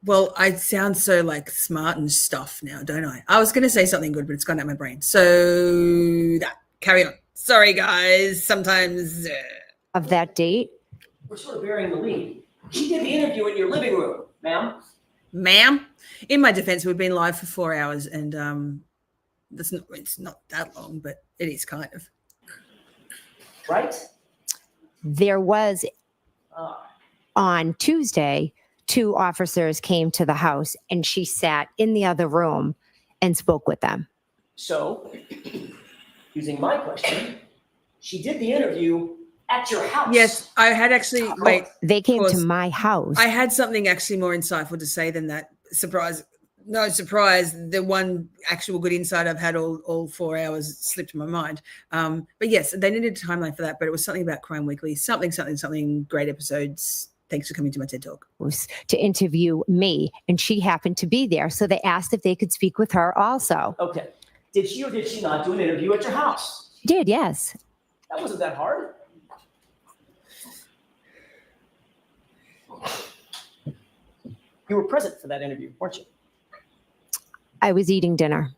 Well, I sound so like smart and stuff now, don't I? I was going to say something good, but it's gone out my brain. So that, carry on. Sorry, guys. Sometimes. Of that date? We're sort of bearing the lead. She did the interview in your living room, ma'am. Ma'am? In my defense, we've been live for 4 hours, and it's not that long, but it is kind of. Right? There was, on Tuesday, 2 officers came to the house, and she sat in the other room and spoke with them. So, using my question, she did the interview at your house. Yes, I had actually. Wait, they came to my house. I had something actually more insightful to say than that. No surprise. The one actual good insight I've had all 4 hours slipped my mind. But yes, they needed a timeline for that. But it was something about Crime Weekly. Something. Great episodes. Thanks for coming to my TED Talk. Was to interview me, and she happened to be there. So they asked if they could speak with her also. Okay. Did she or did she not do an interview at your house? Did, yes. That wasn't that hard. You were present for that interview, weren't you? I was eating dinner.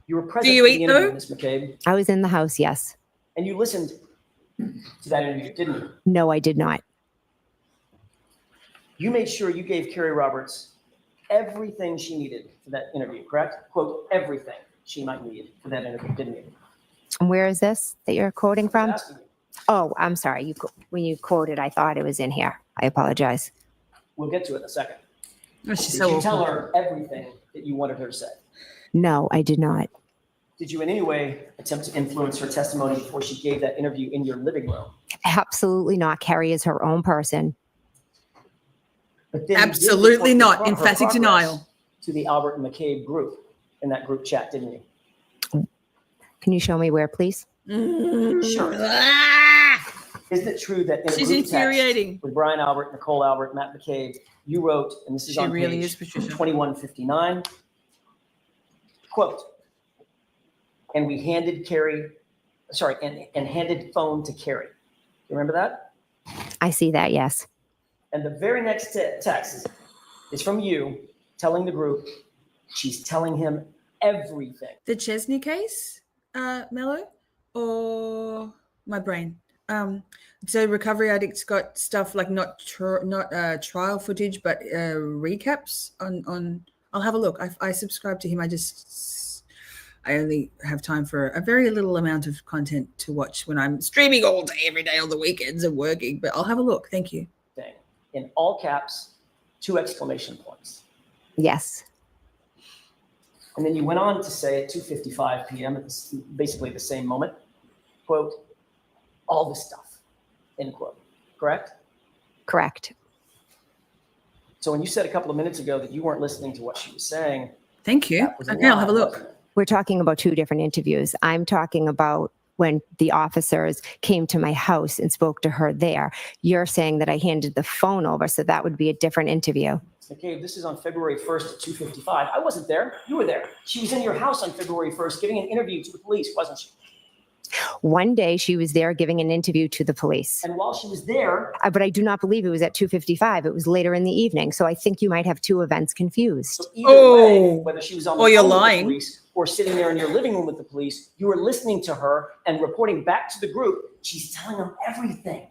You were present Do you for eat, the interview, though? Ms. McCabe. I was in the house, yes. And you listened to that interview, didn't you? No, I did not. You made sure you gave Carrie Roberts everything she needed for that interview, correct? Quote, everything she might need for that interview, didn't you? And where is this that you're quoting from? I was asking you. Oh, I'm sorry. When you quoted, I thought it was in here. I apologize. We'll get to it in a second. Oh, she's Did so you tell awful. her everything that you wanted her to say? No, I did not. Did you in any way attempt to influence her testimony before she gave that interview in your living room? Absolutely not. Carrie is her own person. But then you did Absolutely report not. her Emphatic progress denial. To the Albert and McCabe group in that group chat, didn't you? Can you show me where, please? Sure. Isn't it true that in a She's group infuriating. text with Brian Albert, Nicole Albert, Matt McCabe, you wrote, and this is She on really page is, Patricia. 2159, quote, and we handed handed phone to Carrie. You remember that? I see that, yes. And the very next text is from you telling the group she's telling him everything. The Chesney case, Mello, or my brain? So recovery addicts got stuff like not trial footage, but recaps on. I'll have a look. I subscribe to him. I only have time for a very little amount of content to watch when I'm streaming all day, every day, on the weekends and working. But I'll have a look. Thank you. Thing in all caps, 2 exclamation points. Yes. And then you went on to say at 2:55 p.m. at basically the same moment, quote, all this stuff, end quote. Correct? Correct. So when you said a couple of minutes ago that you weren't listening to what she was saying. Thank you. that was a Okay, I'll lie, have a look. wasn't it? We're talking about 2 different interviews. I'm talking about when the officers came to my house and spoke to her there. You're saying that I handed the phone over, so that would be a different interview. McCabe, this is on February 1st at 2:55. I wasn't there. You were there. She was in your house on February 1st giving an interview to the police, wasn't she? One day she was there giving an interview to the police. And while she was there, But I do not believe it was at 2:55. It was later in the evening. So I think you might have two events confused. so either way, whether she was on the Oh, you're phone with the lying. police or sitting there in your living room with the police, you were listening to her and reporting back to the group. She's telling them everything.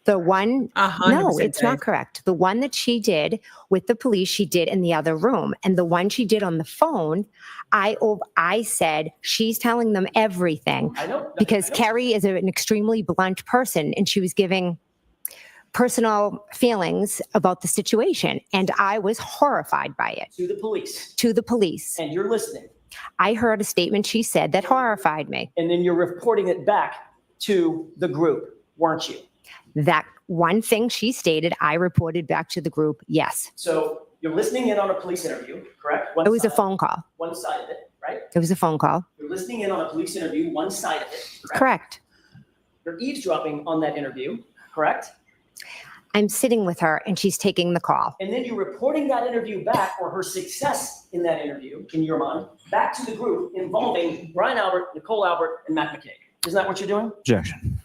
The one, 100% no, it's not Dave. correct. The one that she did with the police, she did in the other room. And the one she did on the phone, I said, she's telling them everything. I know. Because I know. Carrie is an extremely blunt person and she was giving personal feelings about the situation. And I was horrified by it. To the police. To the police. And you're listening. I heard a statement she said that horrified me. And then you're reporting it back to the group, weren't you? That one thing she stated, I reported back to the group, yes. So you're listening in on a police interview, correct? It was a phone call. One side of it, right? It was a phone call. You're listening in on a police interview, one side of it, correct? Correct. You're eavesdropping on that interview, correct? I'm sitting with her and she's taking the call. And then you're reporting that interview back, or her success in that interview, in your mind, back to the group involving Brian Albert, Nicole Albert, and Matt McCabe. Isn't that what you're doing? Objection.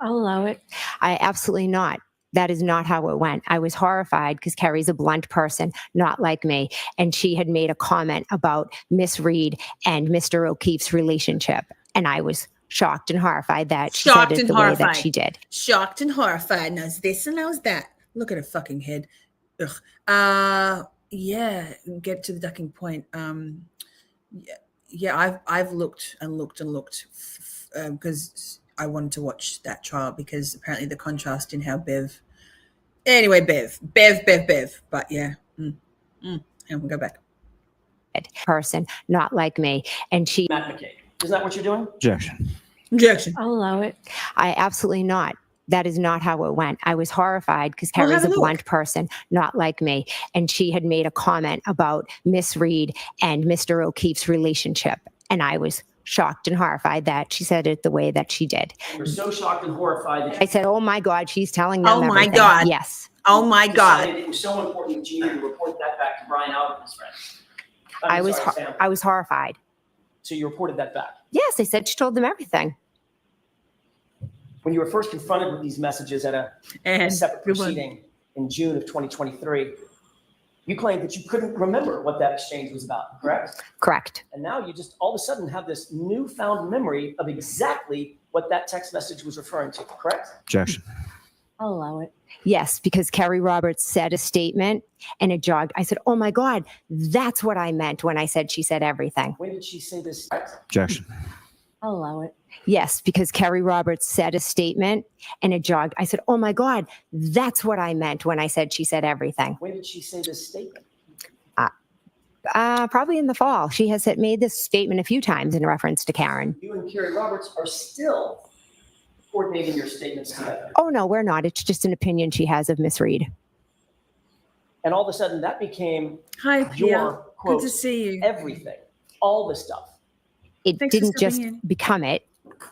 I'll allow it. I absolutely not. That is not how it went. I was horrified because Carrie's a blunt person, not like me. And she had made a comment about Miss Reed and Mr. O'Keefe's relationship. And I was shocked and horrified that she Shocked said it and the way horrified. that she did. Shocked and horrified. Now it's this and now it's that. Look at her fucking head. Ugh. Yeah. Get to the ducking point. Yeah. I've looked and looked and looked because I wanted to watch that trial because apparently the contrast in how Bev. Anyway, Bev. But yeah. And we'll go back. Person, not like me. And she. Matt McCabe. Isn't that what you're doing? Objection. Objection. I'll allow it. I absolutely not. That is not how it went. I was horrified because Well, Carrie's have a a look. blunt person, not like me. And she had made a comment about Miss Reed and Mr. O'Keefe's relationship. And I was shocked and horrified that she said it the way that she did. You're so shocked and horrified that I said, oh my God, she's telling them Oh my everything. God. Yes. Oh my you God. decided it was so important that you needed to report that back to Brian Albert and his friends. I was Sam. I was horrified. So you reported that back. Yes, I said she told them everything. When you were first confronted with these messages at a And separate good one. proceeding in June of 2023, you claimed that you couldn't remember what that exchange was about, correct? Correct. And now you just all of a sudden have this newfound memory of exactly what that text message was referring to, correct? Objection. I'll allow it. Yes, because Carrie Roberts said a statement and it jogged. I said, oh my God, that's what I meant when I said she said everything. When did she say this? Objection. I'll allow it. Yes, because Carrie Roberts said a statement and it jogged. I said, oh my God, that's what I meant when I said she said everything. When did she say this statement? Probably in the fall. She has made this statement a few times in reference to Karen. You and Carrie Roberts are still coordinating your statements together. Oh, no, we're not. It's just an opinion she has of Miss Reed. And all of a sudden that became Hi, Pia. your, quote, Good to see you. everything, all the stuff. It Thanks for didn't just stepping in. become it.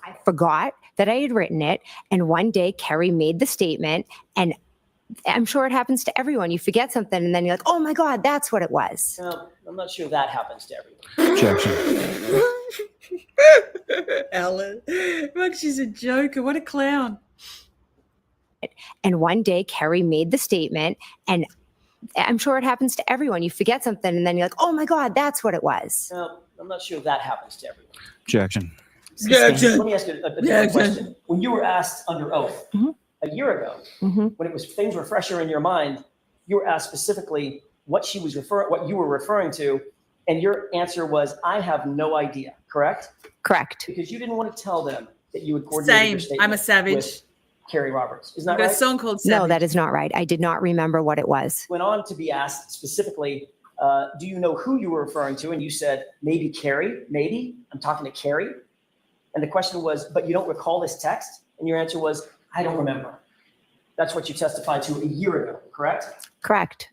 I forgot that I had written it. And one day Carrie made the statement. And I'm sure it happens to everyone. You forget something and then you're like, oh my God, that's what it was. Now, I'm not sure that happens to everyone. Objection. Ellen. Look, she's a joker. What a clown. And one day Carrie made the statement and I'm sure it happens to everyone. You forget something and then you're like, oh my God, that's what it was. Now, I'm not sure that happens to everyone. Objection. Let me ask you a different question. When you were asked under oath a year ago, when it was things were fresher in your mind, you were asked specifically what you were referring to, and your answer was, "I have no idea." Correct? Correct. Because you didn't want to tell them that you had coordinated your Same. statement I'm a savage. with Carrie Roberts. Isn't I've that got right? a song called Savage. No, that is not right. I did not remember what it was. Went on to be asked specifically, do you know who you were referring to? And you said, maybe Carrie, maybe. I'm talking to Carrie. And the question was, but you don't recall this text? And your answer was, I don't remember. That's what you testified to a year ago, correct? Correct.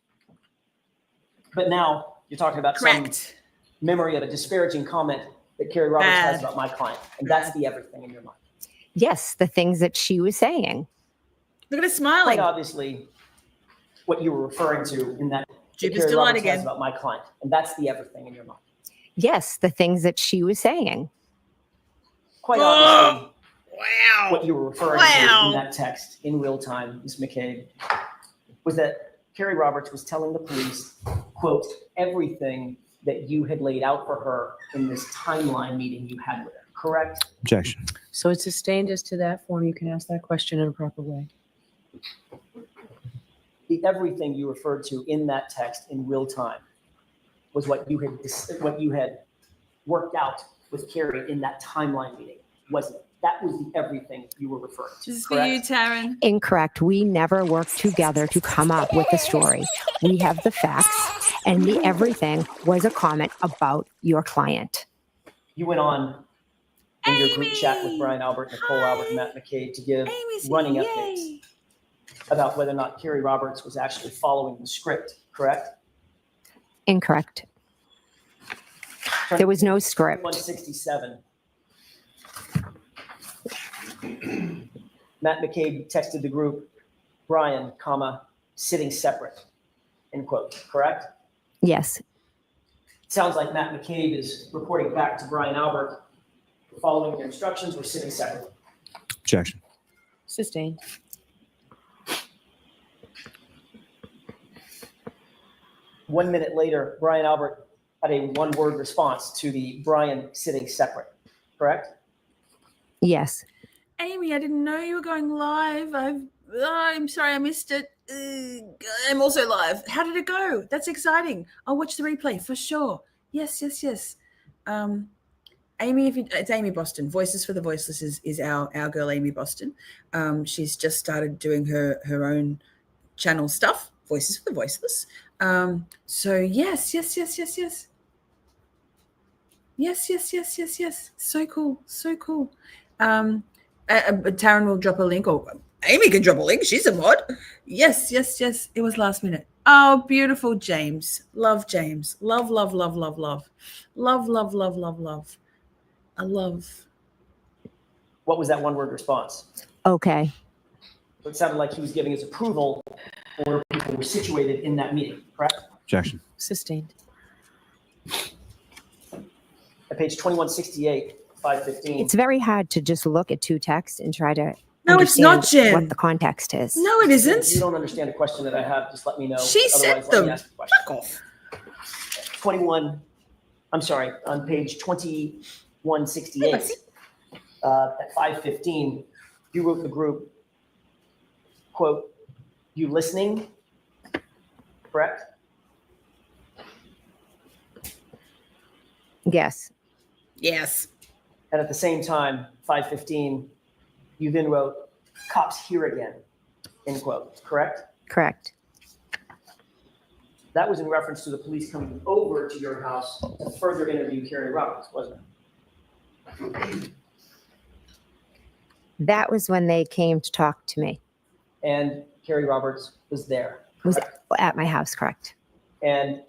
But now you're talking about some Correct. memory of a disparaging comment that Carrie Roberts Bad. has about my client, and that's the everything in your mind. Yes, the things that she was saying. Look at her smiling. Quite obviously, what you were referring to in that Jupiter's Carrie delight Roberts has again. about my client, and that's the everything in your mind. Yes, the things that she was saying. Quite obviously, Wow. what you were referring to in that text in real time, Ms. McCabe, was that Carrie Roberts was telling the police, quote, everything that you had laid out for her in this timeline meeting you had with her, correct? Objection. So it's sustained as to that form. You can ask that question in a proper way. The everything you referred to in that text in real time was what you had worked out with Carrie in that timeline meeting, wasn't it? That was the everything you were referring to. This is for you, correct? Taryn. Incorrect. We never worked together to come up with a story. We have the facts, and the everything was a comment about your client. You went on in your group chat with Brian Albert, Nicole Albert, and Matt McCabe to give running updates about whether or not Carrie Roberts was actually following the script, correct? Incorrect. There was no script. 167. Matt McCabe texted the group, Brian, sitting separate, end quote, correct? Yes. Sounds like Matt McCabe is reporting back to Brian Albert, following your instructions, we're sitting separately. Objection. Sustained. One minute later, Brian Albert had a one-word response to the Brian sitting separate, correct? Yes. Amy, I didn't know you were going live. I'm sorry I missed it. I'm also live. How did it go? That's exciting. I'll watch the replay for sure. Yes. Amy, it's Amy Boston. Voices for the Voiceless is our girl, Amy Boston. She's just started doing her own channel stuff, Voices for the Voiceless. So yes. So cool. Taryn will drop a link, or Amy can drop a link. She's a mod. Yes. It was last minute. Oh, beautiful, James. Love James. Love. I love. What was that one-word response? Okay. So it sounded like he was giving his approval for people were situated in that meeting, correct? Objection. Sustained. At page 2168, 515. It's very hard to just look at two texts and try to No, it's not, understand Jen. what the context is. No, it isn't. If you don't understand a question that I have, just let me know. She said Otherwise, let me them. ask the question. Fuck off. On page 2168, at 515, you wrote the group, quote, you listening, correct? Yes. Yes. And at the same time, 515, you then wrote, cops here again, end quote, correct? Correct. That was in reference to the police coming over to your house to further interview Carrie Roberts, wasn't it? That was when they came to talk to me. And Carrie Roberts was there. Was at my house, correct? And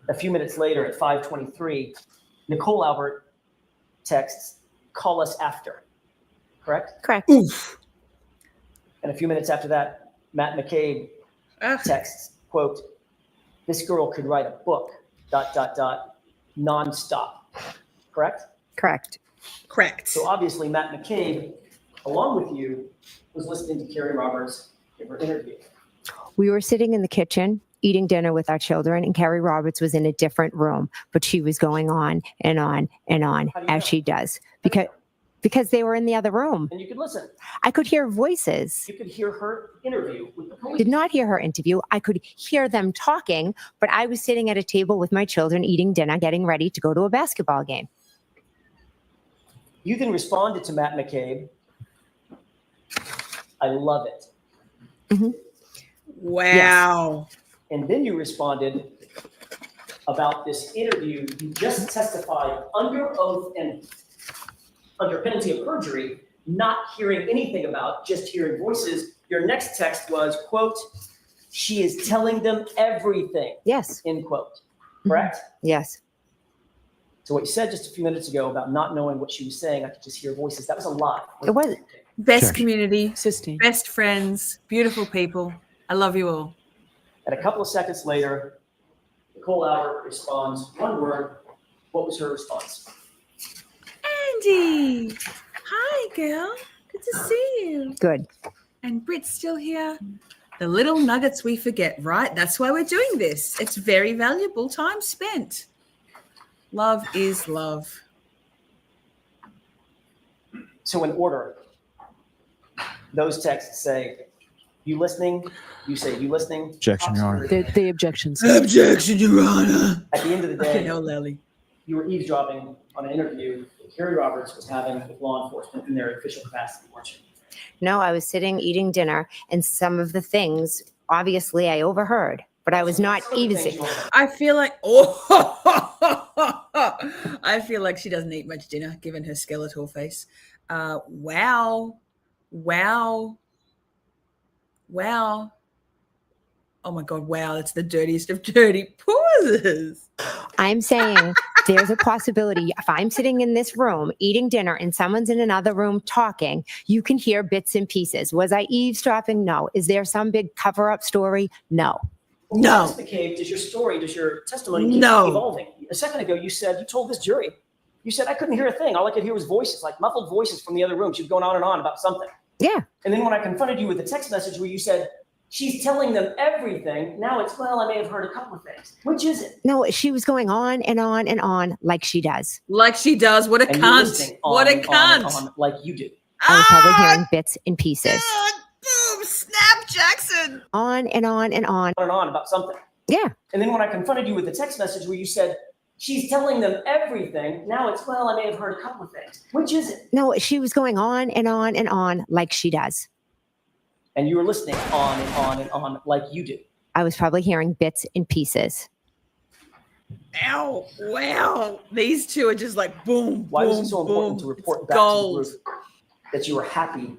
a few minutes later at 5:23, Nicole Albert texts, call us after, correct? Correct. Oof. And a few minutes after that, Matt McCabe texts, quote, this girl could write a book, ... nonstop, correct? Correct. So obviously Matt McCabe, along with you, was listening to Carrie Roberts in her interview. We were sitting in the kitchen eating dinner with our children, and Carrie Roberts was in a different room, but she was going on and on and on as she does because they were in the other room. And you could listen. I could hear voices. You could hear her interview with the police. Did not hear her interview. I could hear them talking, but I was sitting at a table with my children eating dinner, getting ready to go to a basketball game. You then responded to Matt McCabe. I love it. Mm-hmm. Wow. Yes. And then you responded about this interview you just testified under oath and under penalty of perjury, not hearing anything about, just hearing voices. Your next text was, quote, she is telling them everything. Yes. End quote. Correct? Yes. So what you said just a few minutes ago about not knowing what she was saying, I could just hear voices. That was a lie. It was. Best Sure. community, Sistine. best friends, beautiful people. I love you all. And a couple of seconds later, Nicole Albert responds, one word. What was her response? Andy, hi, girl. Good to see you. Good. And Britt's still here. The little nuggets we forget, right? That's why we're doing this. It's very valuable time spent. Love is love. So in order, those texts say, you listening? You say, you listening? Objection, Your Honor. The objections. Objection, Your Honor. At the end of the Okay, day, no, Lily. you were eavesdropping on an interview that Kerry Roberts was having with law enforcement in their official capacity, weren't you? No, I was sitting eating dinner, and some of the things, obviously, I overheard, but I was not eavesdropping. I feel like, I feel like she doesn't eat much dinner, given her skeletal face. Wow. Oh my God, wow, that's the dirtiest of dirty pauses. I'm saying there's a possibility if I'm sitting in this room eating dinner and someone's in another room talking, you can hear bits and pieces. Was I eavesdropping? No. Is there some big cover-up story? No. No. Ms. McCabe, does your testimony keep No. evolving? A second ago, you told this jury, you said, I couldn't hear a thing. All I could hear was voices, like muffled voices from the other room. She was going on and on about something. Yeah. And then when I confronted you with the text message where you said, she's telling them everything, now it's, well, I may have heard a couple of things. Which is it? No, she was going on and on and on like she does. Like she does. What a And you're cunt. listening What a on and cunt. on like you do. I was probably hearing bits and pieces. Boom, snap, Jackson. On and on and on. On and on about something. Yeah. And then when I confronted you with the text message where you said, she's telling them everything, now it's, well, I may have heard a couple of things. Which is it? No, she was going on and on and on like she does. And you were listening on and on and on like you do. I was probably hearing bits and pieces. Ow, wow. These two are just like boom, Why boom, was it so important boom. to report It's back gold. to the group that you were happy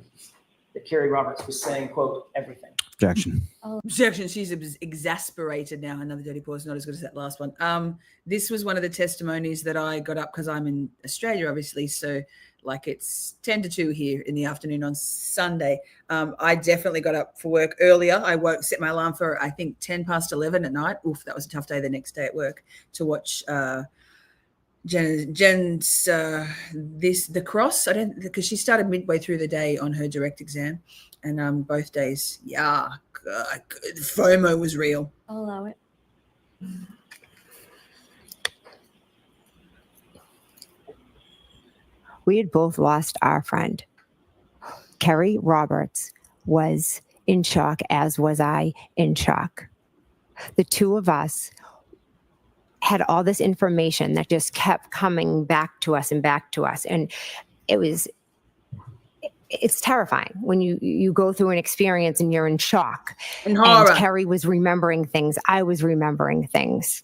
that Kerry Roberts was saying, quote, everything? Objection. Objection. She's exasperated now. Another dirty pause, not as good as that last one. This was one of the testimonies that I got up because I'm in Australia, obviously. So like it's 10 to 2 here in the afternoon on Sunday. I definitely got up for work earlier. I set my alarm for, I think, 10 past 11 at night. Oof, that was a tough day the next day at work to watch Jen's The Cross. Because she started midway through the day on her direct exam. And both days, yeah, God, FOMO was real. I'll allow it. We had both lost our friend. Kerry Roberts was in shock, as was I in shock. The two of us had all this information that just kept coming back to us and back to us. And it's terrifying when you go through an experience and you're in shock. And horror. And Kerry was remembering things. I was remembering things.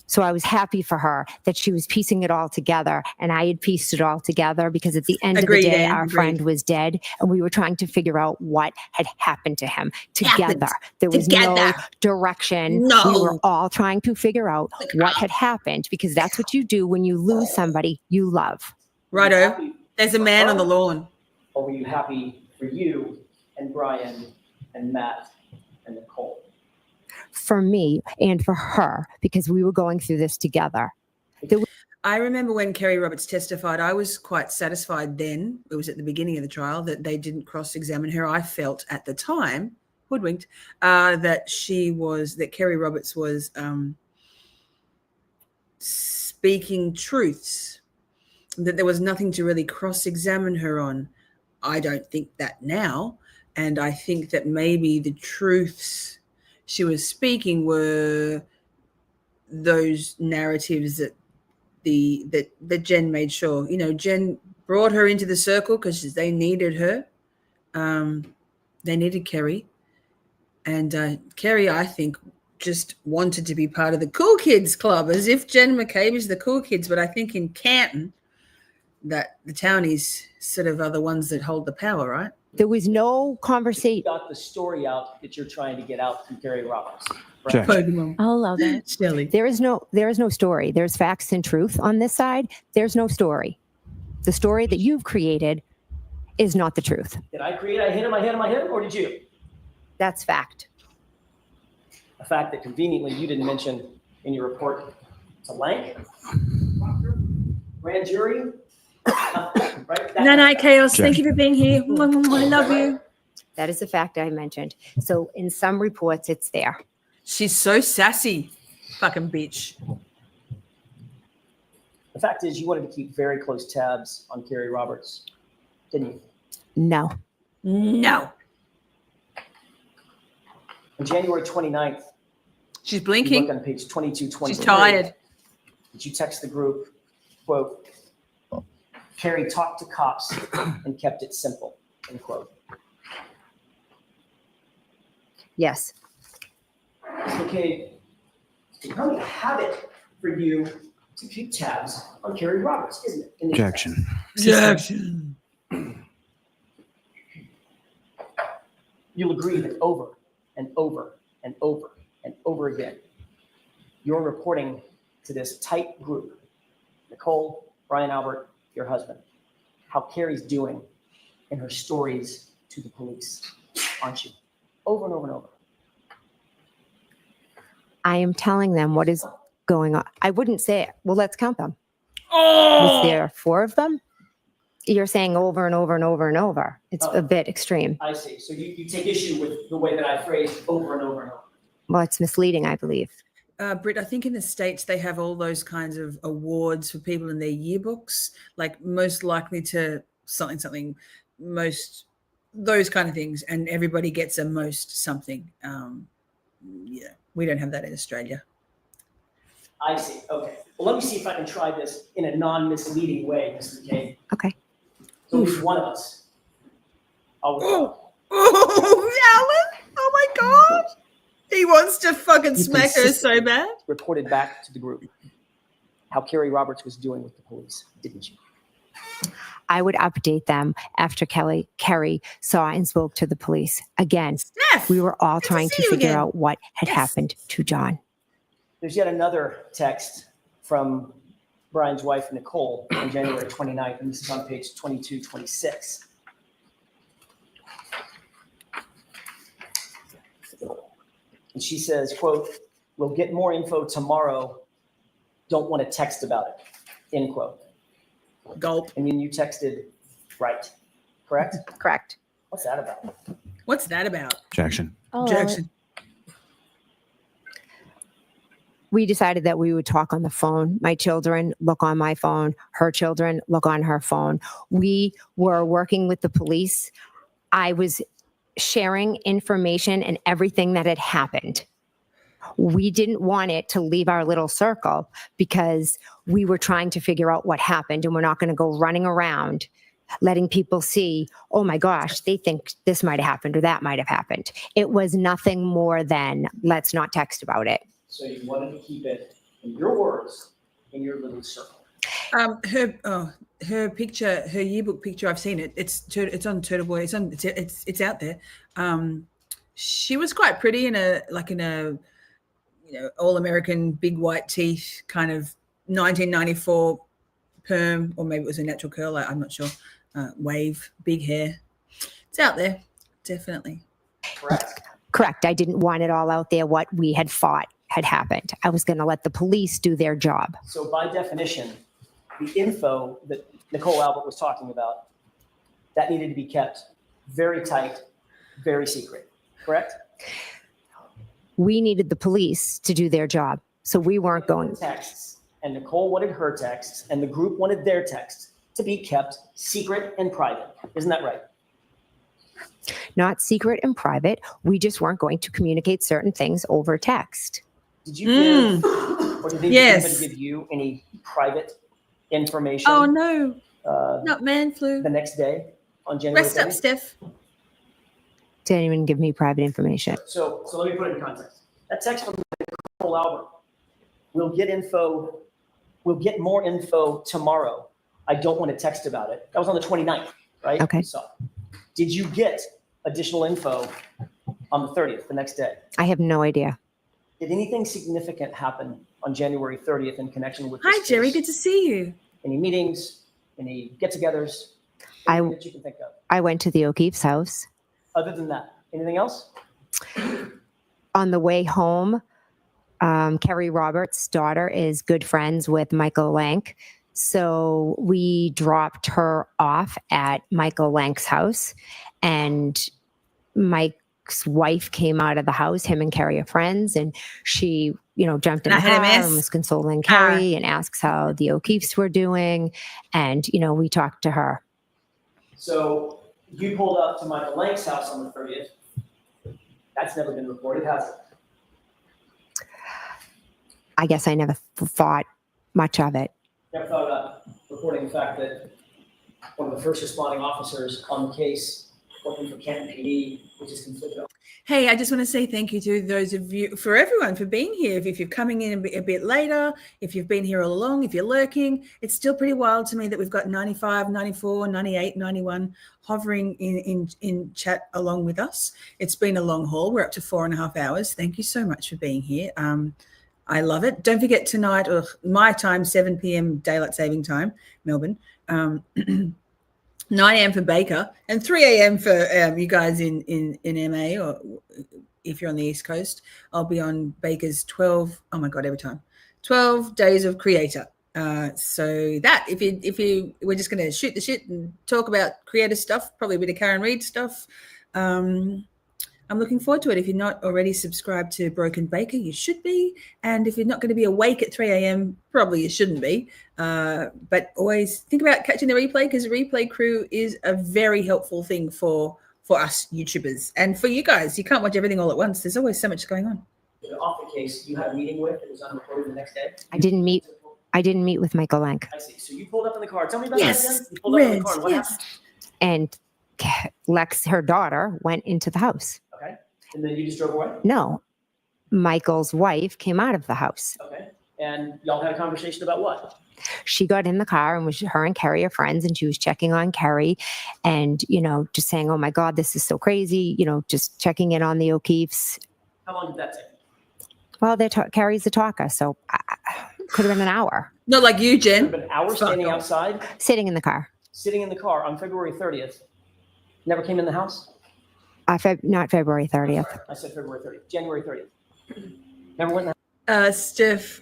So I was happy for her that she was piecing it all together, and I had pieced it all together because at the end Agreed, of the day, Anne, our agreed. friend was dead, and we were trying to figure out what had happened to him together. There was no Together. direction. No. We were all trying to figure out what had happened, because that's what you do when you lose somebody you love. Righto. There's a man on the lawn. Or were you happy for you and Brian and Matt and Nicole? For me and for her, because we were going through this together. I remember when Kerry Roberts testified, I was quite satisfied then, it was at the beginning of the trial, that they didn't cross-examine her. I felt at the time, hoodwinked, that Kerry Roberts was speaking truths, that there was nothing to really cross-examine her on. I don't think that now. And I think that maybe the truths she was speaking were those narratives that Jen made sure, Jen brought her into the circle because they needed her. They needed Kerry. And Kerry, I think, just wanted to be part of the cool kids club, as if Jen McCabe is the cool kids. But I think in Canton, that the townies sort of are the ones that hold the power, right? There was no conversation. You got the story out that you're trying to get out from Kerry Roberts. Pokemon. I'll allow that. Shelley. There is no story. There's facts and truth on this side. There's no story. The story that you've created is not the truth. Did I create, I hit him, or did you? That's fact. A fact that conveniently you didn't mention in your report. It's a Lank, grand jury, right? Night chaos. Thank you for being here. I love you. That is a fact I mentioned. So in some reports, it's there. She's so sassy. Fucking bitch. The fact is, you wanted to keep very close tabs on Carrie Roberts, didn't you? No. No. On January 29th, she's you blinking. look on page 2223. She's tired. Did you text the group, quote, Carrie talked to cops and kept it simple, end quote. Yes. Okay, it's becoming a habit for you to keep tabs on Carrie Roberts, isn't it? Objection. Objection. You'll agree that over and over and over and over again, you're reporting to this tight group, Nicole, Brian Albert, your husband, how Carrie's doing in her stories to the police, aren't you? Over and over and over. I am telling them what is going on. I wouldn't say it. Well, let's count them. Oh! Was there 4 of them? You're saying over and over and over and over. It's a bit extreme. I see. So you take issue with the way that I phrased over and over and over. Well, it's misleading, I believe. Britt, I think in the States they have all those kinds of awards for people in their yearbooks, like most likely to something, most, those kind of things. And everybody gets a most something. Yeah, we don't have that in Australia. I see. Okay. Well, let me see if I can try this in a non-misleading way, Ms. McCabe. Okay. So at least one of us. Oh, Alan! Oh my God! He wants to fucking smack her so bad. Reported back to the group how Carrie Roberts was doing with the police, didn't you? I would update them after Carrie saw and spoke to the police. Again, Steph, we were all good to trying see to you figure again. out what had happened to John. There's yet another text from Brian's wife, Nicole, on January 29th, and this is on page 2226. And she says, quote, we'll get more info tomorrow. Don't want to text about it, end quote. Gulp. And then you texted, right, correct? Correct. What's that about? What's that about? Objection. Objection. We decided that we would talk on the phone. My children look on my phone. Her children look on her phone. We were working with the police. I was sharing information and everything that had happened. We didn't want it to leave our little circle because we were trying to figure out what happened, and we're not going to go running around letting people see, oh my gosh, they think this might have happened or that might have happened. It was nothing more than let's not text about it. So you wanted to keep it, in your words, in your little circle. Her picture, her yearbook picture, I've seen it. It's on Turtle Boy. It's out there. She was quite pretty in a all American big white teeth kind of 1994 perm, or maybe it was a natural curl. I'm not sure. Wave, big hair. It's out there, definitely. Correct. I didn't want it all out there what we had thought had happened. I was going to let the police do their job. So by definition, the info that Nicole Albert was talking about, that needed to be kept very tight, very secret, correct? We needed the police to do their job. So we weren't going. Texts, and Nicole wanted her texts, and the group wanted their texts to be kept secret and private. Isn't that right? Not secret and private. We just weren't going to communicate certain things over text. Did you give, or did anybody give you any private information? Oh no, not man flu. The next day on January 30th? Rest up, Steph. Did anyone give me private information? So let me put it in context. That text from Nicole Albert, we'll get more info tomorrow. I don't want to text about it. That was on the 29th, right? Okay. So did you get additional info on the 30th, the next day? I have no idea. Did anything significant happen on January 30th in connection with this Hi, Jerry. case? Good to see you. Any meetings, any get-togethers, I- anything that you can think of? I went to the O'Keefe's house. Other than that, anything else? On the way home, Kerry Roberts' daughter is good friends with Michael Lank. So we dropped her off at Michael Lank's house, and Mike's wife came out of the house. Him and Kerry are friends, and she, jumped in And I the had a car mess. and was consoling Kerry and asks how the O'Keefes were doing. And, we talked to her. So you pulled up to Michael Lank's house on the 30th. That's never been reported, has it? I guess I never thought much of it. Never thought about reporting the fact that one of the first responding officers on the case, working for Canton PD, which is conflicted. Hey, I just want to say thank you to those of you, for everyone, for being here. If you're coming in a bit later, if you've been here all along, if you're lurking, it's still pretty wild to me that we've got 95, 94, 98, 91 hovering in chat along with us. It's been a long haul. We're up to 4.5 hours. Thank you so much for being here. I love it. Don't forget tonight, or my time, 7 p.m. Daylight Saving Time, Melbourne. 9 a.m. for Baker and 3 a.m. for you guys in MA, or if you're on the East Coast. I'll be on Baker's 12. Oh my God, every time 12 days of creator. So that if you we're just going to shoot the shit and talk about creative stuff, probably a bit of Karen Reed stuff. I'm looking forward to it. If you're not already subscribed to Broken Baker, you should be. And if you're not going to be awake at 3 a.m., probably you shouldn't be. But always think about catching the replay, because the replay crew is a very helpful thing for us YouTubers. And for you guys, you can't watch everything all at once. There's always so much going on. Off the case, you had a meeting with, it was unreported the next day? I didn't meet with Michael Lank. I see. So you pulled up in the car. Tell me about Yes, that again. You pulled up in the car. And what yes. happened? And Lex, her daughter, went into the house. Okay. And then you just drove away? No, Michael's wife came out of the house. Okay. And y'all had a conversation about what? She got in the car, and her and Kerry are friends, and she was checking on Kerry and, just saying, oh my God, this is so crazy, just checking in on the O'Keefes. How long did that take? Well, Kerry's a talker, so could have been an hour. Not like you, Jen. Could have been an hour standing outside, Sitting in the car. sitting in the car on February 30th. Never came in the house? Not February 30th. I said February 30th. January 30th. Never went in the Steph,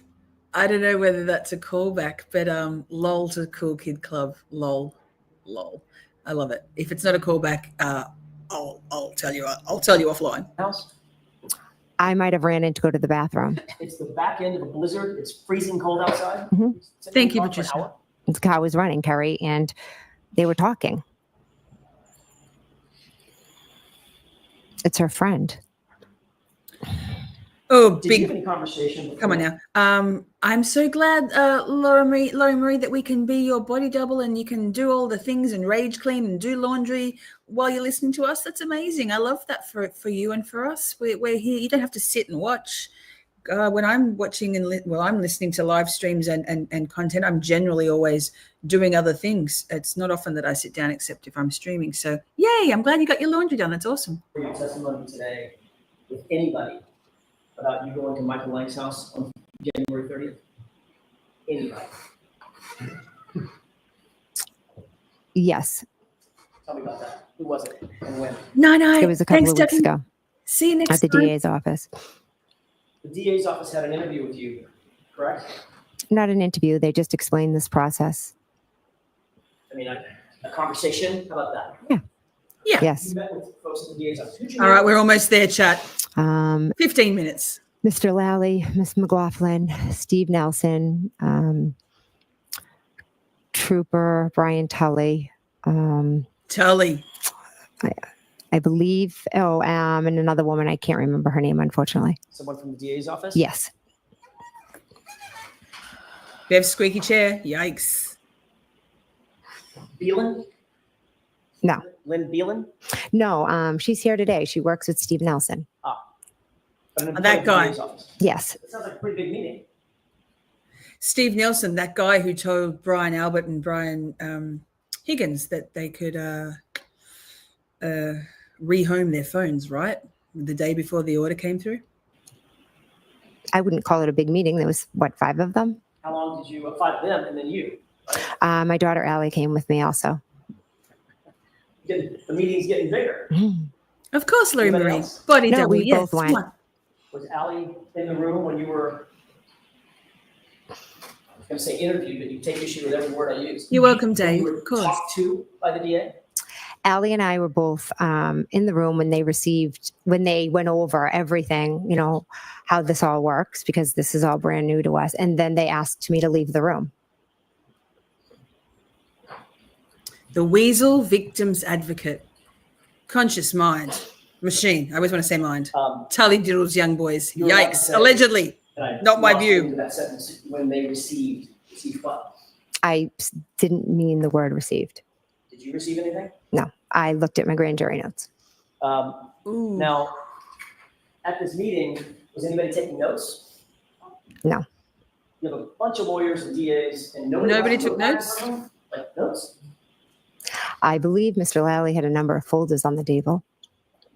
I don't know whether that's a callback, but lol to Cool Kid Club. Lol. I love it. If it's not a callback, I'll tell you offline. house. I might have ran in to go to the bathroom. It's the back end of a blizzard. It's freezing cold outside. Mhm. Sitting Thank in the you, car for an Patricia. hour. The car was running, Kerry, and they were talking. It's her friend. Oh, Did you have any conversation before? Come on now. I'm so glad, Laura Marie, that we can be your body double, and you can do all the things and rage clean and do laundry while you're listening to us. That's amazing. I love that for you and for us. We're here. You don't have to sit and watch. When I'm watching I'm listening to live streams and content, I'm generally always doing other things. It's not often that I sit down, except if I'm streaming. So yay, I'm glad you got your laundry done. That's awesome. For your testimony today with anybody about you going to Michael Lank's house on January 30th? Anybody? Yes. Tell me about that. Who was it and when? No. It was a couple Thanks, of weeks Ducky. ago See you next at the time. DA's office. The DA's office had an interview with you, correct? Not an interview. They just explained this process. I mean, a conversation. How about that? Yeah. Yes. You met with folks at the DA's office. Who'd you All meet right, with? we're almost there, chat. 15 15 minutes. Mr. Lally, Miss McLaughlin, Steve Nelson, Trooper Brian Tully. Tully. I believe, and another woman, I can't remember her name, unfortunately. Someone from the DA's office? Yes. Bev squeaky chair. Yikes. Beelan? No. Lynn Beelan? No, she's here today. She works with Steve Nelson. But an That employee of the guy. DA's office. Yes. That sounds like a pretty big meeting. Steve Nelson, that guy who told Brian Albert and Brian Higgins that they could rehome their phones, right? The day before the order came through. I wouldn't call it a big meeting. There was, what, 5 of them? How long did you, 5 of them and then you? My daughter Allie came with me also. The meeting's getting bigger. Of course, Larry Anybody Marie. else? Body No, double, we yes. both Come went. on. Was Allie in the room when you were, I was going to say interviewed, but you take issue with every word I use. You're welcome, When Dave. you were Of course. talked to by the DA? Allie and I were both in the room when they went over everything, you know, how this all works, because this is all brand new to us. And then they asked me to leave the room. The Weasel Victims Advocate. Conscious mind. Machine. I always want to say mind. Tully Diddles young boys. You were about to Yikes. say- Allegedly. And I Not my lost view. you into that sentence when they received what? I didn't mean the word received. Did you receive anything? No, I looked at my grand jury notes. Ooh. Now, at this meeting, was anybody taking notes? No. You have a bunch of lawyers and DAs, and nobody has a Took notepad notes? in front of them? Like notes? I believe Mr. Lally had a number of folders on the table.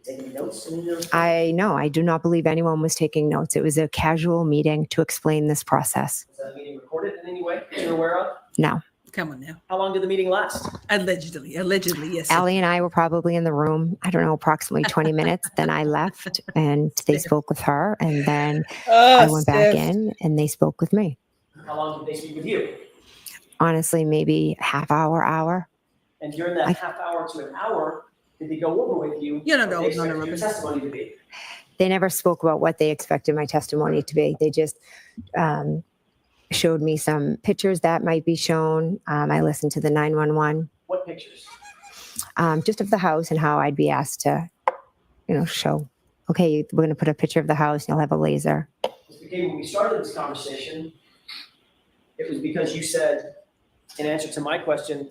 Taking notes? In your- I do not believe anyone was taking notes. It was a casual meeting to explain this process. Was that meeting recorded in any way that you're aware of? No. Come on now. How long did the meeting last? Allegedly, yes. Allie and I were probably in the room, I don't know, approximately 20 minutes. Then I left and they spoke with her. And then I went back in and they spoke with me. How long did they speak with you? Honestly, maybe half hour. And during that half hour to an hour, did they go over with you? You're not what old, they not expected a your testimony to be? They never spoke about what they expected my testimony to be. They just showed me some pictures that might be shown. I listened to the 911. What pictures? Just of the house and how I'd be asked to, show, okay, we're going to put a picture of the house and you'll have a laser. Mr. McCabe, when we started this conversation, it was because you said, in answer to my question,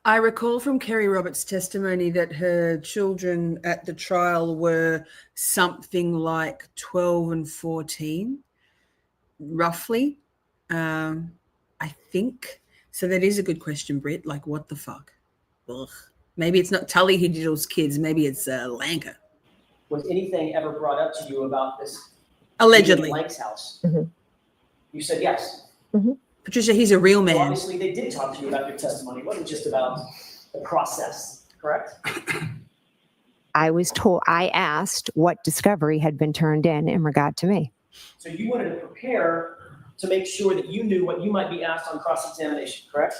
I recall from Kerry Roberts' testimony that her children at the trial were something like 12 and 14, roughly. I think. So that is a good question, Britt. Like, what the fuck? Ugh. Maybe it's not Tully who diddles kids. Maybe it's Lanka. was anything ever brought up to you about this? Allegedly. Blank's house? Mm-hmm. You said yes. Mm-hmm. Patricia, he's a real So man. obviously, they did talk to you about your testimony. It wasn't just about the process, correct? I asked what discovery had been turned in regard to me. So you wanted to prepare to make sure that you knew what you might be asked on cross-examination, correct?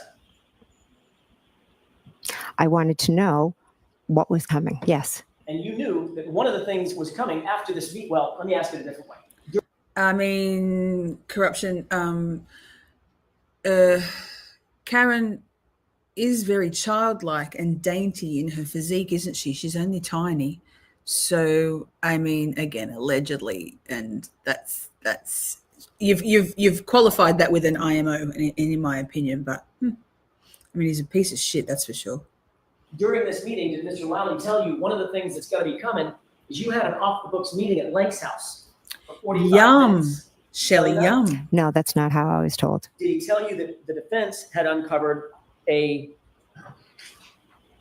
I wanted to know what was coming. Yes. And you knew that one of the things was coming after this meet. Well, let me ask it a different way. I mean, corruption. Karen is very childlike and dainty in her physique, isn't she? She's only tiny. So, I mean, again, allegedly, and that's you've qualified that with an IMO, in my opinion. But I mean, he's a piece of shit, that's for sure. During this meeting, did Mr. Lally tell you one of the things that's going to be coming is you had an off-the-books meeting at Lank's house for 45 minutes. Shelley, yum. No, that's not how I was told. Did he tell you that the defense had uncovered a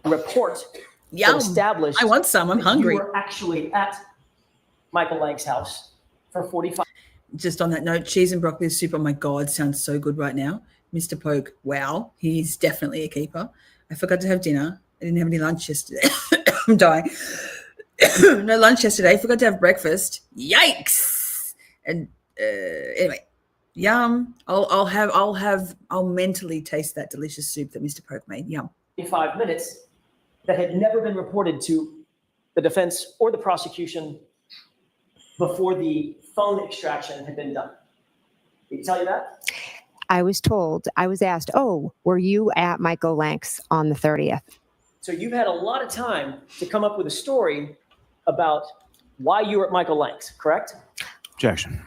report that established I want some. I'm hungry. you were actually at Michael Lank's house for 45? Just on that note, cheese and broccoli soup, oh my God, sounds so good right now. Mr. Poke, wow, he's definitely a keeper. I forgot to have dinner. I didn't have any lunch yesterday. I'm dying. No lunch yesterday. Forgot to have breakfast. Yikes! And anyway, yum. I'll mentally taste that delicious soup that Mr. Poke made. Yum. 45 minutes that had never been reported to the defense or the prosecution before the phone extraction had been done. Did he tell you that? I was asked, were you at Michael Lank's on the 30th? So you've had a lot of time to come up with a story about why you were at Michael Lank's, correct? Objection.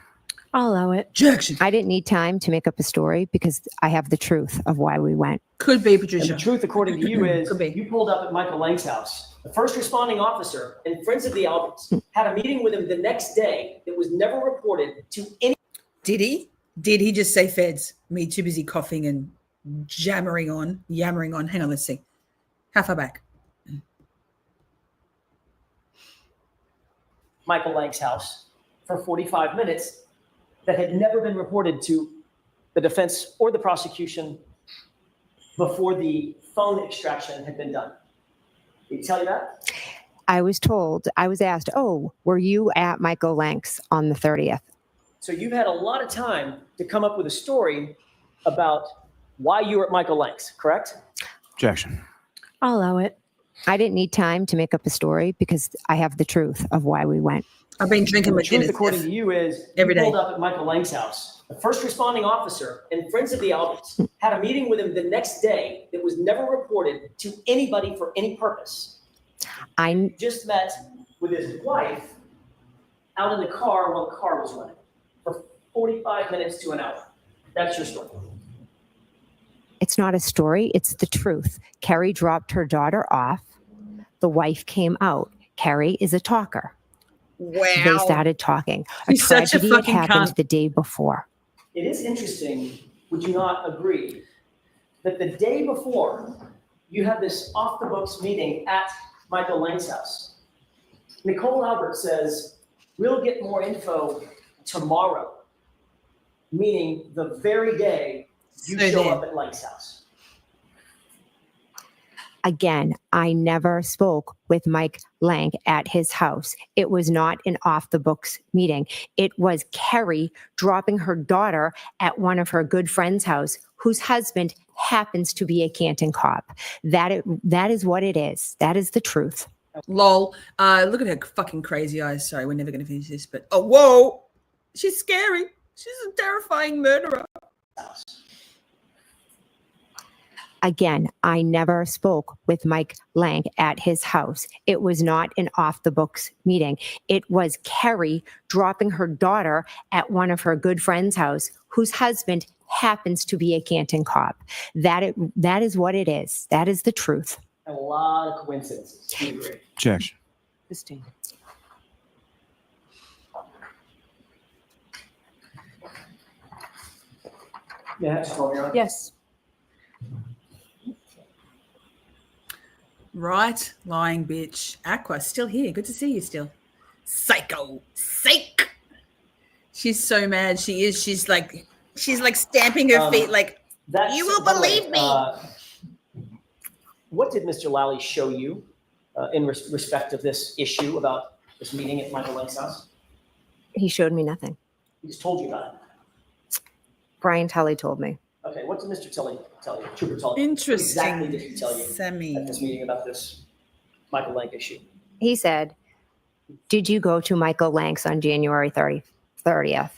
I'll allow it. Objection. I didn't need time to make up a story because I have the truth of why we went. Could be, Patricia. And the truth, according to you, is Could be. you pulled up at Michael Lank's house. The first responding officer and Friends of the Alberts had a meeting with him the next day that was never reported to any. Did he? Did he just say feds? Me too busy coughing and yammering on. Hang on, let's see. How far back? Michael Lank's house for 45 minutes that had never been reported to the defense or the prosecution before the phone extraction had been done. Did he tell you that? I was asked, oh, were you at Michael Lank's on the 30th? So you've had a lot of time to come up with a story about why you were at Michael Lank's, correct? Objection. I'll allow it. I didn't need time to make up a story because I have the truth of why we went. I've been drinking The my truth, Guinness according to you, is every you day. pulled up at Michael Lank's house. The first responding officer and friends of the Alberts had a meeting with him the next day that was never reported to anybody for any purpose. I Just met with his wife out in the car while the car was running for 45 minutes to an hour. That's your story. It's not a story, it's the truth. Carrie dropped her daughter off. The wife came out. Carrie is a talker. Wow. They started talking. She's such a tragedy had fucking happened cunt. the day before. It is interesting, would you not agree, that the day before you had this off the books meeting at Michael Lank's house, Nicole Albert says, we'll get more info tomorrow, meaning the very day you So show then- up at Lank's house. Again, I never spoke with Mike Lank at his house. It was not an off the books meeting. It was Carrie dropping her daughter at one of her good friends' house, whose husband happens to be a Canton cop. That is what it is. That is the truth. Lol. Look at her fucking crazy eyes. Sorry, we're never going to finish this, but oh, whoa. She's scary. She's a terrifying murderer. Again, I never spoke with Mike Lank at his house. It was not an off the books meeting. It was Carrie dropping her daughter at one of her good friends' house, whose husband happens to be a Canton cop. That is what it is. That is the truth. A lot of coincidences. We agree. Objection. Christine. Yeah, just hold on. Yes. Right, lying bitch. Aqua, still here. Good to see you still. Psycho. Psych. She's so mad. She is. She's like stamping her feet like, you will by the way, believe me. What did Mr. Lally show you in respect of this issue about this meeting at Michael Lank's house? He showed me nothing. He just told you about it. Brian Tully told me. Okay, what did Mr. Tully tell you? Trooper Tully. Interesting. What exactly did he tell you Sammy. at this meeting about this Michael Lank issue? He said, did you go to Michael Lank's on January 30th?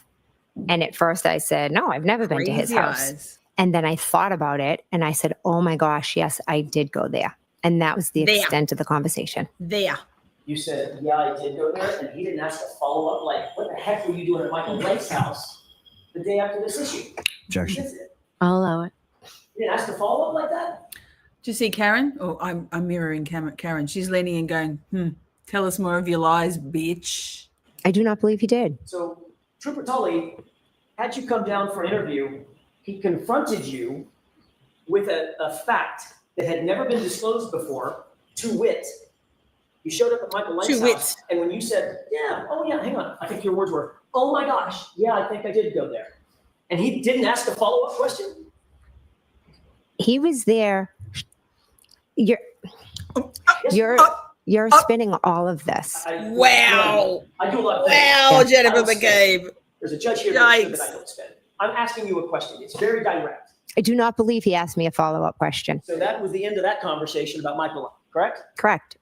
And at first I said, no, I've never been to his Crazy house. eyes. And then I thought about it and I said, oh my gosh, yes, I did go there. And that was the There. extent of the conversation. There. You said, yeah, I did go there, and he didn't ask a follow-up, like, what the heck were you doing at Michael Lank's house the day after this issue? Objection. He did. I'll allow it. He didn't ask a follow-up like that? Do you see Karen? Oh, I'm mirroring Karen. She's leaning and going, tell us more of your lies, bitch. I do not believe he did. So Trooper Tully, had you come down for an interview, he confronted you with a fact that had never been disclosed before, to wit, you showed up at Michael Lank's To wit. house, and when you said, hang on, I think your words were, oh my gosh, yeah, I think I did go there. And he didn't ask a follow-up question? He was there. You're spinning all of this. Wow. I do a lot of Wow, things. Jennifer I don't spin. McCabe. There's a judge here that said that Yikes. I don't spin. I'm asking you a question. It's very direct. I do not believe he asked me a follow-up question. So that was the end of that conversation about Michael Lank, correct? Correct.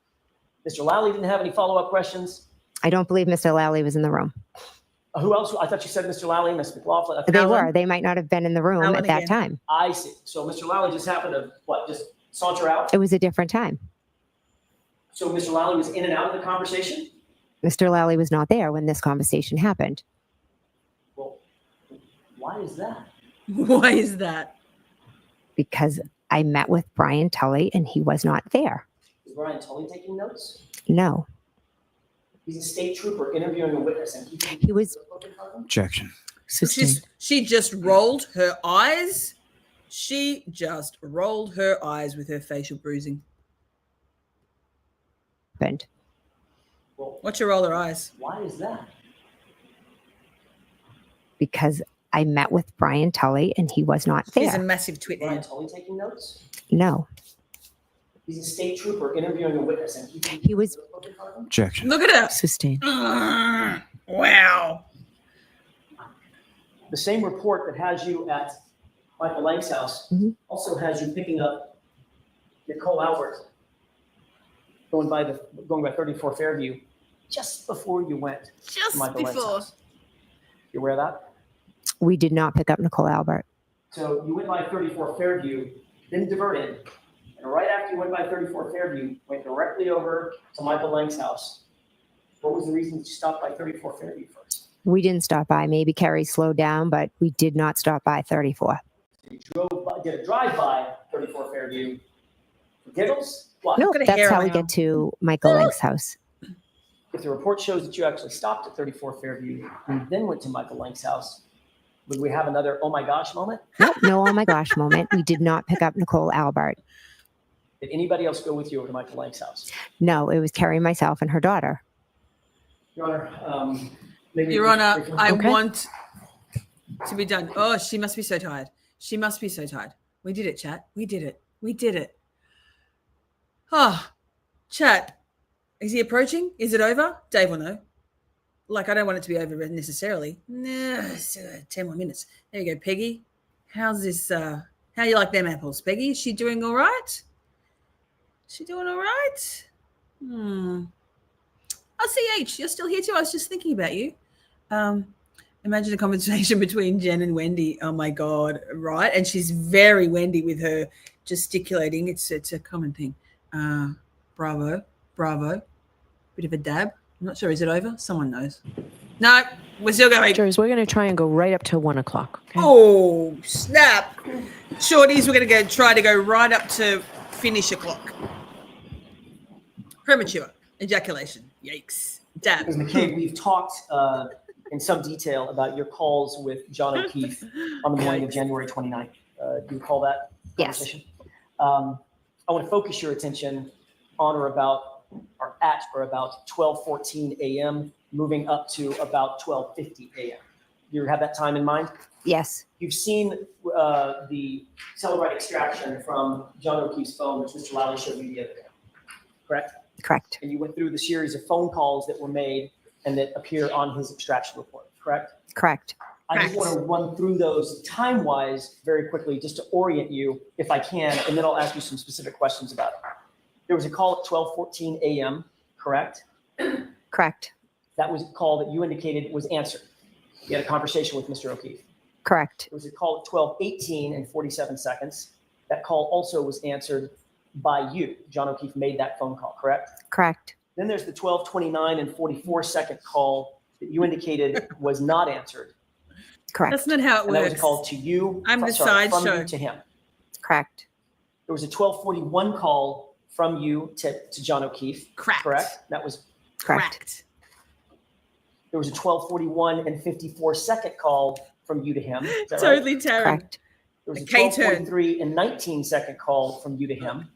Mr. Lally didn't have any follow-up questions. I don't believe Mr. Lally was in the room. Who else? I thought you said Mr. Lally, Ms. McLaughlin. They were. They might not have been in the room Alan at that again. time. I see. So Mr. Lally just happened to, just saunter out? It was a different time. So Mr. Lally was in and out of the conversation? Mr. Lally was not there when this conversation happened. Well, why is that? Why is that? Because I met with Brian Tully and he was not there. Is Brian Tully taking notes? No. He's a state trooper interviewing a witness, and He was. Objection. She just rolled her eyes. She just rolled her eyes with her facial bruising. Happened. Well, What's your roll her eyes? why is that? because I met with Brian Tully and he was not He's a there. massive twit Brian head. Tully taking notes? No, He's a state trooper interviewing a witness, and he was Objection. Look at her. Sustained. Wow. The same report that has you at Michael Lang's house Mhm. also has you picking up Nicole Albert going by 34 Fairview just before you went Just to Michael Lang's before. house. You aware of that? we did not pick up Nicole Albert. So you went by 34 Fairview, then diverted, and right after you went by 34 Fairview, went directly over to Michael Lang's house. What was the reason that you stopped by 34 Fairview first? We didn't stop by. Maybe Kerry slowed down, but we did not stop by 34. You did a drive-by 34 Fairview for giggles? Why? No, Look at a that's hair how we now. get to Michael Lang's house. If the report shows that you actually stopped at 34 Fairview and then went to Michael Lang's house, would we have another oh my gosh moment? No, oh my gosh moment. We did not pick up Nicole Albert. Did anybody else go with you over to Michael Lang's house? No, it was Kerry, myself, and her daughter. Your Honor, maybe. Your Honor, I Okay. want to be done. Oh, she must be so tired. She must be so tired. We did it, chat. We did it. We did it. Oh, chat. Is he approaching? Is it over? Dave will know. Like, I don't want it to be over necessarily. Nah, it's, 10 more minutes. There you go, Peggy. How's this? How you like them apples, Peggy? Is she doing all right? She doing all right? Oh, CH, you're still here too. I was just thinking about you. Imagine a conversation between Jen and Wendy. Oh my God, right? And she's very Wendy with her gesticulating. It's a common thing. Bravo. Bit of a dab. I'm not sure. Is it over? Someone knows. No, we're still going. Jurors, we're going to try and go right up to 1 o'clock. Okay? Oh, snap. Shorties, we're going to try to go right up to finish o'clock. Premature ejaculation. Yikes. Dab. Ms. McCabe, we've talked in some detail about your calls with John O'Keefe on the morning of January 29th. Do you recall that conversation? Yes. I want to focus your attention on or at 12:14 a.m., moving up to about 12:50 a.m. You have that time in mind? Yes. You've seen the Celebrite extraction from John O'Keefe's phone, which Mr. Lally showed you the other day, correct? Correct. And you went through the series of phone calls that were made and that appear on his extraction report, correct? Correct. I just want to run through those time-wise very quickly just to orient you, if I can, and then I'll ask you some specific questions about it. There was a call at 12:14 a.m., correct? Correct. That was a call that you indicated was answered. You had a conversation with Mr. O'Keefe. Correct. There was a call at 12:18 and 47 seconds. That call also was answered by you. John O'Keefe made that phone call, correct? Correct. Then there's the 12:29 and 44 second call that you indicated was not answered. Correct. That's not how it And that was a works. call to you. I'm the from sideshow. you to him. Correct. There was a 12:41 call from you to John O'Keefe. Correct. That was Correct. There was a 12:41 and 54 second call from you to him. Is that Totally right? Taryn. Correct. There was a K-turn. 12:43 and 19 second call from you to him.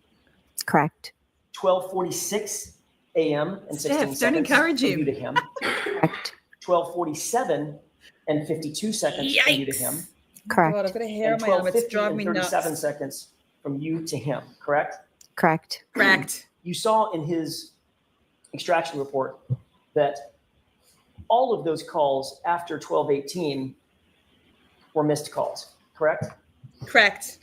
Correct. 12:46 a.m. and 16 Steph, don't seconds encourage from him. you to him. Correct. 12:47 and 52 seconds from you to him. Correct. God, I've got a hair And on my arm. It's 12:50 driving and me 37 nuts. seconds from you to him. Correct? Correct. Correct. You saw in his extraction report that all of those calls after 12:18 were missed calls. Correct? Correct.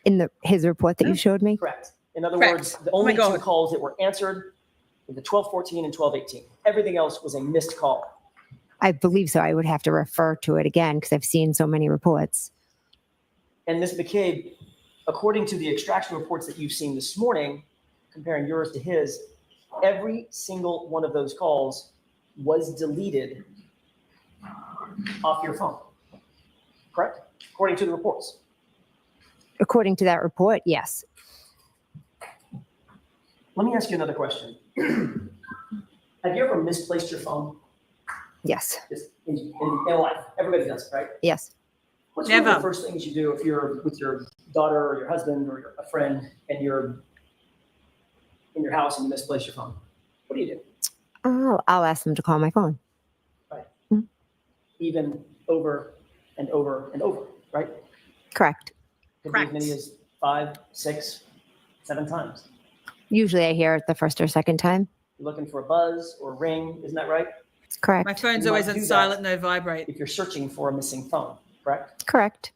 In his report that you showed me? Correct. In other Correct. words, the Oh my only two God. calls that were answered were the 12:14 and 12:18. Everything else was a missed call. I believe so. I would have to refer to it again because I've seen so many reports. And Ms. McCabe, according to the extraction reports that you've seen this morning, comparing yours to his, every single one of those calls was deleted off your phone. Correct? According to the reports. According to that report, yes. Let me ask you another question. Have you ever misplaced your phone? Yes. Just in life. Everybody does it, right? Yes. What's one of Never. the first things you do if you're with your daughter or your husband or a friend and you're in your house and you misplace your phone? What do you do? Oh, I'll ask them to call my phone. Even over and over and over, right? Correct. Could be as many as 5, 6, 7 times. Usually I hear it the first or second time. You're looking for a buzz or a ring, isn't that right? Correct. My phone's You always might on do silent, that no vibrate. if you're searching for a missing phone, correct? Correct.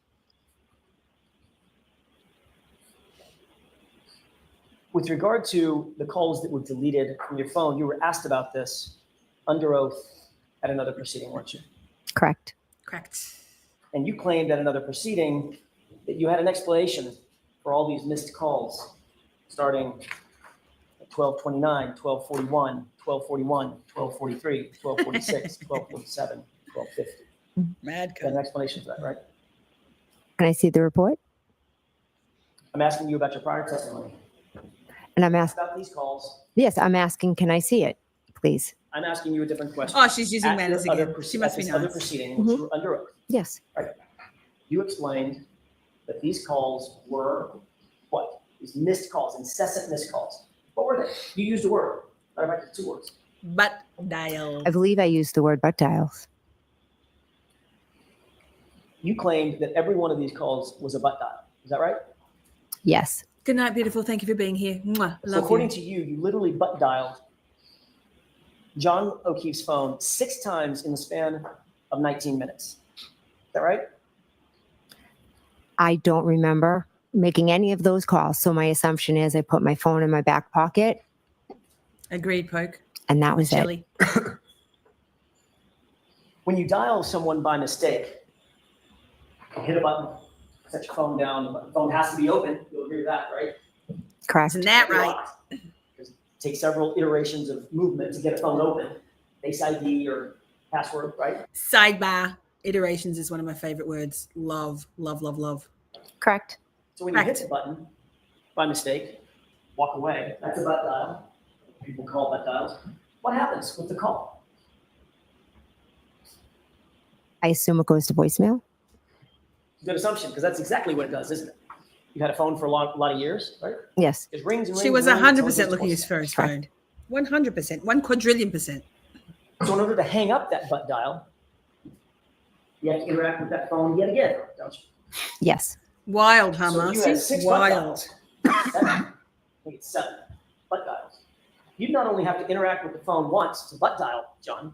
With regard to the calls that were deleted from your phone, you were asked about this under oath at another proceeding, weren't you? Correct. Correct. And you claimed at another proceeding that you had an explanation for all these missed calls starting at 12:29, 12:41, 12:41, 12:43, 12:46, 12:47, 12:50. Mad You had an explanation for that, right? Can I see the report? I'm asking you about your prior testimony. And I'm asking, About these calls, yes, I'm asking, can I see it, please? I'm asking you a different question. Oh, she's using At manners your other again. proce- She must at be this other nice. proceeding, which you were under oath, Yes. you explained that these calls were what? These missed calls, incessant missed calls. What were they? You used a word. Matter of fact, 2 words. Butt dial. I believe I used the word butt dials. You claimed that every one of these calls was a butt dial. Is that right? Yes. Good night, beautiful. Thank you for being here. Mwah. So Love according you. to you, you literally butt dialed John O'Keefe's phone 6 times in the span of 19 minutes. Is that right? I don't remember making any of those calls. So my assumption is I put my phone in my back pocket Agreed, Poke. and that was it. Shelly. When you dial someone by mistake, you hit a button, set your phone down, the phone has to be open. You'll agree with that, right? Correct. Isn't that right? Because it takes several iterations of movement to get a phone open. Face ID or password, right? Sidebar. Iterations is one of my favorite words. Love, love, love, love. Correct. So when you hit the button by mistake, walk away, that's a butt dial. People call butt dials. What happens with the call? I assume it goes to voicemail. Good assumption, because that's exactly what it does, isn't it? You've had a phone for a lot of years, right? Yes. It rings and rings. She was and rings until it 100% goes looking at to his first phone. 100%. 1 quadrillion percent. voicemail. So in order to hang up that butt dial, you have to interact with that phone yet again, don't you? Yes. Wild, huh, So if you Marcy? had 6 butt Wild. dials, 7, I think it's 7 butt dials. You'd not only have to interact with the phone once to butt dial, John,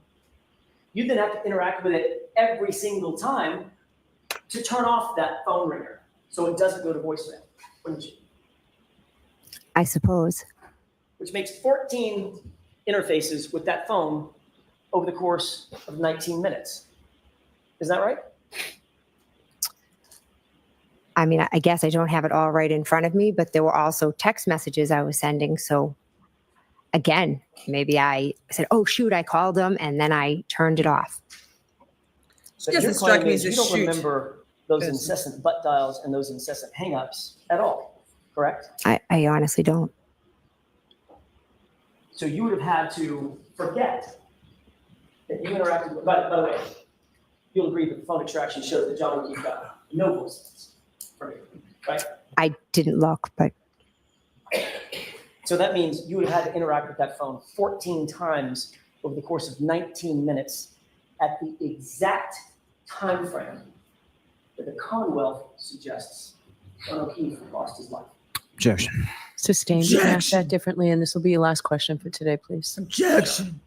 you'd then have to interact with it every single time to turn off that phone ringer so it doesn't go to voicemail, wouldn't you? I suppose. Which makes 14 interfaces with that phone over the course of 19 minutes. Is that right? I mean, I guess I don't have it all right in front of me, but there were also text messages I was sending. So again, maybe I said, oh, shoot, I called them and then I turned it off. So Doesn't your strike claim me is as a you don't shoot. remember those Person. incessant butt dials and those incessant hangups at all, correct? I honestly don't. So you would have had to forget that you interacted with, by the way, you'll agree that the phone extraction shows that John O'Keefe got no voicemails from you, right? I didn't look, but So that means you would have had to interact with that phone 14 times over the course of 19 minutes at the exact time frame that the Commonwealth suggests John O'Keefe lost his life. Objection. Sustained. You can ask that differently, and this will be your last question for today, please. Objection.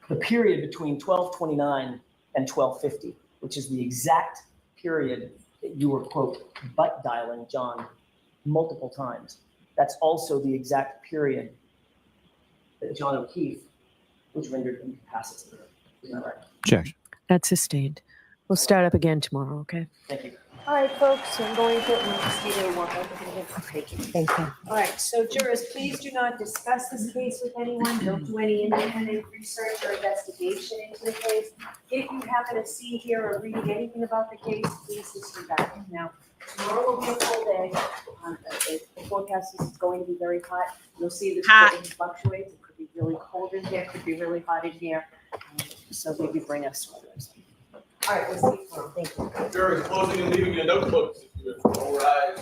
The period between 12:29 and 12:50, which is the exact period that you were, quote, butt dialing John multiple times. That's also the exact period that John O'Keefe was rendered incapacitated. Isn't that right? Objection. That's sustained. We'll start up again tomorrow, okay? Thank you. All right, folks, I'm going to Steve walk over here. thank you. All right, so jurors, please do not discuss this case with anyone. Don't do any independent research or investigation into the case. If you happen to see, hear, or read anything about the case, please disregard it. Now, tomorrow will be a full day. The forecast is going to be very hot. You'll see this Hot. building fluctuates. It could be really cold in here, could be really hot in here. So maybe bring us sweaters. All right, let's keep going. Thank you. Jurors, closing and leaving your notebooks. If you would all rise.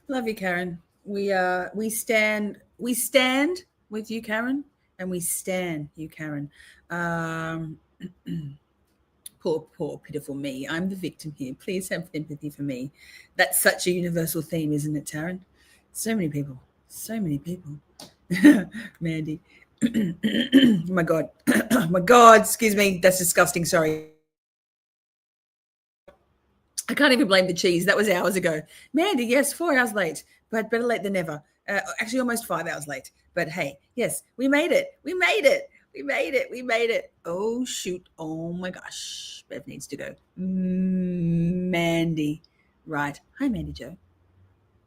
Love you, Karen. We stand we stand with you, Karen, and we stand you, Karen. Poor, pitiful me. I'm the victim here. Please have empathy for me. That's such a universal theme, isn't it, Taryn? So many people. Mandy. My God. My God, excuse me. That's disgusting. Sorry. I can't even blame the cheese. That was hours ago. Mandy, yes, 4 hours late, but better late than never. Actually, almost 5 hours late. But hey, yes, we made it. We made it. Oh, shoot. Oh, my gosh. Bev needs to go. Mandy. Right. Hi, Mandy Jo.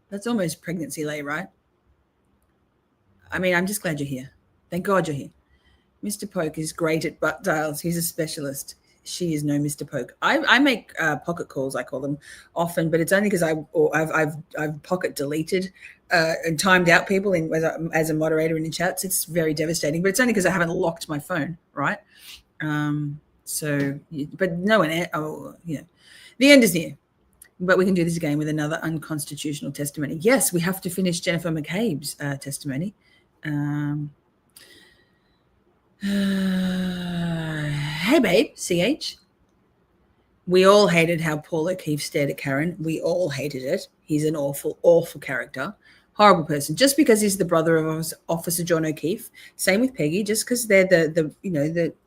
That's almost pregnancy lay, right? I mean, I'm just glad you're here. Thank God you're here. Mr. Poke is great at butt dials. He's a specialist. She is no Mr. Poke. I make pocket calls, I call them, often, but it's only because I've pocket deleted and timed out people as a moderator in the chats. It's very devastating, but it's only because I haven't locked my phone, right? But no one. The end is near. But we can do this again with another unconstitutional testimony. Yes, we have to finish Jennifer McCabe's testimony. Hey, babe, CH. We all hated how Paul O'Keefe stared at Karen. We all hated it. He's an awful, awful character. Horrible person. Just because he's the brother of Officer John O'Keefe. Same with Peggy. Just because they're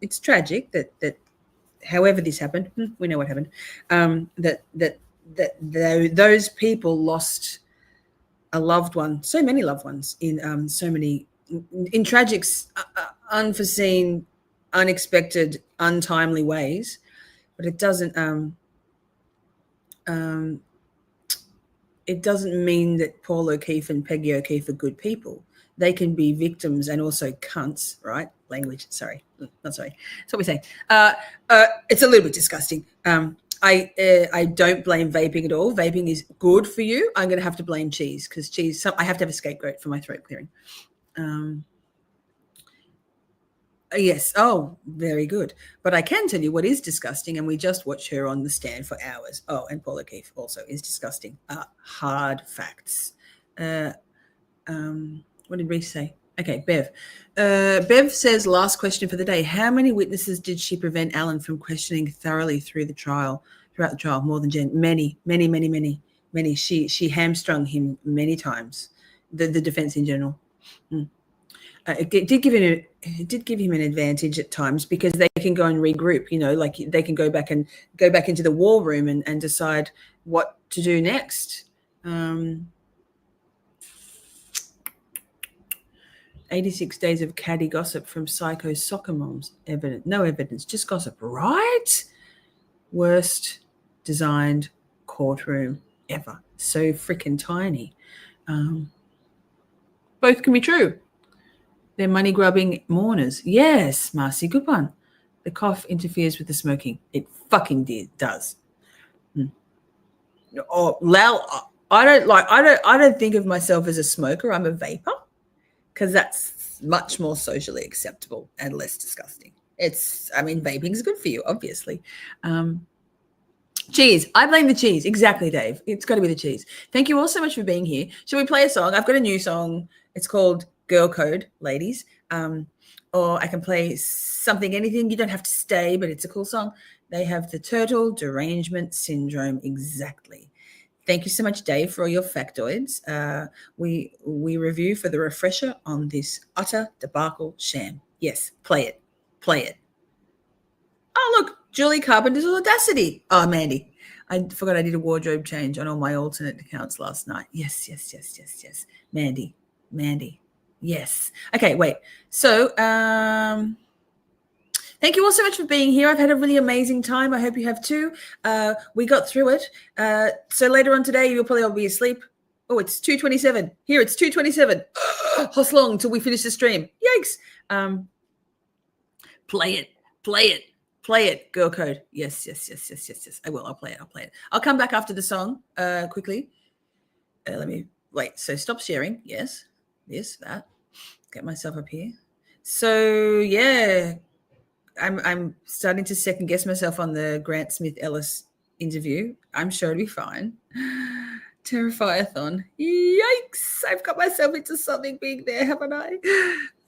it's tragic that however this happened, we know what happened. That those people lost a loved one, so many loved ones in tragic, unforeseen, unexpected, untimely ways. But it doesn't mean that Paul O'Keefe and Peggy O'Keefe are good people. They can be victims and also cunts, right? Language, sorry, not sorry. That's what we say. It's a little bit disgusting. I don't blame vaping at all. Vaping is good for you. I'm going to have to blame cheese because cheese. I have to have a scapegoat for my throat clearing. Yes. Oh, very good. But I can tell you what is disgusting, and we just watched her on the stand for hours. Oh, and Paul O'Keefe also is disgusting. Hard facts. What did Reese say? Okay, Bev. Bev says, last question for the day. How many witnesses did she prevent Alan from questioning thoroughly throughout the trial? More than Jen. Many. She hamstrung him many times. The defense in general. It did give him an advantage at times because they can go and regroup, like they can go back into the war room and decide what to do next. 86 days of caddy gossip from psycho soccer moms. No evidence, just gossip, right? Worst designed courtroom ever. So freaking tiny. Both can be true. They're money-grubbing mourners. Yes, Marcy, good one. The cough interferes with the smoking. It fucking does. Oh, Lal, I don't think of myself as a smoker. I'm a vapor because that's much more socially acceptable and less disgusting. Vaping is good for you, obviously. Cheese. I blame the cheese. Exactly, Dave. It's got to be the cheese. Thank you all so much for being here. Shall we play a song? I've got a new song. It's called Girl Code, ladies. Or I can play something, anything. You don't have to stay, but it's a cool song. They have the turtle derangement syndrome. Exactly. Thank you so much, Dave, for all your factoids. We review for the refresher on this utter debacle sham. Yes, play it. Oh, look, Julie Carpenter's Audacity. Oh, Mandy. I forgot I did a wardrobe change on all my alternate accounts last night. Yes. Mandy. Yes. Okay, wait. So, thank you all so much for being here. I've had a really amazing time. I hope you have too. We got through it. So later on today, you'll probably all be asleep. Oh, it's 2:27. Here, it's 2:27. How long till we finish the stream? Yikes. Play it. Girl Code. Yes. I will. I'll play it. I'll come back after the song quickly. Let me wait. So stop sharing. Yes. That. Get myself up here. So yeah, I'm starting to second guess myself on the Grant Smith Ellis interview. I'm sure it'll be fine. Terrify-a-thon. Yikes. Yikes. I've got myself into something big there, haven't I?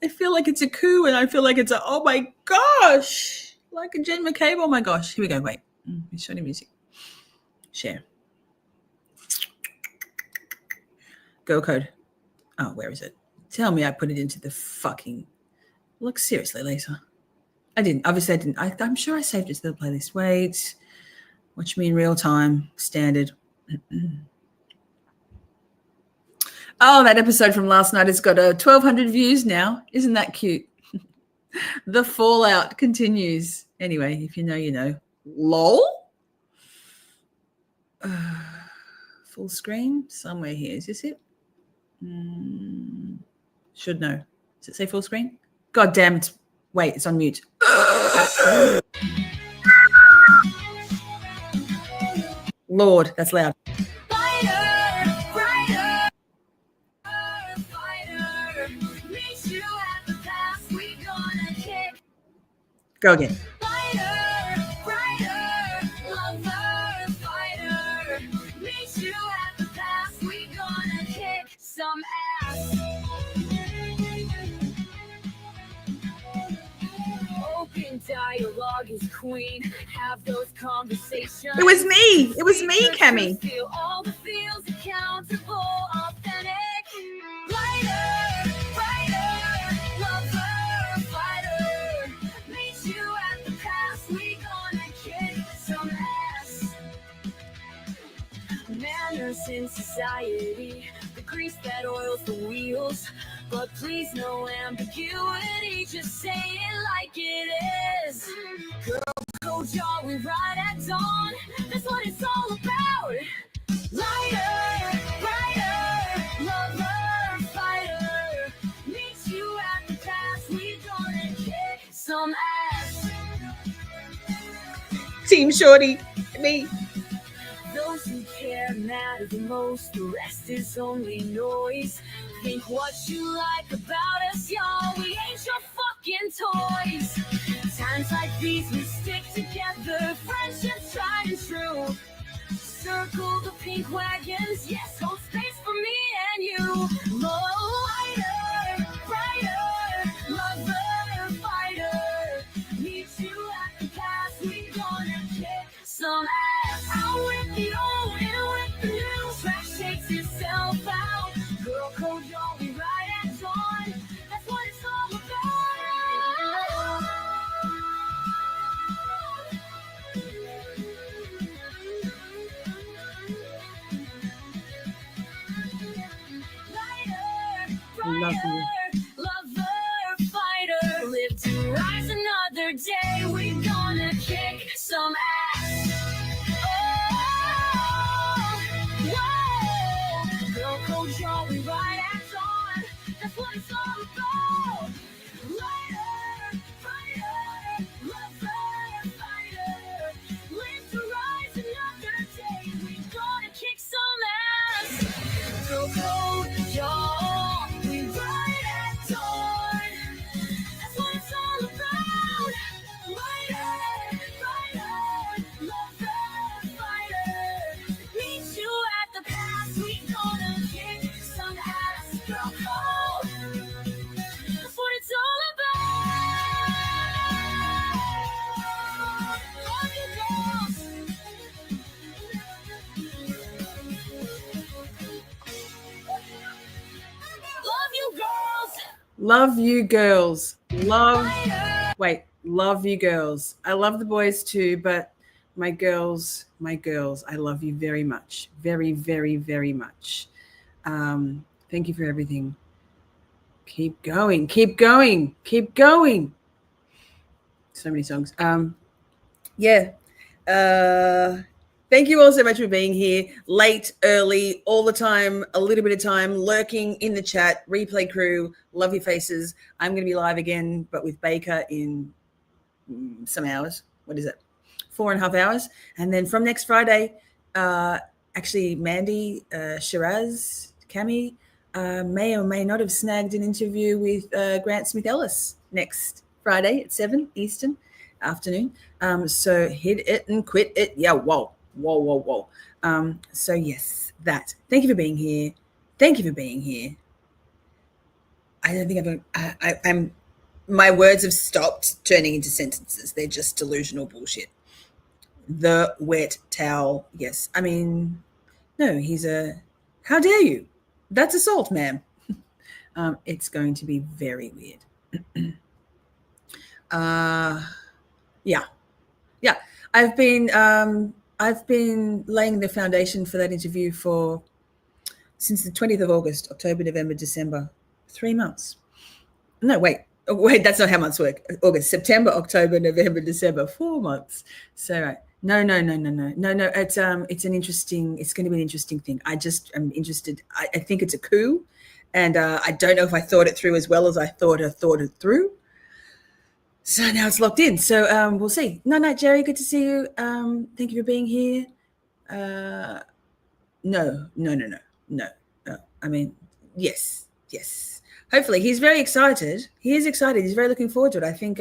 I feel like it's a coup and I feel like it's a, oh my gosh, like a Jen McCabe. Oh my gosh. Here we go. Wait. Show me music. Share. Go code. Oh, where is it? Tell me I put it into the fucking... Look, seriously, Lisa. I didn't. Obviously, I didn't. I'm sure I saved it to the playlist. Wait. Watch me in real time. Standard. Oh, that episode from last night has got 1,200 views now. Isn't that cute? The fallout continues. Anyway, if you know, you know. LOL? Full screen? Somewhere here. Is this it? Should know. Does it say full screen? God damn it. Wait, it's on mute. Lord, that's loud. Go again. Some ass. Open dialogue is queen. Have those conversations. It was me. It was me, Cammy. Feel all the feels accountable, authentic. Writer, lover, fighter. Meet you at the pass. We gonna kick some ass. Manners in society. Grease that oils the wheels, but please no ambiguity, just say it like it is. Girl, code y'all, we ride at dawn, that's what it's all about. Lighter, lover, fighter, meet you at the pass, we gonna kick some ass. Team Shorty, me. Those who care matter the most, the rest is only noise. Think what you like about us, y'all, we ain't your fucking toys. Times like these we stick together, friendships tried and true. Circle the pink wagons, yes, hold space for me and you. Lighter, lover, fighter. Meet you at the pass, we gonna kick some ass. Out with the old, in with the new. Trash shakes itself out. Girl code, y'all, we ride at dawn. That's what it's all about. Love you. Lover, fighter. Live to rise another day. We gonna kick some ass. Girl code, y'all, we ride at dawn. That's what it's all about. Lighter, lover, fighter. Live to rise another day. We gonna kick some ass. Girl code, y'all, we ride at dawn. That's what it's all about. Lighter, lover, fighter. Meet you at the pass. We gonna kick some ass. Girl code, that's what it's all about. Love you, girls. Love you, girls. Love you, girls. Love you, girls. I love the boys too, but my girls, I love you very much. Very, very, very much. Thank you for everything. Keep going, keep going, keep going. So many songs. Thank you all so much for being here. Late, early, all the time, a little bit of time, lurking in the chat, replay crew, love your faces. I'm going to be live again, but with Baker in some hours. What is it? 4.5 hours. And then from next Friday, actually Mandy, Shiraz, Cami, may or may not have snagged an interview with Grant Smith Ellis next Friday at 7 Eastern afternoon. So hit it and quit it. Yeah, whoa. So yes, that. Thank you for being here. Thank you for being here. I don't think I'm my words have stopped turning into sentences. They're just delusional bullshit. The wet towel. Yes. I mean, no, how dare you? That's assault, ma'am. It's going to be very weird. Yeah. I've been laying the foundation for that interview since the 20th of August, October, November, December, 3 months. No, wait, that's not how months work. August, September, October, November, December, 4 months. So right. No. It's going to be an interesting thing. I just am interested. I think it's a coup, and I don't know if I thought it through as well as I thought it through. So now it's locked in. So we'll see. No, Jerry, good to see you. Thank you for being here. No. I mean, yes. Hopefully, he's very excited. He is excited. He's very looking forward to it. I think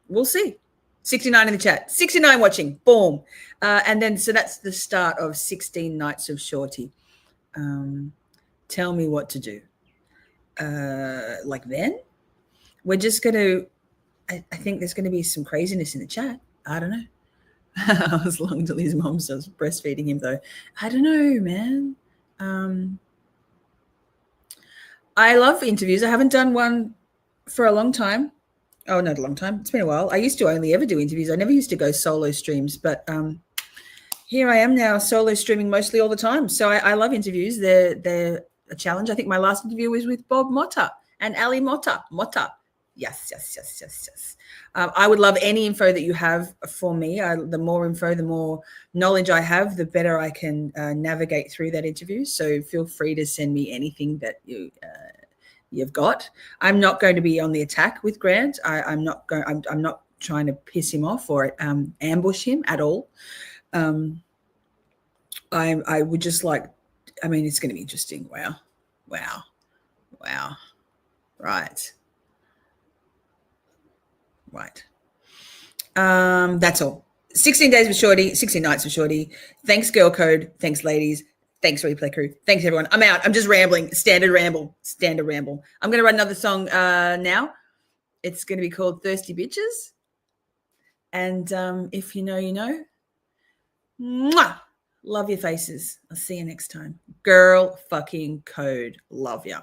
we'll see. 69 in the chat. 69 watching. Boom. And then, so that's the start of 16 nights of Shorty. Tell me what to do. Like then? We're just going to, I think there's going to be some craziness in the chat. I don't know. I was long till his mom starts breastfeeding him, though. I don't know, man. I love interviews. I haven't done one for a long time. Oh, not a long time. It's been a while. I used to only ever do interviews. I never used to go solo streams, but here I am now solo streaming mostly all the time. So I love interviews. They're a challenge. I think my last interview was with Bob Motta and Ali Motta. Yes. I would love any info that you have for me. The more info, the more knowledge I have, the better I can navigate through that interview. So feel free to send me anything that you've got. I'm not going to be on the attack with Grant. I'm not trying to piss him off or ambush him at all. I would just like. I mean, it's going to be interesting. Wow. Right. That's all. 16 days with Shorty, 16 nights with Shorty. Thanks, Girl Code. Thanks, ladies. Thanks, Replay Crew. Thanks, everyone. I'm out. I'm just rambling. Standard ramble. I'm going to run another song now. It's going to be called Thirsty Bitches. And if you know, you know. Mwah! Love your faces. I'll see you next time. Girl fucking Code. Love ya.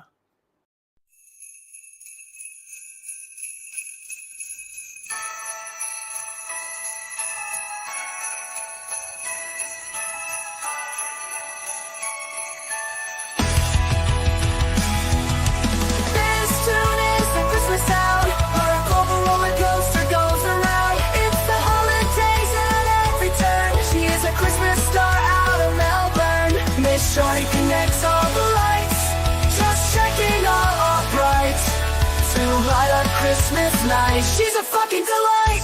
Shorty connects all the lights, just checking all bright to light up Christmas night. She's a fucking delight.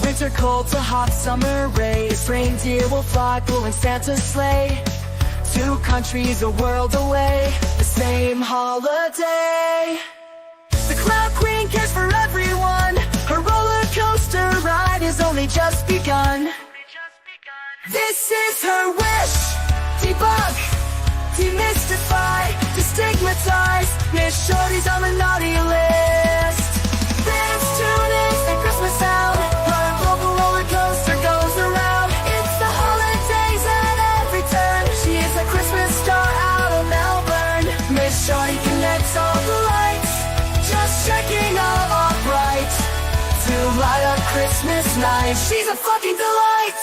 Winter cold to hot summer rays, reindeer will fly pulling Santa's sleigh. 2 countries a world away, the same holiday. The Cloud Queen cares for everyone, her roller coaster ride has only just begun. This is her wish. Debunk, demystify, destigmatize. Miss Shorty's on the naughty list. Dance tunes and Christmas sound. Her global roller coaster goes around. It's the holidays at every turn. She is a Christmas star out of Melbourne. Miss Shorty connects all the lights, just checking all bright to light up Christmas night. She's a fucking delight.